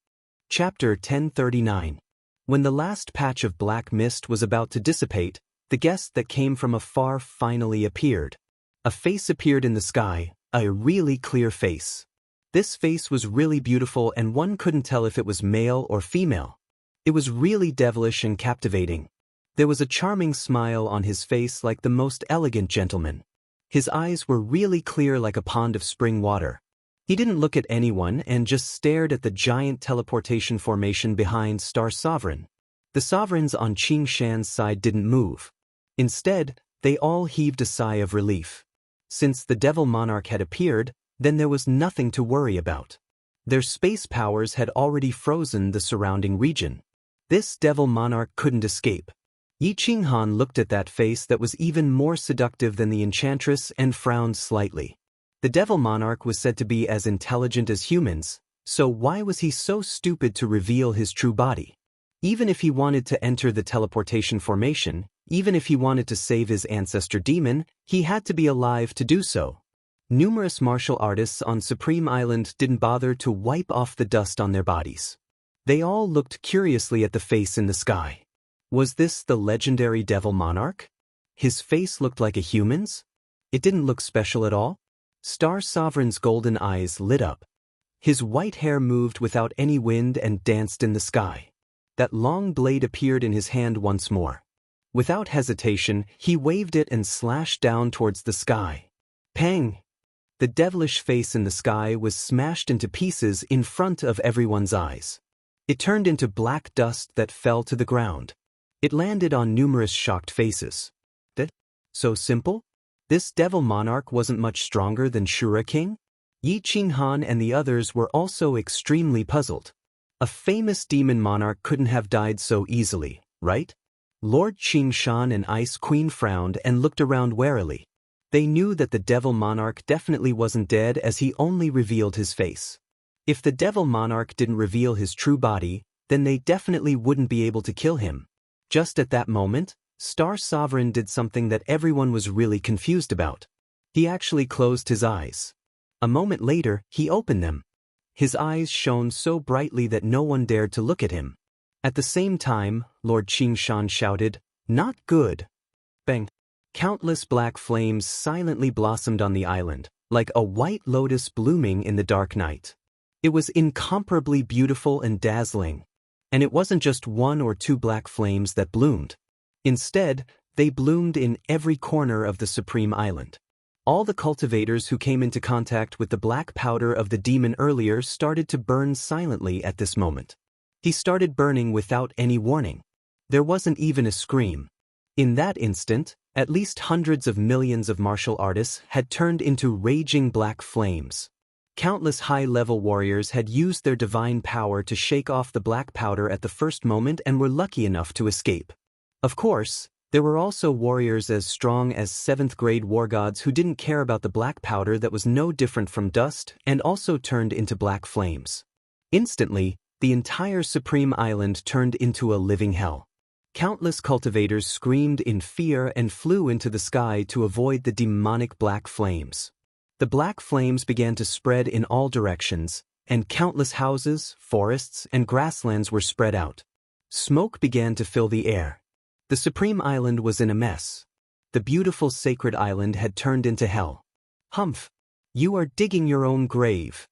Chapter 1039. When the last patch of black mist was about to dissipate, the guest that came from afar finally appeared. A face appeared in the sky, a really clear face. This face was really beautiful and one couldn't tell if it was male or female. It was really devilish and captivating. There was a charming smile on his face like the most elegant gentleman. His eyes were really clear like a pond of spring water. He didn't look at anyone and just stared at the giant teleportation formation behind Star Sovereign. The sovereigns on Xianxia's side didn't move. Instead, they all heaved a sigh of relief. Since the Devil Monarch had appeared, then there was nothing to worry about. Their space powers had already frozen the surrounding region. This Devil Monarch couldn't escape. Xianxia looked at that face that was even more seductive than the enchantress and frowned slightly. The Devil Monarch was said to be as intelligent as humans, so why was he so stupid to reveal his true body? Even if he wanted to enter the teleportation formation, even if he wanted to save his ancestor demon, he had to be alive to do so. Numerous martial artists on Supreme Island didn't bother to wipe off the dust on their bodies. They all looked curiously at the face in the sky. Was this the legendary Devil Monarch? His face looked like a human's? It didn't look special at all? Star Sovereign's golden eyes lit up. His white hair moved without any wind and danced in the sky. That long blade appeared in his hand once more. Without hesitation, he waved it and slashed down towards the sky. Pang! The devilish face in the sky was smashed into pieces in front of everyone's eyes. It turned into black dust that fell to the ground. It landed on numerous shocked faces. That? So simple? This Devil Monarch wasn't much stronger than Shura King? Xianxia and the others were also extremely puzzled. A famous demon monarch couldn't have died so easily, right? Lord Xianxia and Ice Queen frowned and looked around warily. They knew that the Devil Monarch definitely wasn't dead as he only revealed his face. If the Devil Monarch didn't reveal his true body, then they definitely wouldn't be able to kill him. Just at that moment, Star Sovereign did something that everyone was really confused about. He actually closed his eyes. A moment later, he opened them. His eyes shone so brightly that no one dared to look at him. At the same time, Lord Xianxia shouted, "Not good!" Bang! Countless black flames silently blossomed on the island, like a white lotus blooming in the dark night. It was incomparably beautiful and dazzling. And it wasn't just one or two black flames that bloomed. Instead, they bloomed in every corner of the Supreme Island. All the cultivators who came into contact with the black powder of the demon earlier started to burn silently at this moment. He started burning without any warning. There wasn't even a scream. In that instant, at least hundreds of millions of martial artists had turned into raging black flames. Countless high-level warriors had used their divine power to shake off the black powder at the first moment and were lucky enough to escape. Of course, there were also warriors as strong as 7th-grade war gods who didn't care about the black powder that was no different from dust and also turned into black flames. Instantly, the entire Supreme Island turned into a living hell. Countless cultivators screamed in fear and flew into the sky to avoid the demonic black flames. The black flames began to spread in all directions, and countless houses, forests, and grasslands were spread out. Smoke began to fill the air. The Supreme Island was in a mess. The beautiful sacred island had turned into hell. "Humph! You are digging your own grave."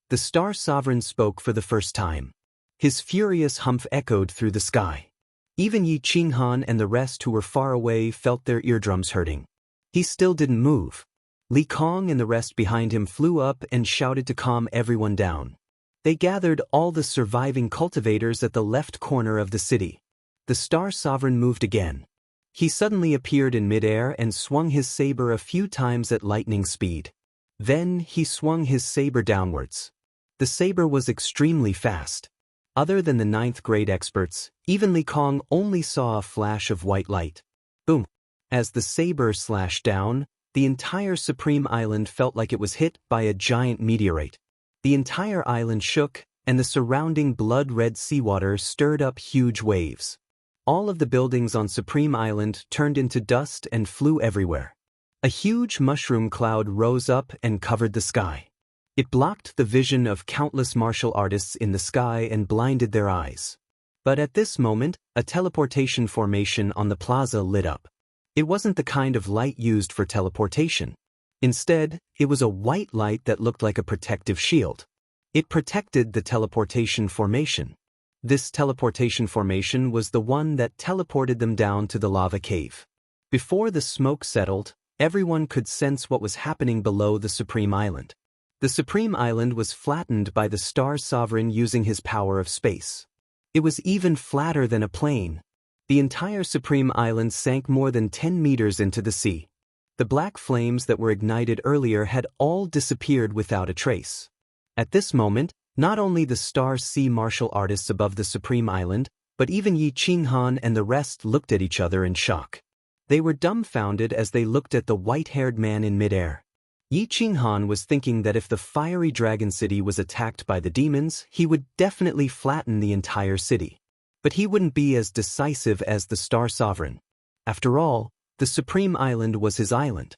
The Star Sovereign spoke for the first time. His furious humph echoed through the sky. Even Xianxia and the rest who were far away felt their eardrums hurting. He still didn't move. Li Kong and the rest behind him flew up and shouted to calm everyone down. They gathered all the surviving cultivators at the left corner of the city. The Star Sovereign moved again. He suddenly appeared in midair and swung his saber a few times at lightning speed. Then he swung his saber downwards. The saber was extremely fast. Other than the 9th-grade experts, even Li Kong only saw a flash of white light. Boom! As the saber slashed down, the entire Supreme Island felt like it was hit by a giant meteorite. The entire island shook, and the surrounding blood-red seawater stirred up huge waves. All of the buildings on Supreme Island turned into dust and flew everywhere. A huge mushroom cloud rose up and covered the sky. It blocked the vision of countless martial artists in the sky and blinded their eyes. But at this moment, a teleportation formation on the plaza lit up. It wasn't the kind of light used for teleportation. Instead, it was a white light that looked like a protective shield. It protected the teleportation formation. This teleportation formation was the one that teleported them down to the lava cave. Before the smoke settled, everyone could sense what was happening below the Supreme Island. The Supreme Island was flattened by the Star Sovereign using his power of space. It was even flatter than a plane. The entire Supreme Island sank more than 10 meters into the sea. The black flames that were ignited earlier had all disappeared without a trace. At this moment, not only the Star Sea martial artists above the Supreme Island, but even Yi Qinghan and the rest looked at each other in shock. They were dumbfounded as they looked at the white-haired man in midair. Yi Qinghan was thinking that if the fiery dragon city was attacked by the demons, he would definitely flatten the entire city. But he wouldn't be as decisive as the Star Sovereign. After all, the Supreme Island was his island.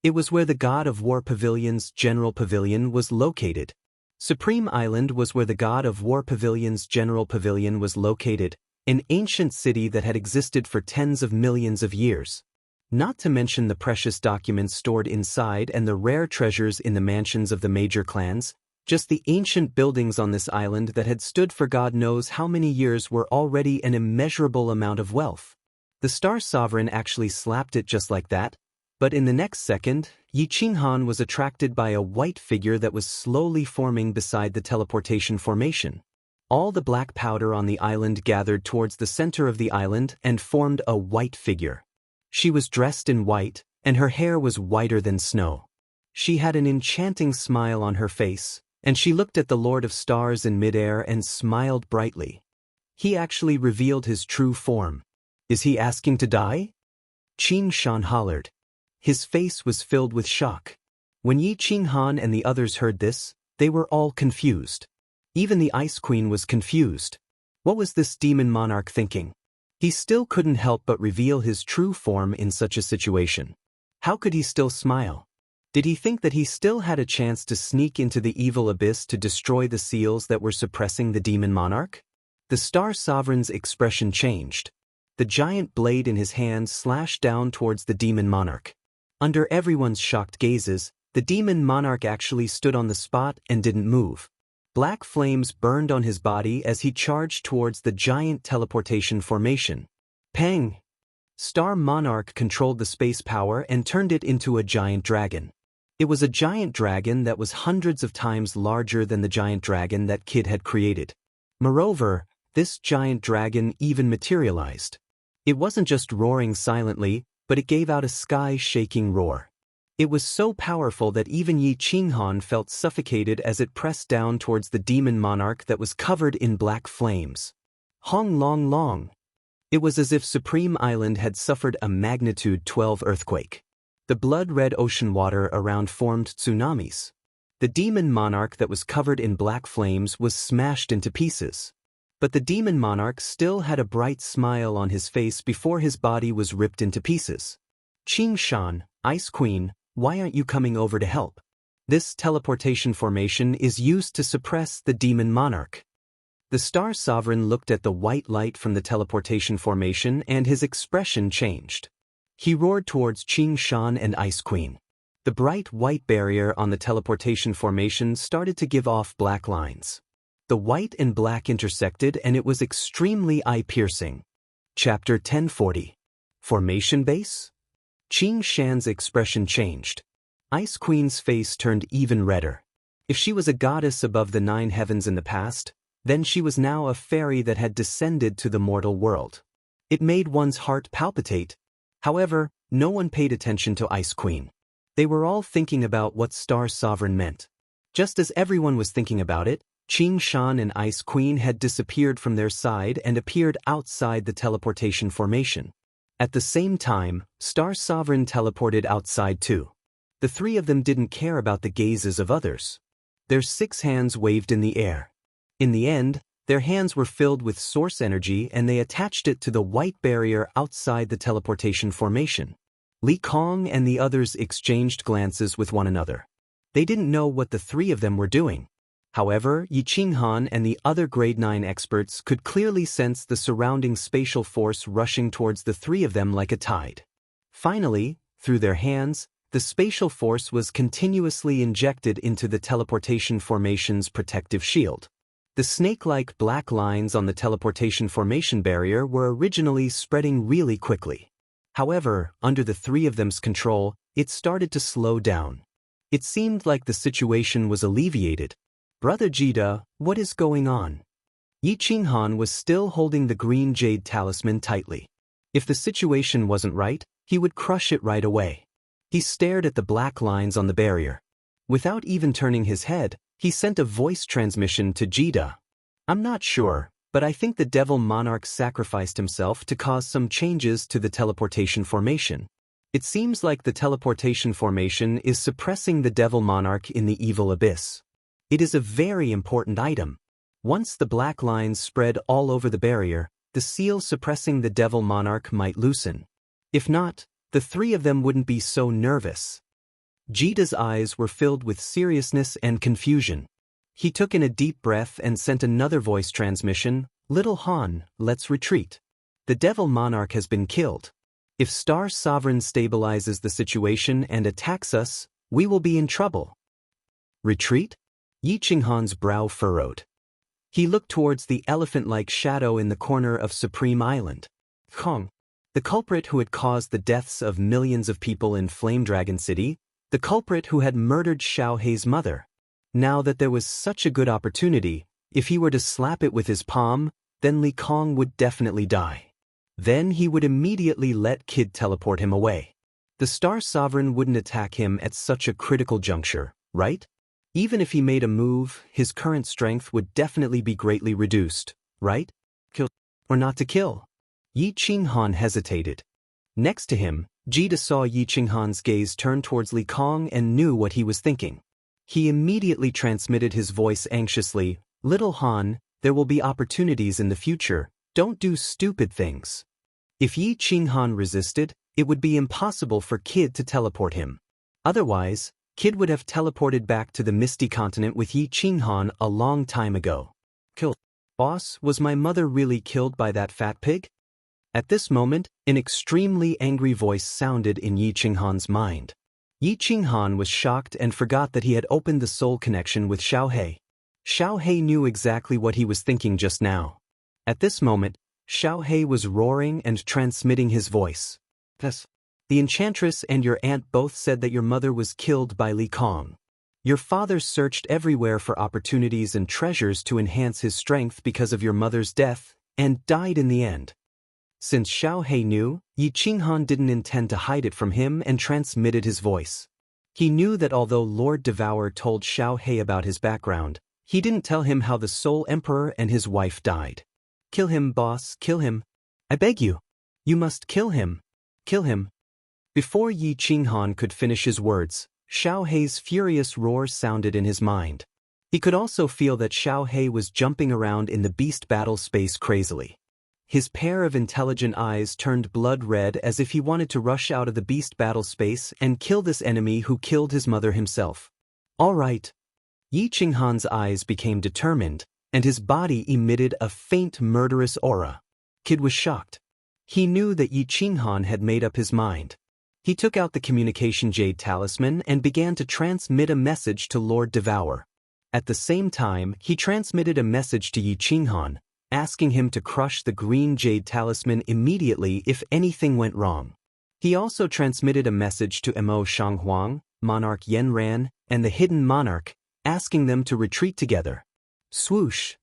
It was where the God of War Pavilion's General Pavilion was located. Supreme Island was where the God of War Pavilion's General Pavilion was located, an ancient city that had existed for tens of millions of years. Not to mention the precious documents stored inside and the rare treasures in the mansions of the major clans, just the ancient buildings on this island that had stood for God knows how many years were already an immeasurable amount of wealth. The Star Sovereign actually slapped it just like that, but in the next second, Yi Qinghan was attracted by a white figure that was slowly forming beside the teleportation formation. All the black powder on the island gathered towards the center of the island and formed a white figure. She was dressed in white, and her hair was whiter than snow. She had an enchanting smile on her face, and she looked at the Lord of Stars in midair and smiled brightly. He actually revealed his true form. Is he asking to die? Xianxia hollered. His face was filled with shock. When Yi Qinghan and the others heard this, they were all confused. Even the Ice Queen was confused. What was this demon monarch thinking? He still couldn't help but reveal his true form in such a situation. How could he still smile? Did he think that he still had a chance to sneak into the evil abyss to destroy the seals that were suppressing the demon monarch? The Star Sovereign's expression changed. The giant blade in his hand slashed down towards the demon monarch. Under everyone's shocked gazes, the demon monarch actually stood on the spot and didn't move. Black flames burned on his body as he charged towards the giant teleportation formation. Pang! Star Monarch controlled the space power and turned it into a giant dragon. It was a giant dragon that was hundreds of times larger than the giant dragon that Kid had created. Moreover, this giant dragon even materialized. It wasn't just roaring silently, but it gave out a sky-shaking roar. It was so powerful that even Yi Qinghan felt suffocated as it pressed down towards the demon monarch that was covered in black flames. Hong long long. It was as if Supreme Island had suffered a magnitude 12 earthquake. The blood-red ocean water around formed tsunamis. The demon monarch that was covered in black flames was smashed into pieces. But the demon monarch still had a bright smile on his face before his body was ripped into pieces. Qingshan, Ice Queen, why aren't you coming over to help? This teleportation formation is used to suppress the demon monarch. The Star Sovereign looked at the white light from the teleportation formation and his expression changed. He roared towards Qingshan and Ice Queen. The bright white barrier on the teleportation formation started to give off black lines. The white and black intersected and it was extremely eye-piercing. Chapter 1040. Formation Base? Qingshan's expression changed. Ice Queen's face turned even redder. If she was a goddess above the 9 heavens in the past, then she was now a fairy that had descended to the mortal world. It made one's heart palpitate. However, no one paid attention to Ice Queen. They were all thinking about what Star Sovereign meant. Just as everyone was thinking about it, Qingshan and Ice Queen had disappeared from their side and appeared outside the teleportation formation. At the same time, Star Sovereign teleported outside too. The three of them didn't care about the gazes of others. Their 6 hands waved in the air. In the end, their hands were filled with source energy and they attached it to the white barrier outside the teleportation formation. Li Kong and the others exchanged glances with one another. They didn't know what the three of them were doing. However, Yi Qinghan and the other Grade 9 experts could clearly sense the surrounding spatial force rushing towards the three of them like a tide. Finally, through their hands, the spatial force was continuously injected into the teleportation formation's protective shield. The snake-like black lines on the teleportation formation barrier were originally spreading really quickly. However, under the three of them's control, it started to slow down. It seemed like the situation was alleviated. "Brother Jida, what is going on?" Yi Qinghan was still holding the green jade talisman tightly. If the situation wasn't right, he would crush it right away. He stared at the black lines on the barrier. Without even turning his head, he sent a voice transmission to Jida. "I'm not sure, but I think the Devil Monarch sacrificed himself to cause some changes to the teleportation formation. It seems like the teleportation formation is suppressing the Devil Monarch in the evil abyss. It is a very important item. Once the black lines spread all over the barrier, the seal suppressing the Devil Monarch might loosen. If not, the three of them wouldn't be so nervous." Jida's eyes were filled with seriousness and confusion. He took in a deep breath and sent another voice transmission, "Little Han, let's retreat. The Devil Monarch has been killed. If Star Sovereign stabilizes the situation and attacks us, we will be in trouble." "Retreat?" Yi Qinghan's brow furrowed. He looked towards the elephant-like shadow in the corner of Supreme Island. Kong, the culprit who had caused the deaths of millions of people in Flame Dragon City, the culprit who had murdered Xiaohei's mother. Now that there was such a good opportunity, if he were to slap it with his palm, then Li Kong would definitely die. Then he would immediately let Kid teleport him away. The Star Sovereign wouldn't attack him at such a critical juncture, right? Even if he made a move, his current strength would definitely be greatly reduced, right? Kill or not to kill? Yi Qinghan hesitated. Next to him, Jida saw Yi Qinghan's gaze turn towards Li Kong and knew what he was thinking. He immediately transmitted his voice anxiously, "Little Han, there will be opportunities in the future, don't do stupid things." If Yi Qinghan resisted, it would be impossible for Kid to teleport him. Otherwise, Kid would have teleported back to the Misty Continent with Yi Qinghan a long time ago. "Killed? Boss, was my mother really killed by that fat pig?" At this moment, an extremely angry voice sounded in Yi Qinghan's mind. Yi Qinghan was shocked and forgot that he had opened the soul connection with Xiaohei. Xiaohei knew exactly what he was thinking just now. At this moment, Xiaohei was roaring and transmitting his voice. "Yes. The Enchantress and your aunt both said that your mother was killed by Li Kong. Your father searched everywhere for opportunities and treasures to enhance his strength because of your mother's death, and died in the end." Since Xiaohei knew, Yi Qinghan didn't intend to hide it from him and transmitted his voice. He knew that although Lord Devourer told Xiaohei about his background, he didn't tell him how the Soul Emperor and his wife died. "Kill him, boss, kill him. I beg you. You must kill him. Kill him." Before Yi Qinghan could finish his words, Xiaohei's furious roar sounded in his mind. He could also feel that Xiaohei was jumping around in the beast battle space crazily. His pair of intelligent eyes turned blood red as if he wanted to rush out of the beast battle space and kill this enemy who killed his mother himself. "All right." Yi Qinghan's eyes became determined, and his body emitted a faint murderous aura. Kid was shocked. He knew that Yi Qinghan had made up his mind. He took out the communication jade talisman and began to transmit a message to Lord Devourer. At the same time, he transmitted a message to Yi Qinghan, asking him to crush the green jade talisman immediately if anything went wrong. He also transmitted a message to Mo Shanghuang, Monarch Yanran, and the Hidden Monarch, asking them to retreat together. Swoosh!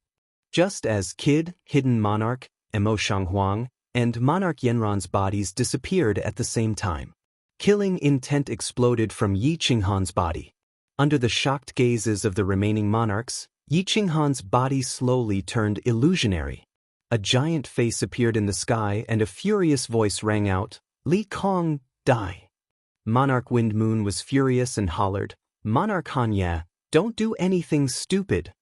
Just as Kid, Hidden Monarch, Mo Shanghuang, and Monarch Yanran's bodies disappeared at the same time. Killing intent exploded from Yi Qinghan's body. Under the shocked gazes of the remaining monarchs, Yi Qinghan's body slowly turned illusionary. A giant face appeared in the sky and a furious voice rang out, "Li Kong, die." Monarch Wind Moon was furious and hollered, "Monarch Hanya, don't do anything stupid."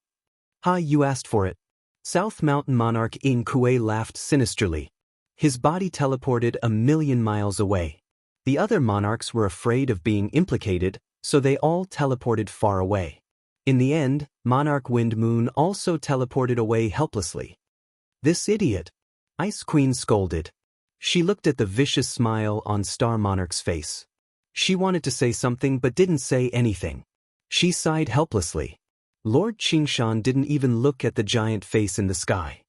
"Ha, you asked for it." South Mountain Monarch In Kuei laughed sinisterly. His body teleported 1,000,000 miles away. The other monarchs were afraid of being implicated, so they all teleported far away. In the end, Monarch Wind Moon also teleported away helplessly. "This idiot," Ice Queen scolded. She looked at the vicious smile on Star Monarch's face. She wanted to say something but didn't say anything. She sighed helplessly. Lord Xingshan didn't even look at the giant face in the sky.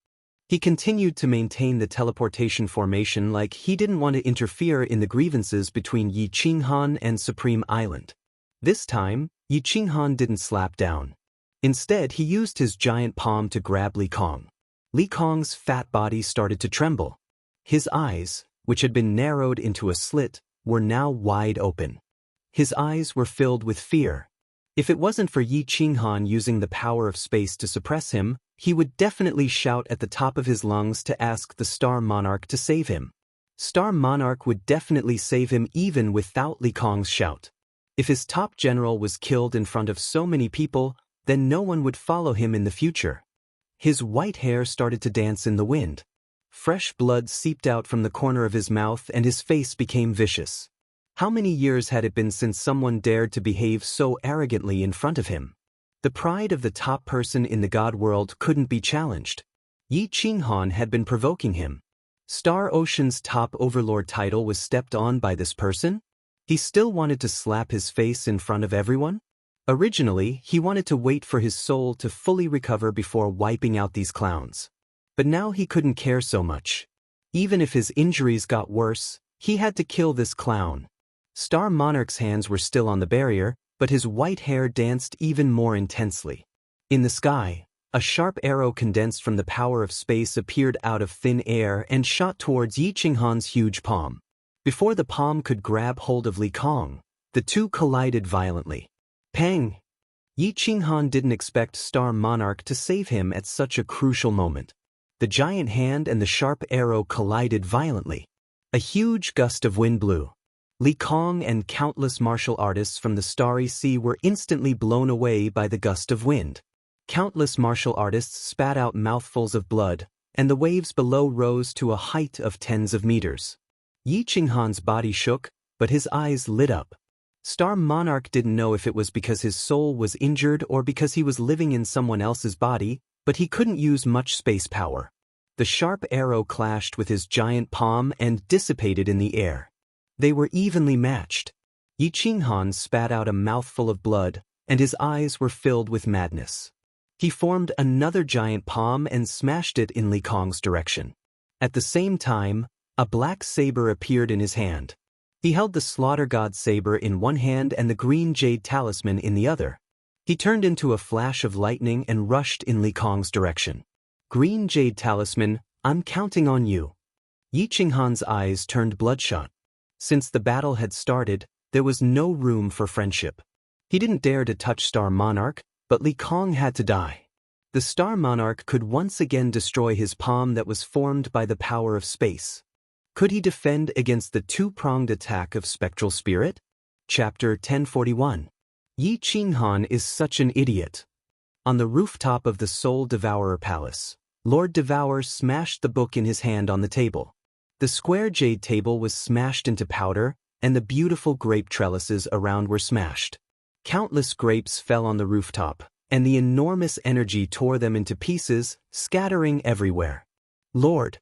He continued to maintain the teleportation formation like he didn't want to interfere in the grievances between Yi Qinghan and Supreme Island. This time, Yi Qinghan didn't slap down. Instead, he used his giant palm to grab Li Kong. Li Kong's fat body started to tremble. His eyes, which had been narrowed into a slit, were now wide open. His eyes were filled with fear. If it wasn't for Yi Qinghan using the power of space to suppress him, he would definitely shout at the top of his lungs to ask the Star Monarch to save him. Star Monarch would definitely save him even without Li Kong's shout. If his top general was killed in front of so many people, then no one would follow him in the future. His white hair started to dance in the wind. Fresh blood seeped out from the corner of his mouth and his face became vicious. How many years had it been since someone dared to behave so arrogantly in front of him? The pride of the top person in the god world couldn't be challenged. Yi Qinghan had been provoking him. Star Ocean's top overlord title was stepped on by this person? He still wanted to slap his face in front of everyone? Originally, he wanted to wait for his soul to fully recover before wiping out these clowns. But now he couldn't care so much. Even if his injuries got worse, he had to kill this clown. Star Monarch's hands were still on the barrier, but his white hair danced even more intensely. In the sky, a sharp arrow condensed from the power of space appeared out of thin air and shot towards Yi Qinghan's huge palm. Before the palm could grab hold of Li Kong, the two collided violently. Pang! Yi Qinghan didn't expect Star Monarch to save him at such a crucial moment. The giant hand and the sharp arrow collided violently. A huge gust of wind blew. Li Kong and countless martial artists from the Starry Sea were instantly blown away by the gust of wind. Countless martial artists spat out mouthfuls of blood, and the waves below rose to a height of tens of meters. Yi Qinghan's body shook, but his eyes lit up. Star Monarch didn't know if it was because his soul was injured or because he was living in someone else's body, but he couldn't use much space power. The sharp arrow clashed with his giant palm and dissipated in the air. They were evenly matched. Yi Qinghan spat out a mouthful of blood, and his eyes were filled with madness. He formed another giant palm and smashed it in Li Kong's direction. At the same time, a black saber appeared in his hand. He held the Slaughter God saber in one hand and the green jade talisman in the other. He turned into a flash of lightning and rushed in Li Kong's direction. "Green jade talisman, I'm counting on you." Yi Qinghan's eyes turned bloodshot. Since the battle had started, there was no room for friendship. He didn't dare to touch Star Monarch, but Li Kong had to die. The Star Monarch could once again destroy his palm that was formed by the power of space. Could he defend against the two-pronged attack of spectral spirit? Chapter 1041. Yi Qinghan is such an idiot. On the rooftop of the Soul Devourer Palace, Lord Devourer smashed the book in his hand on the table. The square jade table was smashed into powder, and the beautiful grape trellises around were smashed. Countless grapes fell on the rooftop, and the enormous energy tore them into pieces, scattering everywhere. "Lord!"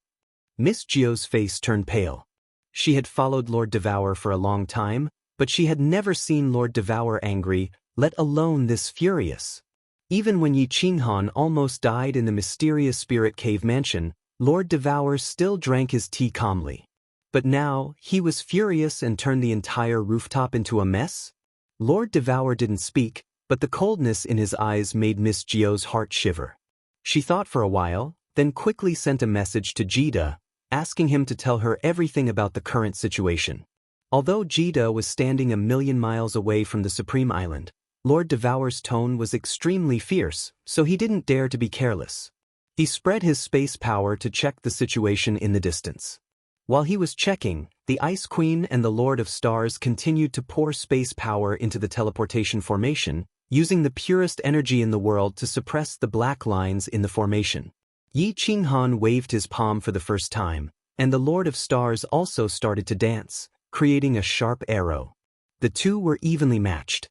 Miss Jio's face turned pale. She had followed Lord Devourer for a long time, but she had never seen Lord Devourer angry, let alone this furious. Even when Yi Qinghan almost died in the mysterious Spirit Cave mansion, Lord Devourer still drank his tea calmly. But now, he was furious and turned the entire rooftop into a mess? Lord Devourer didn't speak, but the coldness in his eyes made Miss Jio's heart shiver. She thought for a while, then quickly sent a message to Jida, asking him to tell her everything about the current situation. Although Jida was standing a million miles away from the Supreme Island, Lord Devourer's tone was extremely fierce, so he didn't dare to be careless. He spread his space power to check the situation in the distance. While he was checking, the Ice Queen and the Lord of Stars continued to pour space power into the teleportation formation, using the purest energy in the world to suppress the black lines in the formation. Yi Qinghan waved his palm for the first time, and the Lord of Stars also started to dance, creating a sharp arrow. The two were evenly matched.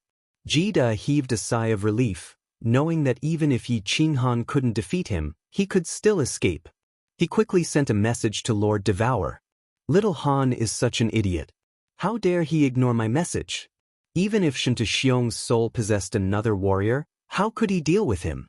Jida heaved a sigh of relief, knowing that even if Yi Qinghan couldn't defeat him, he could still escape. He quickly sent a message to Lord Devour. Little Han is such an idiot. How dare he ignore my message? Even if Xianxia's soul possessed another warrior, how could he deal with him?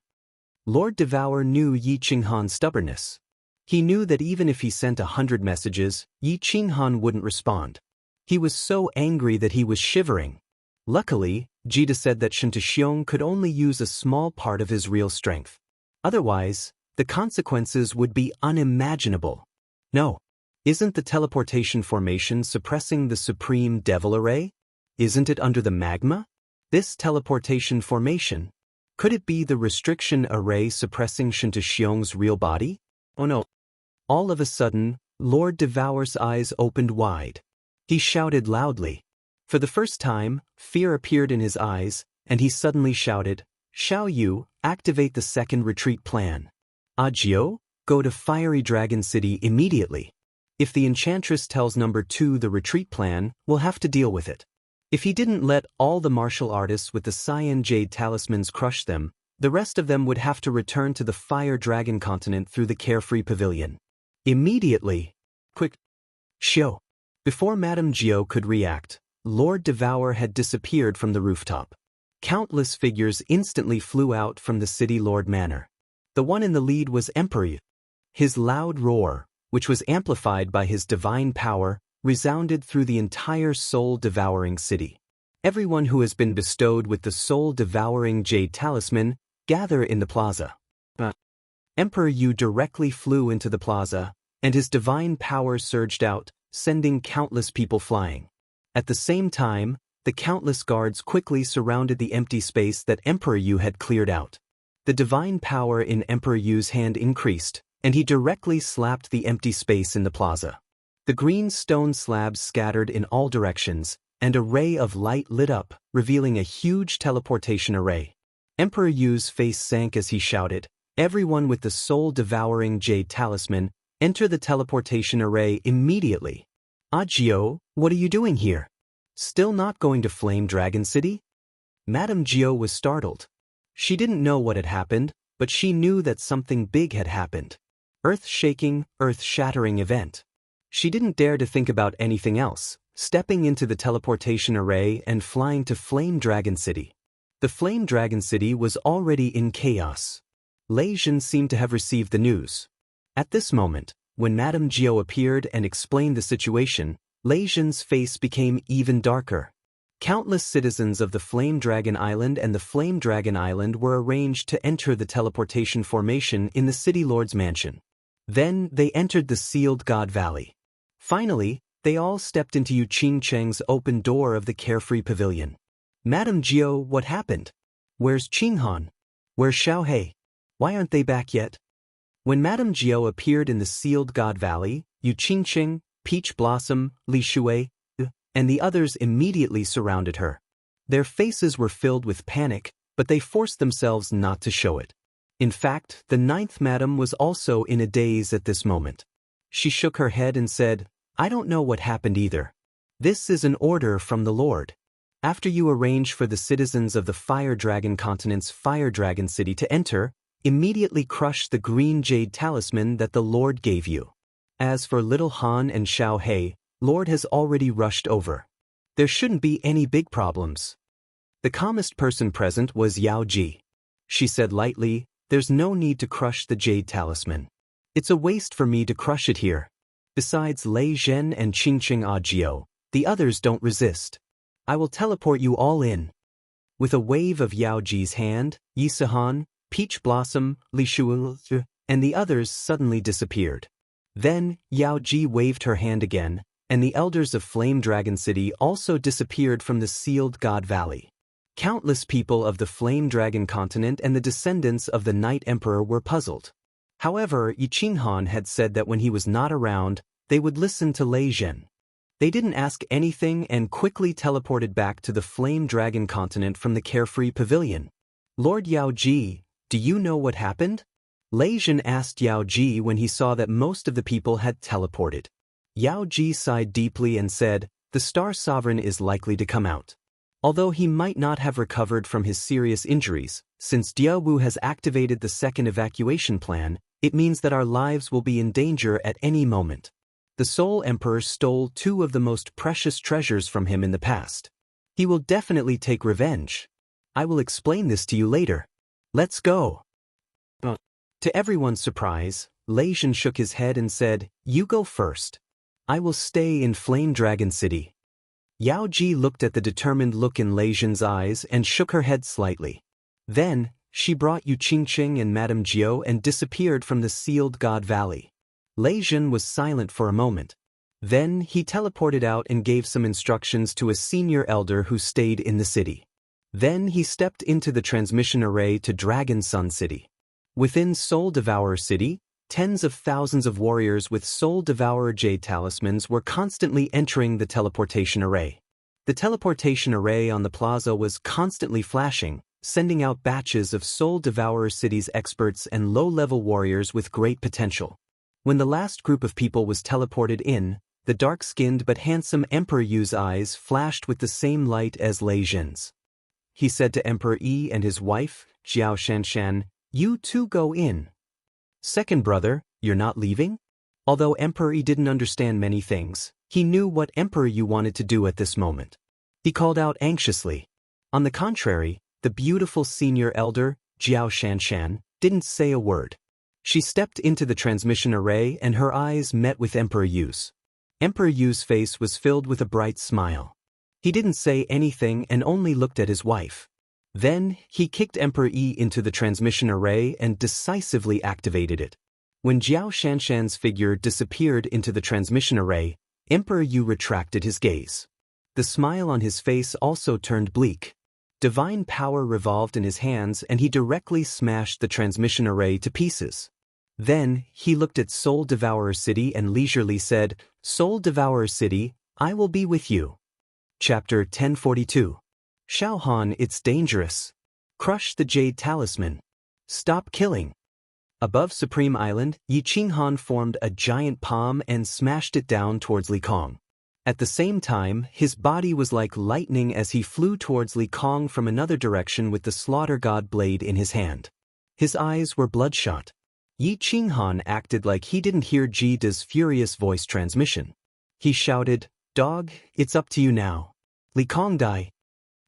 Lord Devour knew Yi Qinghan's stubbornness. He knew that even if he sent 100 messages, Yi Qinghan wouldn't respond. He was so angry that he was shivering. Luckily, Jida said that Xianxia could only use a small part of his real strength. Otherwise, the consequences would be unimaginable. No. Isn't the teleportation formation suppressing the supreme devil array? Isn't it under the magma? This teleportation formation? Could it be the restriction array suppressing Xianxia's real body? Oh no. All of a sudden, Lord Devour's eyes opened wide. He shouted loudly. For the first time, fear appeared in his eyes, and he suddenly shouted, "Xiao Yu, activate the second retreat plan. Ajio, go to Fiery Dragon City immediately. If the Enchantress tells number 2 the retreat plan, we'll have to deal with it." If he didn't let all the martial artists with the Cyan Jade talismans crush them, the rest of them would have to return to the Fire Dragon continent through the Carefree Pavilion. Immediately. Quick. Xiao. Before Madame Jiao could react, Lord Devour had disappeared from the rooftop. Countless figures instantly flew out from the City Lord Manor. The one in the lead was Emperor Yu. His loud roar, which was amplified by his divine power, resounded through the entire soul-devouring city. Everyone who has been bestowed with the soul-devouring jade talisman, gather in the plaza. Emperor Yu directly flew into the plaza, and his divine power surged out, sending countless people flying. At the same time, the countless guards quickly surrounded the empty space that Emperor Yu had cleared out. The divine power in Emperor Yu's hand increased, and he directly slapped the empty space in the plaza. The green stone slabs scattered in all directions, and a ray of light lit up, revealing a huge teleportation array. Emperor Yu's face sank as he shouted, "Everyone with the soul-devouring jade talisman, enter the teleportation array immediately." Ajio, what are you doing here? Still not going to Flame Dragon City? Madame Jiao was startled. She didn't know what had happened, but she knew that something big had happened. Earth-shaking, earth-shattering event. She didn't dare to think about anything else, stepping into the teleportation array and flying to Flame Dragon City. The Flame Dragon City was already in chaos. Lei Jin seemed to have received the news. At this moment, when Madame Jiao appeared and explained the situation, Lei Jin's face became even darker. Countless citizens of the Flame Dragon Island and the Flame Dragon Island were arranged to enter the teleportation formation in the City Lord's mansion. Then they entered the Sealed God Valley. Finally, they all stepped into Yu Qingcheng's open door of the Carefree Pavilion. Madame Jiao, what happened? Where's Qinghan? Where's Xiaohei? Why aren't they back yet? When Madame Jiao appeared in the Sealed God Valley, Yu Qingcheng, Peach Blossom, Li Shui, and the others immediately surrounded her. Their faces were filled with panic, but they forced themselves not to show it. In fact, the 9th Madam was also in a daze at this moment. She shook her head and said, "I don't know what happened either. This is an order from the Lord. After you arrange for the citizens of the Fire Dragon Continent's Fire Dragon City to enter, immediately crush the green jade talisman that the Lord gave you. As for Little Han and Xiaohei, Lord has already rushed over. There shouldn't be any big problems." The calmest person present was Yao Ji. She said lightly, "There's no need to crush the jade talisman. It's a waste for me to crush it here. Besides Lei Zhen and Qingcheng Ajio, the others don't resist. I will teleport you all in." With a wave of Yao Ji's hand, Yi Sihan, Peach Blossom, Li Shui, and the others suddenly disappeared. Then, Yao Ji waved her hand again, and the elders of Flame Dragon City also disappeared from the Sealed God Valley. Countless people of the Flame Dragon continent and the descendants of the Night Emperor were puzzled. However, Yi Qinghan had said that when he was not around, they would listen to Lei Zhen. They didn't ask anything and quickly teleported back to the Flame Dragon continent from the Carefree Pavilion. "Lord Yao Ji, do you know what happened?" Lei Zhen asked Yao Ji when he saw that most of the people had teleported. Yao Ji sighed deeply and said, the Star Sovereign is likely to come out. Although he might not have recovered from his serious injuries, since Diawu has activated the second evacuation plan, it means that our lives will be in danger at any moment. The Soul Emperor stole two of the most precious treasures from him in the past. He will definitely take revenge. I will explain this to you later. Let's go. To everyone's surprise, Lei Zhen shook his head and said, "You go first. I will stay in Flame Dragon City." Yao Ji looked at the determined look in Lei Zhen's eyes and shook her head slightly. Then, she brought Yu Qingqing and Madame Jiao and disappeared from the sealed God Valley. Lei Zhen was silent for a moment. Then, he teleported out and gave some instructions to a senior elder who stayed in the city. Then he stepped into the transmission array to Dragon Sun City. Within Soul Devourer City, tens of thousands of warriors with Soul Devourer Jade talismans were constantly entering the teleportation array. The teleportation array on the plaza was constantly flashing, sending out batches of Soul Devourer City's experts and low-level warriors with great potential. When the last group of people was teleported in, the dark-skinned but handsome Emperor Yu's eyes flashed with the same light as Lei Zhen's. He said to Emperor Yi and his wife, Xiao Xianxia, "You two go in." "Second brother, you're not leaving?" Although Emperor Yi didn't understand many things, he knew what Emperor Yu wanted to do at this moment. He called out anxiously. On the contrary, the beautiful senior elder, Xiao Xianxia, didn't say a word. She stepped into the transmission array and her eyes met with Emperor Yu's. Emperor Yu's face was filled with a bright smile. He didn't say anything and only looked at his wife. Then, he kicked Emperor Yi into the transmission array and decisively activated it. When Xiao Xianxia's figure disappeared into the transmission array, Emperor Yu retracted his gaze. The smile on his face also turned bleak. Divine power revolved in his hands and he directly smashed the transmission array to pieces. Then, he looked at Soul Devourer City and leisurely said, "Soul Devourer City, I will be with you." Chapter 1042. Xiaohan, it's dangerous. Crush the Jade Talisman. Stop killing. Above Supreme Island, Yi Qinghan formed a giant palm and smashed it down towards Li Kong. At the same time, his body was like lightning as he flew towards Li Kong from another direction with the Slaughter God blade in his hand. His eyes were bloodshot. Yi Qinghan acted like he didn't hear Ji Da's furious voice transmission. He shouted, "Dog, it's up to you now. Li Kong die."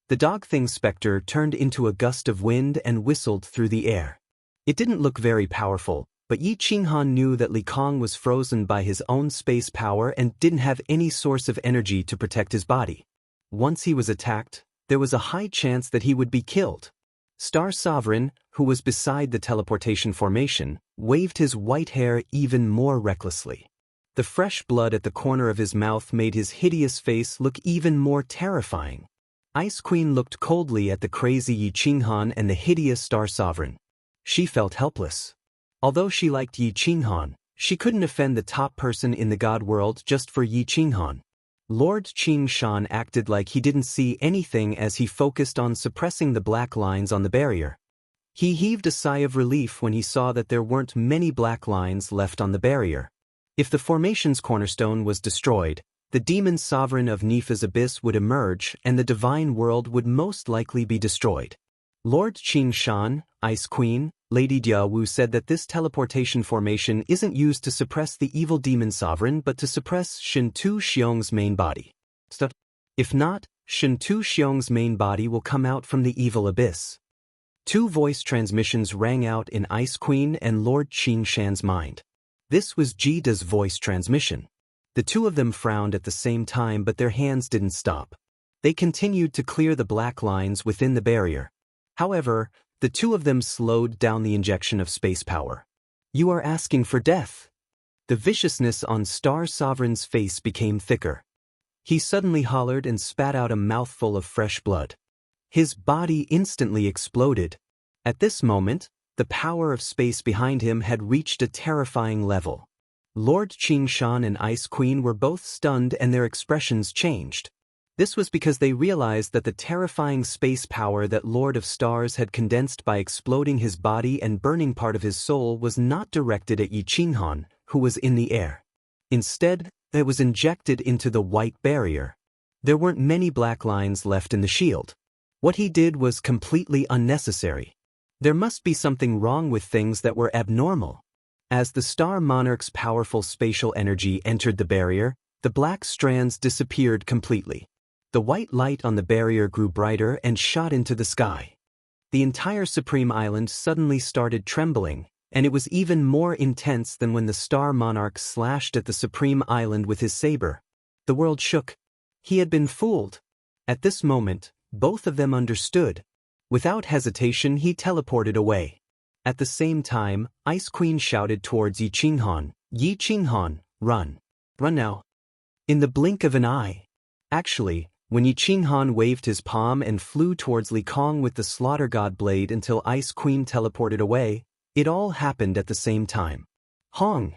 The dog thing specter turned into a gust of wind and whistled through the air. It didn't look very powerful, but Yi Qinghan knew that Li Kong was frozen by his own space power and didn't have any source of energy to protect his body. Once he was attacked, there was a high chance that he would be killed. Star Sovereign, who was beside the teleportation formation, waved his white hair even more recklessly. The fresh blood at the corner of his mouth made his hideous face look even more terrifying. Ice Queen looked coldly at the crazy Yi Qinghan and the hideous Star Sovereign. She felt helpless. Although she liked Yi Qinghan, she couldn't offend the top person in the God world just for Yi Qinghan. Lord Qing Shan acted like he didn't see anything as he focused on suppressing the black lines on the barrier. He heaved a sigh of relief when he saw that there weren't many black lines left on the barrier. If the formation's cornerstone was destroyed, the demon sovereign of Nifa's abyss would emerge and the divine world would most likely be destroyed. Lord Qing Shan, Ice Queen, Lady Diawu said that this teleportation formation isn't used to suppress the evil demon sovereign but to suppress Shen Tu Xiong's main body. If not, Shen Tu Xiong's main body will come out from the evil abyss. Two voice transmissions rang out in Ice Queen and Lord Qing Shan's mind. This was Ji Da's voice transmission. The two of them frowned at the same time but their hands didn't stop. They continued to clear the black lines within the barrier. However, the two of them slowed down the injection of space power. "You are asking for death." The viciousness on Star Sovereign's face became thicker. He suddenly hollered and spat out a mouthful of fresh blood. His body instantly exploded. At this moment, the power of space behind him had reached a terrifying level. Lord Qing Shan and Ice Queen were both stunned and their expressions changed. This was because they realized that the terrifying space power that Lord of Stars had condensed by exploding his body and burning part of his soul was not directed at Yi Qinghan, who was in the air. Instead, it was injected into the white barrier. There weren't many black lines left in the shield. What he did was completely unnecessary. There must be something wrong with things that were abnormal. As the Star Monarch's powerful spatial energy entered the barrier, the black strands disappeared completely. The white light on the barrier grew brighter and shot into the sky. The entire Supreme Island suddenly started trembling, and it was even more intense than when the Star Monarch slashed at the Supreme Island with his saber. The world shook. He had been fooled. At this moment, both of them understood. Without hesitation, he teleported away. At the same time, Ice Queen shouted towards Yi Qinghan, "Yi Qinghan, run. Run now." In the blink of an eye. Actually, when Yi Qinghan waved his palm and flew towards Li Kong with the Slaughter God blade until Ice Queen teleported away, it all happened at the same time. Hong!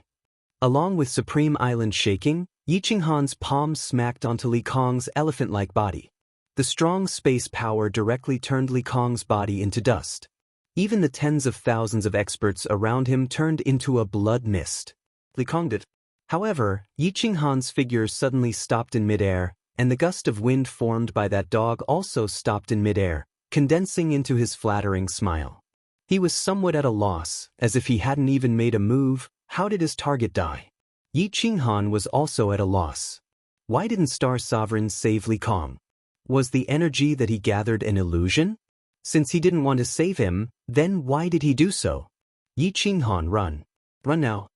Along with Supreme Island shaking, Yi Qinghan's palm smacked onto Li Kong's elephant-like body. The strong space power directly turned Li Kong's body into dust. Even the tens of thousands of experts around him turned into a blood mist. Li Kong did. However, Yi Qinghan's figure suddenly stopped in midair, and the gust of wind formed by that dog also stopped in midair, condensing into his flattering smile. He was somewhat at a loss, as if he hadn't even made a move. How did his target die? Yi Qinghan was also at a loss. Why didn't Star Sovereign save Li Kong? Was the energy that he gathered an illusion? Since he didn't want to save him, then why did he do so? Yi Qinghan, run. Run now.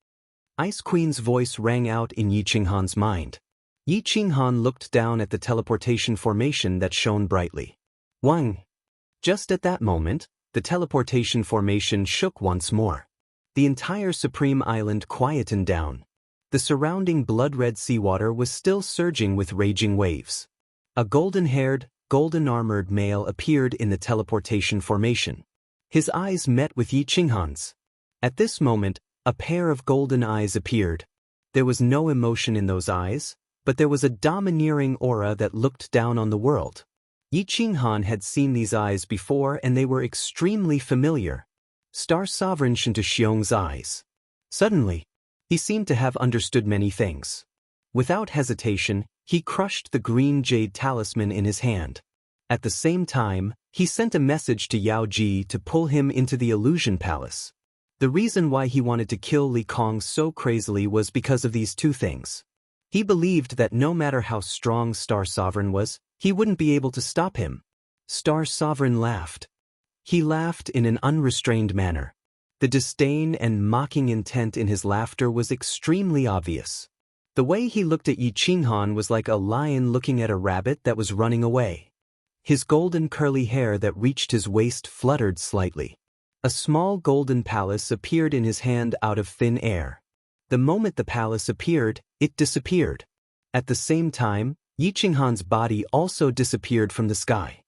Ice Queen's voice rang out in Yi Qinghan's mind. Yi Qinghan looked down at the teleportation formation that shone brightly. Wang! Just at that moment, the teleportation formation shook once more. The entire Supreme Island quietened down. The surrounding blood-red seawater was still surging with raging waves. A golden-haired, golden-armored male appeared in the teleportation formation. His eyes met with Yi Qinghan's. At this moment, a pair of golden eyes appeared. There was no emotion in those eyes, but there was a domineering aura that looked down on the world. Yi Qinghan had seen these eyes before and they were extremely familiar. Star Sovereign Xianxia's eyes. Suddenly, he seemed to have understood many things. Without hesitation, he crushed the green jade talisman in his hand. At the same time, he sent a message to Yao Ji to pull him into the Illusion Palace. The reason why he wanted to kill Li Kong so crazily was because of these two things. He believed that no matter how strong Star Sovereign was, he wouldn't be able to stop him. Star Sovereign laughed. He laughed in an unrestrained manner. The disdain and mocking intent in his laughter was extremely obvious. The way he looked at Yi Qinghan was like a lion looking at a rabbit that was running away. His golden curly hair that reached his waist fluttered slightly. A small golden palace appeared in his hand out of thin air. The moment the palace appeared, it disappeared. At the same time, Yi Qinghan's body also disappeared from the sky.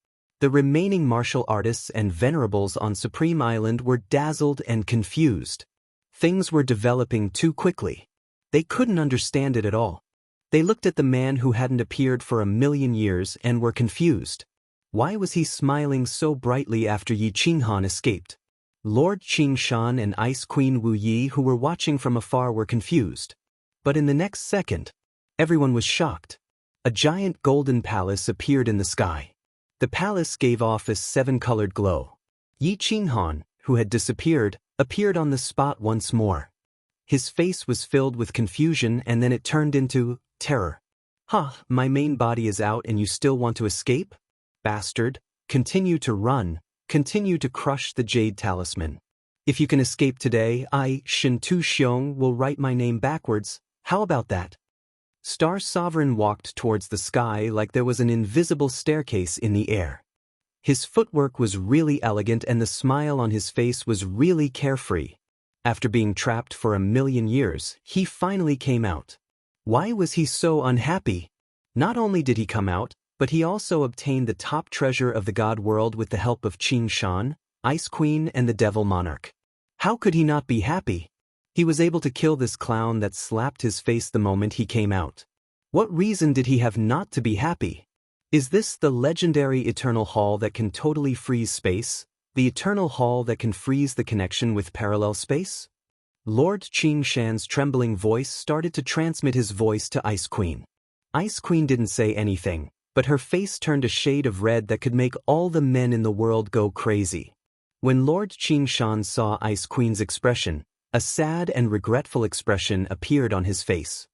The remaining martial artists and venerables on Supreme Island were dazzled and confused. Things were developing too quickly. They couldn't understand it at all. They looked at the man who hadn't appeared for 1,000,000 years and were confused. Why was he smiling so brightly after Yi Qinghan escaped? Lord Qingshan and Ice Queen Wu Yi, who were watching from afar, were confused. But in the next second, everyone was shocked. A giant golden palace appeared in the sky. The palace gave off a 7-colored glow. Yi Qinghan, who had disappeared, appeared on the spot once more. His face was filled with confusion and then it turned into terror. "Ha, my main body is out and you still want to escape? Bastard, continue to run, continue to crush the jade talisman. If you can escape today, I, Shen Tu Xiong, will write my name backwards. How about that?" Star Sovereign walked towards the sky like there was an invisible staircase in the air. His footwork was really elegant and the smile on his face was really carefree. After being trapped for 1,000,000 years, he finally came out. Why was he so unhappy? Not only did he come out, but he also obtained the top treasure of the God world with the help of Qingshan, Ice Queen, and the Devil Monarch. How could he not be happy? He was able to kill this clown that slapped his face the moment he came out. What reason did he have not to be happy? Is this the legendary Eternal Hall that can totally freeze space? The Eternal Hall that can freeze the connection with parallel space? Lord Qingshan's trembling voice started to transmit his voice to Ice Queen. Ice Queen didn't say anything, but her face turned a shade of red that could make all the men in the world go crazy. When Lord Xianxia saw Ice Queen's expression, a sad and regretful expression appeared on his face.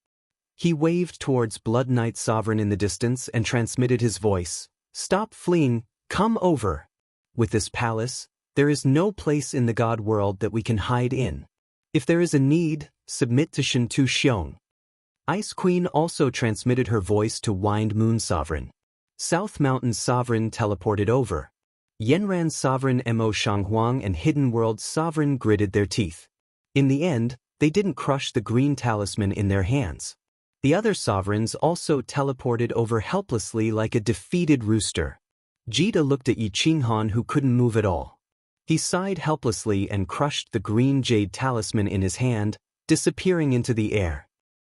He waved towards Blood Knight Sovereign in the distance and transmitted his voice. "Stop fleeing, come over. With this palace, there is no place in the god world that we can hide in. If there is a need, submit to Shintu Xiong." Ice Queen also transmitted her voice to Wind Moon Sovereign. South Mountain Sovereign teleported over. Yanran Sovereign Mo Shanghuang and Hidden World Sovereign gritted their teeth. In the end, they didn't crush the green talisman in their hands. The other sovereigns also teleported over helplessly like a defeated rooster. Jita looked at Yi Qinghan, who couldn't move at all. He sighed helplessly and crushed the green jade talisman in his hand, disappearing into the air.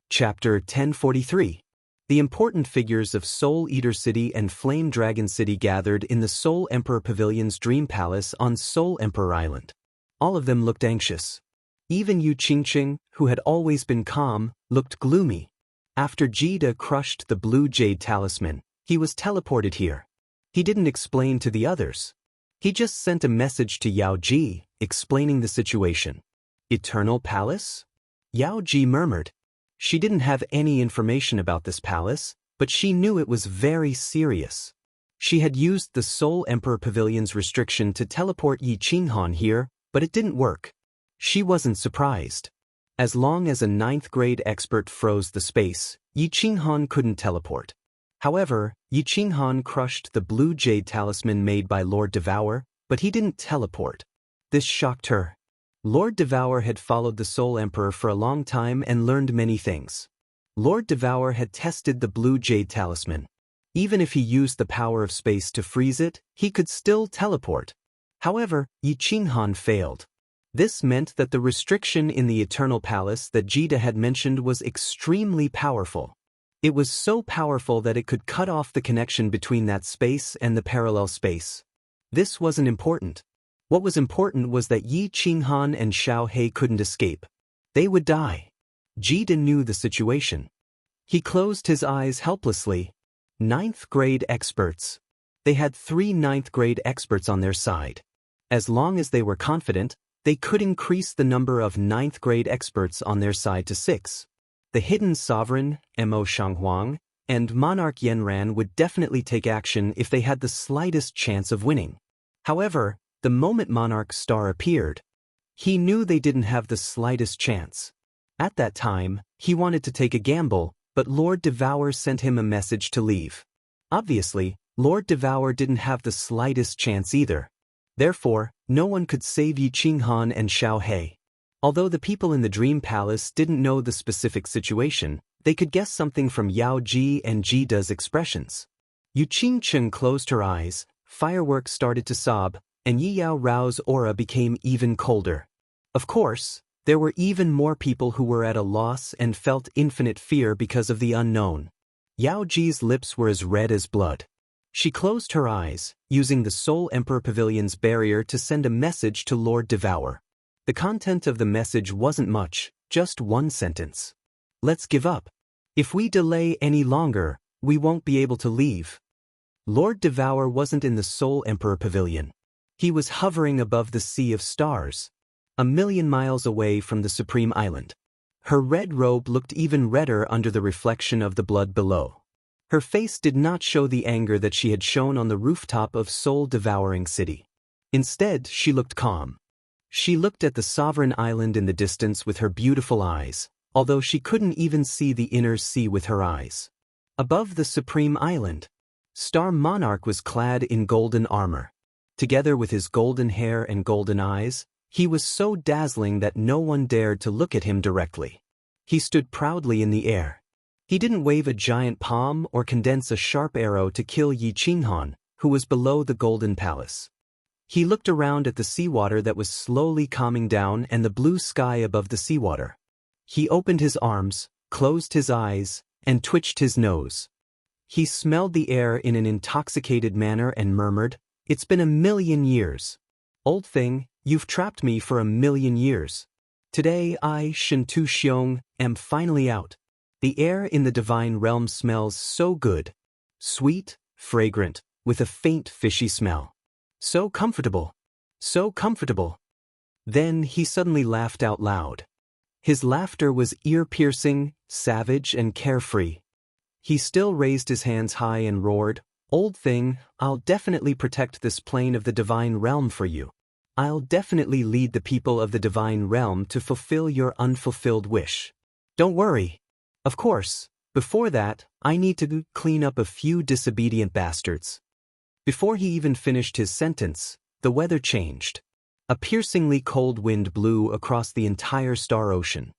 Chapter 1043. The important figures of Soul Eater City and Flame Dragon City gathered in the Soul Emperor Pavilion's Dream Palace on Soul Emperor Island. All of them looked anxious. Even Yu Qingqing, who had always been calm, looked gloomy. After Jida crushed the blue jade talisman, he was teleported here. He didn't explain to the others. He just sent a message to Yao Ji, explaining the situation. Eternal Palace? Yao Ji murmured. She didn't have any information about this palace, but she knew it was very serious. She had used the Soul Emperor Pavilion's restriction to teleport Yi Qinghan here, but it didn't work. She wasn't surprised. As long as a 9th grade expert froze the space, Yi Qinghan couldn't teleport. However, Yi Qinghan crushed the blue jade talisman made by Lord Devour, but he didn't teleport. This shocked her. Lord Devour had followed the Soul Emperor for a long time and learned many things. Lord Devour had tested the blue jade talisman. Even if he used the power of space to freeze it, he could still teleport. However, Yi Qinghan failed. This meant that the restriction in the Eternal Palace that Jida had mentioned was extremely powerful. It was so powerful that it could cut off the connection between that space and the parallel space. This wasn't important. What was important was that Yi Qinghan and Xiao He couldn't escape. They would die. Jida knew the situation. He closed his eyes helplessly. 9th grade experts. They had 3 9th grade experts on their side. As long as they were confident, they could increase the number of 9th grade experts on their side to 6. The Hidden Sovereign, Mo Shanghuang, and Monarch Yanran would definitely take action if they had the slightest chance of winning. However, the moment Monarch's star appeared, he knew they didn't have the slightest chance. At that time, he wanted to take a gamble, but Lord Devour sent him a message to leave. Obviously, Lord Devour didn't have the slightest chance either. Therefore, no one could save Yi Qinghan and Xiao He. Although the people in the Dream Palace didn't know the specific situation, they could guess something from Yao Ji and Jida's expressions. Yu Qingqing closed her eyes, fireworks started to sob, and Yi Yao Rao's aura became even colder. Of course, there were even more people who were at a loss and felt infinite fear because of the unknown. Yao Ji's lips were as red as blood. She closed her eyes, using the Soul Emperor Pavilion's barrier to send a message to Lord Devour. The content of the message wasn't much, just one sentence. "Let's give up. If we delay any longer, we won't be able to leave." Lord Devour wasn't in the Soul Emperor Pavilion. He was hovering above the sea of stars, 1,000,000 miles away from the Supreme Island. Her red robe looked even redder under the reflection of the blood below. Her face did not show the anger that she had shown on the rooftop of Soul-Devouring City. Instead, she looked calm. She looked at the sovereign island in the distance with her beautiful eyes, although she couldn't even see the inner sea with her eyes. Above the Supreme Island, Star Monarch was clad in golden armor. Together with his golden hair and golden eyes, he was so dazzling that no one dared to look at him directly. He stood proudly in the air. He didn't wave a giant palm or condense a sharp arrow to kill Yi Qinghan, who was below the Golden Palace. He looked around at the seawater that was slowly calming down and the blue sky above the seawater. He opened his arms, closed his eyes, and twitched his nose. He smelled the air in an intoxicated manner and murmured, "It's been 1,000,000 years. Old thing, you've trapped me for 1,000,000 years. Today I, Shintu Xiong, am finally out. The air in the divine realm smells so good. Sweet, fragrant, with a faint fishy smell. So comfortable. So comfortable. Then he suddenly laughed out loud. His laughter was ear-piercing, savage, and carefree. He still raised his hands high and roared, "Old thing, I'll definitely protect this plane of the divine realm for you. I'll definitely lead the people of the divine realm to fulfill your unfulfilled wish. Don't worry. Of course, before that, I need to clean up a few disobedient bastards." Before he even finished his sentence, the weather changed. A piercingly cold wind blew across the entire Star Ocean.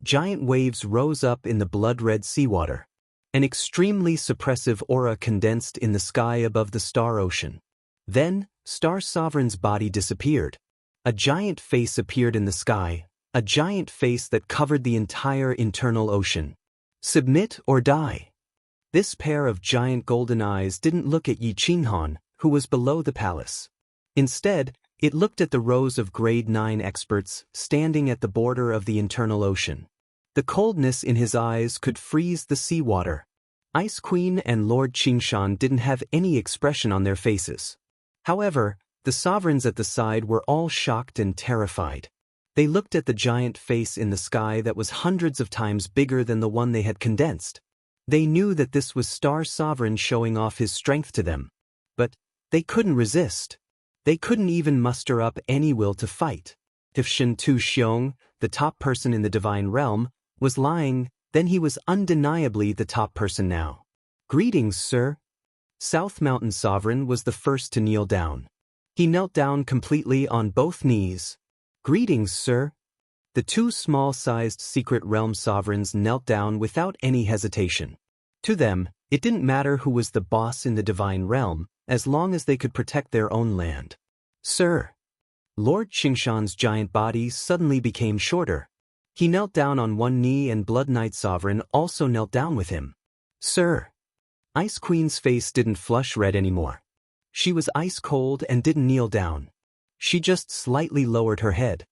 Giant waves rose up in the blood-red seawater. An extremely suppressive aura condensed in the sky above the Star Ocean. Then, Star Sovereign's body disappeared. A giant face appeared in the sky, a giant face that covered the entire internal ocean. Submit or die. This pair of giant golden eyes didn't look at Yi Qinghan, who was below the palace. Instead, it looked at the rows of Grade 9 experts standing at the border of the internal ocean. The coldness in his eyes could freeze the seawater. Ice Queen and Lord Qingshan didn't have any expression on their faces. However, the sovereigns at the side were all shocked and terrified. They looked at the giant face in the sky that was hundreds of times bigger than the one they had condensed. They knew that this was Star Sovereign showing off his strength to them. But they couldn't resist. They couldn't even muster up any will to fight. If Shen Tu Xiong, the top person in the divine realm, was lying, then he was undeniably the top person now. "Greetings, sir." South Mountain Sovereign was the first to kneel down. He knelt down completely on both knees. "Greetings, sir." The two small-sized Secret Realm Sovereigns knelt down without any hesitation. To them, it didn't matter who was the boss in the divine realm, as long as they could protect their own land. "Sir." Lord Qingshan's giant body suddenly became shorter. He knelt down on one knee and Blood Knight Sovereign also knelt down with him. "Sir." Ice Queen's face didn't flush red anymore. She was ice cold and didn't kneel down. She just slightly lowered her head.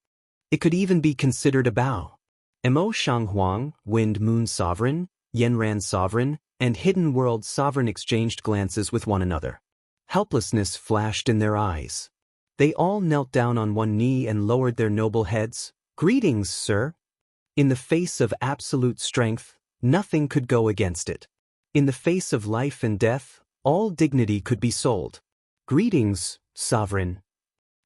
It could even be considered a bow. Mo Shanghuang, Wind Moon Sovereign, Yenran Sovereign, and Hidden World Sovereign exchanged glances with one another. Helplessness flashed in their eyes. They all knelt down on one knee and lowered their noble heads. "Greetings, sir." In the face of absolute strength, nothing could go against it. In the face of life and death, all dignity could be sold. "Greetings, Sovereign."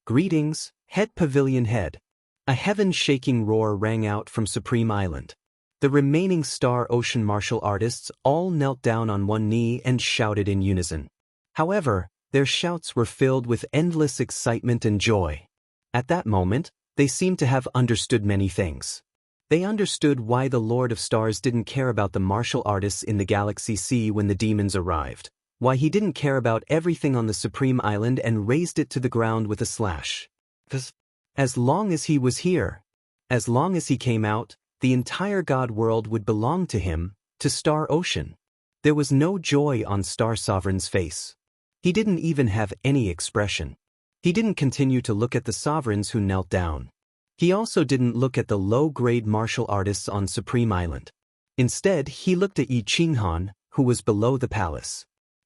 "Greetings, Head Pavilion Head." A heaven-shaking roar rang out from Supreme Island. The remaining Star Ocean martial artists all knelt down on one knee and shouted in unison. However, their shouts were filled with endless excitement and joy. At that moment, they seemed to have understood many things. They understood why the Lord of Stars didn't care about the martial artists in the Galaxy Sea when the demons arrived, why he didn't care about everything on the Supreme Island and razed it to the ground with a slash. As long as he was here, as long as he came out, the entire God world would belong to him, to Star Ocean. There was no joy on Star Sovereign's face. He didn't even have any expression. He didn't continue to look at the sovereigns who knelt down. He also didn't look at the low-grade martial artists on Supreme Island. Instead, he looked at Yi Qinghan, who was below the palace.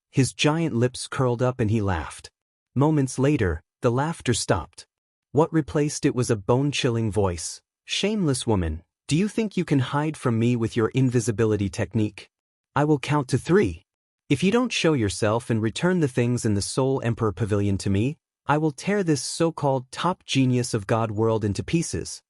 His giant lips curled up and he laughed. Moments later, the laughter stopped. What replaced it was a bone-chilling voice. "Shameless woman, do you think you can hide from me with your invisibility technique? I will count to 3. If you don't show yourself and return the things in the Soul Emperor Pavilion to me, I will tear this so-called top genius of God world into pieces."